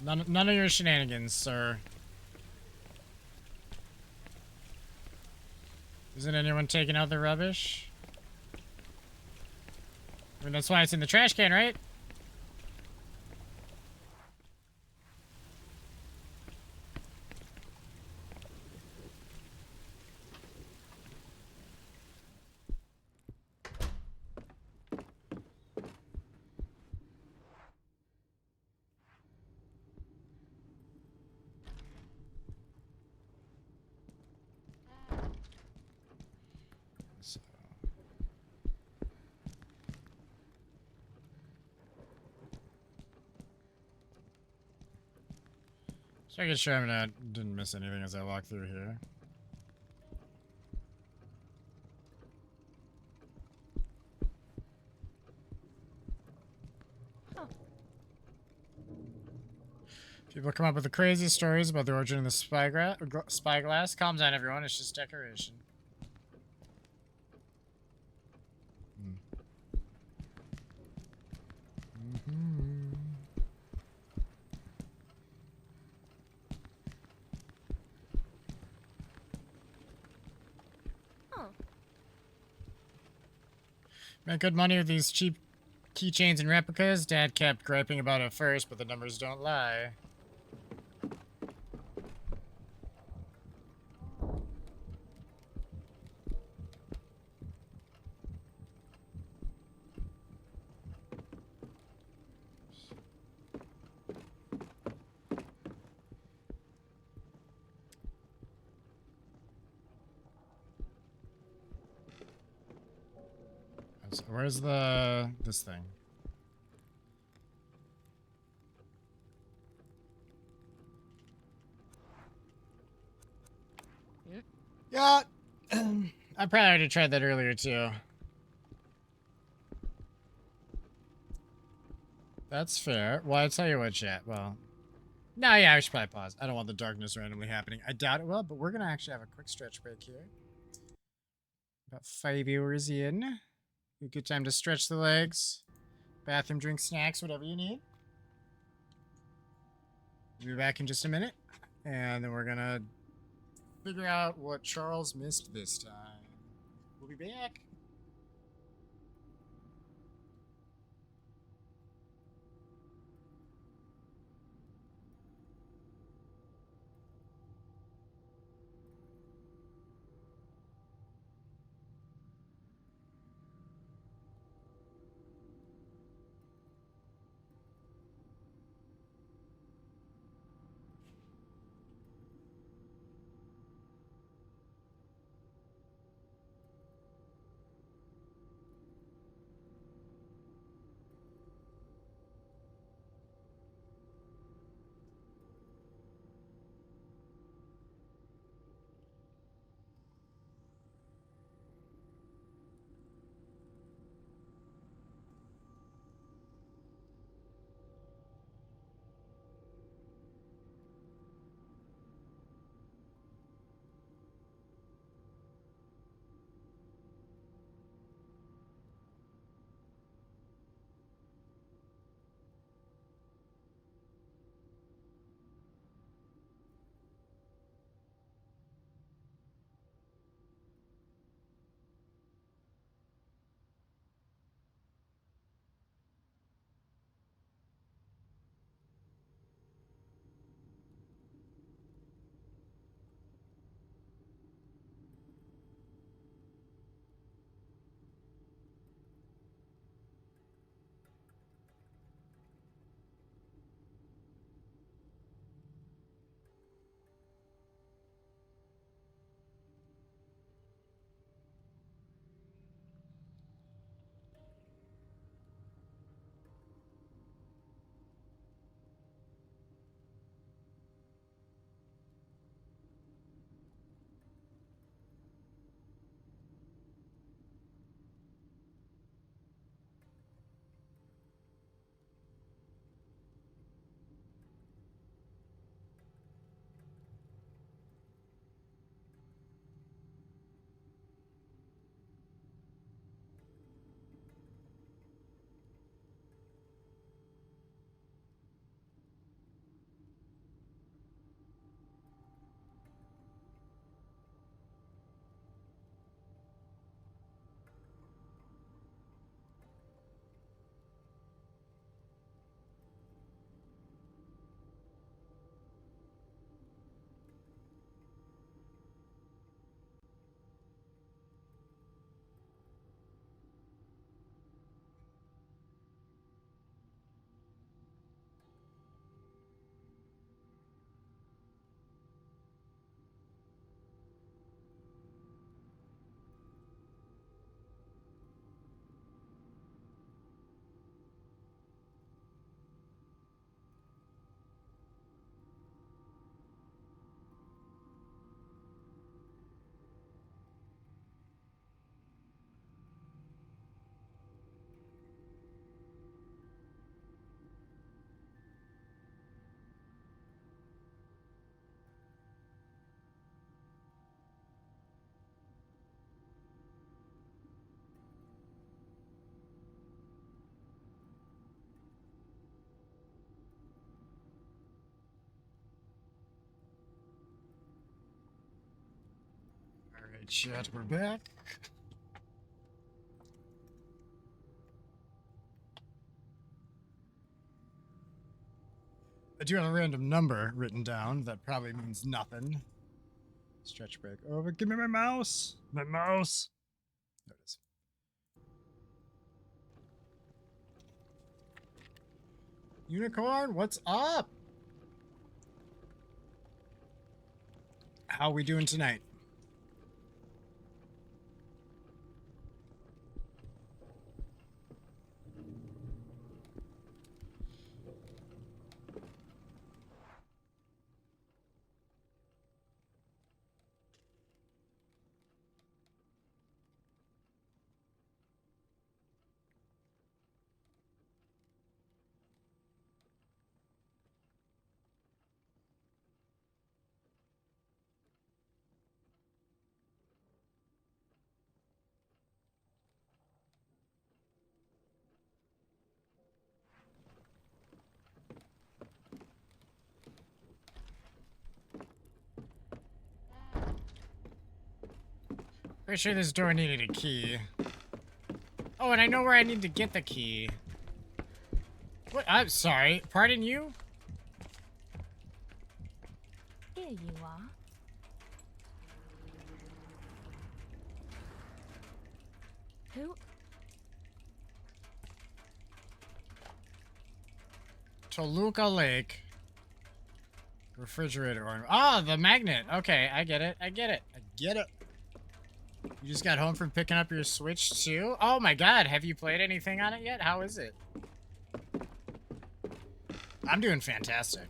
None of your shenanigans, sir. Isn't anyone taking out the rubbish? I mean, that's why it's in the trash can, right? So I can sure I didn't miss anything as I walk through here. People come up with the craziest stories about the origin of the spyglass. Calm down, everyone. It's just decoration. Make good money with these cheap keychains and replicas. Dad kept griping about it first, but the numbers don't lie. So where's this thing? Yeah, I probably already tried that earlier too. That's fair. Well, I tell you what, chat. Well, no, yeah, I should probably pause. I don't want the darkness randomly happening. I doubt it will, but we're gonna actually have a quick stretch break here. About 5 viewers in. A good time to stretch the legs. Bathroom, drink, snacks, whatever you need. We'll be back in just a minute, and then we're gonna figure out what Charles missed this time. We'll be back. Alright, chat, we're back. I do have a random number written down that probably means nothing. Stretch break. Oh, but give me my mouse. My mouse. There it is. Unicorn, what's up? How we doing tonight? Pretty sure this door needed a key. Oh, and I know where I need to get the key. What? I'm sorry. Pardon you? Here you are. Who? Toluca Lake. Refrigerator or ah, the magnet. Okay, I get it. I get it. I get it. You just got home from picking up your Switch too? Oh my god, have you played anything on it yet? How is it? I'm doing fantastic.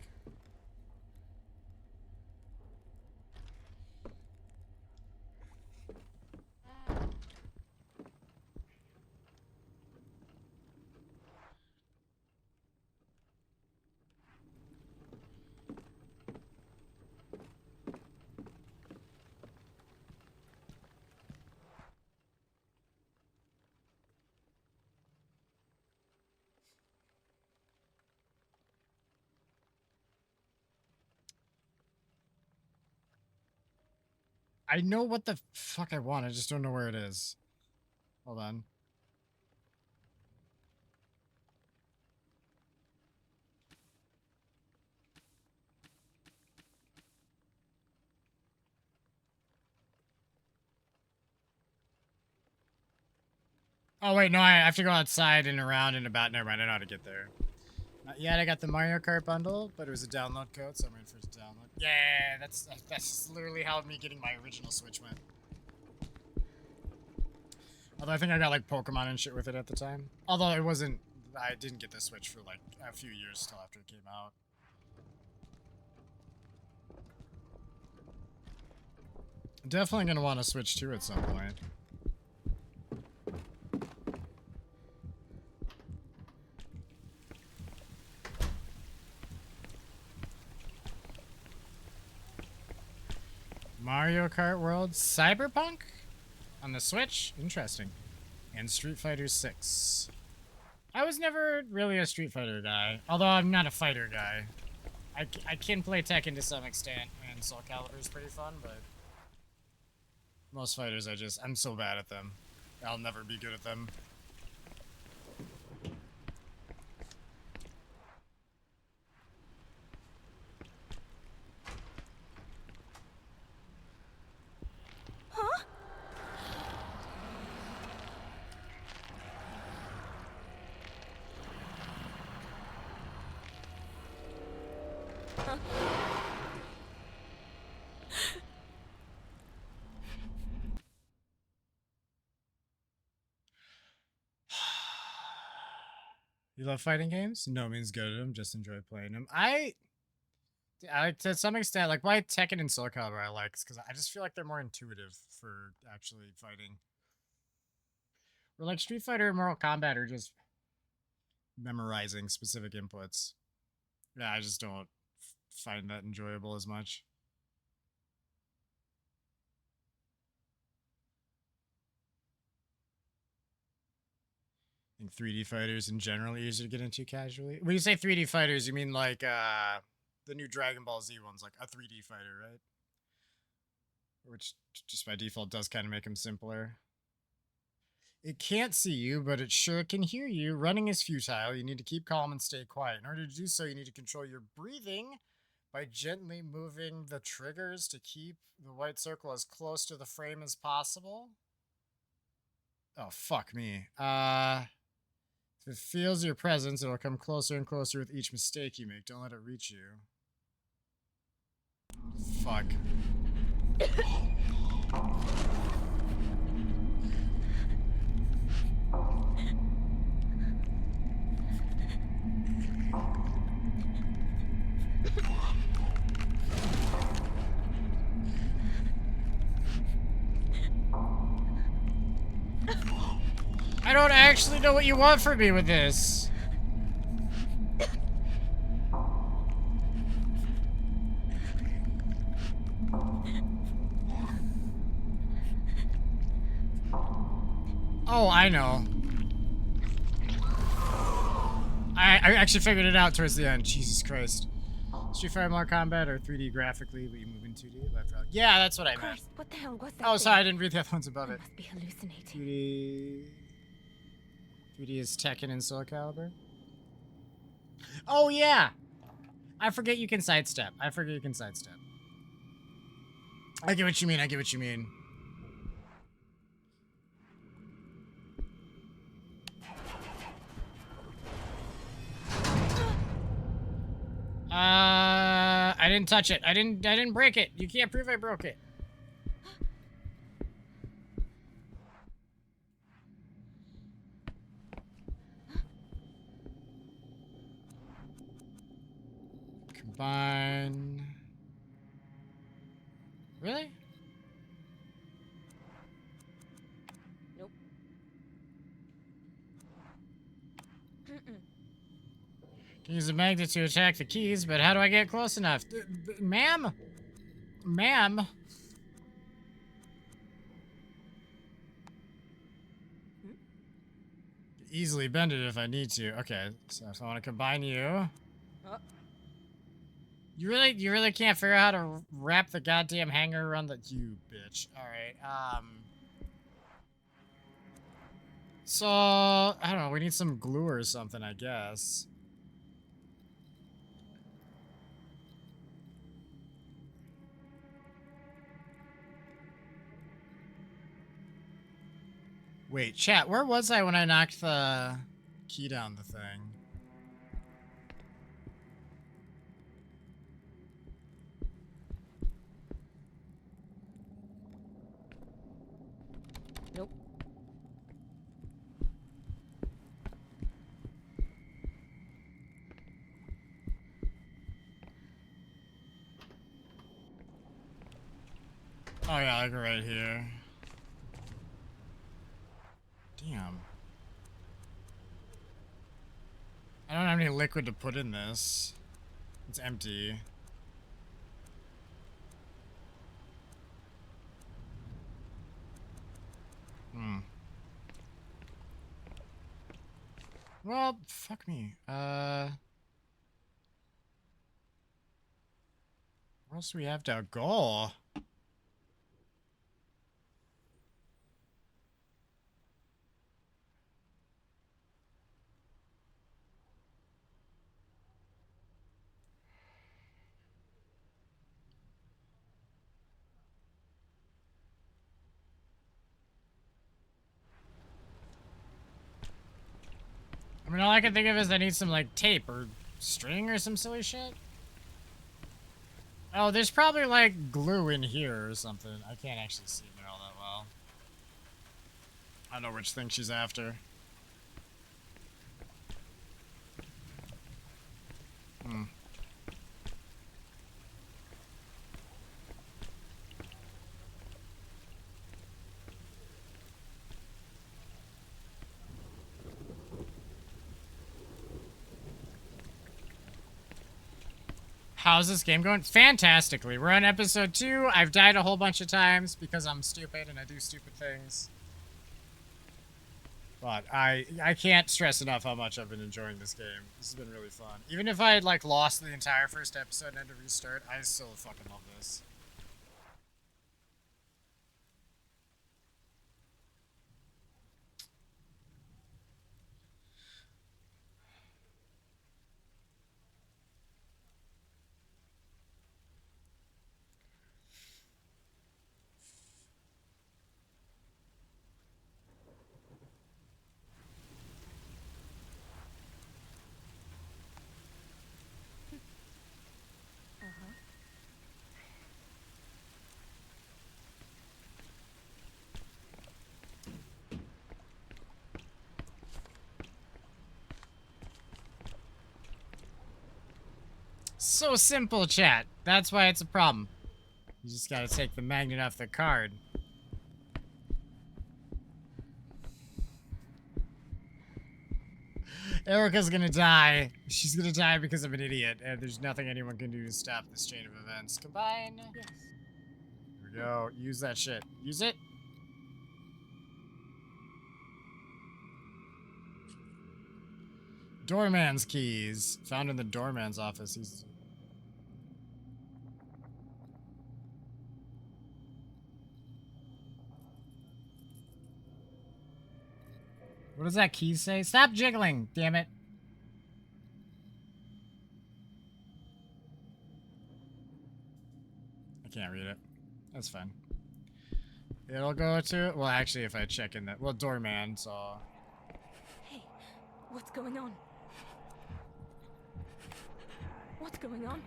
I know what the fuck I want. I just don't know where it is. Hold on. Oh, wait, no, I have to go outside and around and about. Never mind, I know how to get there. Not yet, I got the Mario Kart bundle, but it was a download code, so I'm waiting for it to download. Yeah, that's literally how me getting my original Switch went. Although I think I got like Pokemon and shit with it at the time. Although it wasn't, I didn't get the Switch for like a few years till after it came out. Definitely gonna want to Switch 2 at some point. Mario Kart World Cyberpunk on the Switch? Interesting. And Street Fighter 6. I was never really a Street Fighter guy, although I'm not a fighter guy. I can play Tekken to some extent, and Soul Calibur is pretty fun, but most fighters I'm so bad at them. I'll never be good at them. Huh? You love fighting games? No means good at them, just enjoy playing them. I to some extent, like why Tekken and Soul Calibur I like, because I just feel like they're more intuitive for actually fighting. Where like Street Fighter and Mortal Kombat are just memorizing specific inputs. Yeah, I just don't find that enjoyable as much. I think 3D fighters in general are easier to get into casually. When you say 3D fighters, you mean like the new Dragon Ball Z ones, like a 3D fighter, right? which just by default does kind of make him simpler. It can't see you, but it sure can hear you. Running is futile. You need to keep calm and stay quiet. In order to do so, you need to control your breathing by gently moving the triggers to keep the white circle as close to the frame as possible. Oh, fuck me. If it feels your presence, it'll come closer and closer with each mistake you make. Don't let it reach you. Fuck. I don't actually know what you want from me with this. Oh, I know. I actually figured it out towards the end. Jesus Christ. Street Fighter more combat or 3D graphically, but you move in 2D? Left out. Yeah, that's what I meant. What the hell was that? Oh, sorry, I didn't read the other ones above it. Must be hallucinating. 3D is Tekken and Soul Calibur. Oh, yeah! I forget you can sidestep. I get what you mean, I get what you mean. I didn't touch it. I didn't break it. You can't prove I broke it. Combine. Really? Nope. Can use the magnet to attack the keys, but how do I get close enough? Ma'am? Ma'am? Easily bend it if I need to. Okay, so if I want to combine you. You really can't figure out how to wrap the goddamn hanger around the... You bitch. Alright, so, I don't know, we need some glue or something, I guess. Wait, chat, where was I when I knocked the key down the thing? Nope. Oh yeah, like right here. Damn. I don't have any liquid to put in this. It's empty. Well, fuck me. Where else do we have to go? I mean, all I can think of is I need some, like, tape or string or some silly shit. Oh, there's probably, like, glue in here or something. I can't actually see there all that well. I don't know which thing she's after. How's this game going? Fantastically. We're on episode 2. I've died a whole bunch of times because I'm stupid and I do stupid things. But I can't stress enough how much I've been enjoying this game. This has been really fun. Even if I had, like, lost the entire first episode and had to restart, I still fucking love this. So simple, chat. That's why it's a problem. You just gotta take the magnet off the card. Erica's gonna die. She's gonna die because of an idiot, and there's nothing anyone can do to stop this chain of events. Combine. Yes. Here we go. Use that shit. Use it. Doorman's keys. Found in the doorman's office. He's... What does that key say? Stop jiggling, damn it. I can't read it. That's fine. It'll go to... Well, actually, if I check in that... Well, doorman, so... Hey, what's going on? What's going on?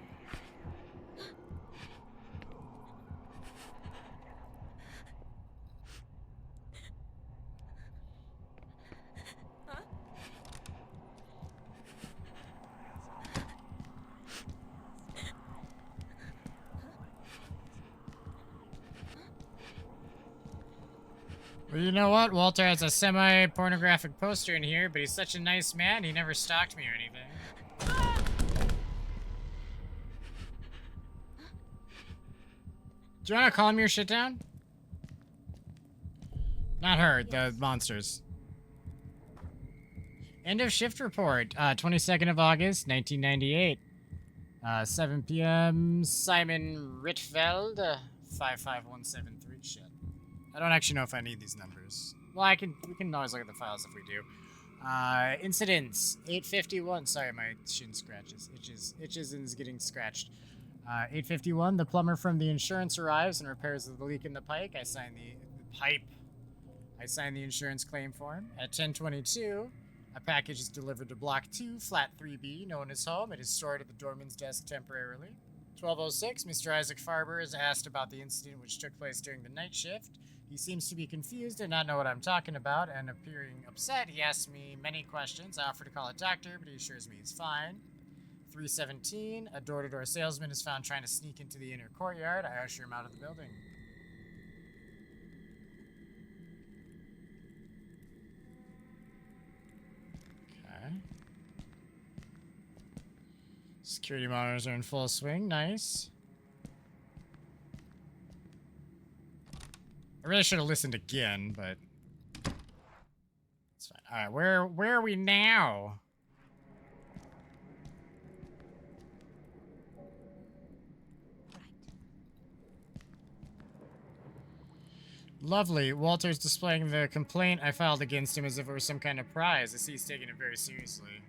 Huh? Well, you know what? Walter has a semi-pornographic poster in here, but he's such a nice man, he never stalked me or anything. Do you want to calm your shit down? Not her, the monsters. End of shift report, 22nd of August, 1998. 7 p.m. Simon Ritfeld, 55173. Shit. I don't actually know if I need these numbers. Well, we can always look at the files if we do. Incidents, 851. Sorry, my shin scratches. Itches and is getting scratched. 851, the plumber from the insurance arrives and repairs the leak in the pipe. I sign the insurance claim form. At 10:22, a package is delivered to Block 2, Flat 3B, known as home. It is stored at the doorman's desk temporarily. 12:06, Mr. Isaac Farber is asked about the incident which took place during the night shift. He seems to be confused and not know what I'm talking about, and appearing upset, he asks me many questions. I offer to call a doctor, but he assures me he's fine. 3:17, a door-to-door salesman is found trying to sneak into the inner courtyard. I usher him out of the building. Okay. Security monitors are in full swing. Nice. I really should have listened again, but it's fine. All right, where are we now? Lovely. Walter's displaying the complaint I filed against him as if it were some kind of prize. I see he's taking it very seriously.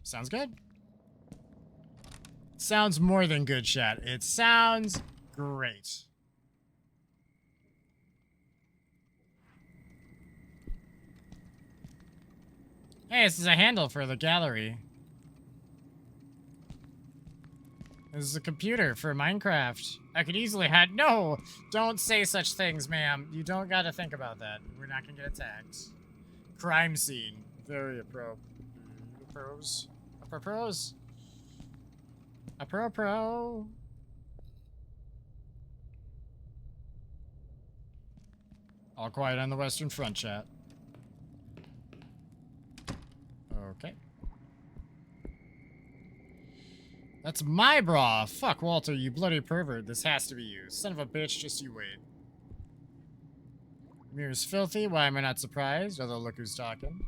Sounds good. Sounds more than good, chat. It sounds great. Hey, this is a handle for the gallery. This is a computer for Minecraft. I could easily had... No! Don't say such things, ma'am. You don't gotta think about that. We're not gonna get attacked. Crime scene. Very appropriate. Apropos. All quiet on the Western Front, chat. Okay. That's my bra! Fuck, Walter, you bloody pervert. This has to be you. Son of a bitch, just you wait. Mirror's filthy. Why am I not surprised? Although, look who's talking.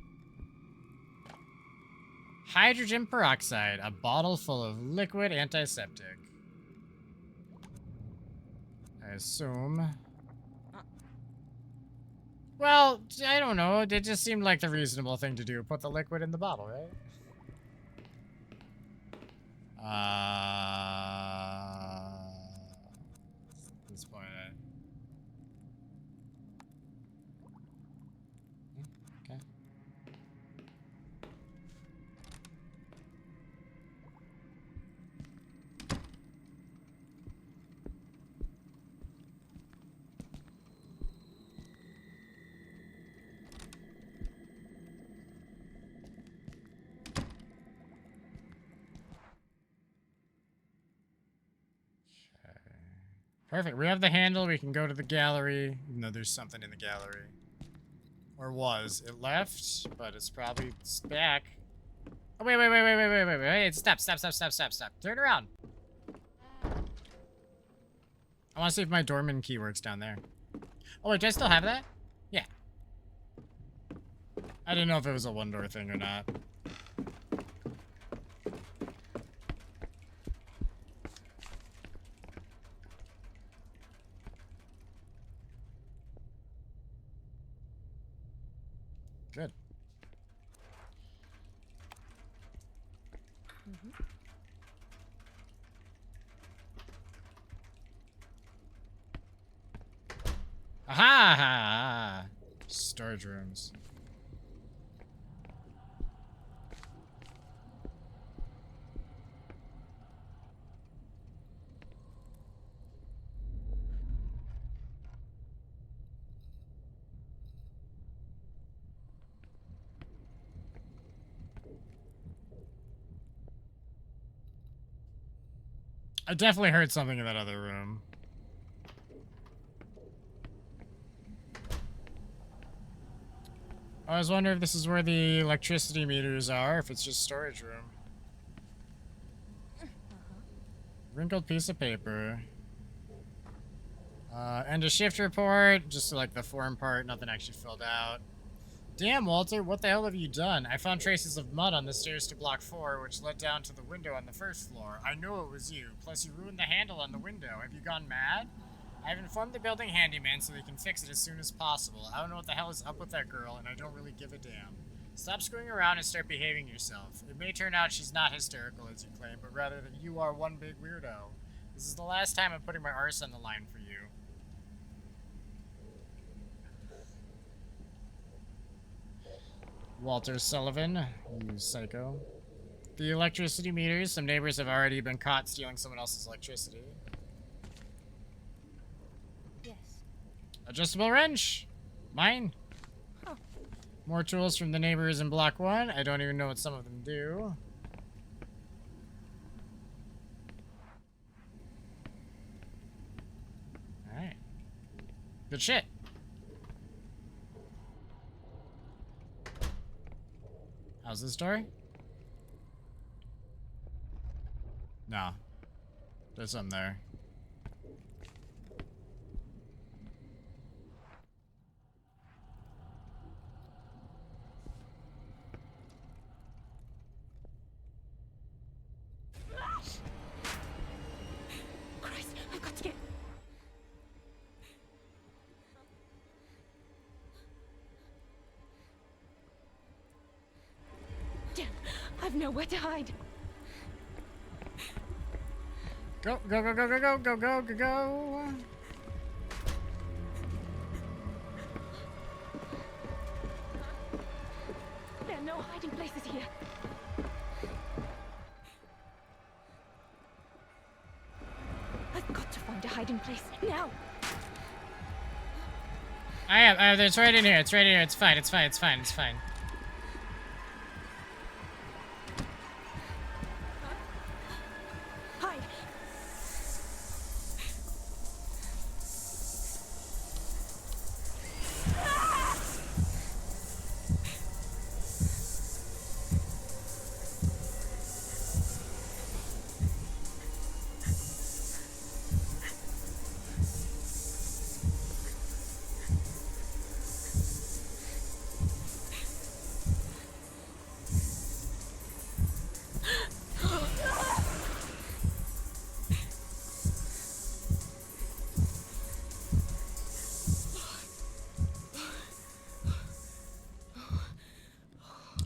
Hydrogen peroxide. A bottle full of liquid antiseptic. I assume... Well, I don't know. It just seemed like the reasonable thing to do. Put the liquid in the bottle, right? At this point, okay. Perfect. We have the handle. We can go to the gallery. Even though there's something in the gallery. Or was. It left, but it's probably back. Oh, wait. Stop. Turn around. I want to see if my doorman key works down there. Oh, wait, do I still have that? Yeah. I didn't know if it was a one-door thing or not. Good. Aha! Storage rooms. I definitely heard something in that other room. I was wondering if this is where the electricity meters are, if it's just storage room. Wrinkled piece of paper. And a shift report, just like the form part, nothing actually filled out. Damn, Walter, what the hell have you done? I found traces of mud on the stairs to block 4, which led down to the window on the first floor. I know it was you. Plus, you ruined the handle on the window. Have you gone mad? I've informed the building handyman so they can fix it as soon as possible. I don't know what the hell is up with that girl, and I don't really give a damn. Stop screwing around and start behaving yourself. It may turn out she's not hysterical, as you claim, but rather that you are one big weirdo. This is the last time I'm putting my arse on the line for you. Walter Sullivan, you psycho. The electricity meters. Some neighbors have already been caught stealing someone else's electricity. Yes. Adjustable wrench. Mine. Oh. More tools from the neighbors in block 1. I don't even know what some of them do. Alright. Good shit. How's this door? No. There's something there. Christ, I've got to get... Damn, I've nowhere to hide. Go. There are no hiding places here. I've got to find a hiding place now. I have. It's right in here. It's right in here. It's fine. Hide.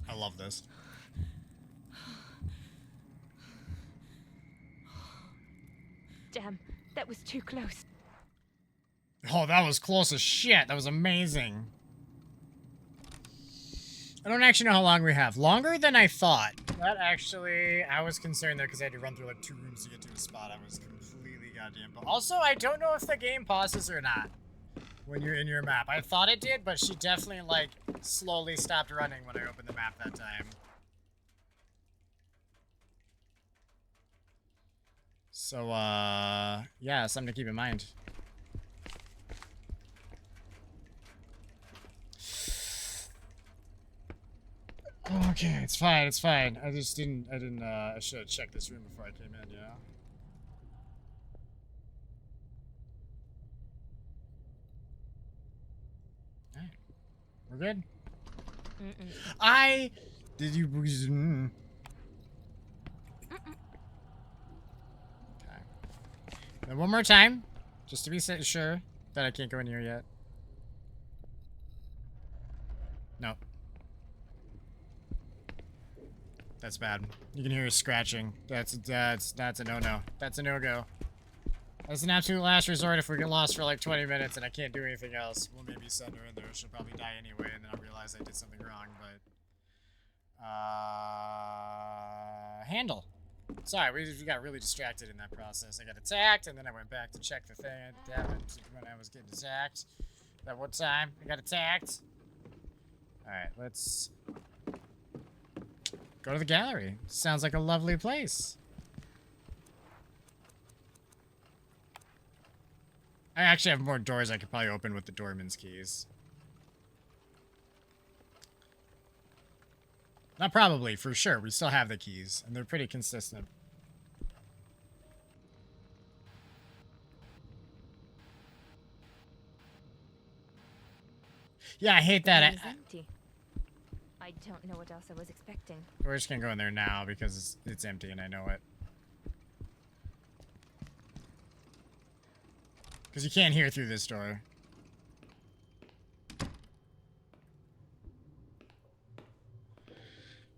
I love this. Damn, that was too close. Oh, that was close as shit. That was amazing. I don't actually know how long we have. Longer than I thought. That actually, I was concerned there because I had to run through like 2 rooms to get to a spot. I was completely goddamn. But also, I don't know if the game pauses or not when you're in your map. I thought it did, but she definitely like slowly stopped running when I opened the map that time. So, yeah, something to keep in mind. Okay, it's fine, it's fine. I should have checked this room before I came in, you know? Alright. We're good? Did you... Okay. Then one more time, just to be sure that I can't go in here yet. Nope. That's bad. You can hear her scratching. That's a no-no. That's a no-go. That's an absolute last resort if we get lost for like 20 minutes and I can't do anything else. We'll maybe send her in there. She'll probably die anyway, and then I'll realize I did something wrong, but... handle. Sorry, we got really distracted in that process. I got attacked, and then I went back to check the thing that happened when I was getting attacked. That one time, I got attacked. Alright, let's... go to the gallery. Sounds like a lovely place. I actually have more doors I could probably open with the doorman's keys. Not probably, for sure. We still have the keys, and they're pretty consistent. Yeah, I hate that. Empty. I don't know what else I was expecting. We're just gonna go in there now because it's empty and I know it. Because you can't hear through this door.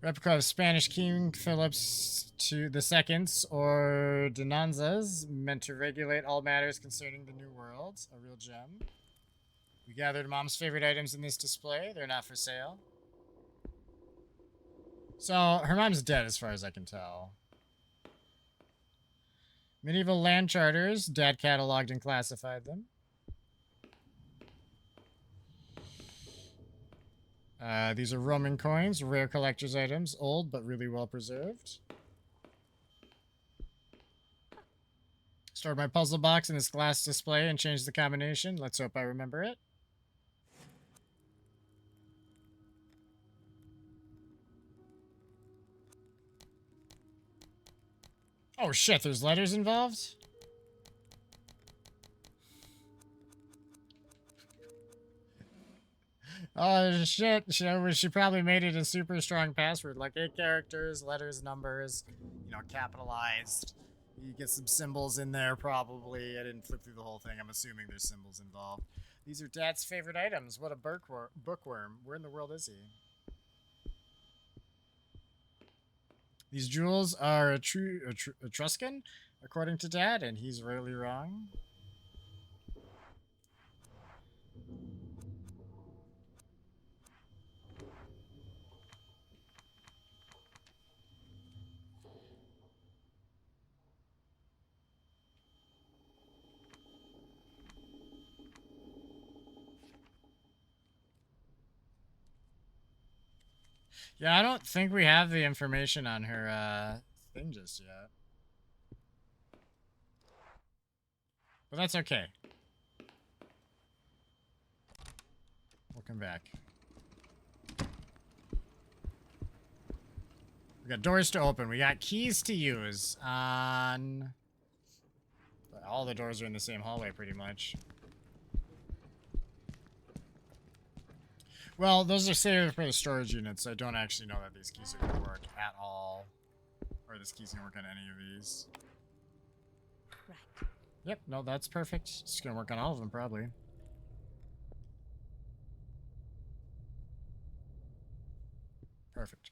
Replica of Spanish King Philip's II, or Dinanzas, meant to regulate all matters concerning the New World. A real gem. We gathered Mom's favorite items in this display. They're not for sale. So, her mom's dead as far as I can tell. Medieval land charters. Dad cataloged and classified them. These are Roman coins, rare collector's items, old but really well preserved. Stored my puzzle box in this glass display and changed the combination. Let's hope I remember it. Oh shit, there's letters involved? Oh shit, she probably made it a super strong password, like 8 characters, letters, numbers, you know, capitalized. You get some symbols in there probably. I didn't flip through the whole thing. I'm assuming there's symbols involved. These are Dad's favorite items. What a bookworm. Where in the world is he? These jewels are Etruscan, according to Dad, and he's rarely wrong. Yeah, I don't think we have the information on her thing just yet. But that's okay. We'll come back. We got doors to open. We got keys to use on... all the doors are in the same hallway, pretty much. Well, those are saved for the storage units, so I don't actually know that these keys are going to work at all. Or this key's going to work on any of these. Right. Yep, no, that's perfect. It's going to work on all of them, probably. Perfect.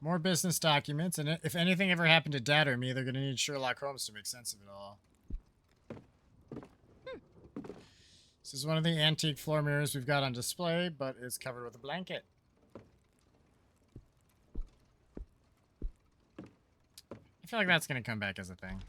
More business documents, and if anything ever happened to Dad or me, they're going to need Sherlock Holmes to make sense of it all. This is one of the antique floor mirrors we've got on display, but it's covered with a blanket. I feel like that's going to come back as a thing.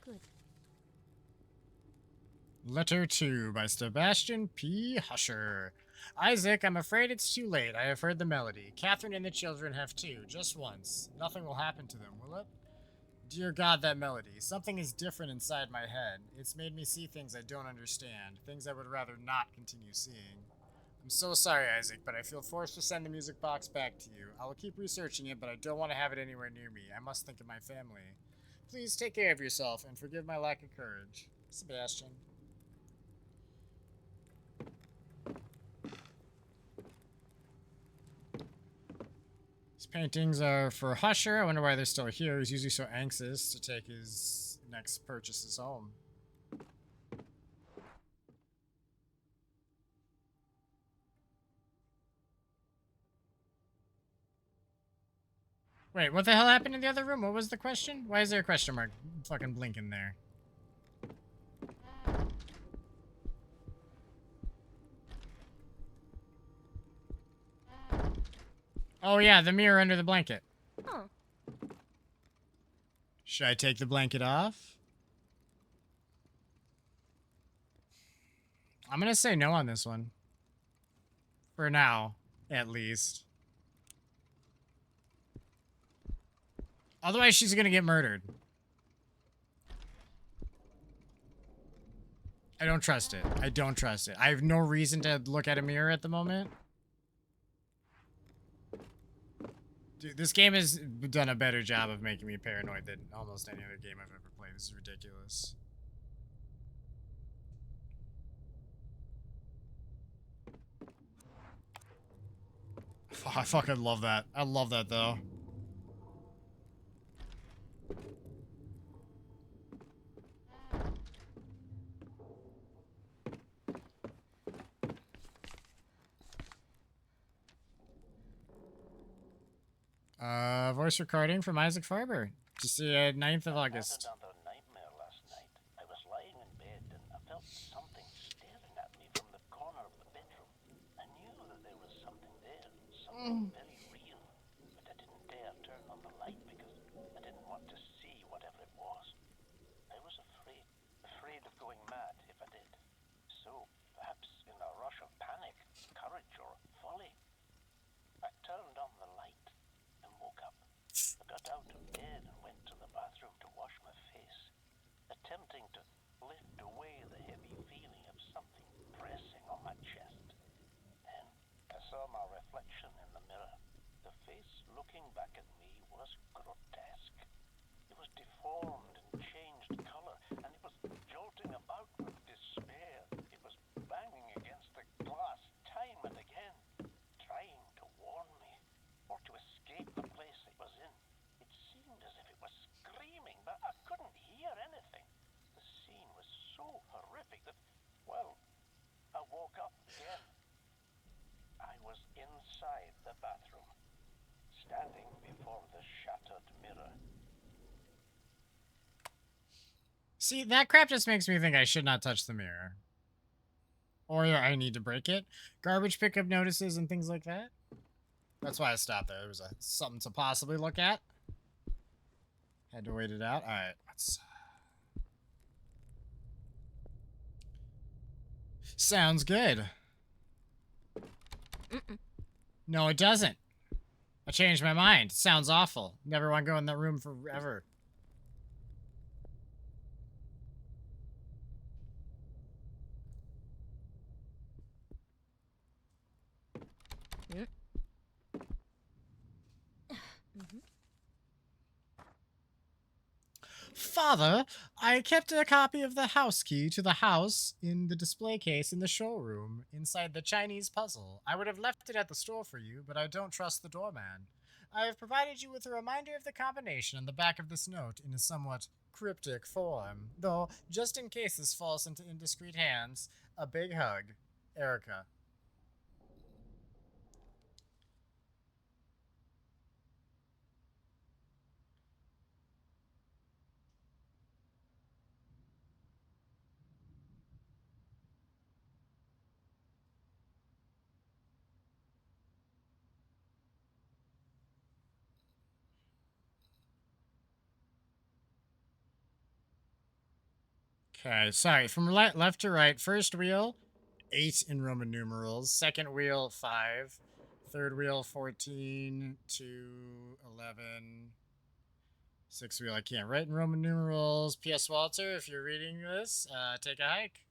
Good. Letter 2 by Sebastian P. Husher. Isaac, I'm afraid it's too late. I have heard the melody. Catherine and the children have too, just once. Nothing will happen to them, will it? Dear God, that melody. Something is different inside my head. It's made me see things I don't understand, things I would rather not continue seeing. I'm so sorry, Isaac, but I feel forced to send the music box back to you. I will keep researching it, but I don't want to have it anywhere near me. I must think of my family. Please take care of yourself and forgive my lack of courage. Sebastian. These paintings are for Husher. I wonder why they're still here. He's usually so anxious to take his next purchases home. Wait, what the hell happened in the other room? What was the question? Why is there a question mark fucking blinking there? Oh yeah, the mirror under the blanket. Oh. Should I take the blanket off? I'm gonna say no on this one. For now, at least. Otherwise, she's gonna get murdered. I don't trust it. I don't trust it. I have no reason to look at a mirror at the moment. Dude, this game has done a better job of making me paranoid than almost any other game I've ever played. This is ridiculous. I fucking love that. I love that, though. Voice recording from Isaac Farber. Just the 9th of August. Another nightmare last night. I was lying in bed and I felt something staring at me from the corner of the bedroom. I knew that there was something there, something very real, but I didn't dare turn on the light because I didn't want to see whatever it was. I was afraid of going mad if I did. So, perhaps in a rush of panic, courage, or folly, I turned on the light and woke up. I got out of bed and went to the bathroom to wash my face, attempting to lift away the heavy feeling of something pressing on my chest. Then I saw my reflection in the mirror. The face looking back at me was grotesque. It was deformed and changed color, and it was jolting about with despair. It was banging against the glass time and again, trying to warn me, or to escape the place it was in. It seemed as if it was screaming, but I couldn't hear anything. The scene was so horrific that, well, I woke up again. I was inside the bathroom, standing before the shattered mirror. See, that crap just makes me think I should not touch the mirror. Or I need to break it. Garbage pickup notices and things like that. That's why I stopped there. There was something to possibly look at. Had to wait it out. Alright, let's... Sounds good. No, it doesn't. I changed my mind. Sounds awful. Never want to go in that room forever. Father, I kept a copy of the house key to the house in the display case in the showroom inside the Chinese puzzle. I would have left it at the store for you, but I don't trust the doorman. I have provided you with a reminder of the combination on the back of this note in a somewhat cryptic form. Though, just in case this falls into indiscreet hands, a big hug. Erica. Okay, sorry. From left to right, first wheel, 8 in Roman numerals. Second wheel, 5. Third wheel, 14 to 11. Sixth wheel, I can't write in Roman numerals. P.S. Walter, if you're reading this, take a hike.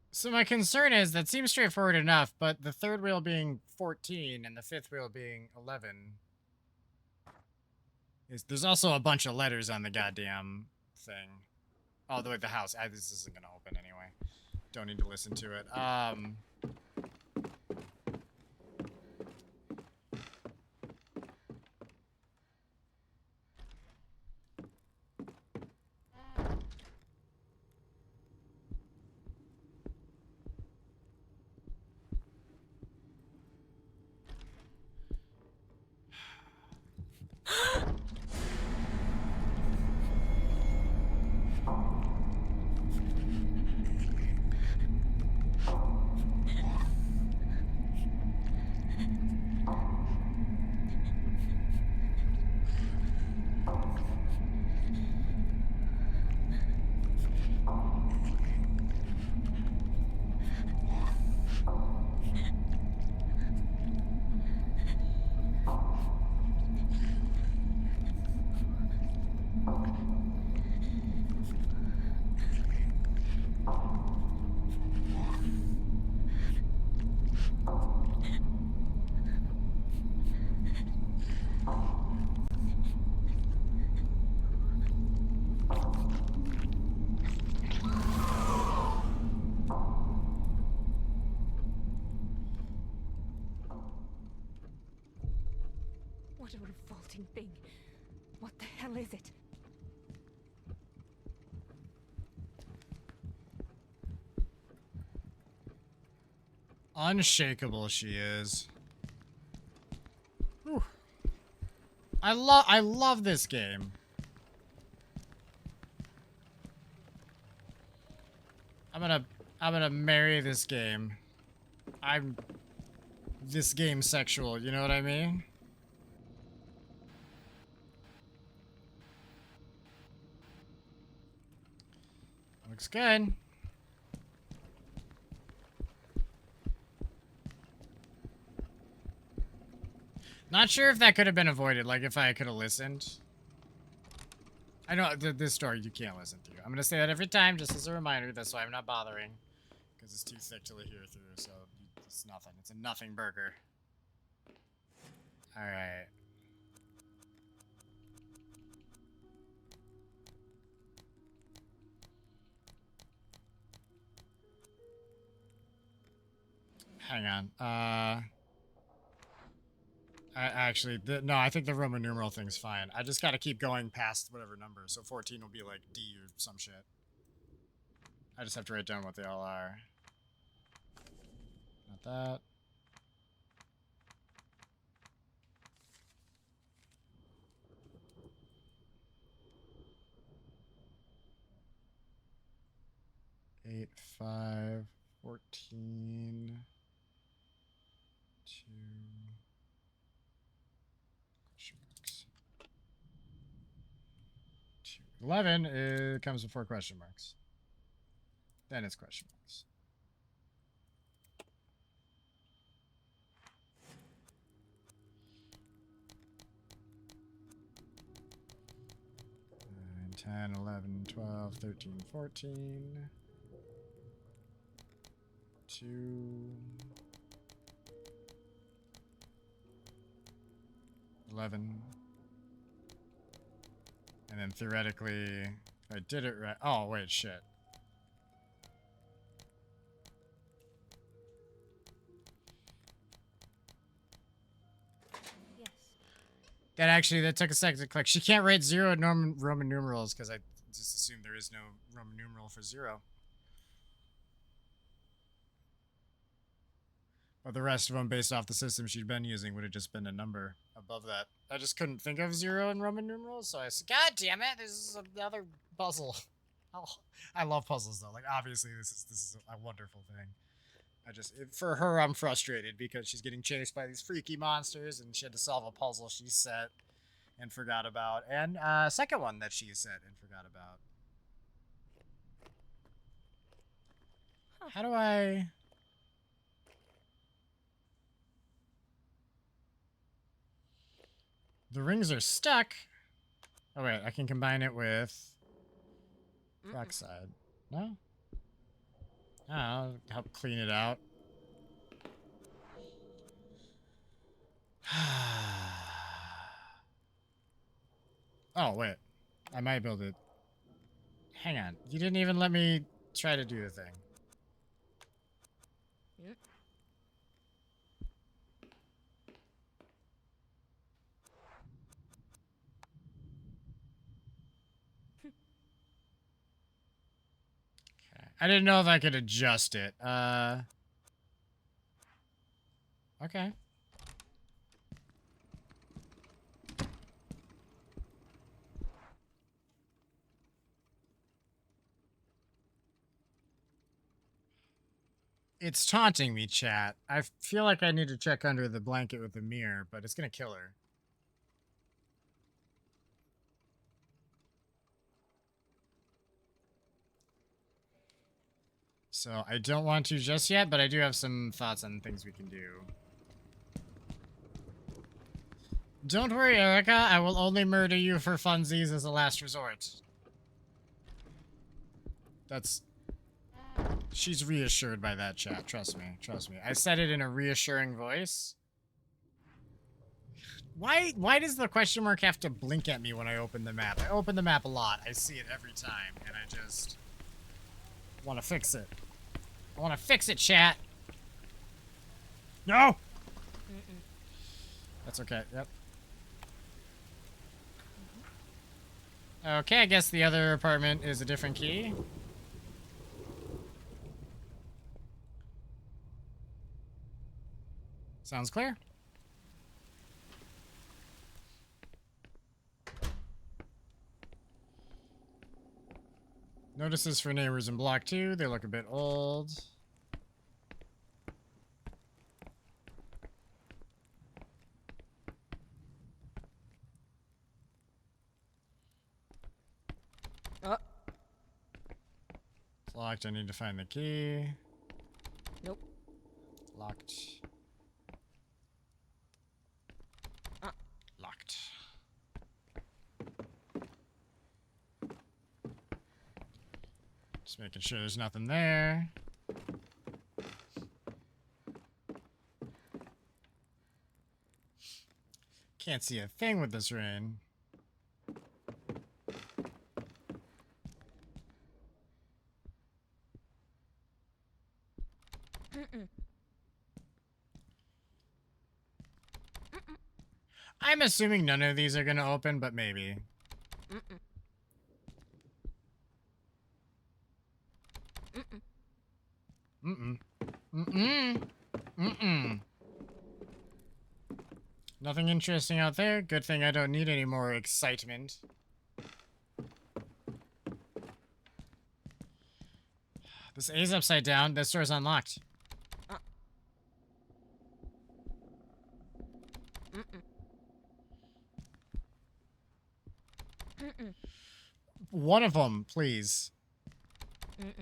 So my concern is that seems straightforward enough, but the third wheel being 14 and the fifth wheel being 11 there's also a bunch of letters on the goddamn thing. Oh, the house. This isn't gonna open anyway. Don't need to listen to it. What a revolting thing. What the hell is it? Unshakable she is. Whew. I love this game. I'm gonna marry this game. I'm this game sexual, you know what I mean? Looks good. Not sure if that could have been avoided, like if I could have listened. I know this story you can't listen to. I'm gonna say that every time, just as a reminder. That's why I'm not bothering, because it's too thick to hear through. So it's nothing. It's a nothing burger. All right. Hang on. No, I think the Roman numeral thing's fine. I just gotta keep going past whatever number. So 14 will be like D or some shit. I just have to write down what they all are. Not that. Eight, 5, 14, 2. 11 it comes before question marks. Then it's question marks. Nine, 10, 11, 12, 13, 14. 2. 11. And then theoretically, if I did it right. Oh, wait, shit. Yes. That took a second to click. She can't write 0 in Roman numerals because I just assumed there is no Roman numeral for 0. Or the rest of them, based off the system she'd been using, would have just been a number above that. I just couldn't think of 0 in Roman numerals, so I said, God damn it, this is another puzzle. Oh, I love puzzles, though. Like, obviously, this is a wonderful thing. For her, I'm frustrated because she's getting chased by these freaky monsters, and she had to solve a puzzle she set and forgot about. And second one that she set and forgot about. How do I... The rings are stuck. Oh, wait. I can combine it with... backside. No? Oh, I'll help clean it out. Oh, wait. I might build it. Hang on. You didn't even let me try to do the thing. I didn't know if I could adjust it. Okay. It's taunting me, chat. I feel like I need to check under the blanket with the mirror, but it's gonna kill her. So I don't want to just yet, but I do have some thoughts on things we can do. Don't worry, Erica. I will only murder you for funsies as a last resort. That's... She's reassured by that, chat. Trust me. Trust me. I said it in a reassuring voice. Why does the question mark have to blink at me when I open the map? I open the map a lot. I see it every time, and I just want to fix it. I want to fix it, chat. No! That's okay. Yep. Okay, I guess the other apartment is a different key. Sounds clear. Notices for neighbors in block 2. They look a bit old. It's locked. I need to find the key. Nope. Locked. Locked. Just making sure there's nothing there. Can't see a thing with this rain. I'm assuming none of these are going to open, but maybe. Nothing interesting out there. Good thing I don't need any more excitement. This A's upside down. This door's unlocked. One of them, please.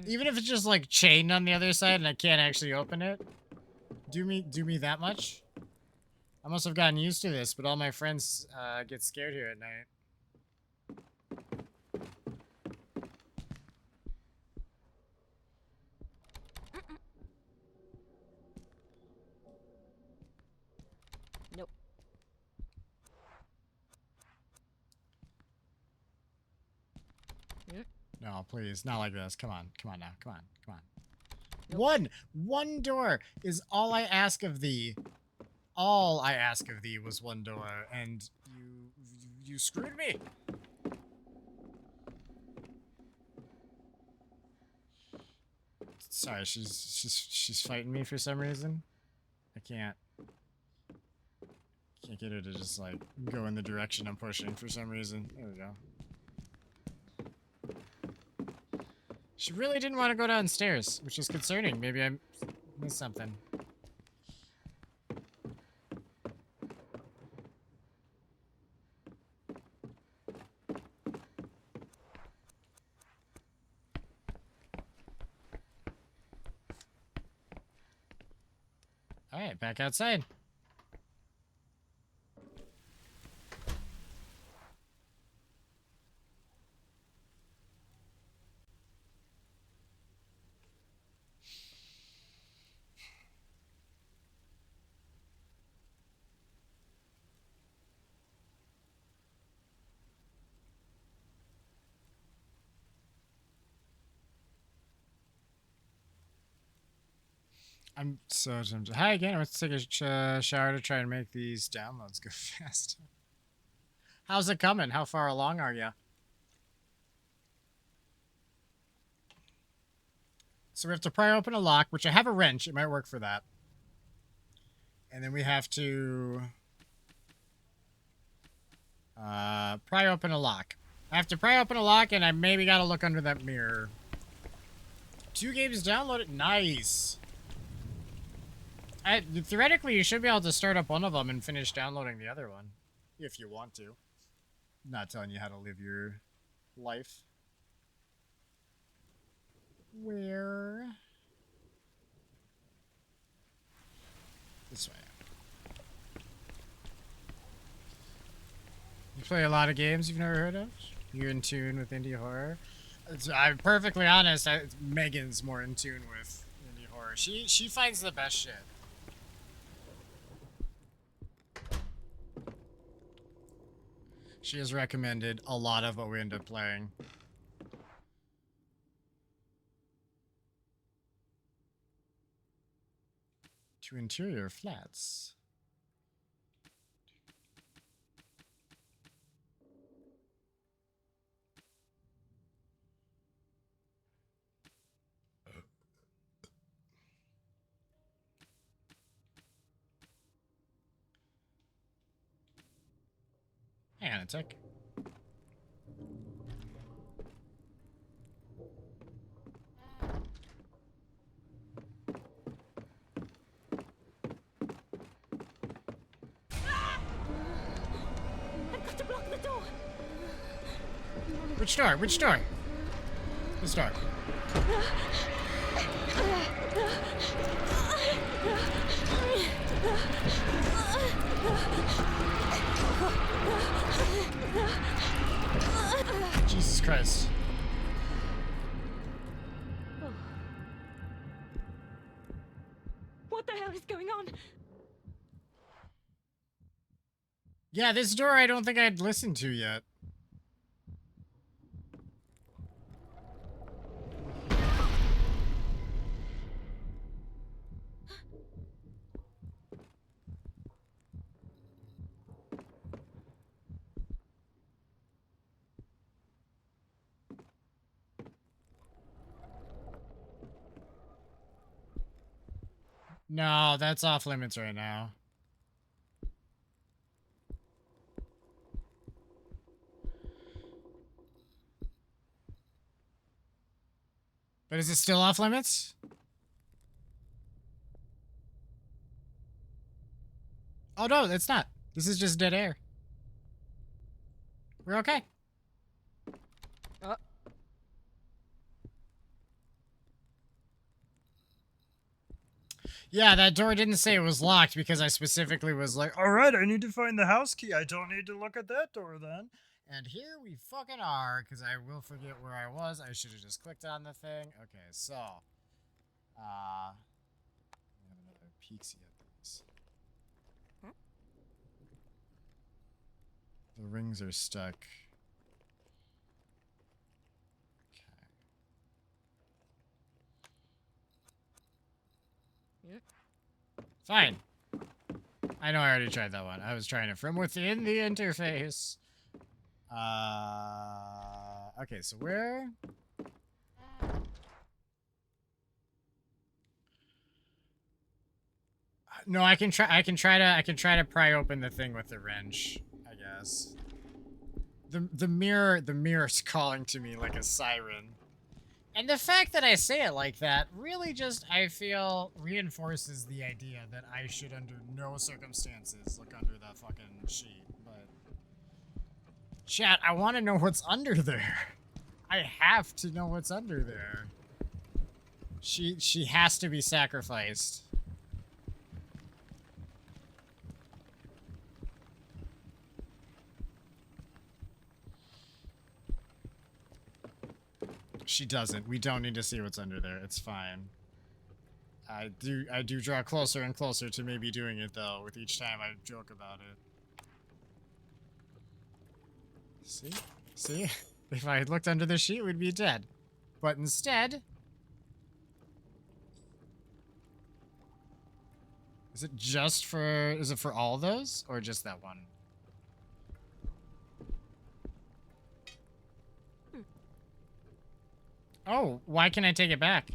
Even if it's just like chained on the other side and I can't actually open it. Do me that much? I must have gotten used to this, but all my friends get scared here at night. Nope. No, please, not like this. Come on, come on now, come on, come on. Nope. One door is all I ask of thee. All I ask of thee was one door, and you screwed me. Sorry, she's fighting me for some reason. I can't get her to just, like, go in the direction I'm pushing for some reason. There we go. She really didn't want to go downstairs, which is concerning. Maybe I missed something. Alright, back outside. I'm so tempted. Hi again. I want to take a shower to try and make these downloads go faster. How's it coming? How far along are you? So we have to pry open a lock, which I have a wrench. It might work for that. And then we have to pry open a lock. I have to pry open a lock, and I maybe got to look under that mirror. 2 games downloaded. Nice. Theoretically, you should be able to start up one of them and finish downloading the other one. If you want to. I'm not telling you how to live your life. Where? This way. You play a lot of games you've never heard of? You're in tune with indie horror? I'm perfectly honest, Megan's more in tune with indie horror. She finds the best shit. She has recommended a lot of what we end up playing. To interior flats. Hang on a sec. I've got to block the door. Which door? Which door? This door. Jesus Christ. What the hell is going on? Yeah, this door I don't think I'd listened to yet. No, that's off limits right now. But is it still off limits? Oh no, it's not. This is just dead air. We're okay. Yeah, that door didn't say it was locked because I specifically was like, Alright, I need to find the house key. I don't need to look at that door then. and here we fucking are, because I will forget where I was. I should have just clicked on the thing. Okay, so. Let me have another peeksy at these. The rings are stuck. Okay. Fine. I know I already tried that one. I was trying it from within the interface. Okay, so where? No, I can try to pry open the thing with the wrench, I guess. The mirror's calling to me like a siren. And the fact that I say it like that really just, I feel, reinforces the idea that I should under no circumstances look under that fucking sheet. But chat, I want to know what's under there. I have to know what's under there. She has to be sacrificed. She doesn't. We don't need to see what's under there. It's fine. I do draw closer and closer to maybe doing it though, with each time I joke about it. See? See? If I had looked under the sheet, we'd be dead. But instead... Is it for all those? Or just that one? Oh, why can I take it back?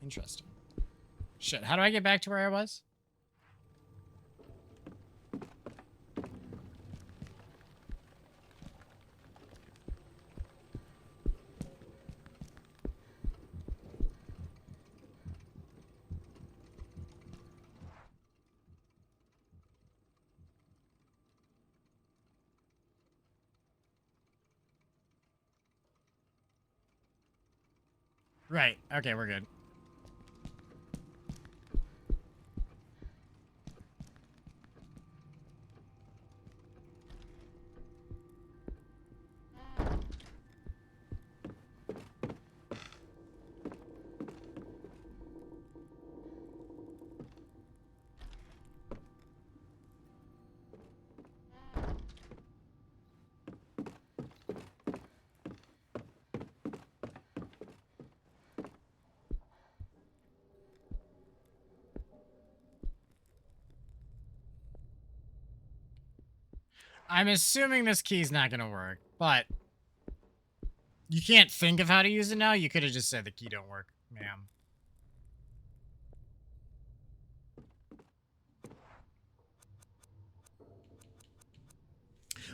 Interesting. Shit, how do I get back to where I was? Right. Okay, we're good. I'm assuming this key's not gonna work, but you can't think of how to use it now? You could have just said the key don't work, ma'am.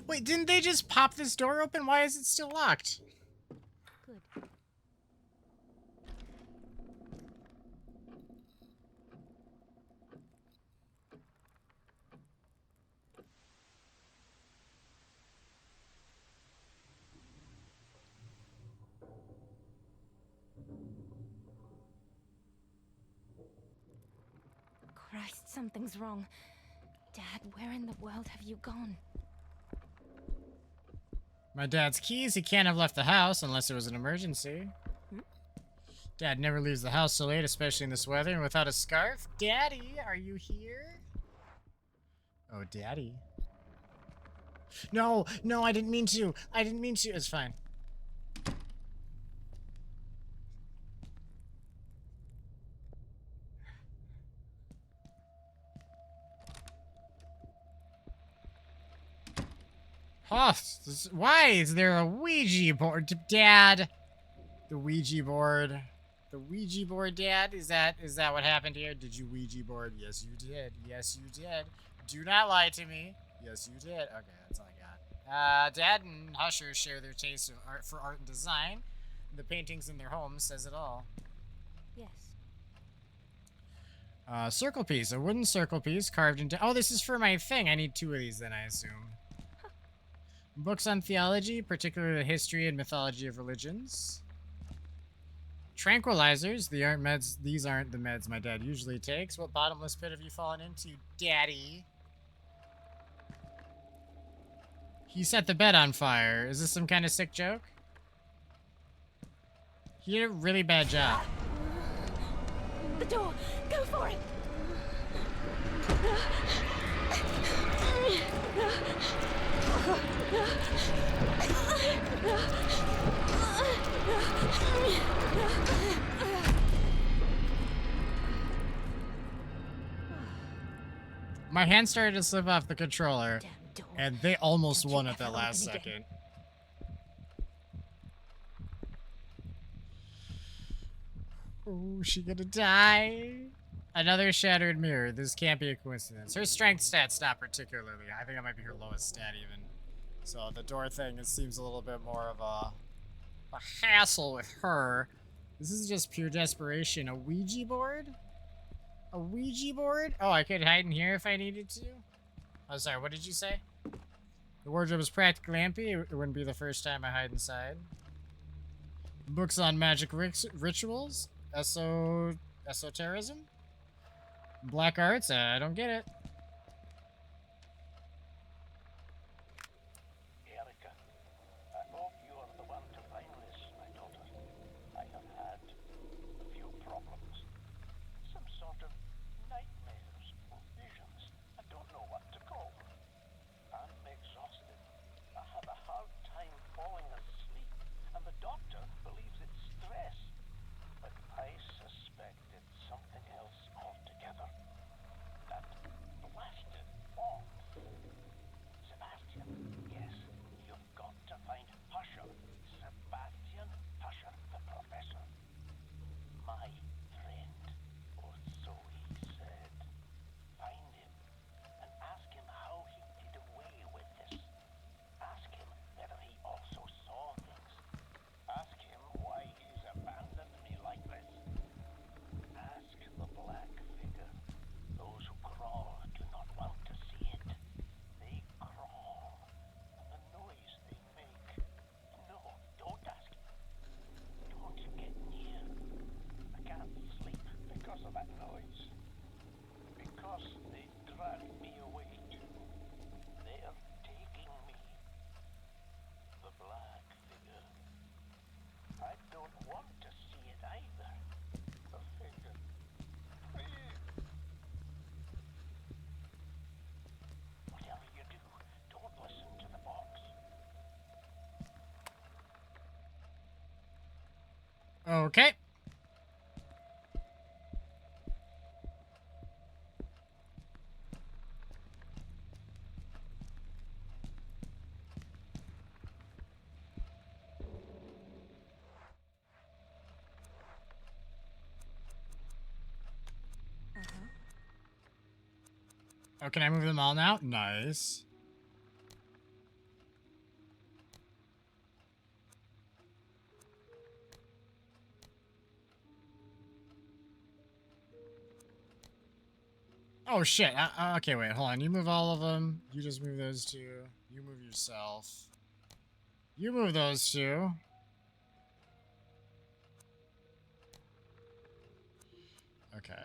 Wait, didn't they just pop this door open? Why is it still locked? Good. Christ, something's wrong. Dad, where in the world have you gone? My dad's keys. He can't have left the house unless it was an emergency. Dad never leaves the house so late, especially in this weather and without a scarf. Daddy, are you here? Oh, Daddy. No, no, I didn't mean to. I didn't mean to. It's fine. Oh, why is there a Ouija board? Dad! The Ouija board. The Ouija board, Dad? Is that what happened here? Did you Ouija board? Yes, you did. Yes, you did. Do not lie to me. Yes, you did. Okay, that's all I got. Dad and Husher share their taste for art and design. The paintings in their home says it all. Yes. Circle piece. A wooden circle piece carved into... Oh, this is for my thing. I need 2 of these then, I assume. Books on theology, particularly the history and mythology of religions. Tranquilizers. These aren't the meds my dad usually takes. What bottomless pit have you fallen into, Daddy? He set the bed on fire. Is this some kind of sick joke? He did a really bad job. The door! Go for it! My hand started to slip off the controller, and they almost won at that last second. Oh, she gonna die? Another shattered mirror. This can't be a coincidence. Her strength stat's not particularly. I think it might be her lowest stat even. So the door thing, it seems a little bit more of a hassle with her. This is just pure desperation. A Ouija board? A Ouija board? Oh, I could hide in here if I needed to? Oh, sorry, what did you say? The wardrobe is practically empty. It wouldn't be the first time I hide inside. Books on magic rituals? Esotericism? Black arts? I don't get it. Erica, I hope you are the one to find this, my daughter. I have had a few problems. Some sort of nightmares or visions. I don't know what to call them. I'm exhausted. I have a hard time falling asleep, and the doctor believes it's stress. But I suspect it's something else altogether. That blasted bomb. Sebastian, yes, you've got to find Husher. Sebastian Husher, the professor. My friend, or so he said. Find him and ask him how he did away with this. Ask him whether he also saw things. Ask him why he's abandoned me like this. Ask the black figure. Those who crawl do not want to see it. They crawl, and the noise they make. No, don't ask him. Don't get near. I can't sleep because of that noise. Because they drag me away too. They're taking me. The black figure. I don't want to see it either. The figure. Please. Whatever you do, don't listen to the box. Okay. Oh, can I move them all now? Nice. Oh, shit. Okay, wait, hold on. You move all of them. You just move those two. You move yourself. You move those two. Okay.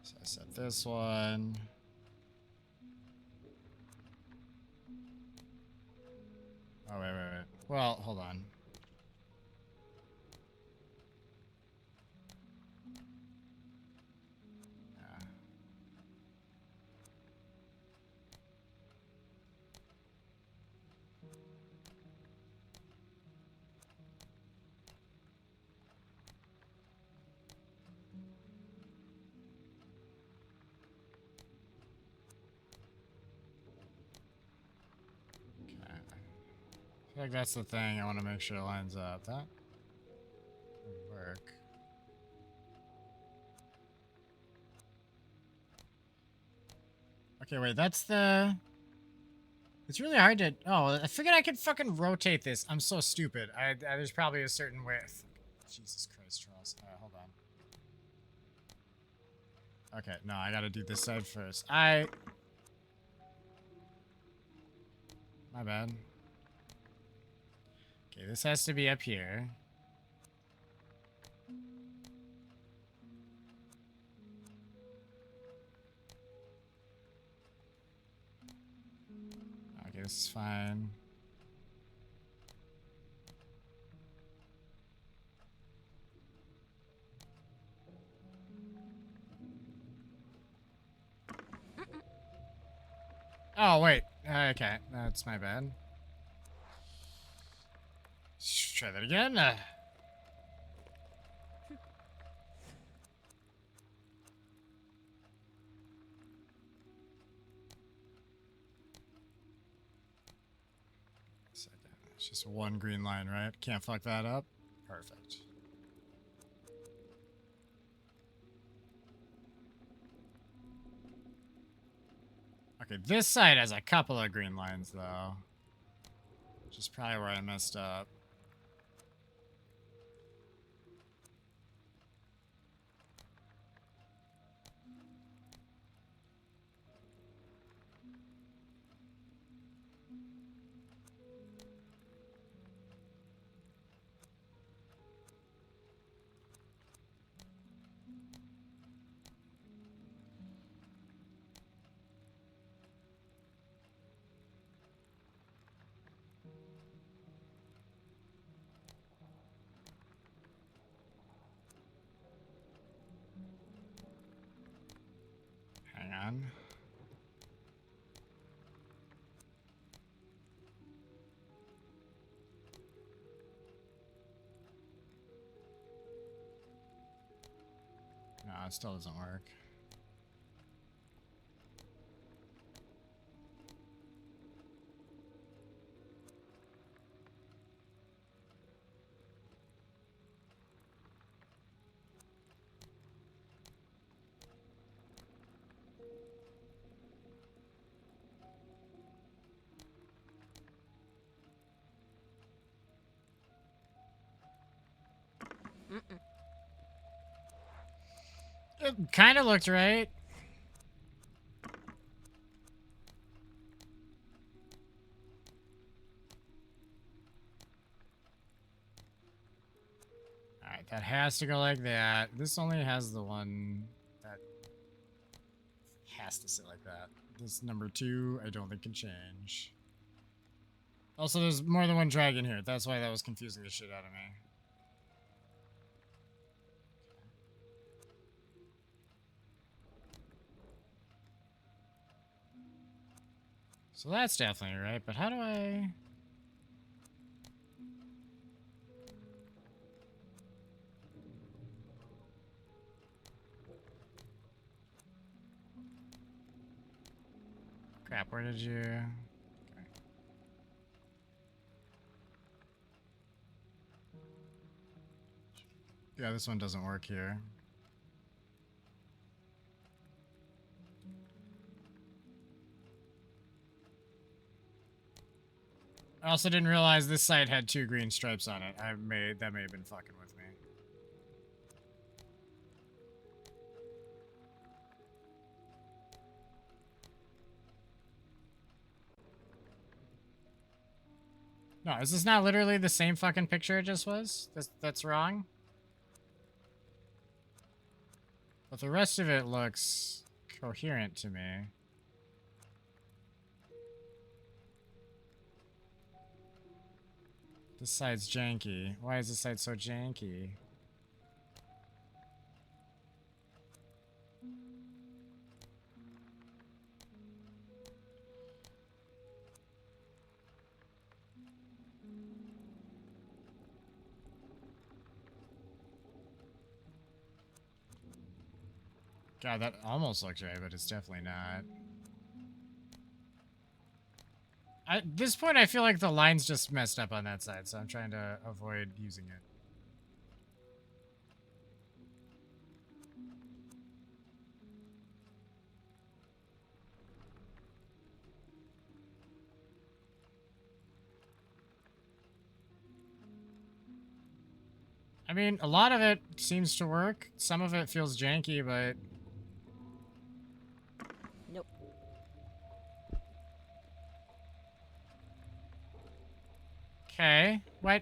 So I set this one. Oh, wait. Well, hold on. Yeah. I feel like that's the thing. I want to make sure it lines up. That would work. Okay, wait. That's the... It's really hard to... Oh, I figured I could fucking rotate this. I'm so stupid. There's probably a certain way. Jesus Christ, Charles. Alright, hold on. Okay, no, I gotta do this side first. My bad. Okay, this has to be up here. Okay, this is fine. Oh, wait. Okay, that's my bad. Try that again. Second. It's just one green line, right? Can't fuck that up. Perfect. Okay, this side has a couple of green lines, though. Which is probably where I messed up. Hang on. No, it still doesn't work. It kind of looked right. Alright, that has to go like that. This only has the one that has to sit like that. This number 2, I don't think can change. Also, there's more than one dragon here. That's why that was confusing the shit out of me. So that's definitely right, but how do I... Crap, where did you... Okay. Yeah, this one doesn't work here. I also didn't realize this side had 2 green stripes on it. That may have been fucking with me. No, is this not literally the same fucking picture it just was? That's wrong? But the rest of it looks coherent to me. This side's janky. Why is this side so janky? God, that almost looks right, but it's definitely not. At this point, I feel like the line's just messed up on that side, so I'm trying to avoid using it. I mean, a lot of it seems to work. Some of it feels janky, but... Nope. Okay, what?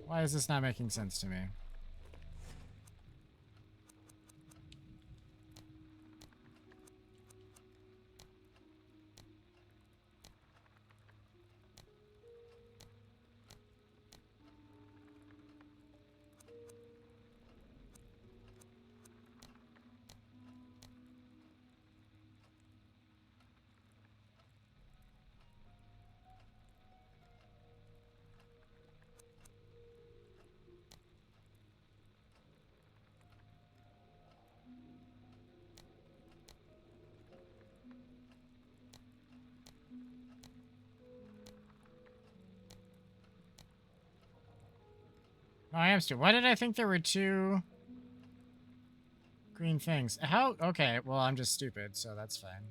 Why is this not making sense to me? Oh, I am stupid. Why did I think there were two green things? How? Okay, well, I'm just stupid, so that's fine.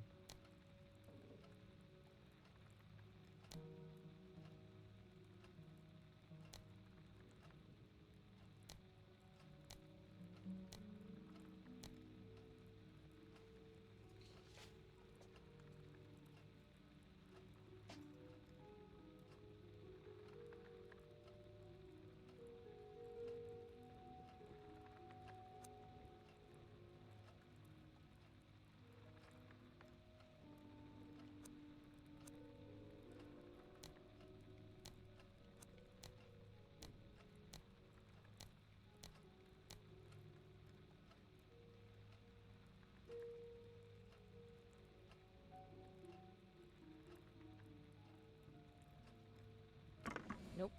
Nope.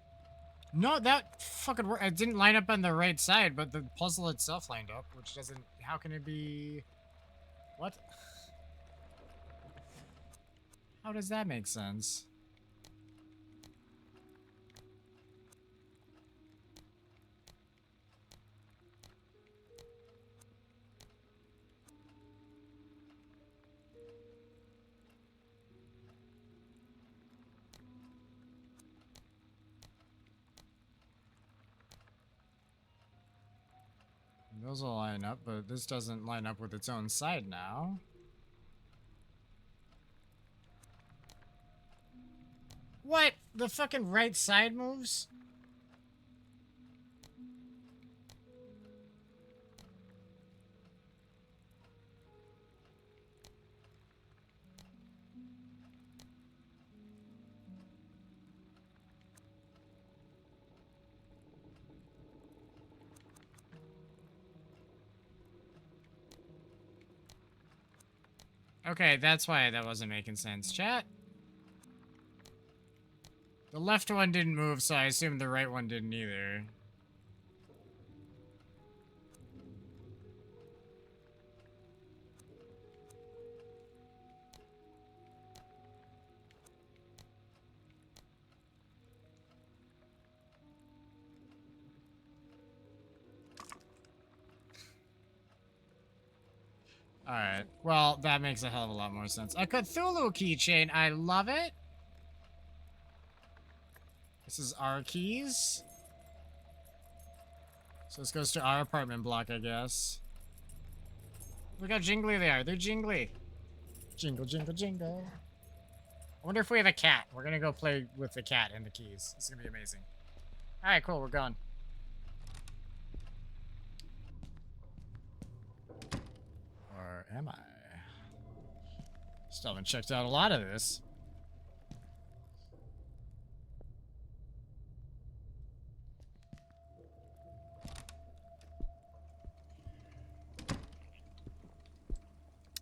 No, that fucking worked. It didn't line up on the right side, but the puzzle itself lined up, which doesn't... How can it be... What? How does that make sense? Those will line up, but this doesn't line up with its own side now. What? The fucking right side moves? Okay, that's why that wasn't making sense. Chat? The left one didn't move, so I assume the right one didn't either. Alright, well, that makes a hell of a lot more sense. A Cthulhu keychain, I love it! This is our keys. So this goes to our apartment block, I guess. Look how jingly they are. They're jingly. Jingle, jingle, jingle. I wonder if we have a cat. We're gonna go play with the cat and the keys. This is gonna be amazing. Alright, cool. We're gone. Or am I? Still haven't checked out a lot of this.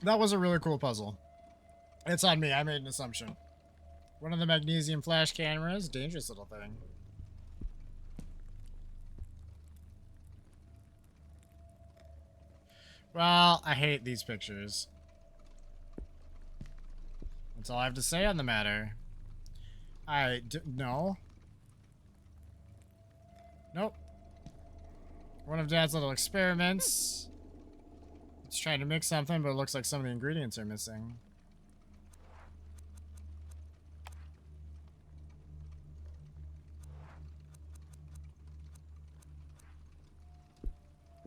That was a really cool puzzle. It's on me. I made an assumption. One of the magnesium flash cameras. Dangerous little thing. Well, I hate these pictures. That's all I have to say on the matter. No. Nope. One of Dad's little experiments. It's trying to mix something, but it looks like some of the ingredients are missing.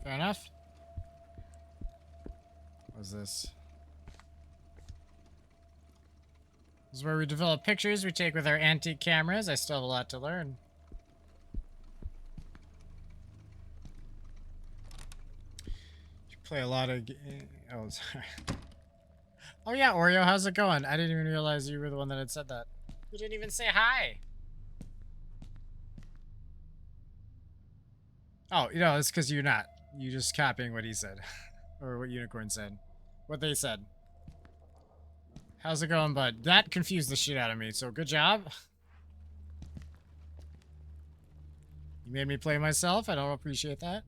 Fair enough. What's this? This is where we develop pictures we take with our antique cameras. I still have a lot to learn. Play a lot of oh, sorry. Oh yeah, Oreo, how's it going? I didn't even realize you were the one that had said that. You didn't even say hi. Oh, you know, it's because you're not. You're just copying what he said. Or what Unicorn said. What they said. How's it going, bud? That confused the shit out of me, so good job. You made me play myself. I don't appreciate that.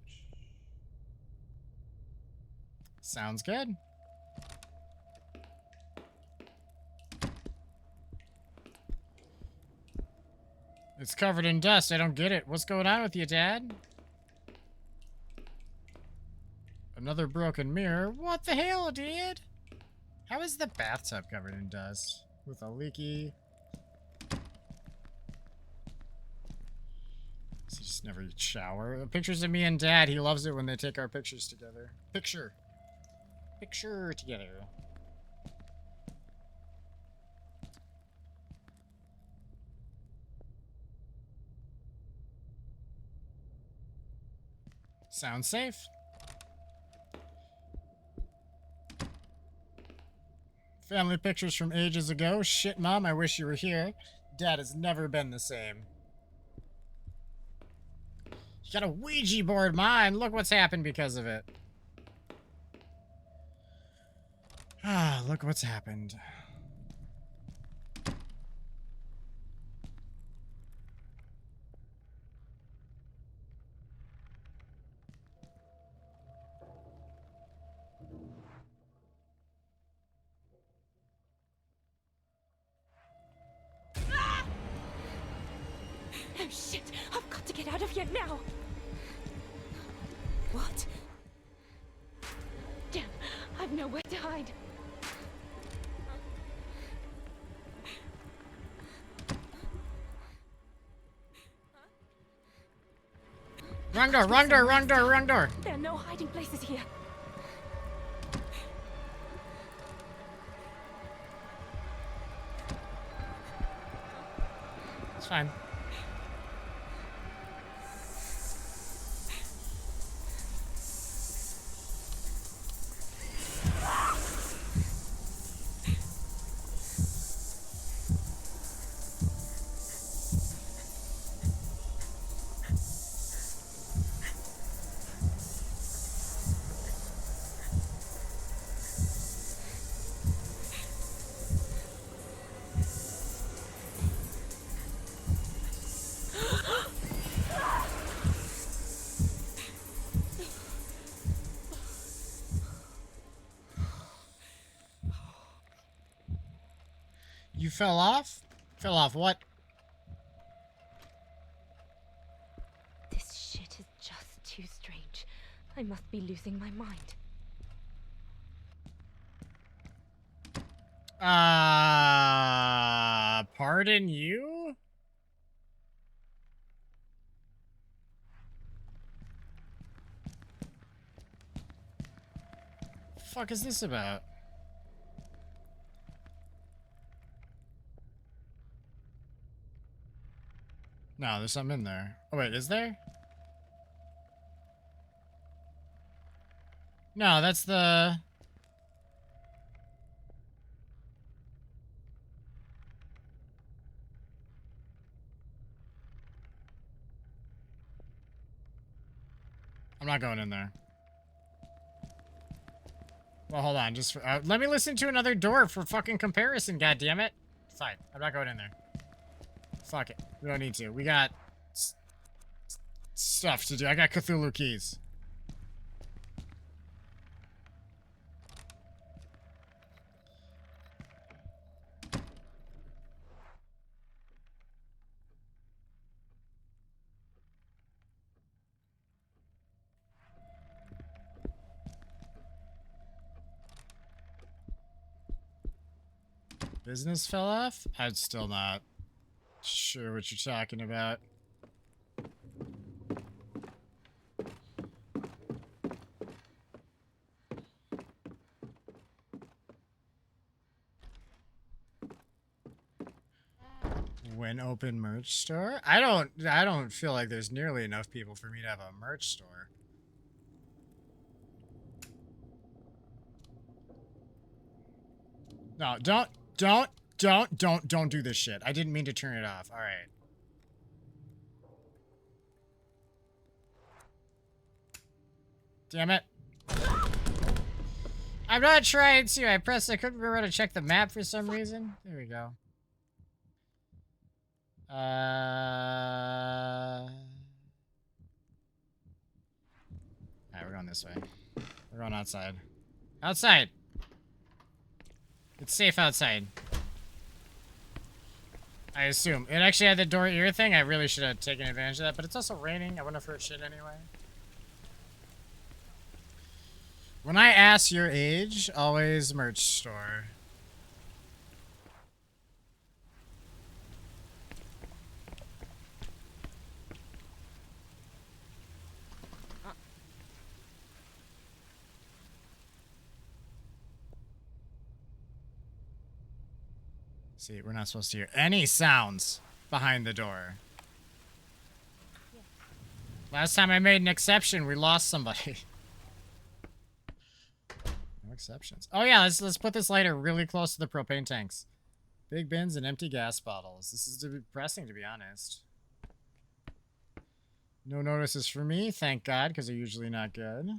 Sounds good. It's covered in dust. I don't get it. What's going on with you, Dad? Another broken mirror. What the hell, dude? How is the bathtub covered in dust? With a leaky... Does he just never shower? Pictures of me and Dad. He loves it when they take our pictures together. Picture together. Sounds safe. Family pictures from ages ago. Shit, Mom, I wish you were here. Dad has never been the same. You got a Ouija board, Ma, and look what's happened because of it. Ah, look what's happened. Oh shit! I've got to get out of here now! What? Damn, I've nowhere to hide. Wrong door, wrong door, wrong door, wrong door. There are no hiding places here. It's fine. You fell off? Fell off what? This shit is just too strange. I must be losing my mind. Pardon you? The fuck is this about? No, there's something in there. Oh wait, is there? No, that's the... I'm not going in there. Well, hold on. Just for, let me listen to another door for fucking comparison, goddammit. Fine. I'm not going in there. Fuck it. We don't need to. We got stuff to do. I got Cthulhu keys. Business fell off? I'm still not sure what you're talking about. When open merch store? I don't feel like there's nearly enough people for me to have a merch store. No, don't do this shit. I didn't mean to turn it off. All right. Damn it. I'm not trying to. I couldn't remember how to check the map for some reason. There we go. Alright, we're going this way. We're going outside. Outside! It's safe outside. I assume. It actually had the door ear thing. I really should have taken advantage of that, but it's also raining. I wouldn't have heard shit anyway. When I ask your age, always merch store. See, we're not supposed to hear any sounds behind the door. Last time I made an exception, we lost somebody. No exceptions. Oh yeah, let's put this lighter really close to the propane tanks. Big bins and empty gas bottles. This is depressing, to be honest. No notices for me, thank God, because they're usually not good.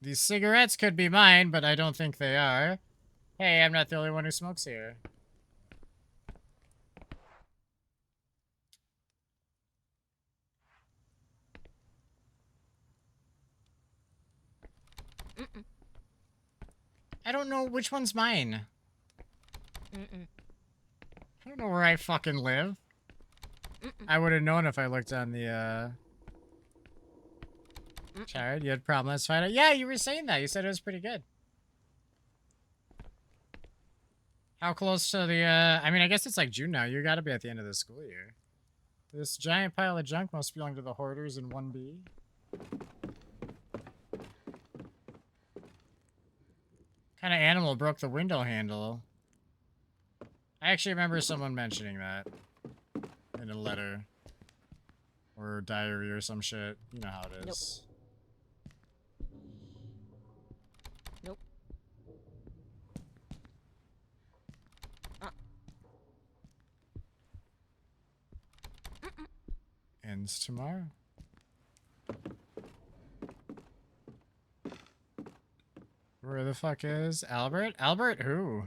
These cigarettes could be mine, but I don't think they are. Hey, I'm not the only one who smokes here. I don't know which one's mine. I don't know where I fucking live. I would have known if I looked on the, Jared, you had a problem. Let's find out. Yeah, you were saying that. You said it was pretty good. How close to the, I mean, I guess it's like June now. You gotta be at the end of the school year. This giant pile of junk must belong to the hoarders in 1B. Kind of animal broke the window handle? I actually remember someone mentioning that in a letter or diary or some shit. You know how it is. Nope. Ends tomorrow. Where the fuck is Albert? Albert who?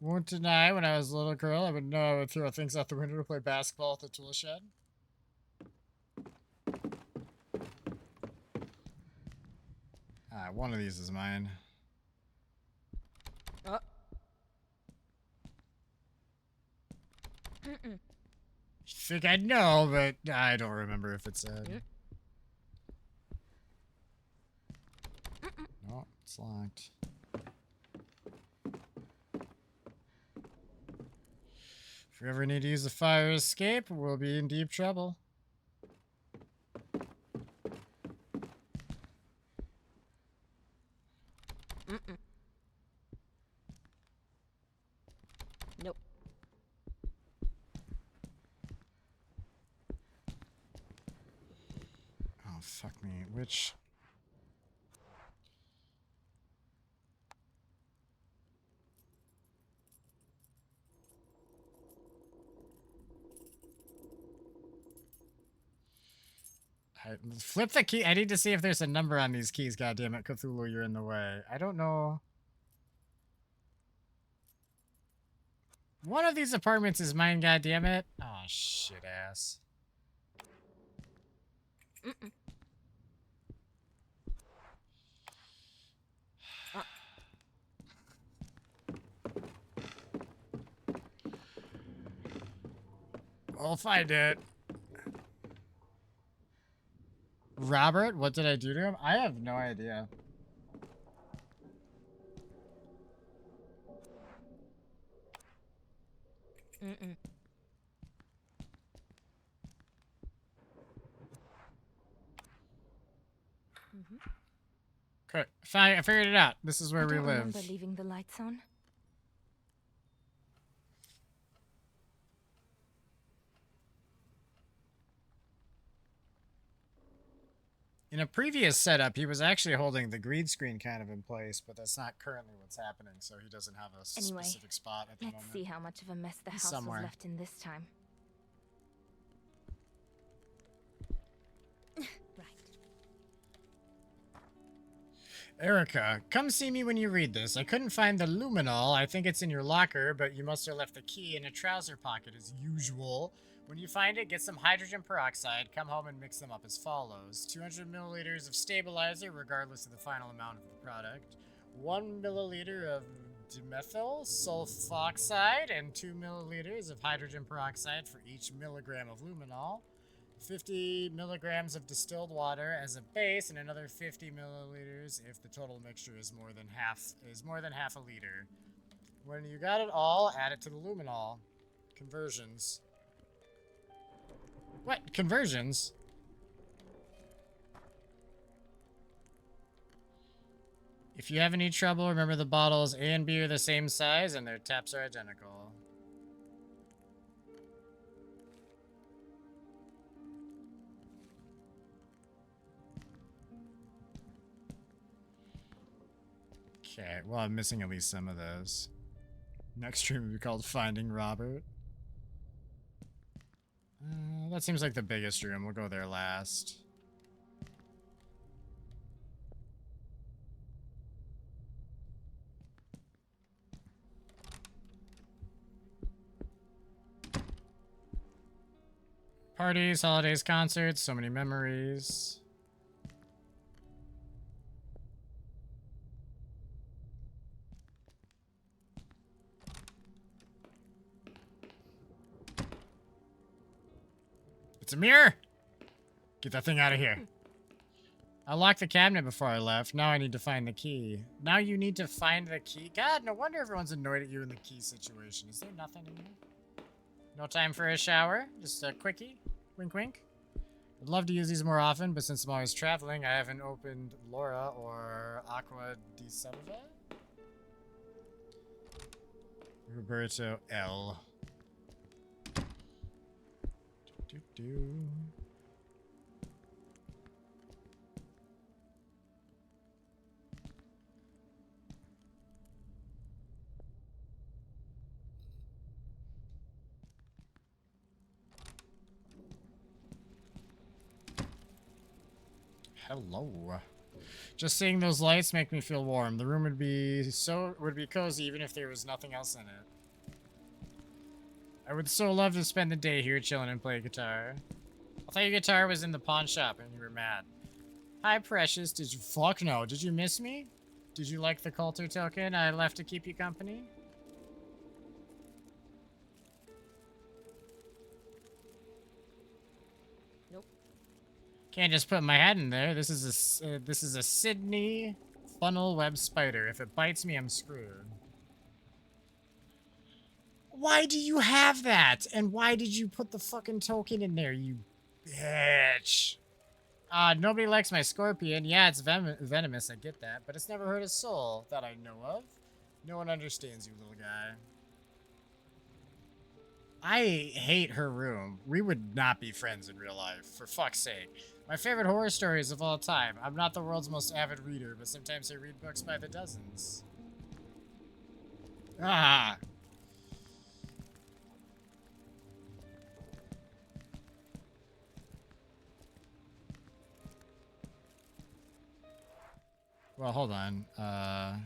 Won't deny when I was a little girl, I would know I would throw things out the window to play basketball at the tool shed. One of these is mine. You think I'd know, but I don't remember if it said. No, it's locked. If we ever need to use the fire escape, we'll be in deep trouble. Nope. Oh, fuck me. Which... flip the key. I need to see if there's a number on these keys. Goddammit, Cthulhu, you're in the way. I don't know. One of these apartments is mine, goddammit. Oh, shit ass. We'll find it. Robert, what did I do to him? I have no idea. Okay, I figured it out. This is where we live. I remember leaving the lights on. In a previous setup, he was actually holding the green screen kind of in place, but that's not currently what's happening, so he doesn't have a specific spot at the moment. Let's see how much of a mess the house was left in this time. Erica, come see me when you read this. I couldn't find the luminol. I think it's in your locker, but you must have left the key in a trouser pocket as usual. When you find it, get some hydrogen peroxide. Come home and mix them up as follows. 200 milliliters of stabilizer, regardless of the final amount of the product. 1 milliliter of dimethyl sulfoxide and 2 milliliters of hydrogen peroxide for each milligram of luminol. 50 milligrams of distilled water as a base, and another 50 milliliters if the total mixture is more than half a liter. When you got it all, add it to the luminol. Conversions. What? Conversions? If you have any trouble, remember the bottles A and B are the same size and their taps are identical. Okay, well, I'm missing at least some of those. Next stream will be called Finding Robert. That seems like the biggest room. We'll go there last. Parties, holidays, concerts, so many memories. It's a mirror! Get that thing out of here. I locked the cabinet before I left. Now I need to find the key. Now you need to find the key? God, no wonder everyone's annoyed at you in the key situation. Is there nothing in here? No time for a shower? Just a quickie? Wink, wink. I'd love to use these more often, but since I'm always traveling, I haven't opened Laura or Aqua di Silva. Roberto L. Do. Hello. Just seeing those lights make me feel warm. The room would be cozy even if there was nothing else in it. I would so love to spend the day here chilling and play guitar. I thought your guitar was in the pawn shop and you were mad. Hi, Precious. Did you... Fuck no. Did you miss me? Did you like the Coulter token I left to keep you company? Nope. Can't just put my head in there. This is a Sydney funnel web spider. If it bites me, I'm screwed. Why do you have that? And why did you put the fucking token in there, you bitch? Nobody likes my scorpion. Yeah, it's venomous, I get that. But it's never hurt a soul that I know of. No one understands you, little guy. I hate her room. We would not be friends in real life, for fuck's sake. My favorite horror stories of all time. I'm not the world's most avid reader, but sometimes I read books by the dozens. Ah! Well, hold on. I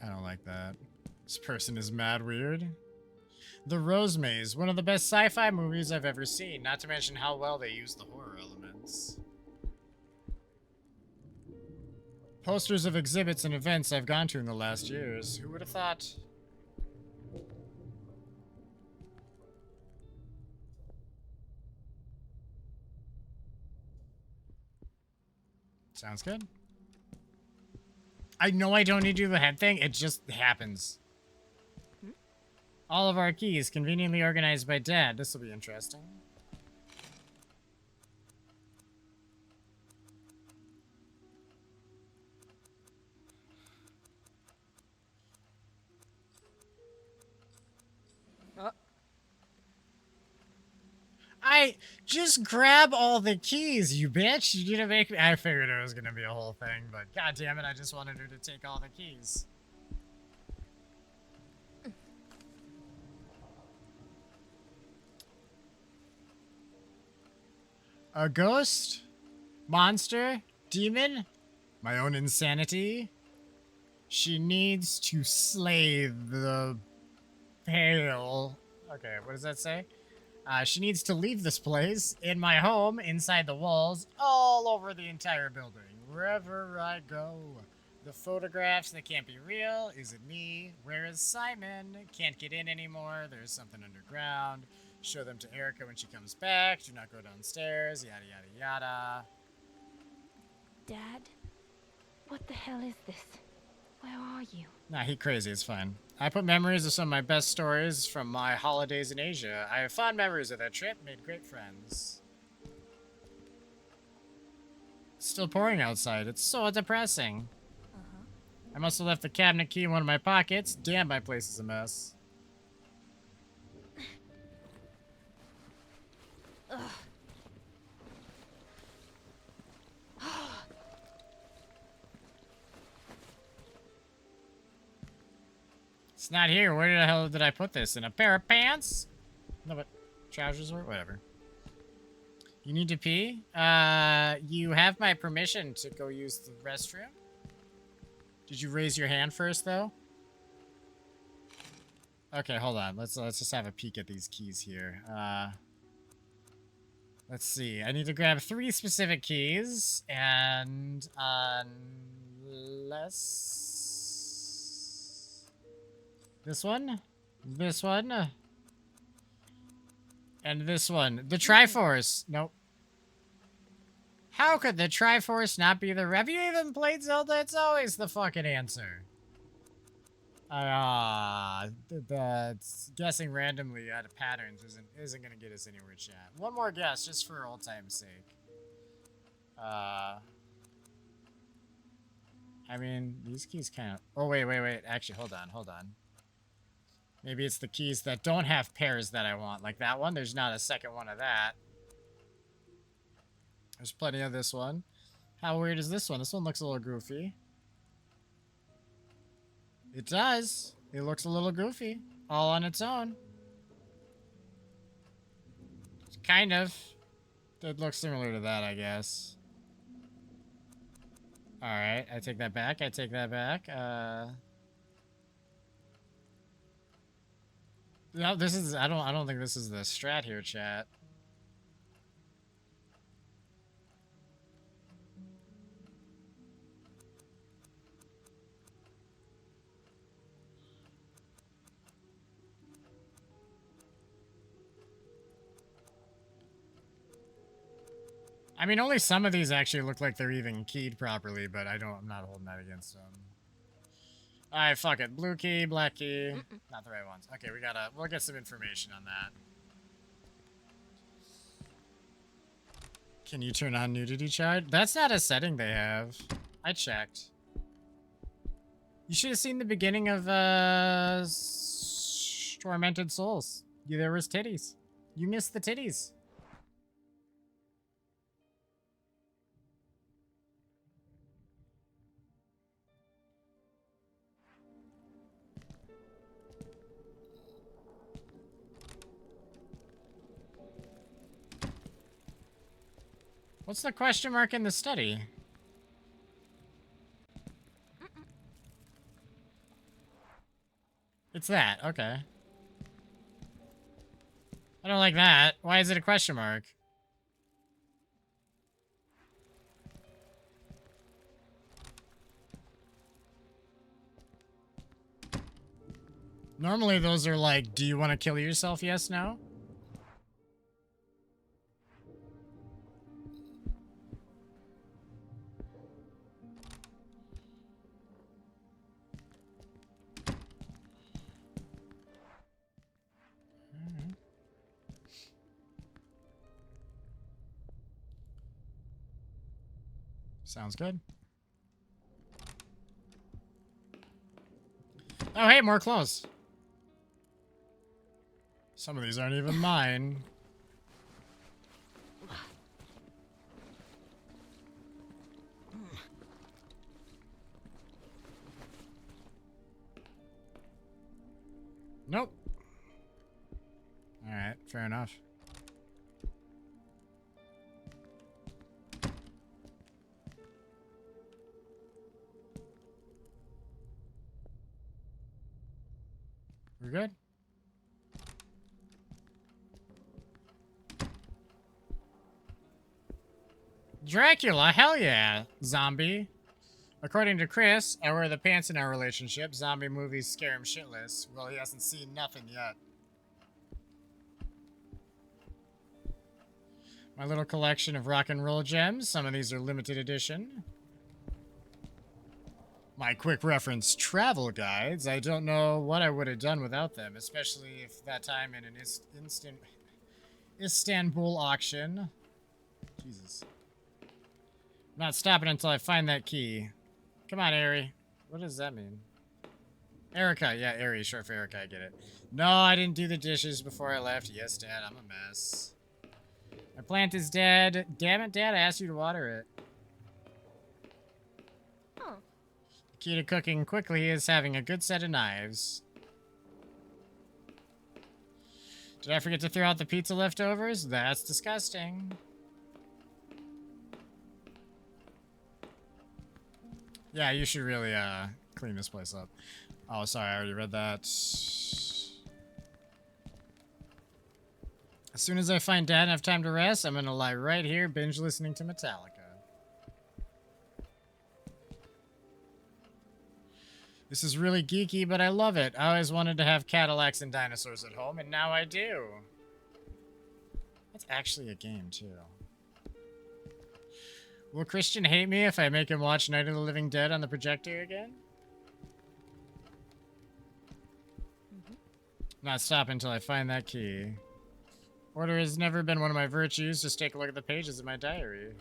don't like that. This person is mad weird. The Rose Maze, one of the best sci-fi movies I've ever seen, not to mention how well they use the horror elements. Posters of exhibits and events I've gone to in the last years. Who would have thought? Sounds good. I know I don't need to do the head thing. It just happens. All of our keys conveniently organized by Dad. This will be interesting. I just grab all the keys, you bitch. You're gonna make me. I figured it was gonna be a whole thing, but god damn it, I just wanted her to take all the keys. A ghost? Monster? Demon? My own insanity? She needs to slay the pale. Okay, what does that say? She needs to leave this place, in my home, inside the walls, all over the entire building. Wherever I go, The photographs, they can't be real. Is it me? Where is Simon? Can't get in anymore. There's something underground. Show them to Erica when she comes back. Do not go downstairs. Yada, yada, yada. Dad? What the hell is this? Where are you? Nah, he crazy. It's fine. I put memories of some of my best stories from my holidays in Asia. I have fond memories of that trip. Made great friends. It's still pouring outside. It's so depressing. I must have left the cabinet key in one of my pockets. Damn, my place is a mess. It's not here. Where the hell did I put this? In a pair of pants? No, but trousers or whatever. You need to pee? You have my permission to go use the restroom? Did you raise your hand first, though? Okay, hold on. Let's just have a peek at these keys here. Let's see. I need to grab 3 specific keys, and unless this one, and this one. The Triforce. Nope. How could the Triforce not be the... Have you even played Zelda? It's always the fucking answer. Guessing randomly out of patterns isn't gonna get us anywhere, chat. One more guess, just for old time's sake. I mean, these keys kind of... Oh, wait. Actually, hold on. Maybe it's the keys that don't have pairs that I want. Like that one, there's not a second one of that. There's plenty of this one. How weird is this one? This one looks a little goofy. It does. It looks a little goofy. All on its own. Kind of. It looks similar to that, I guess. Alright, I take that back. No, this is... I don't think this is the strat here, chat. I mean, only some of these actually look like they're even keyed properly, but I'm not holding that against them. Alright, fuck it. Blue key, black key. Not the right ones. Okay, we'll get some information on that. Can you turn on nudity chart? That's not a setting they have. I checked. You should have seen the beginning of, Tormented Souls. There was titties. You missed the titties. What's the question mark in the study? It's that. Okay. I don't like that. Why is it a question mark? Normally those are like, do you want to kill yourself? Yes, no? Sounds good. Oh, hey, more clothes. Some of these aren't even mine. Nope. Alright, fair enough. We're good? Dracula, hell yeah, zombie. According to Chris, I wear the pants in our relationship. Zombie movies scare him shitless. Well, he hasn't seen nothing yet. My little collection of rock and roll gems. Some of these are limited edition. My quick reference travel guides. I don't know what I would have done without them, especially if that time in an instant Istanbul auction. Jesus. I'm not stopping until I find that key. Come on, Ari. What does that mean? Erica. Yeah, Ari. Short for Erica. I get it. No, I didn't do the dishes before I left. Yes, Dad. I'm a mess. My plant is dead. Damn it, Dad. I asked you to water it. Huh. The key to cooking quickly is having a good set of knives. Did I forget to throw out the pizza leftovers? That's disgusting. Yeah, you should really clean this place up. Oh, sorry, I already read that. As soon as I find Dad and have time to rest, I'm gonna lie right here, binge listening to Metallica. This is really geeky, but I love it. I always wanted to have Cadillacs and dinosaurs at home, and now I do. That's actually a game, too. Will Christian hate me if I make him watch Night of the Living Dead on the projector again? Not stop until I find that key. Order has never been one of my virtues. Just take a look at the pages of my diary.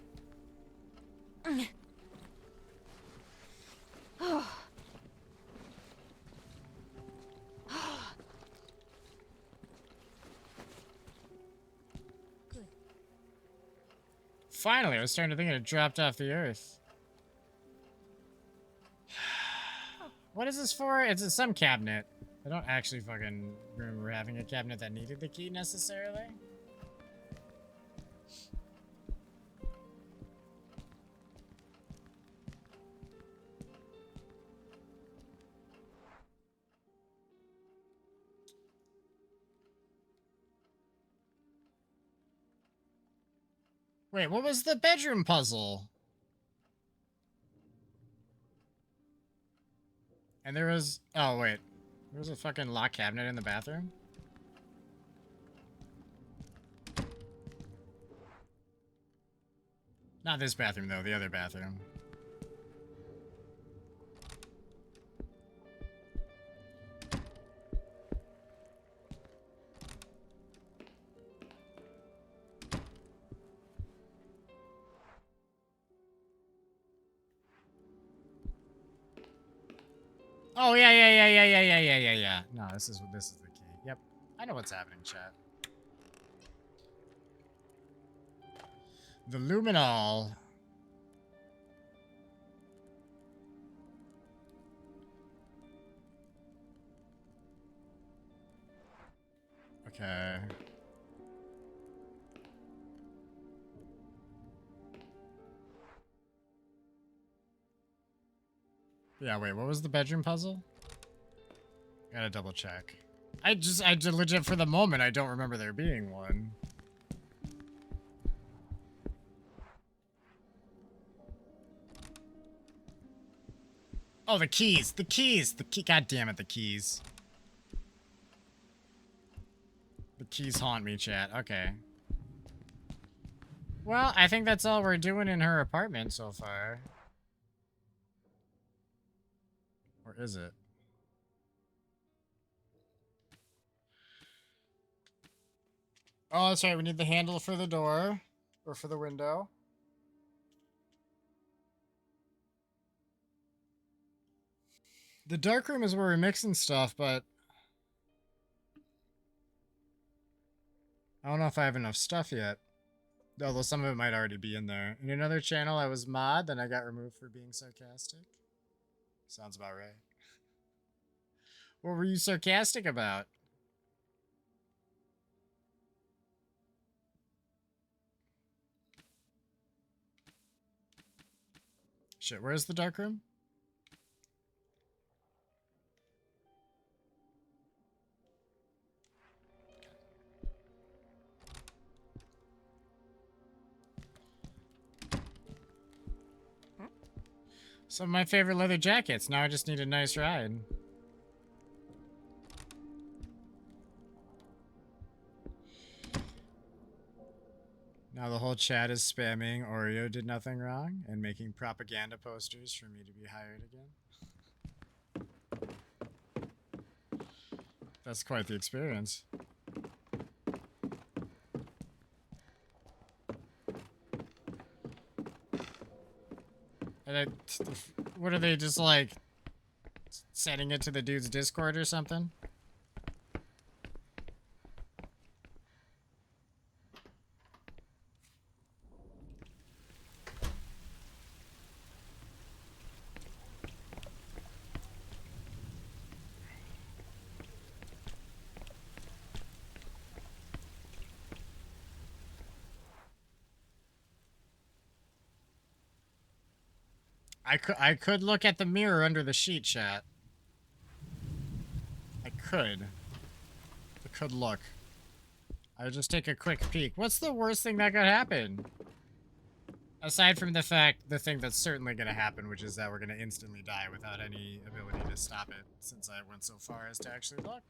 Finally, I was starting to think it had dropped off the earth. What is this for? It's some cabinet. I don't actually fucking remember having a cabinet that needed the key necessarily. Wait, what was the bedroom puzzle? And there was... Oh, wait. There was a fucking lock cabinet in the bathroom? Not this bathroom, though. The other bathroom. Oh, yeah. No, this is the key. Yep. I know what's happening, chat. The luminol. Okay. Yeah, wait, what was the bedroom puzzle? Gotta double check. I legit, for the moment, I don't remember there being one. Oh, the keys! The keys! God damn it, the keys. The keys haunt me, chat. Okay. Well, I think that's all we're doing in her apartment so far. Or is it? Oh, that's right. We need the handle for the door. Or for the window. The dark room is where we're mixing stuff, but... I don't know if I have enough stuff yet. Although some of it might already be in there. In another channel, I was mod, then I got removed for being sarcastic. Sounds about right. What were you sarcastic about? Shit, where's the dark room? Some of my favorite leather jackets. Now I just need a nice ride. Now the whole chat is spamming Oreo did nothing wrong and making propaganda posters for me to be hired again. That's quite the experience. And what are they, just like sending it to the dude's Discord or something? I could look at the mirror under the sheet, chat. I could look. I'll just take a quick peek. What's the worst thing that could happen? Aside from the thing that's certainly going to happen, which is that we're going to instantly die without any ability to stop it, since I went so far as to actually look.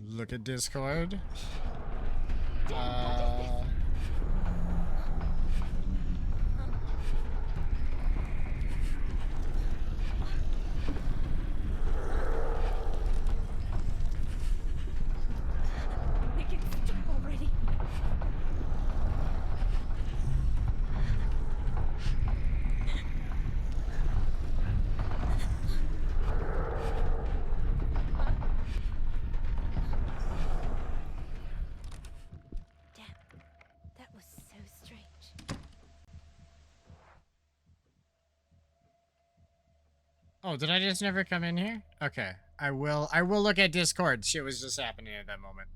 Look at Discord. Make it stop already. That was so strange. Oh, did I just never come in here? Okay. I will look at Discord. Shit was just happening at that moment.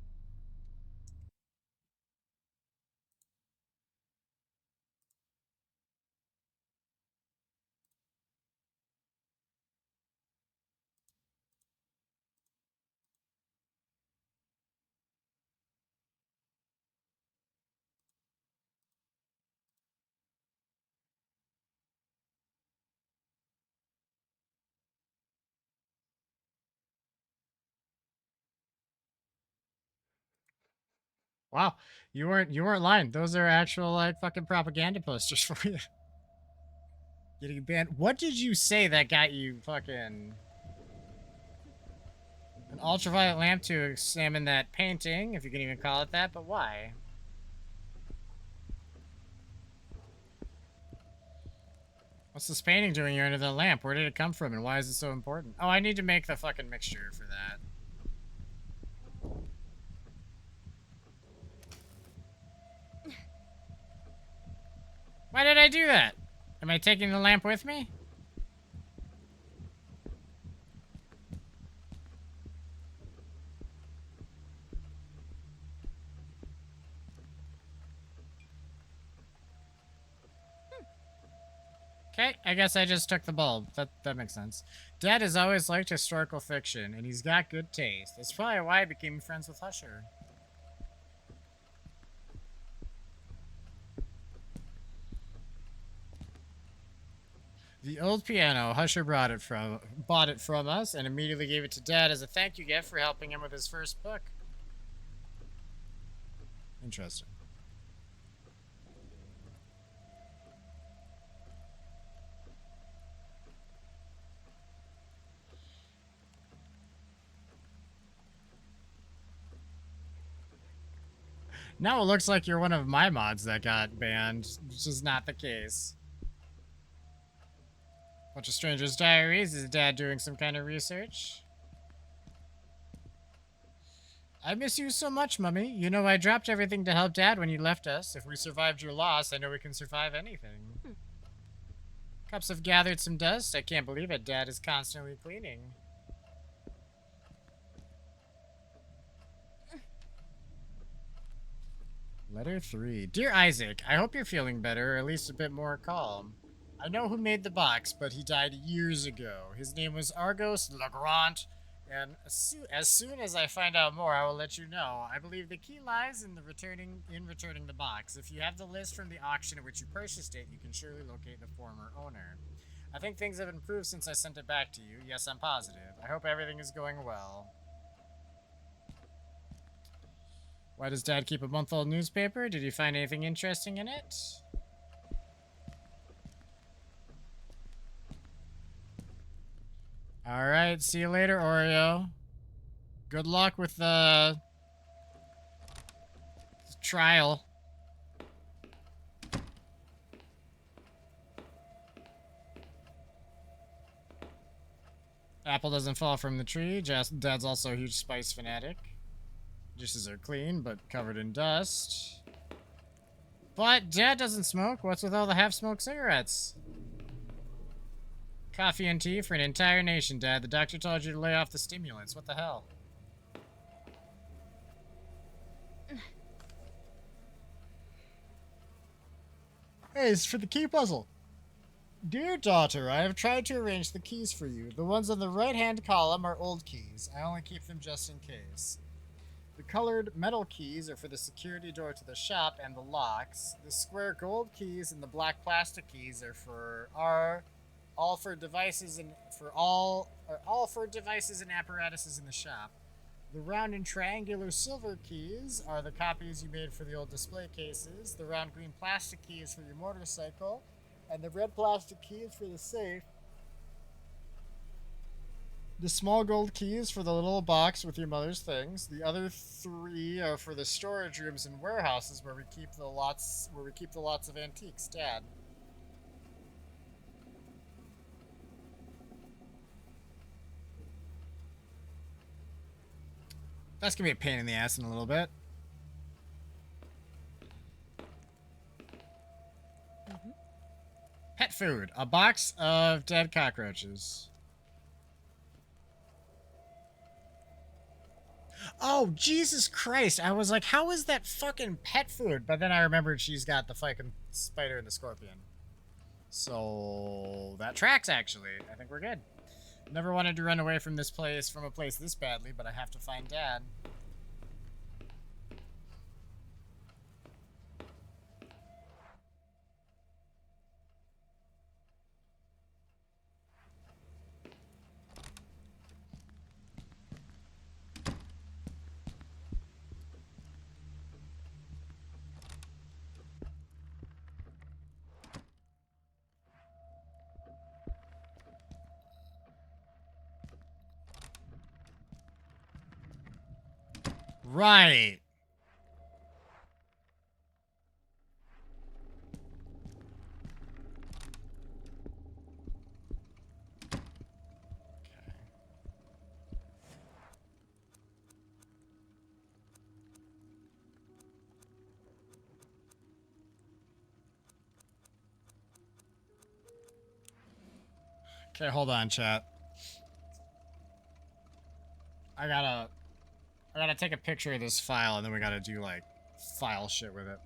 Wow, you weren't lying. Those are actual like fucking propaganda posters for you. Getting banned. What did you say that got you fucking an ultraviolet lamp to examine that painting, if you can even call it that? But why? What's this painting doing here under the lamp? Where did it come from, and why is it so important? Oh, I need to make the fucking mixture for that. Why did I do that? Am I taking the lamp with me? Okay, I guess I just took the bulb. That makes sense. Dad has always liked historical fiction, and he's got good taste. That's probably why I became friends with Husher. The old piano, Husher bought it from us and immediately gave it to Dad as a thank you gift for helping him with his first book. Interesting. Now it looks like you're one of my mods that got banned, which is not the case. Bunch of strangers' diaries. Is Dad doing some kind of research? I miss you so much, Mummy. You know, I dropped everything to help Dad when you left us. If we survived your loss, I know we can survive anything. Cups have gathered some dust. I can't believe it. Dad is constantly cleaning. Letter 3. Dear Isaac, I hope you're feeling better, or at least a bit more calm. I know who made the box, but he died years ago. His name was Argos Legrand, And as soon as I find out more, I will let you know. I believe the key lies in returning the box. If you have the list from the auction at which you purchased it, you can surely locate the former owner. I think things have improved since I sent it back to you. Yes, I'm positive. I hope everything is going well. Why does Dad keep a month-old newspaper? Did you find anything interesting in it? Alright, see you later, Oreo. Good luck with the trial. Apple doesn't fall from the tree. Dad's also a huge spice fanatic. Dishes are clean, but covered in dust. But Dad doesn't smoke. What's with all the half-smoked cigarettes? Coffee and tea for an entire nation, Dad. The doctor told you to lay off the stimulants. What the hell? Hey, it's for the key puzzle. Dear daughter, I have tried to arrange the keys for you. The ones on the right-hand column are old keys. I only keep them just in case. The colored metal keys are for the security door to the shop and the locks. The square gold keys and the black plastic keys are all for devices and apparatuses in the shop. The round and triangular silver keys are the copies you made for the old display cases. The round green plastic key is for your motorcycle, and the red plastic key is for the safe. The small gold key is for the little box with your mother's things. The other three are for the storage rooms and warehouses where we keep the lots of antiques, Dad. That's gonna be a pain in the ass in a little bit. Pet food. A box of dead cockroaches. Oh, Jesus Christ. I was like, how is that fucking pet food? But then I remembered she's got the fucking spider and the scorpion. So that tracks, actually. I think we're good. Never wanted to run away from a place this badly, but I have to find Dad. Right. Okay, hold on, chat. I gotta take a picture of this file, and then we gotta do, like, file shit with it.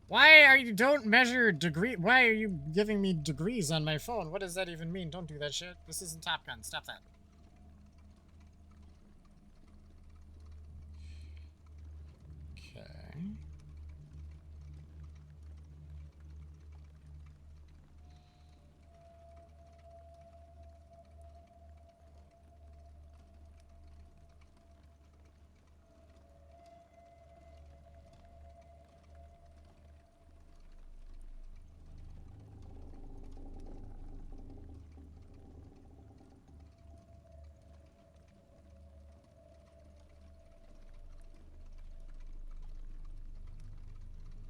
Why are you don't measure degree? Why are you giving me degrees on my phone? What does that even mean? Don't do that shit. This isn't Top Gun. Stop that. Okay.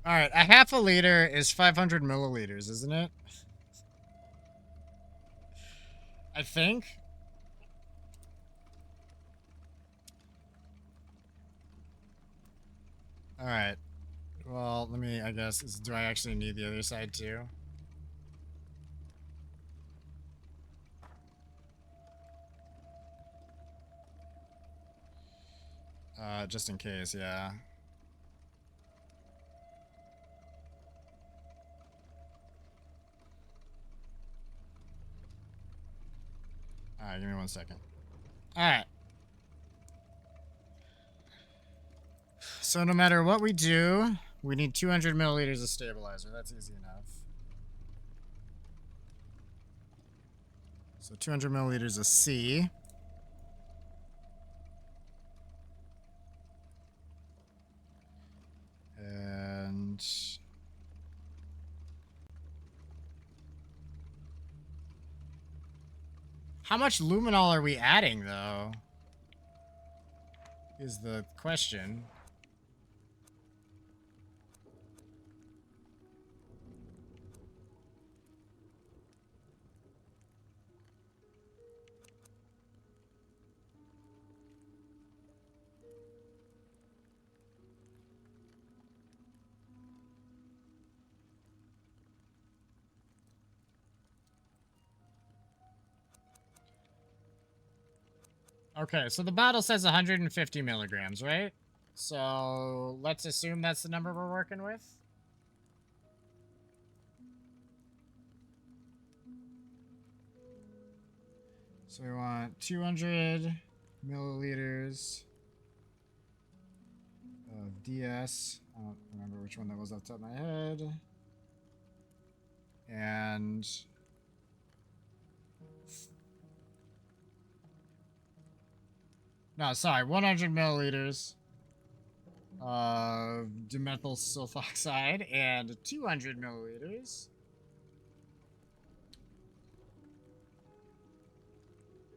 All right, a half a liter is 500 milliliters, isn't it? I think. All right. Well, let me, I guess, do I actually need the other side too? Just in case, yeah. Alright, give me 1 second. Alright. So no matter what we do, we need 200 milliliters of stabilizer. That's easy enough. So 200 milliliters of C. And... how much luminol are we adding, though? Is the question. Okay, so the bottle says 150 milligrams, right? So let's assume that's the number we're working with. So we want 200 milliliters of DS. I don't remember which one that was off the top of my head. And... no, sorry, 100 milliliters of dimethyl sulfoxide and 200 milliliters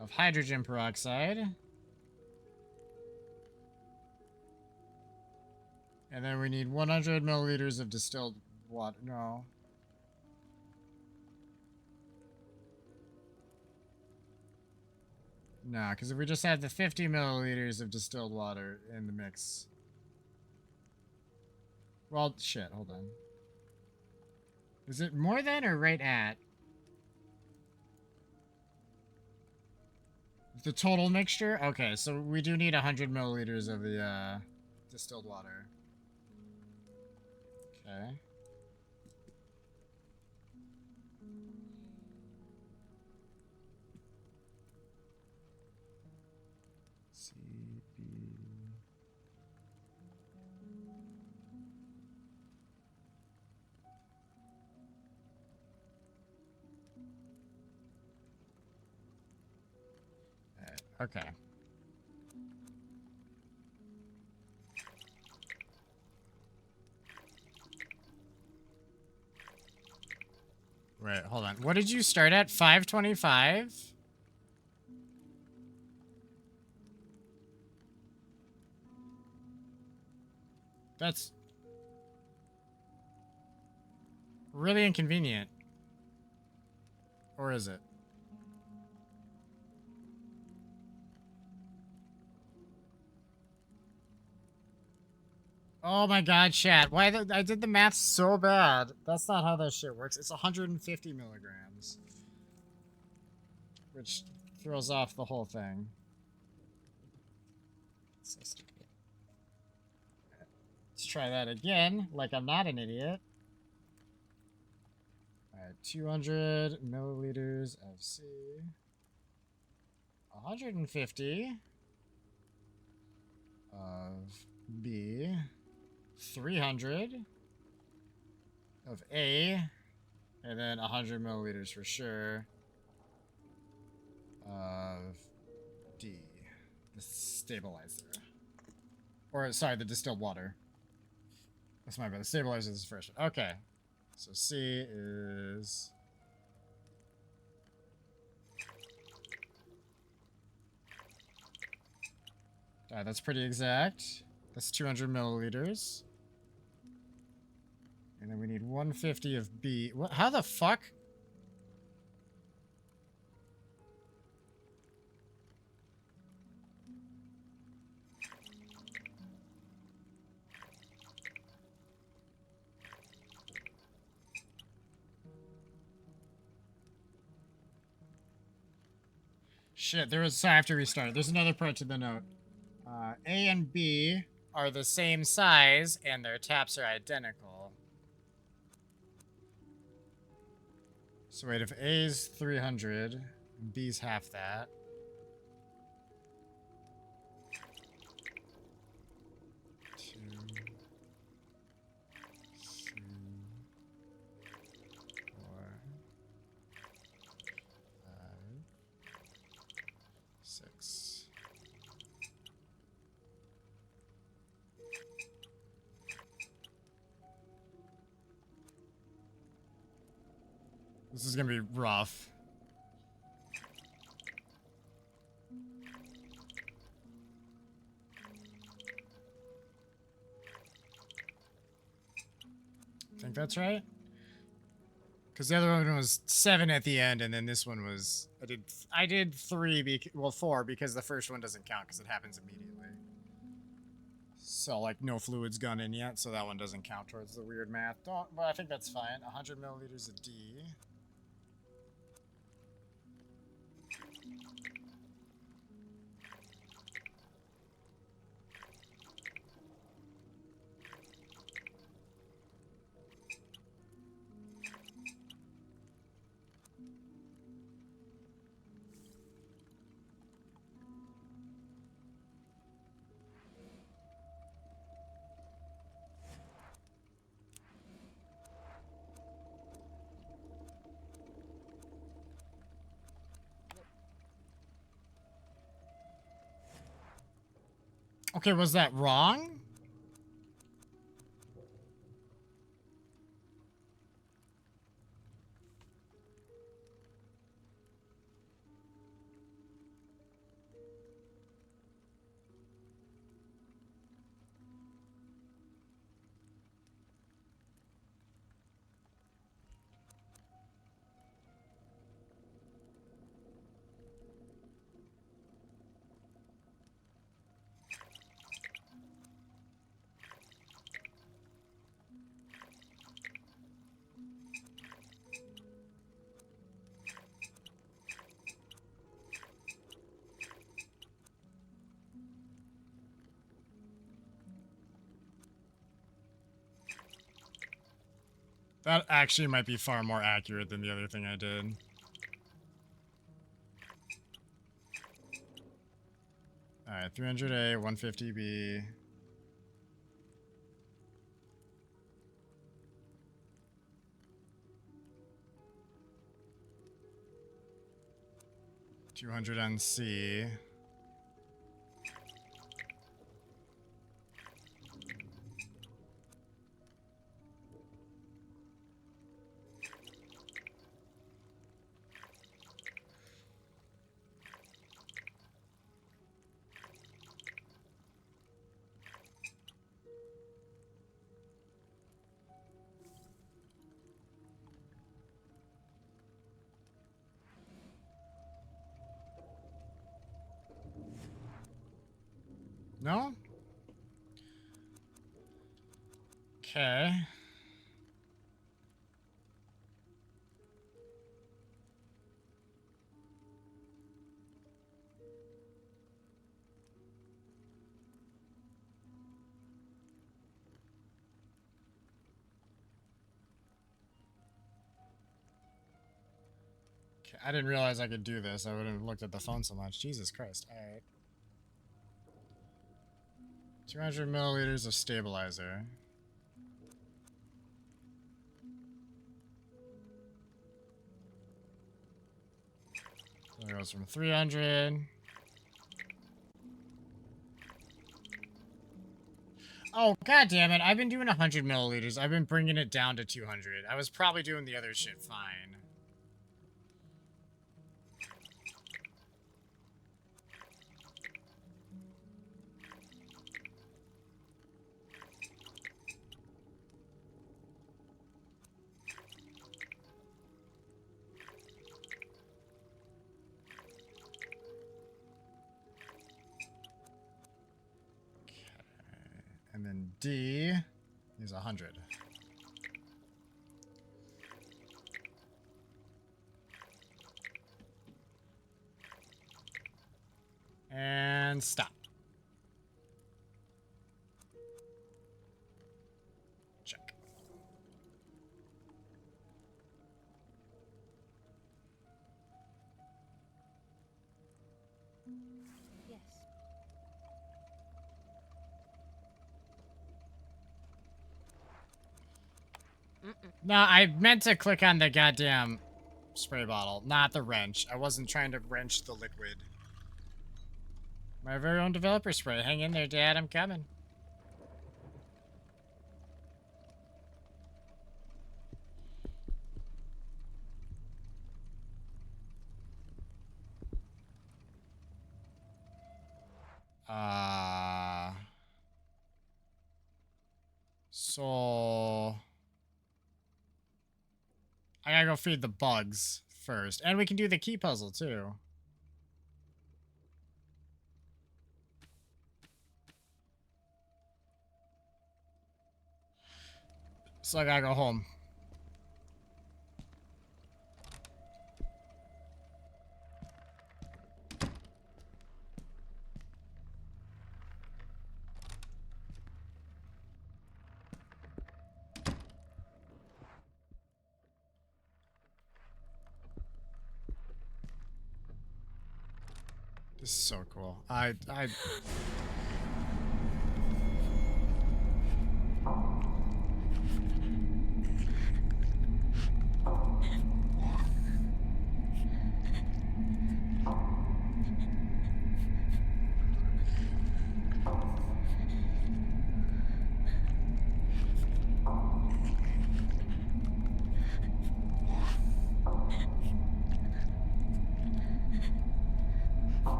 of hydrogen peroxide. And then we need 100 milliliters of distilled water. No. No, because if we just had the 50 milliliters of distilled water in the mix. Well, shit, hold on. Is it more than or right at? The total mixture? Okay, so we do need 100 milliliters of the distilled water. Okay. Okay. Wait, hold on. What did you start at? 525? That's really inconvenient. Or is it? Oh my god, chat. Why I did the math so bad. That's not how that shit works. It's 150 milligrams. Which throws off the whole thing. So stupid. Let's try that again, like I'm not an idiot. Alright, 200 milliliters of C. 150 of B. 300 of A, and then 100 milliliters for sure of D, the stabilizer. Or, sorry, the distilled water. That's my bad. The stabilizer is first. Okay. So C is... that's pretty exact. That's 200 milliliters. And then we need 150 of B. What? How the fuck? Shit, there was... sorry, I have to restart. There's another part to the note. A and B are the same size, and their taps are identical. So wait, if A's 300, and B's half that. Two, three, 4, 5, 6. This is gonna be rough. I think that's right. Because the other one was 7 at the end, and then this one was I did 3 well 4 because the first one doesn't count because it happens immediately. So like no fluids gone in yet, so that one doesn't count towards the weird math. But I think that's fine. 100 milliliters of D. Okay, was that wrong? That actually might be far more accurate than the other thing I did. Alright, 300A, 150B. $200 on C. No? Okay. I didn't realize I could do this. I wouldn't have looked at the phone so much. Jesus Christ. Alright. 200 milliliters of stabilizer. So it goes from 300. Oh, god damn it. I've been doing 100 milliliters. I've been bringing it down to 200. I was probably doing the other shit fine. And then D is 100. And stop. No, I meant to click on the goddamn spray bottle, not the wrench. I wasn't trying to wrench the liquid. My very own developer spray. Hang in there, Dad. I'm coming. So I gotta go feed the bugs first. And we can do the key puzzle too. So I gotta go home. This is so cool. I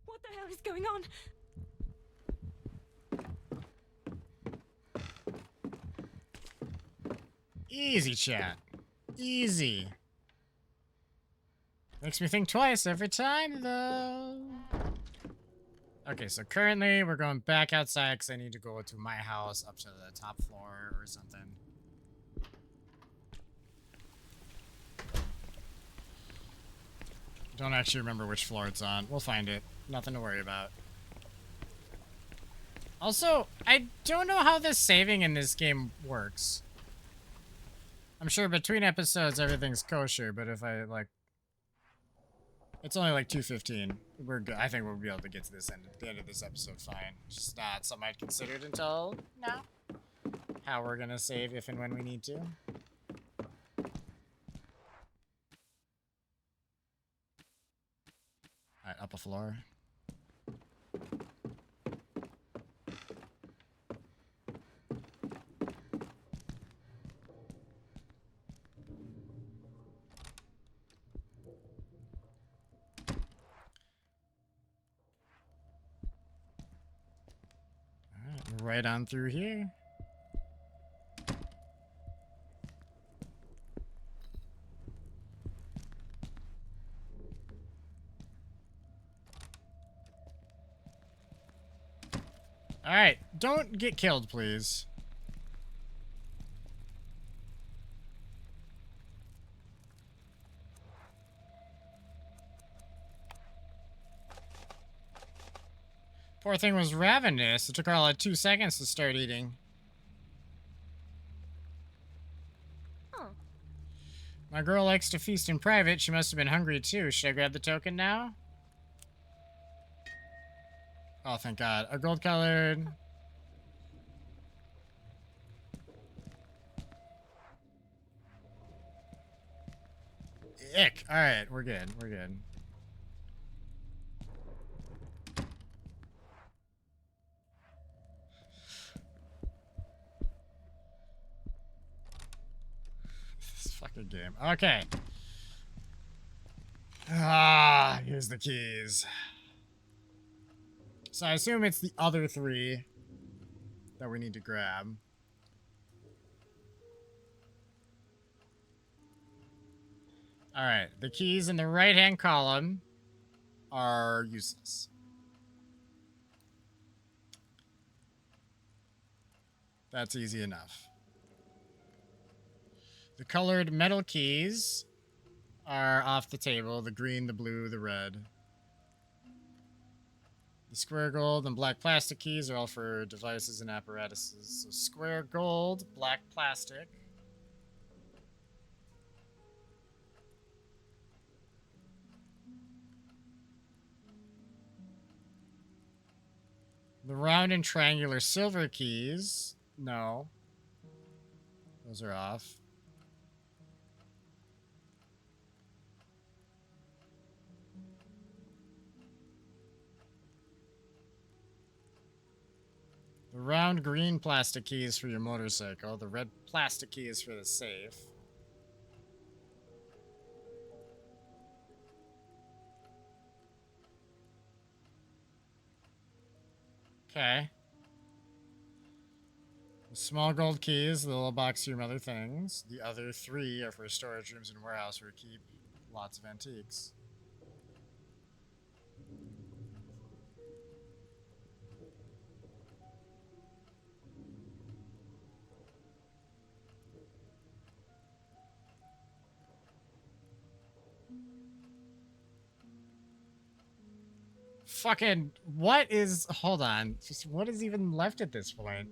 What the hell is going on? Easy, chat. Easy. Makes me think twice every time, though. Okay, so currently we're going back outside because I need to go to my house up to the top floor or something. Don't actually remember which floor it's on. We'll find it. Nothing to worry about. Also, I don't know how this saving in this game works. I'm sure between episodes everything's kosher, but if I, like... It's only like 2:15. We're good. I think we'll be able to get to this end at the end of this episode fine. Just not something I'd considered until now. How we're gonna save if and when we need to. Alright, up a floor. Alright, right on through here. Alright, don't get killed, please. Poor thing was ravenous. It took her all like 2 seconds to start eating. Huh. My girl likes to feast in private. She must have been hungry too. Should I grab the token now? Oh, thank God. A gold colored... Ick. Alright, we're good. We're good. This fucking game. Okay. Ah, here's the keys. So I assume it's the other 3 that we need to grab. Alright, the keys in the right-hand column are useless. That's easy enough. The colored metal keys are off the table. The green, the blue, the red. The square gold and black plastic keys are all for devices and apparatuses. So square gold, black plastic. The round and triangular silver keys. No. Those are off. The round green plastic key is for your motorcycle. The red plastic key is for the safe. Okay. The small gold keys, the little box to your other things. The other 3 are for storage rooms and warehouse where you keep lots of antiques. Fucking, what is, hold on, just what is even left at this point?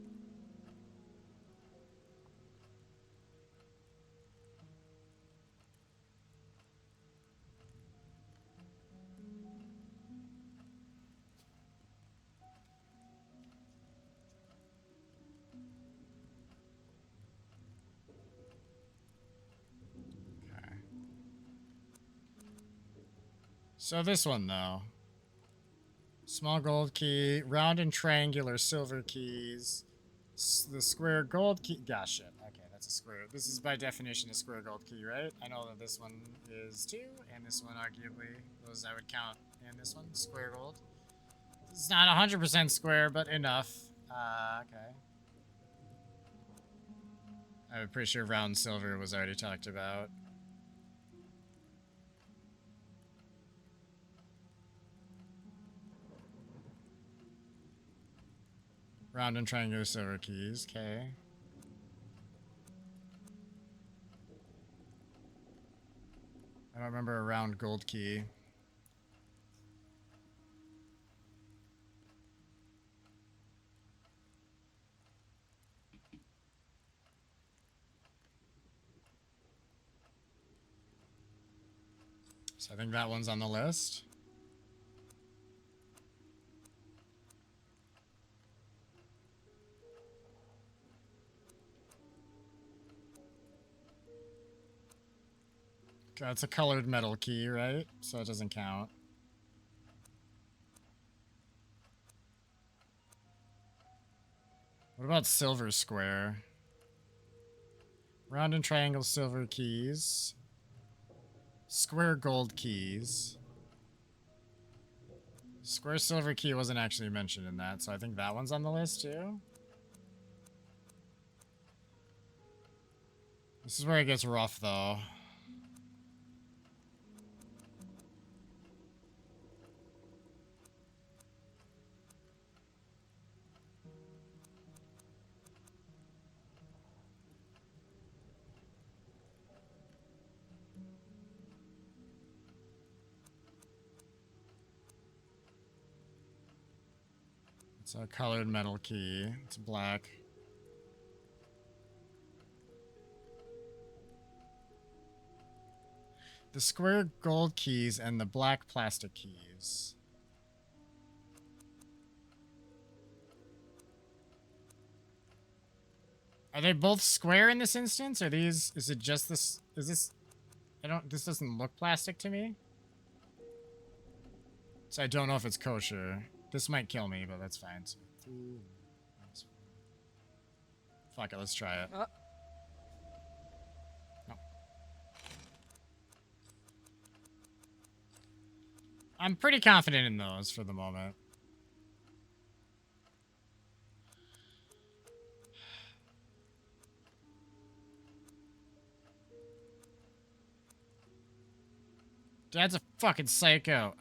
Okay. So this one, though. Small gold key, round and triangular silver keys, the square gold key. Gosh, shit. Okay, that's a square. This is by definition a square gold key, right? I know that this one is too, and this one arguably, those I would count, and this one, square gold. It's not 100% square, but enough. Okay. I'm pretty sure round silver was already talked about. Round and triangular silver keys, okay. I don't remember a round gold key. So I think that one's on the list. That's a colored metal key, right? So it doesn't count. What about silver square? Round and triangle silver keys. Square gold keys. Square silver key wasn't actually mentioned in that, so I think that one's on the list too. This is where it gets rough, though. It's a colored metal key. It's black. The square gold keys and the black plastic keys. Are they both square in this instance? Are these, is it just this, is this, this doesn't look plastic to me. So I don't know if it's kosher. This might kill me, but that's fine. So, fuck it, let's try it. No. I'm pretty confident in those for the moment. Dad's a fucking psycho.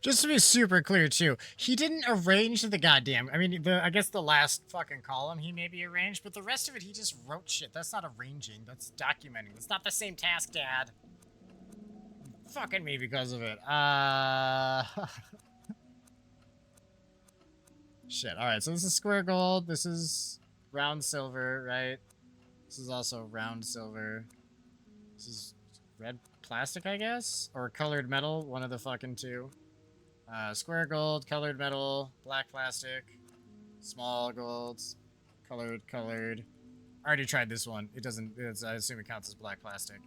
Just to be super clear, too, he didn't arrange the goddamn... I mean, I guess the last fucking column he maybe arranged, but the rest of it he just wrote shit. That's not arranging. That's documenting. That's not the same task, Dad. Fucking me because of it. Shit. Alright, so this is square gold. This is round silver, right? This is also round silver. This is red plastic, I guess? Or colored metal, one of the fucking two. Square gold, colored metal, black plastic, small gold, colored. I already tried this one. It doesn't, I assume it counts as black plastic.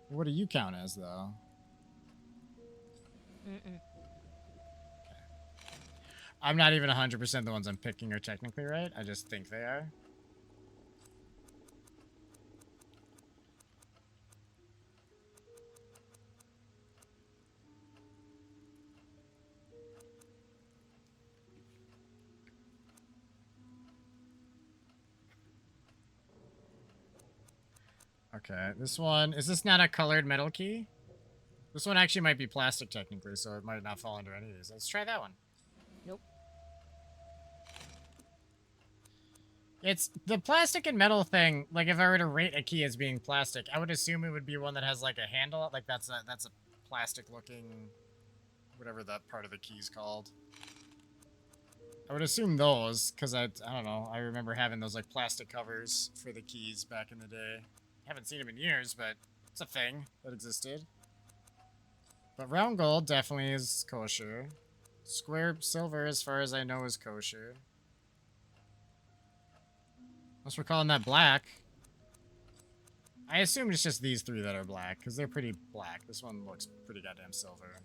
What do you count as, though? Mm-mm. I'm not even 100% the ones I'm picking are technically right. I just think they are. Okay, this one... Is this not a colored metal key? This one actually might be plastic technically, so it might not fall under any of these. Let's try that one. Nope. It's the plastic and metal thing. Like, if I were to rate a key as being plastic, I would assume it would be one that has like a handle. Like that's a plastic-looking, whatever that part of the key's called. I would assume those, because I don't know. I remember having those like plastic covers for the keys back in the day. Haven't seen them in years, but it's a thing that existed. But round gold definitely is kosher. Square silver, as far as I know, is kosher. Unless we're calling that black. I assume it's just these three that are black, because they're pretty black. This one looks pretty goddamn silver.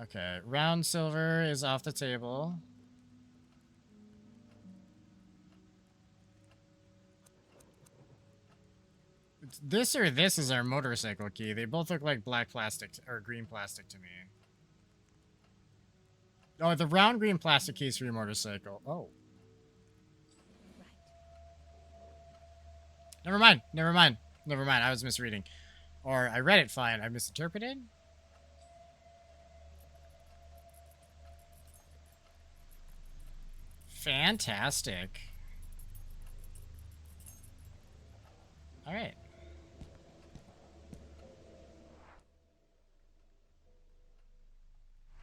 Okay, round silver is off the table. This or this is our motorcycle key. They both look like black plastic or green plastic to me. Oh, the round green plastic key is for your motorcycle. Oh. Never mind. I was misreading. Or I read it fine. I misinterpreted? Fantastic. Alright.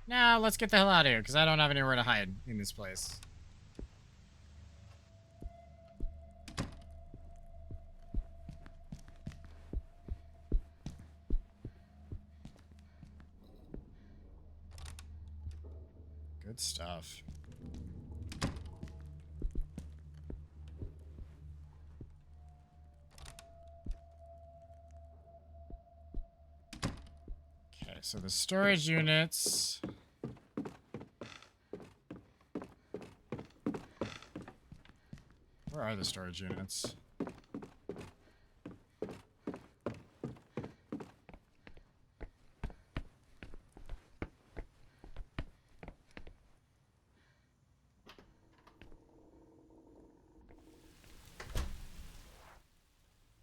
Now, let's get the hell out of here, because I don't have anywhere to hide in this place. Good stuff. Okay, so the storage units... Where are the storage units?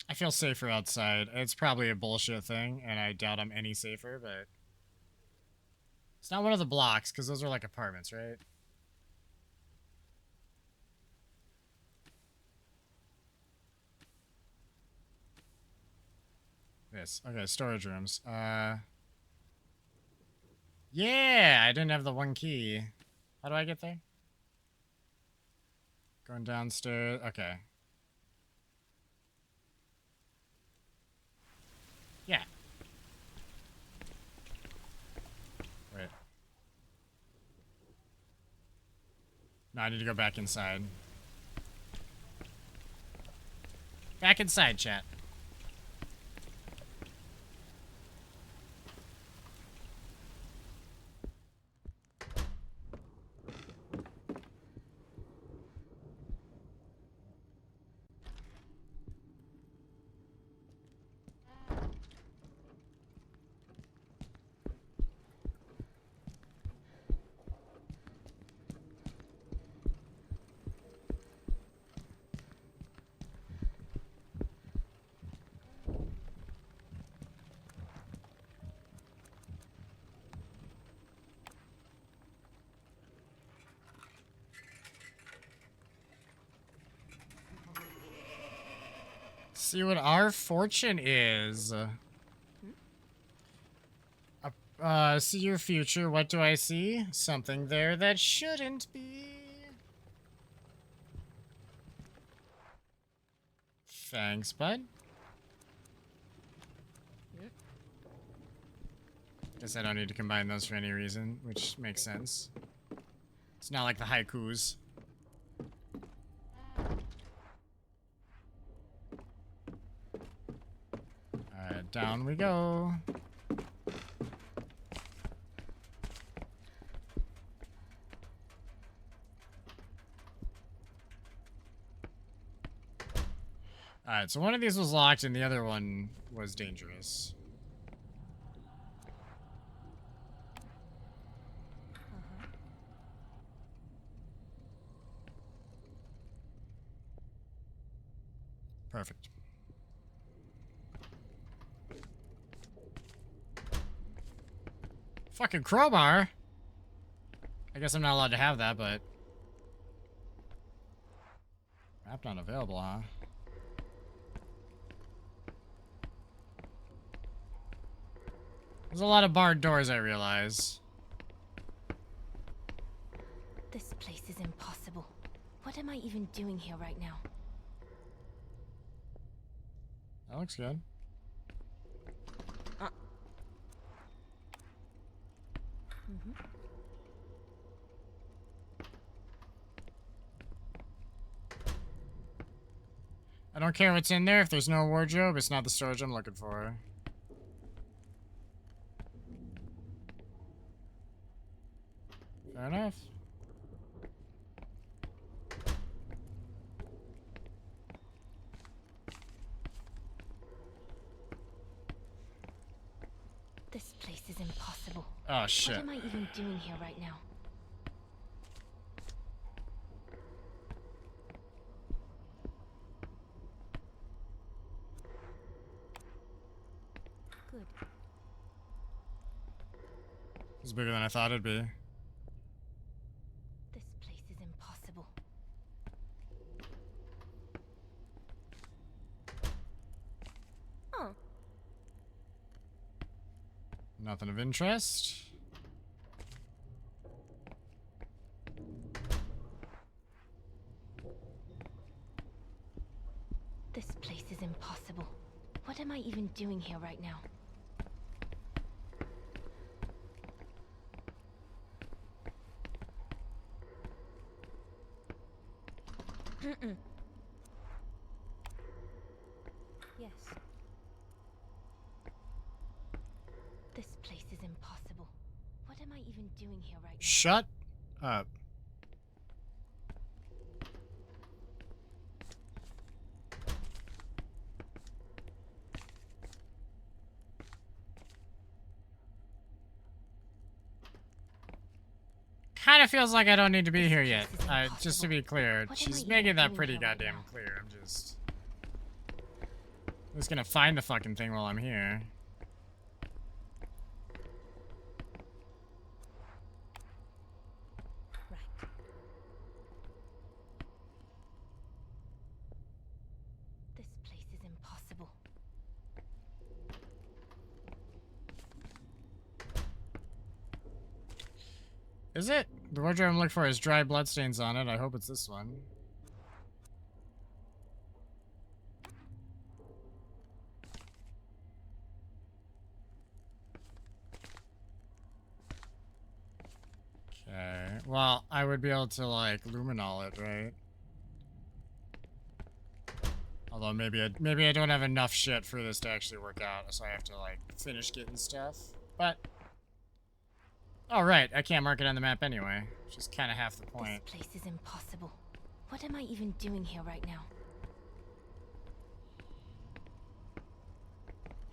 I feel safer outside. It's probably a bullshit thing, and I doubt I'm any safer, but... It's not one of the blocks, because those are like apartments, right? This. Okay, storage rooms. Yeah! I didn't have the one key. How do I get there? Going downstairs. Okay. Yeah. Wait. No, I need to go back inside. Back inside, chat. See what our fortune is. See your future. What do I see? Something there that shouldn't be. Thanks, bud. Guess I don't need to combine those for any reason, which makes sense. It's not like the haikus. Alright, down we go. Alright, so one of these was locked and the other one was dangerous. Perfect. Fucking crowbar! I guess I'm not allowed to have that, but... Map not available, huh? There's a lot of barred doors, I realize. This place is impossible. What am I even doing here right now? That looks good. I don't care what's in there. If there's no wardrobe, it's not the storage I'm looking for. Fair enough. This place is impossible. Oh, shit. What am I even doing here right now? Good. It's bigger than I thought it'd be. This place is impossible. Oh. Nothing of interest. This place is impossible. What am I even doing here right now? Yes. This place is impossible. What am I even doing here right now? Shut up. Kind of feels like I don't need to be here yet. Just to be clear, she's making that pretty goddamn clear. I'm just gonna find the fucking thing while I'm here. Right. This place is impossible. Is it? The wardrobe I'm looking for has dry bloodstains on it. I hope it's this one. Okay. Well, I would be able to, like, luminol it, right? Although maybe I don't have enough shit for this to actually work out, so I have to, like, finish getting stuff. But... oh, right. I can't mark it on the map anyway. Which is kind of half the point. This place is impossible. What am I even doing here right now?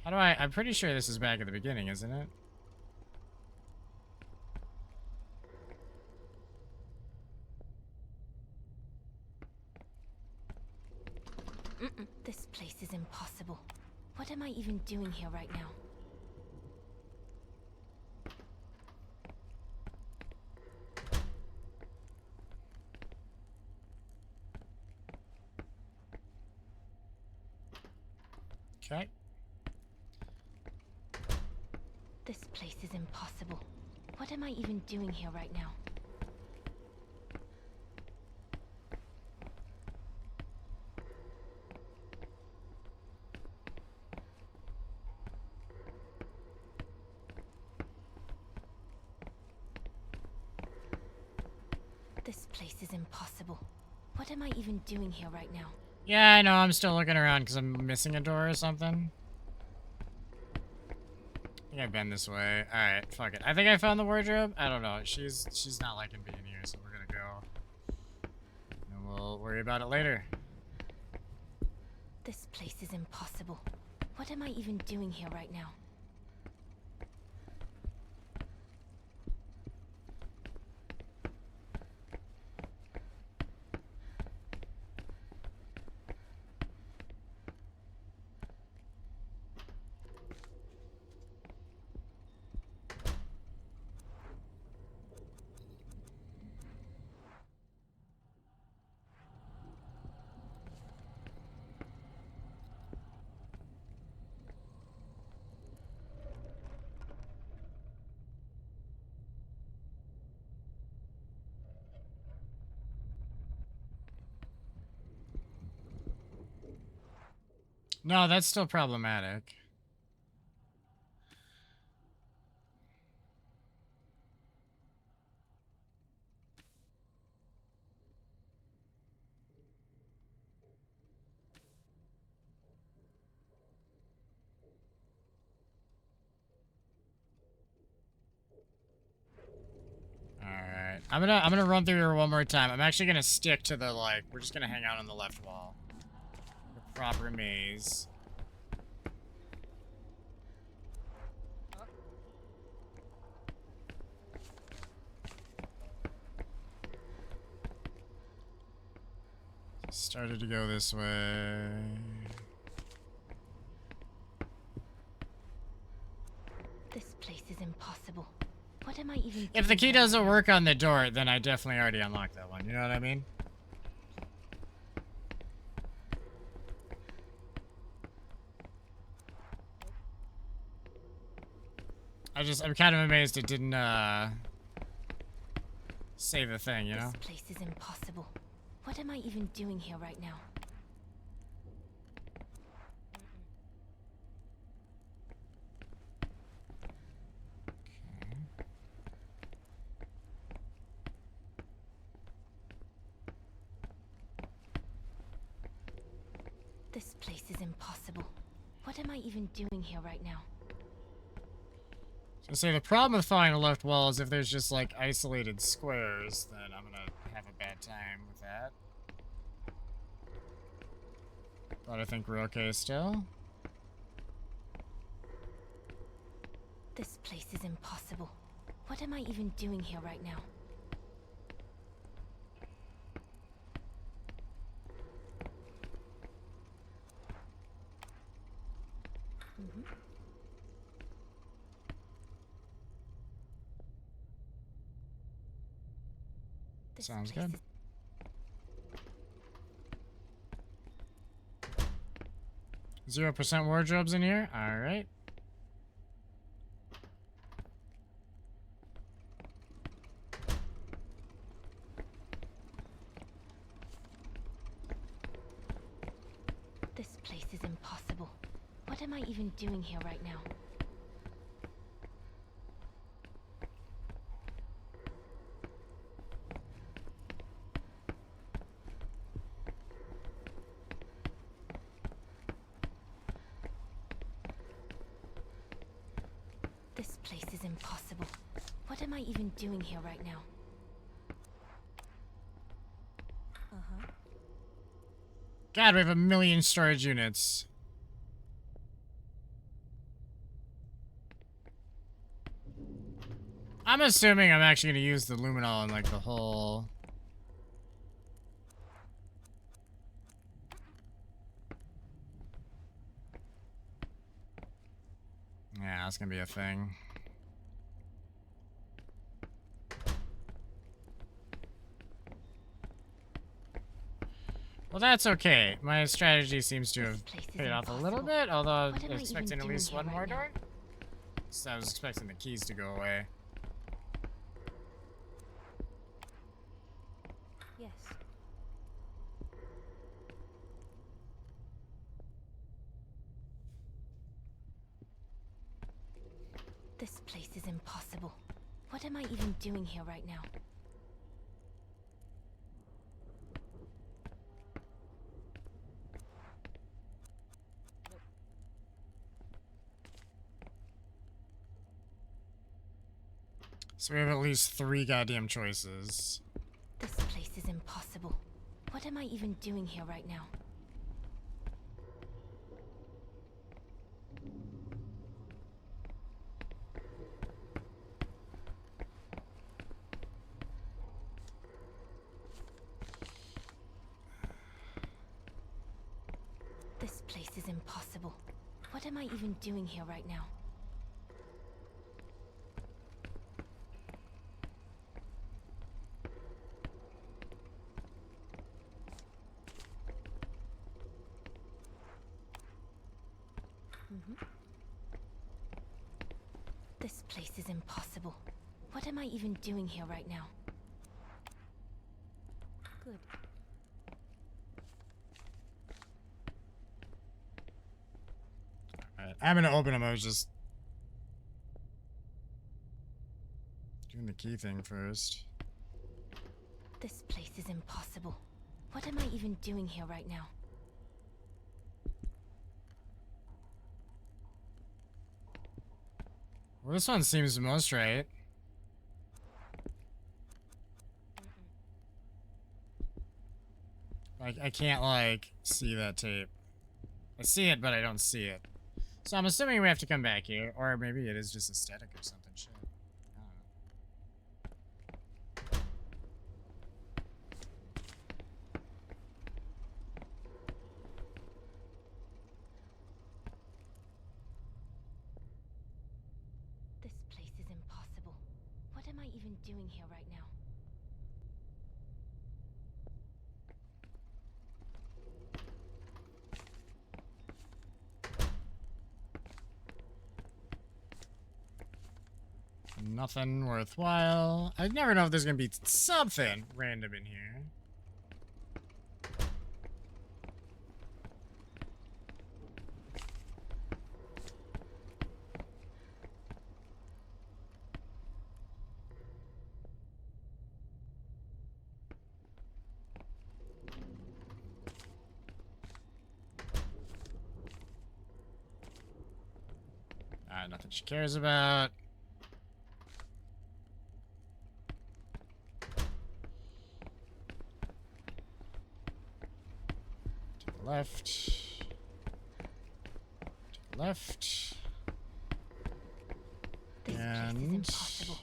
How do I... I'm pretty sure this is back at the beginning, isn't it? This place is impossible. What am I even doing here right now? Okay. This place is impossible. What am I even doing here right now? This place is impossible. What am I even doing here right now? Yeah, I know. I'm still looking around because I'm missing a door or something. I think I've been this way. All right, fuck it. I think I found the wardrobe. I don't know. She's not liking being here, so we're gonna go. And we'll worry about it later. This place is impossible. What am I even doing here right now? No, that's still problematic. Alright. I'm gonna run through here one more time. I'm actually gonna stick to the, like, we're just gonna hang out on the left wall. The proper maze. Started to go this way. This place is impossible. What am I even If the doing key here doesn't right now? work on the door, then I definitely already unlocked that one. You know what I mean? I'm kind of amazed it didn't, save the thing, you know? This place is impossible. What am I even doing here right now? This place is impossible. What am I even doing here right now? So the problem with following the left wall is if there's just like isolated squares, then I'm gonna have a bad time with that. But I think we're okay still. This place is impossible. What am I even doing here right now? This Sounds place good. is- 0% wardrobes in here? Alright. This place is impossible. What am I even doing here right now? This place is impossible. What am I even doing here right now? God, we have 1,000,000 storage units. I'm assuming I'm actually going to use the luminol in like the whole... Yeah, that's going to be a thing. Well, that's okay. My strategy seems to have paid off a little bit, although I was expecting at least one more door. So I was expecting the keys to go away. Yes. This place is impossible. What am I even doing here right now? So we have at least 3 goddamn choices. This place is impossible. What am I even doing here right now? This place is impossible. What am I even doing here right now? This place is impossible. What am I even doing here right now? Good. Alright, I'm gonna open them. I was just doing the key thing first. This place is impossible. What am I even doing here right now? Well, this one seems the most right. I can't, like, see that tape. I see it, but I don't see it. So I'm assuming we have to come back here. Or maybe it is just aesthetic or something. Shit. I don't know. This place is impossible. What am I even doing here right now? Nothing worthwhile. I never know if there's gonna be something random in here. Nothing she cares about. To the left. To the left. This place is impossible.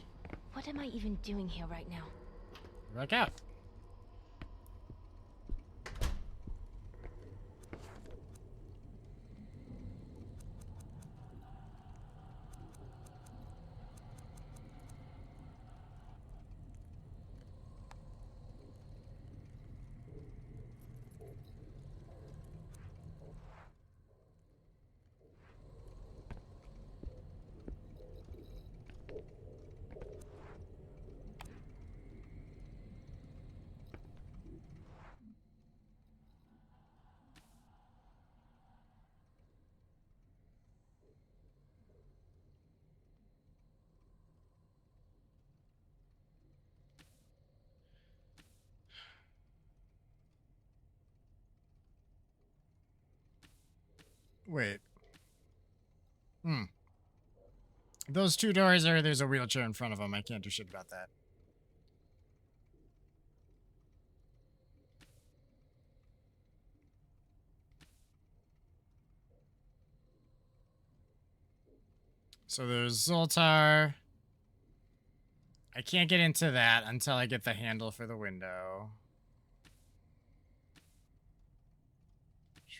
What am I even doing here right now? Back out. Wait. Those 2 doors are, there's a wheelchair in front of them. I can't do shit about that. So there's Zoltar. I can't get into that until I get the handle for the window.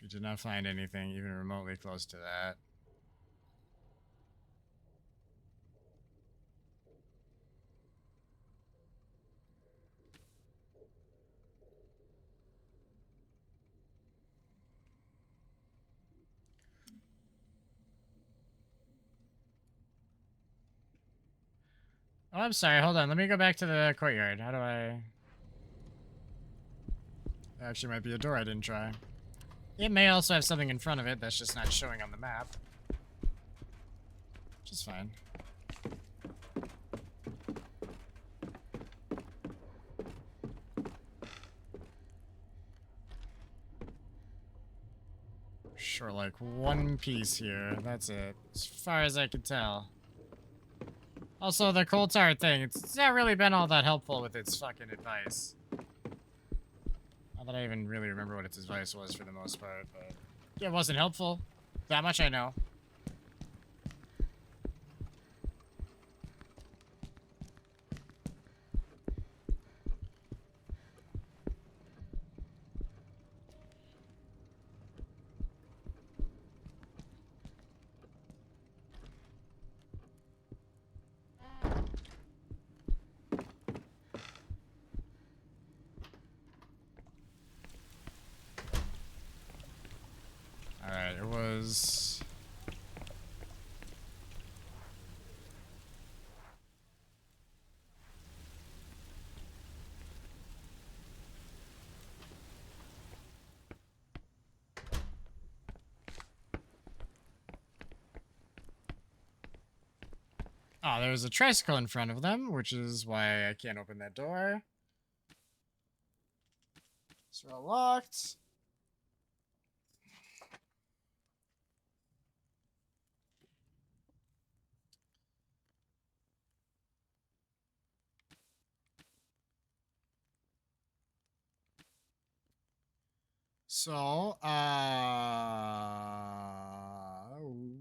We did not find anything even remotely close to that. Oh, I'm sorry. Hold on. Let me go back to the courtyard. How do I... There actually might be a door I didn't try. It may also have something in front of it that's just not showing on the map. Which is fine. Sure, like one piece here. That's it. As far as I can tell. Also, the coal tar thing, it's not really been all that helpful with its fucking advice. Not that I even really remember what its advice was for the most part, but... Yeah, it wasn't helpful. That much I know. Alright, it was... Oh, there's a tricycle in front of them, which is why I can't open that door. It's all locked. So,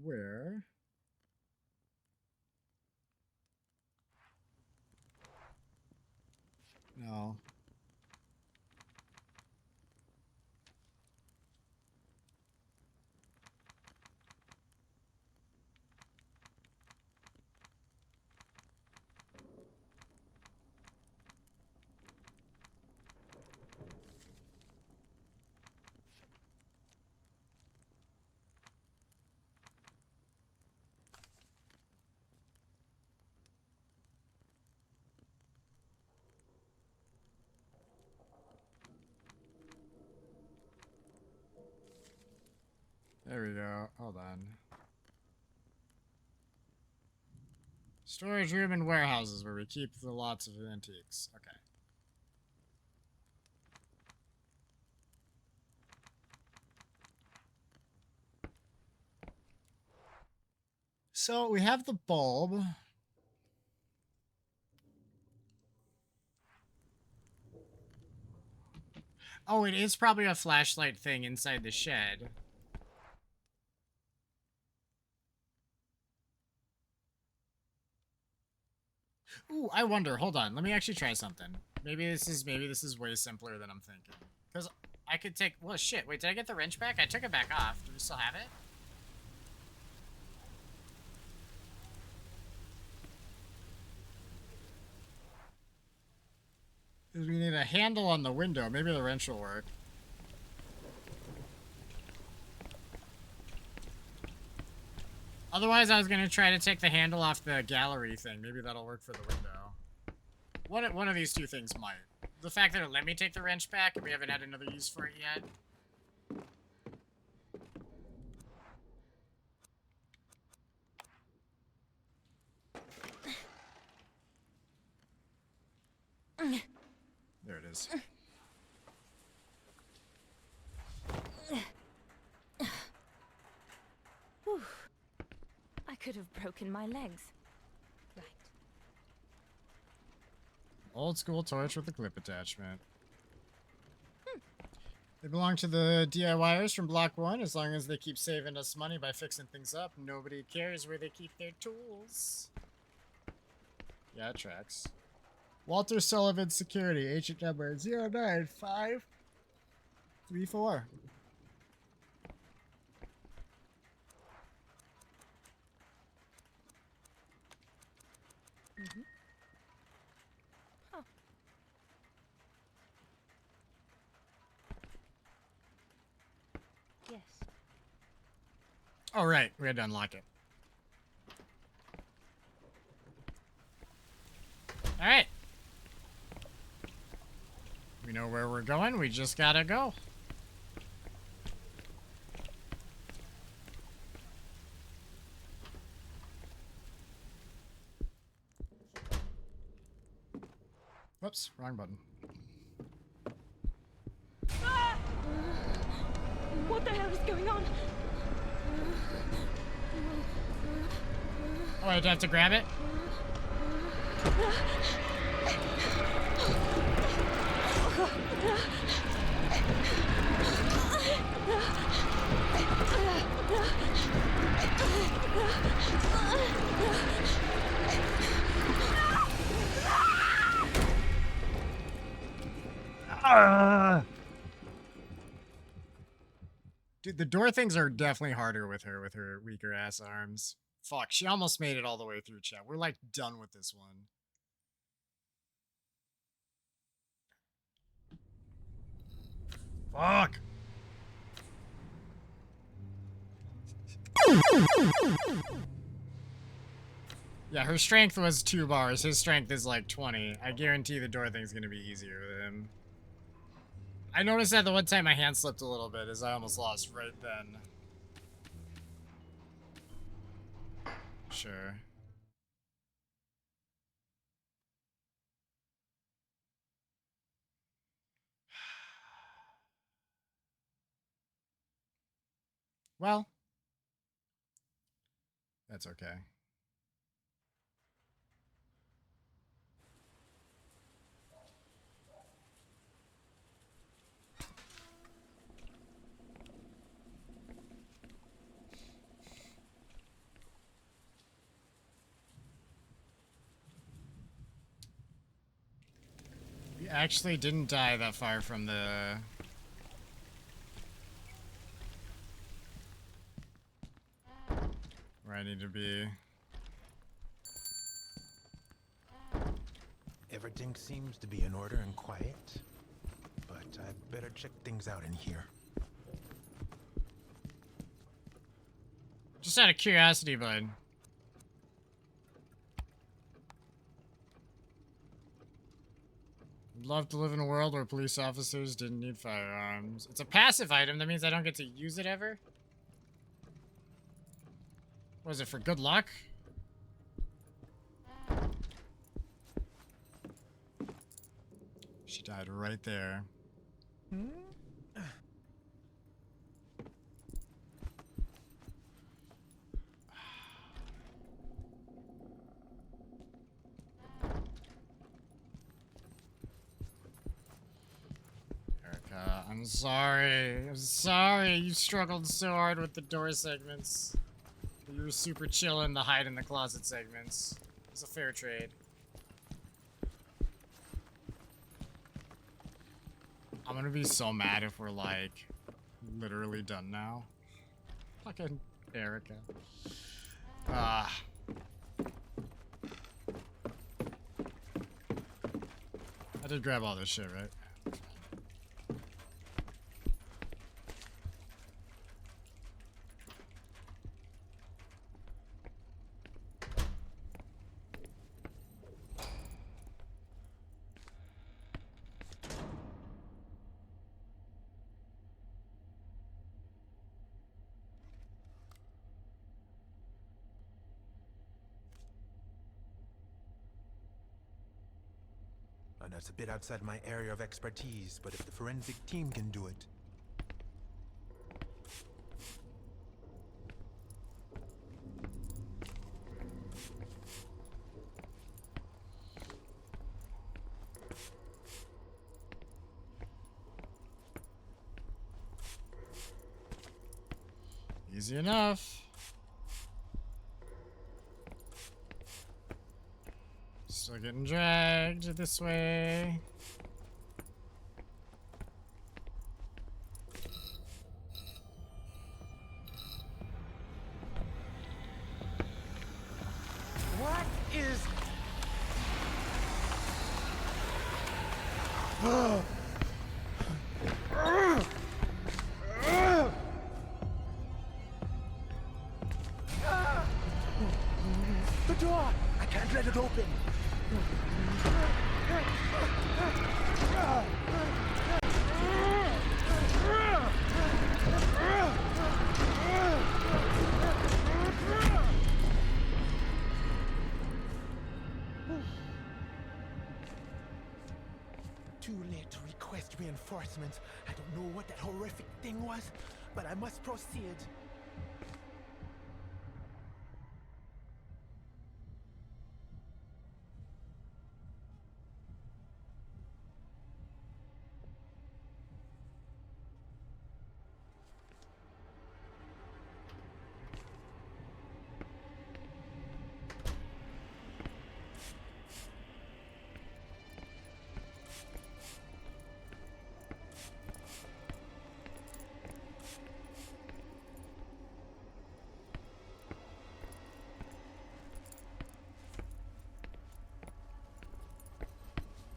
where? No. There we go. Hold on. Storage room and warehouses where we keep the lots of antiques. Okay. So we have the bulb. Oh, it is probably a flashlight thing inside the shed. Ooh, I wonder. Hold on. Let me actually try something. Maybe this is way simpler than I'm thinking. Because I could take... Well, shit. Wait, did I get the wrench back? I took it back off. Do we still have it? Because we need a handle on the window. Maybe the wrench will work. Otherwise, I was going to try to take the handle off the gallery thing. Maybe that'll work for the window. One of these two things might. The fact that it let me take the wrench back and we haven't had another use for it yet. There it is. Whew. I could have broken my legs. Right. Old school torch with a clip attachment. They belong to the DIYers from Block 1. As long as they keep saving us money by fixing things up, nobody cares where they keep their tools. Yeah, it tracks. Walter Sullivan Security, agent number 09534. Mm-hmm. Huh. Yes. Oh, right. We had to unlock it. We know where we're going, we just gotta go. Whoops, wrong button. What the hell is going on? Oh, I have to grab it? Dude, the door things are definitely harder with her weaker ass arms. Fuck, she almost made it all the way through, chat. We're like done with this one. Fuck! Yeah, her strength was 2 bars. His strength is like 20. I guarantee the door thing's gonna be easier with him. I noticed that the one time my hand slipped a little bit as I almost lost right then. Sure. Well, that's okay. We actually didn't die that far from the... where I need to be. Everything seems to be in order and quiet, but I'd better check things out in here. Just out of curiosity, bud. I'd love to live in a world where police officers didn't need firearms. It's a passive item, that means I don't get to use it ever? Was it for good luck? She died right there. Erica, I'm sorry. I'm sorry you struggled so hard with the door segments. You were super chill in the hide in the closet segments. It's a fair trade. I'm gonna be so mad if we're like literally done now. Fucking Erica. Ah. I did grab all this shit, right? And that's a bit outside my area of expertise, but if the forensic team can do it... Easy enough. Still getting dragged this way. What is... The door! I can't let it open! too late to request reinforcements. I don't know what that horrific thing was, but I must proceed.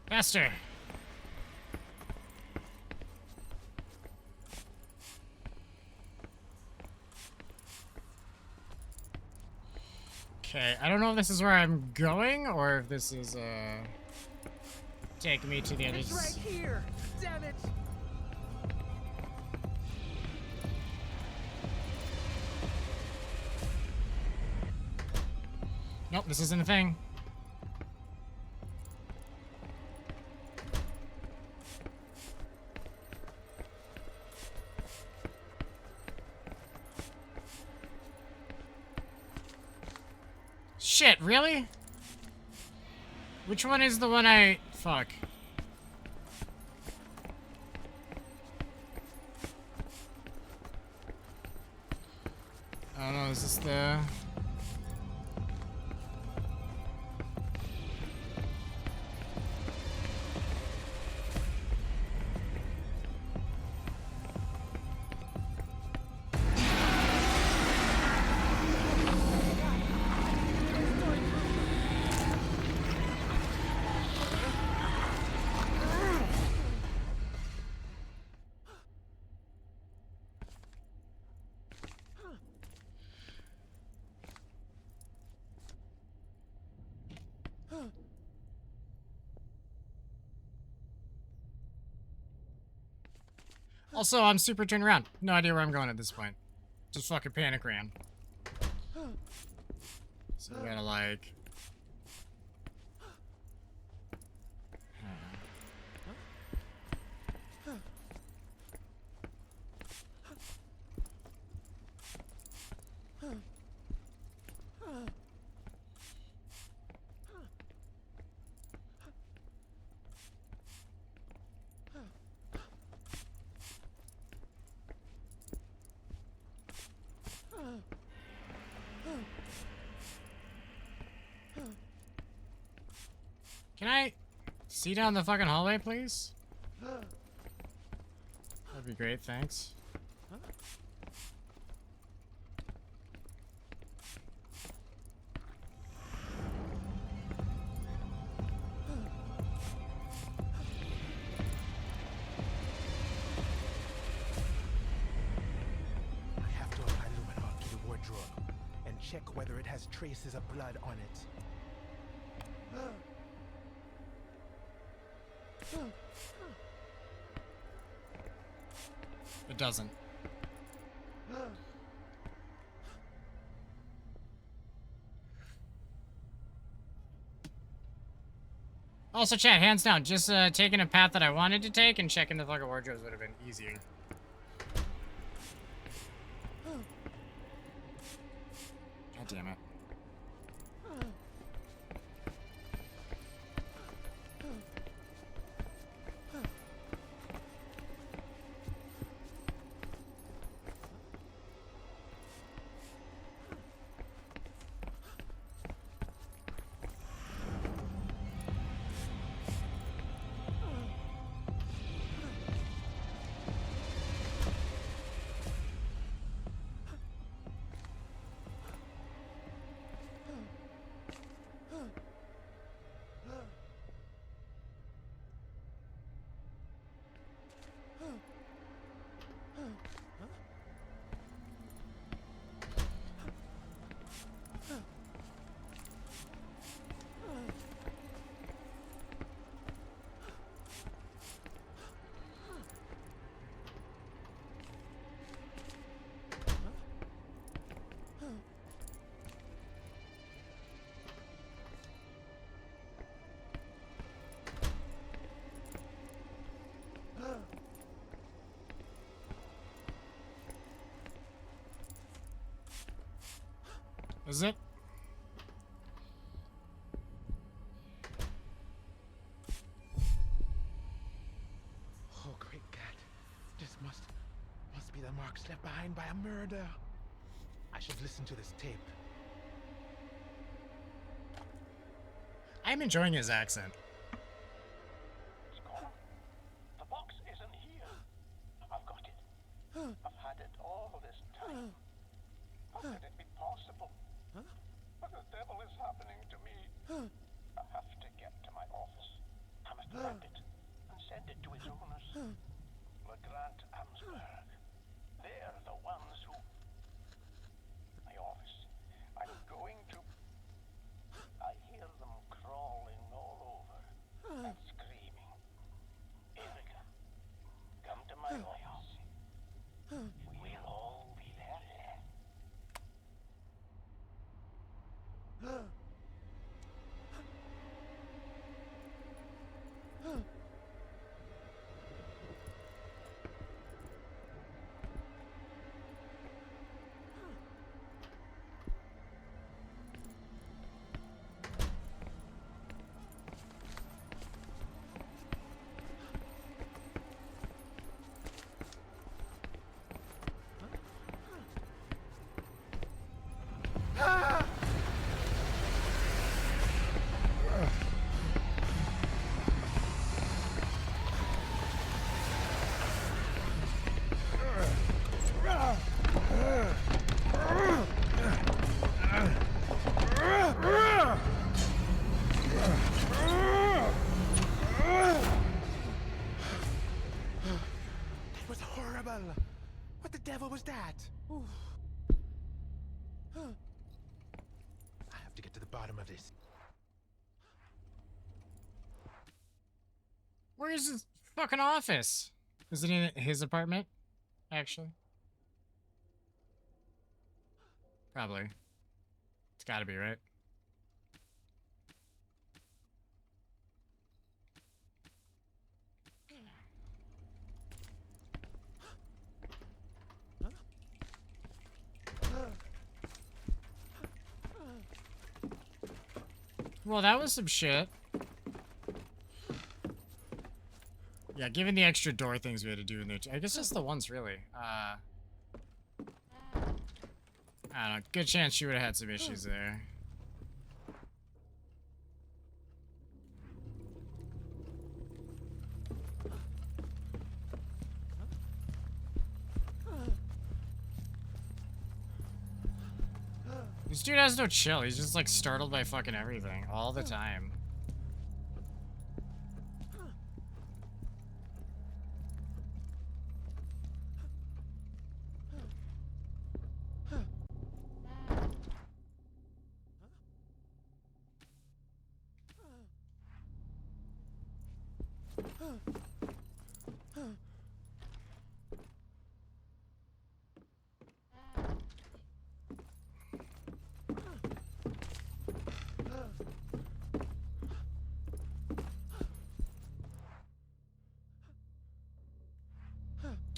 Faster! Okay, I don't know if this is where I'm going or if this is take me to the other It's right here! Damn it! Nope, this isn't a thing. Shit, really? Which one is the one I... Fuck. I don't know, is this the... Also, I'm super turned around. No idea where I'm going at this point. Just fucking panic ran. So we gotta like... Can I see down the fucking hallway, please? That'd be great, thanks. I have to apply luminol to the wardrobe and check whether it has traces of blood on it. It doesn't. Also, chat, hands down, just taking a path that I wanted to take and checking the fucking wardrobes would have been easier. God damn it. Is it? Oh, great God. This must be the marks left behind by a murder. I should listen to this tape. I'm enjoying his accent. It's gone. The box isn't here. I've got it. I've had it all this time. How could it be possible? What the devil is happening to me? I have to get to my office. I must wrap it and send it to its owners. LeGrant Amsberg. They're the ones who... My office. I'm going to... I hear them crawling all over and screaming. Erica, come to my office. We'll all be there. That was horrible. What the devil was that? Oof. I have to get to the bottom of this. Where is his fucking office? Is it in his apartment? Actually. Probably. It's gotta be, right? Well, that was some shit. Yeah, given the extra door things we had to do in there, I guess just the ones, really. I don't know. Good chance she would have had some issues there. This dude has no chill. He's just like startled by fucking everything all the time.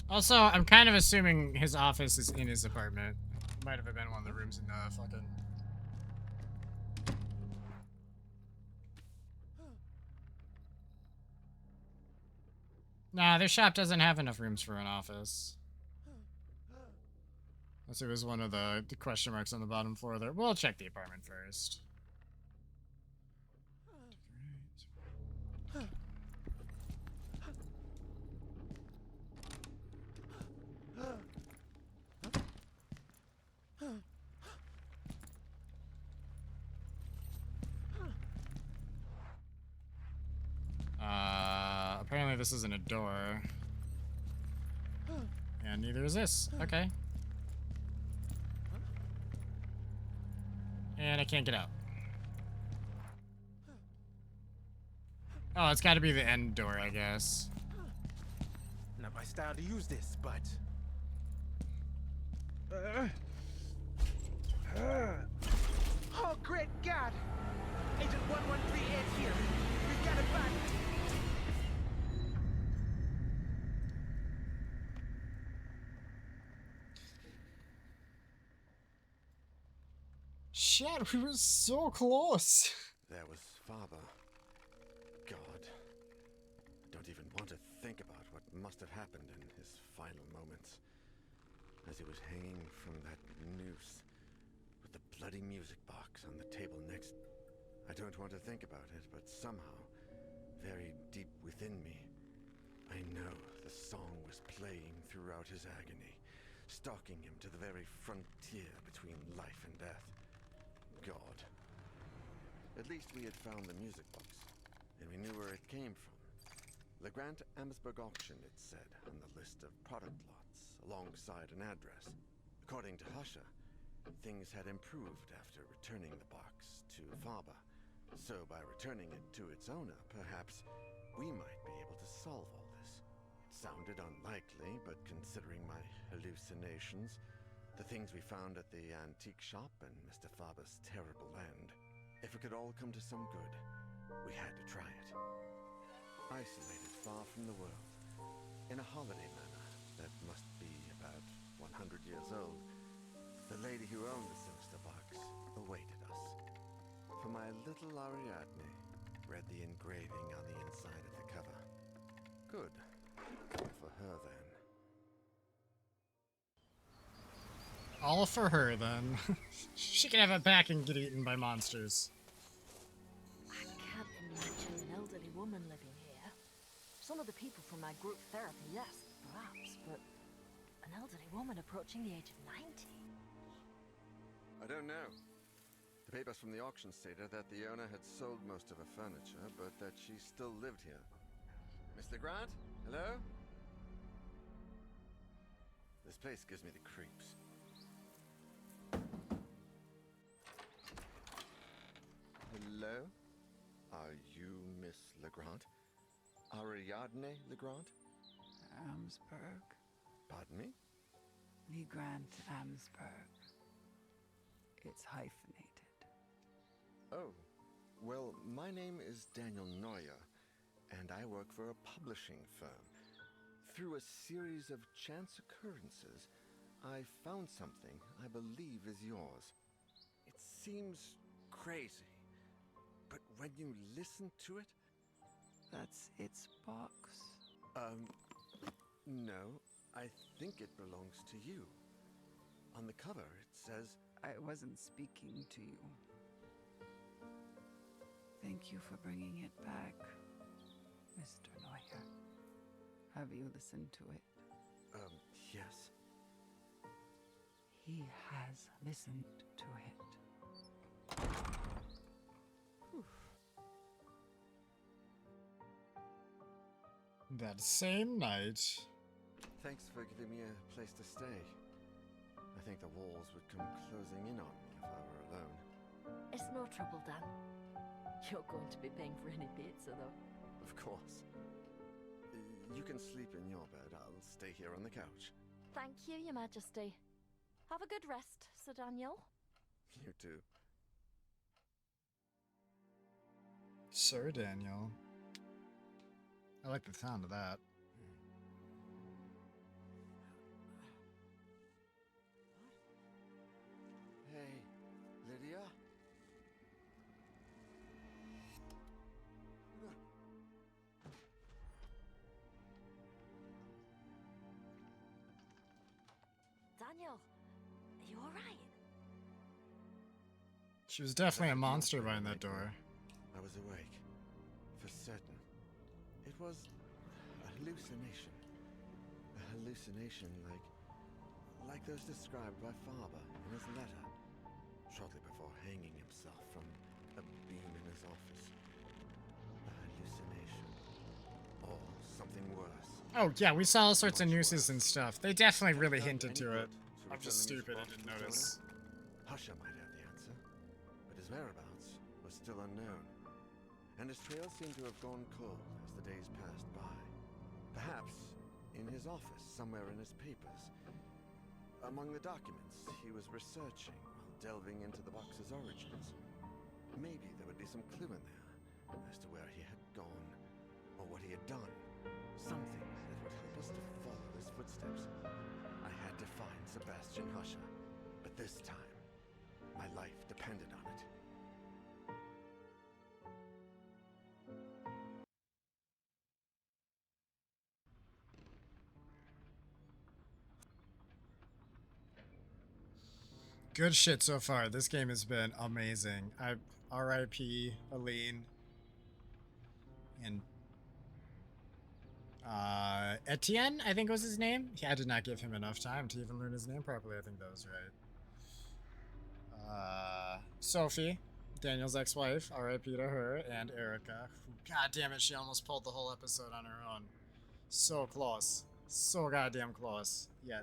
Also, I'm kind of assuming his office is in his apartment. Might have been one of the rooms in the fucking... Nah, their shop doesn't have enough rooms for an office. Unless it was one of the question marks on the bottom floor there. We'll check the apartment first. Apparently this isn't a door. And neither is this. Okay. And I can't get out. Oh, it's gotta be the end door, I guess. Not my style to use this, but... Oh, great God! Agent 1138 here. We've got it back. Chad, we were so close. There was Faber. God. I don't even want to think about what must have happened in his final moments. As he was hanging from that noose, with the bloody music box on the table next. I don't want to think about it, but somehow, very deep within me, I know the song was playing throughout his agony, stalking him to the very frontier between life and death. God. At least we had found the music box, and we knew where it came from. LeGrand Amsberg Auction, it said, on the list of product lots, alongside an address. According to Husha, things had improved after returning the box to Faber. So by returning it to its owner, perhaps we might be able to solve all this. It sounded unlikely, but considering my hallucinations, the things we found at the antique shop, and Mr. Faber's terrible end, if it could all come to some good, we had to try it. Isolated far from the world, in a holiday manor that must be about 100 years old, the lady who owned the sinister box awaited us. For my little Ariadne read the engraving on the inside of the cover. Good. Good for her, then. All for her, then. She can have it back and get eaten by monsters. I can't imagine an elderly woman living here. Some of the people from my group therapy, yes, perhaps, but an elderly woman approaching the age of 90? I don't know. The papers from the auction stated that the owner had sold most of her furniture, but that she still lived here. Miss LeGrand? Hello? This place gives me the creeps. Hello? Are you Miss LeGrand? Ariadne LeGrand? Amsberg. Pardon me? Legrand Amsberg. It's hyphenated. Oh, well, my name is Daniel Neuer, and I work for a publishing firm. Through a series of chance occurrences, I found something I believe is yours. It seems crazy, but when you listen to it... That's its box? No, I think it belongs to you. On the cover, it says... I wasn't speaking to you. Thank you for bringing it back, Mr. Neuer. Have you listened to it? Yes. He has listened to it. That same night. Thanks for giving me a place to stay. I think the walls would come closing in on me if I were alone. It's no trouble, Dan. You're going to be paying for any pizza, though. Of course. You can sleep in your bed. I'll stay here on the couch. Thank you, Your Majesty. Have a good rest, Sir Daniel. You too. Sir Daniel. I like the sound of that. Hey, Lydia? Daniel, are you alright? She was definitely a monster behind that door. I was awake. For certain. It was a hallucination. A hallucination like those described by Faber in his letter, shortly before hanging himself from a beam in his office. A hallucination. Or something worse. Oh yeah, we saw all sorts of nooses and stuff. They definitely really hinted to it. I'm just stupid, I didn't notice. Husha might have the answer, but his whereabouts was still unknown. And his trail seemed to have gone cold as the days passed by. Perhaps in his office, somewhere in his papers. Among the documents he was researching while delving into the box's origins. Maybe there would be some clue in there as to where he had gone, or what he had done. Something that would help us to follow his footsteps. I had to find Sebastian Husha, but this time, my life depended depended on it. Good shit so far. This game has been amazing. R.I.P. Aline and Etienne, I think was his name. I did not give him enough time to even learn his name properly. I think that was right. Sophie, Daniel's ex-wife, R.I.P. to her, and Erica. Who, God damn it, she almost pulled the whole episode on her own. So close. So goddamn close. Yet.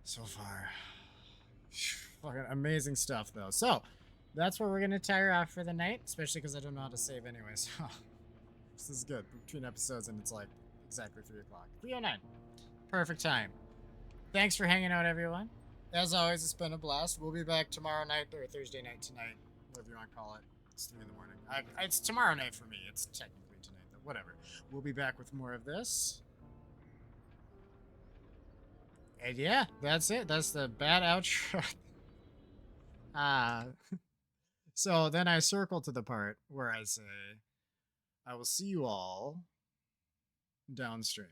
So far. Fucking amazing stuff, though. So, that's where we're going to tire off for the night, especially because I don't know how to save anyway, so this is good. Between episodes, and it's like exactly 3 o'clock. 3:09. Perfect time. Thanks for hanging out, everyone. As always, it's been a blast. We'll be back tomorrow night, or Thursday night tonight, whatever you want to call it. It's 3 in the morning. It's tomorrow night for me. It's technically tonight, but whatever. We'll be back with more of this. And yeah, that's it. That's the bad outro. So then I circle to the part where I say, I will see you all downstream.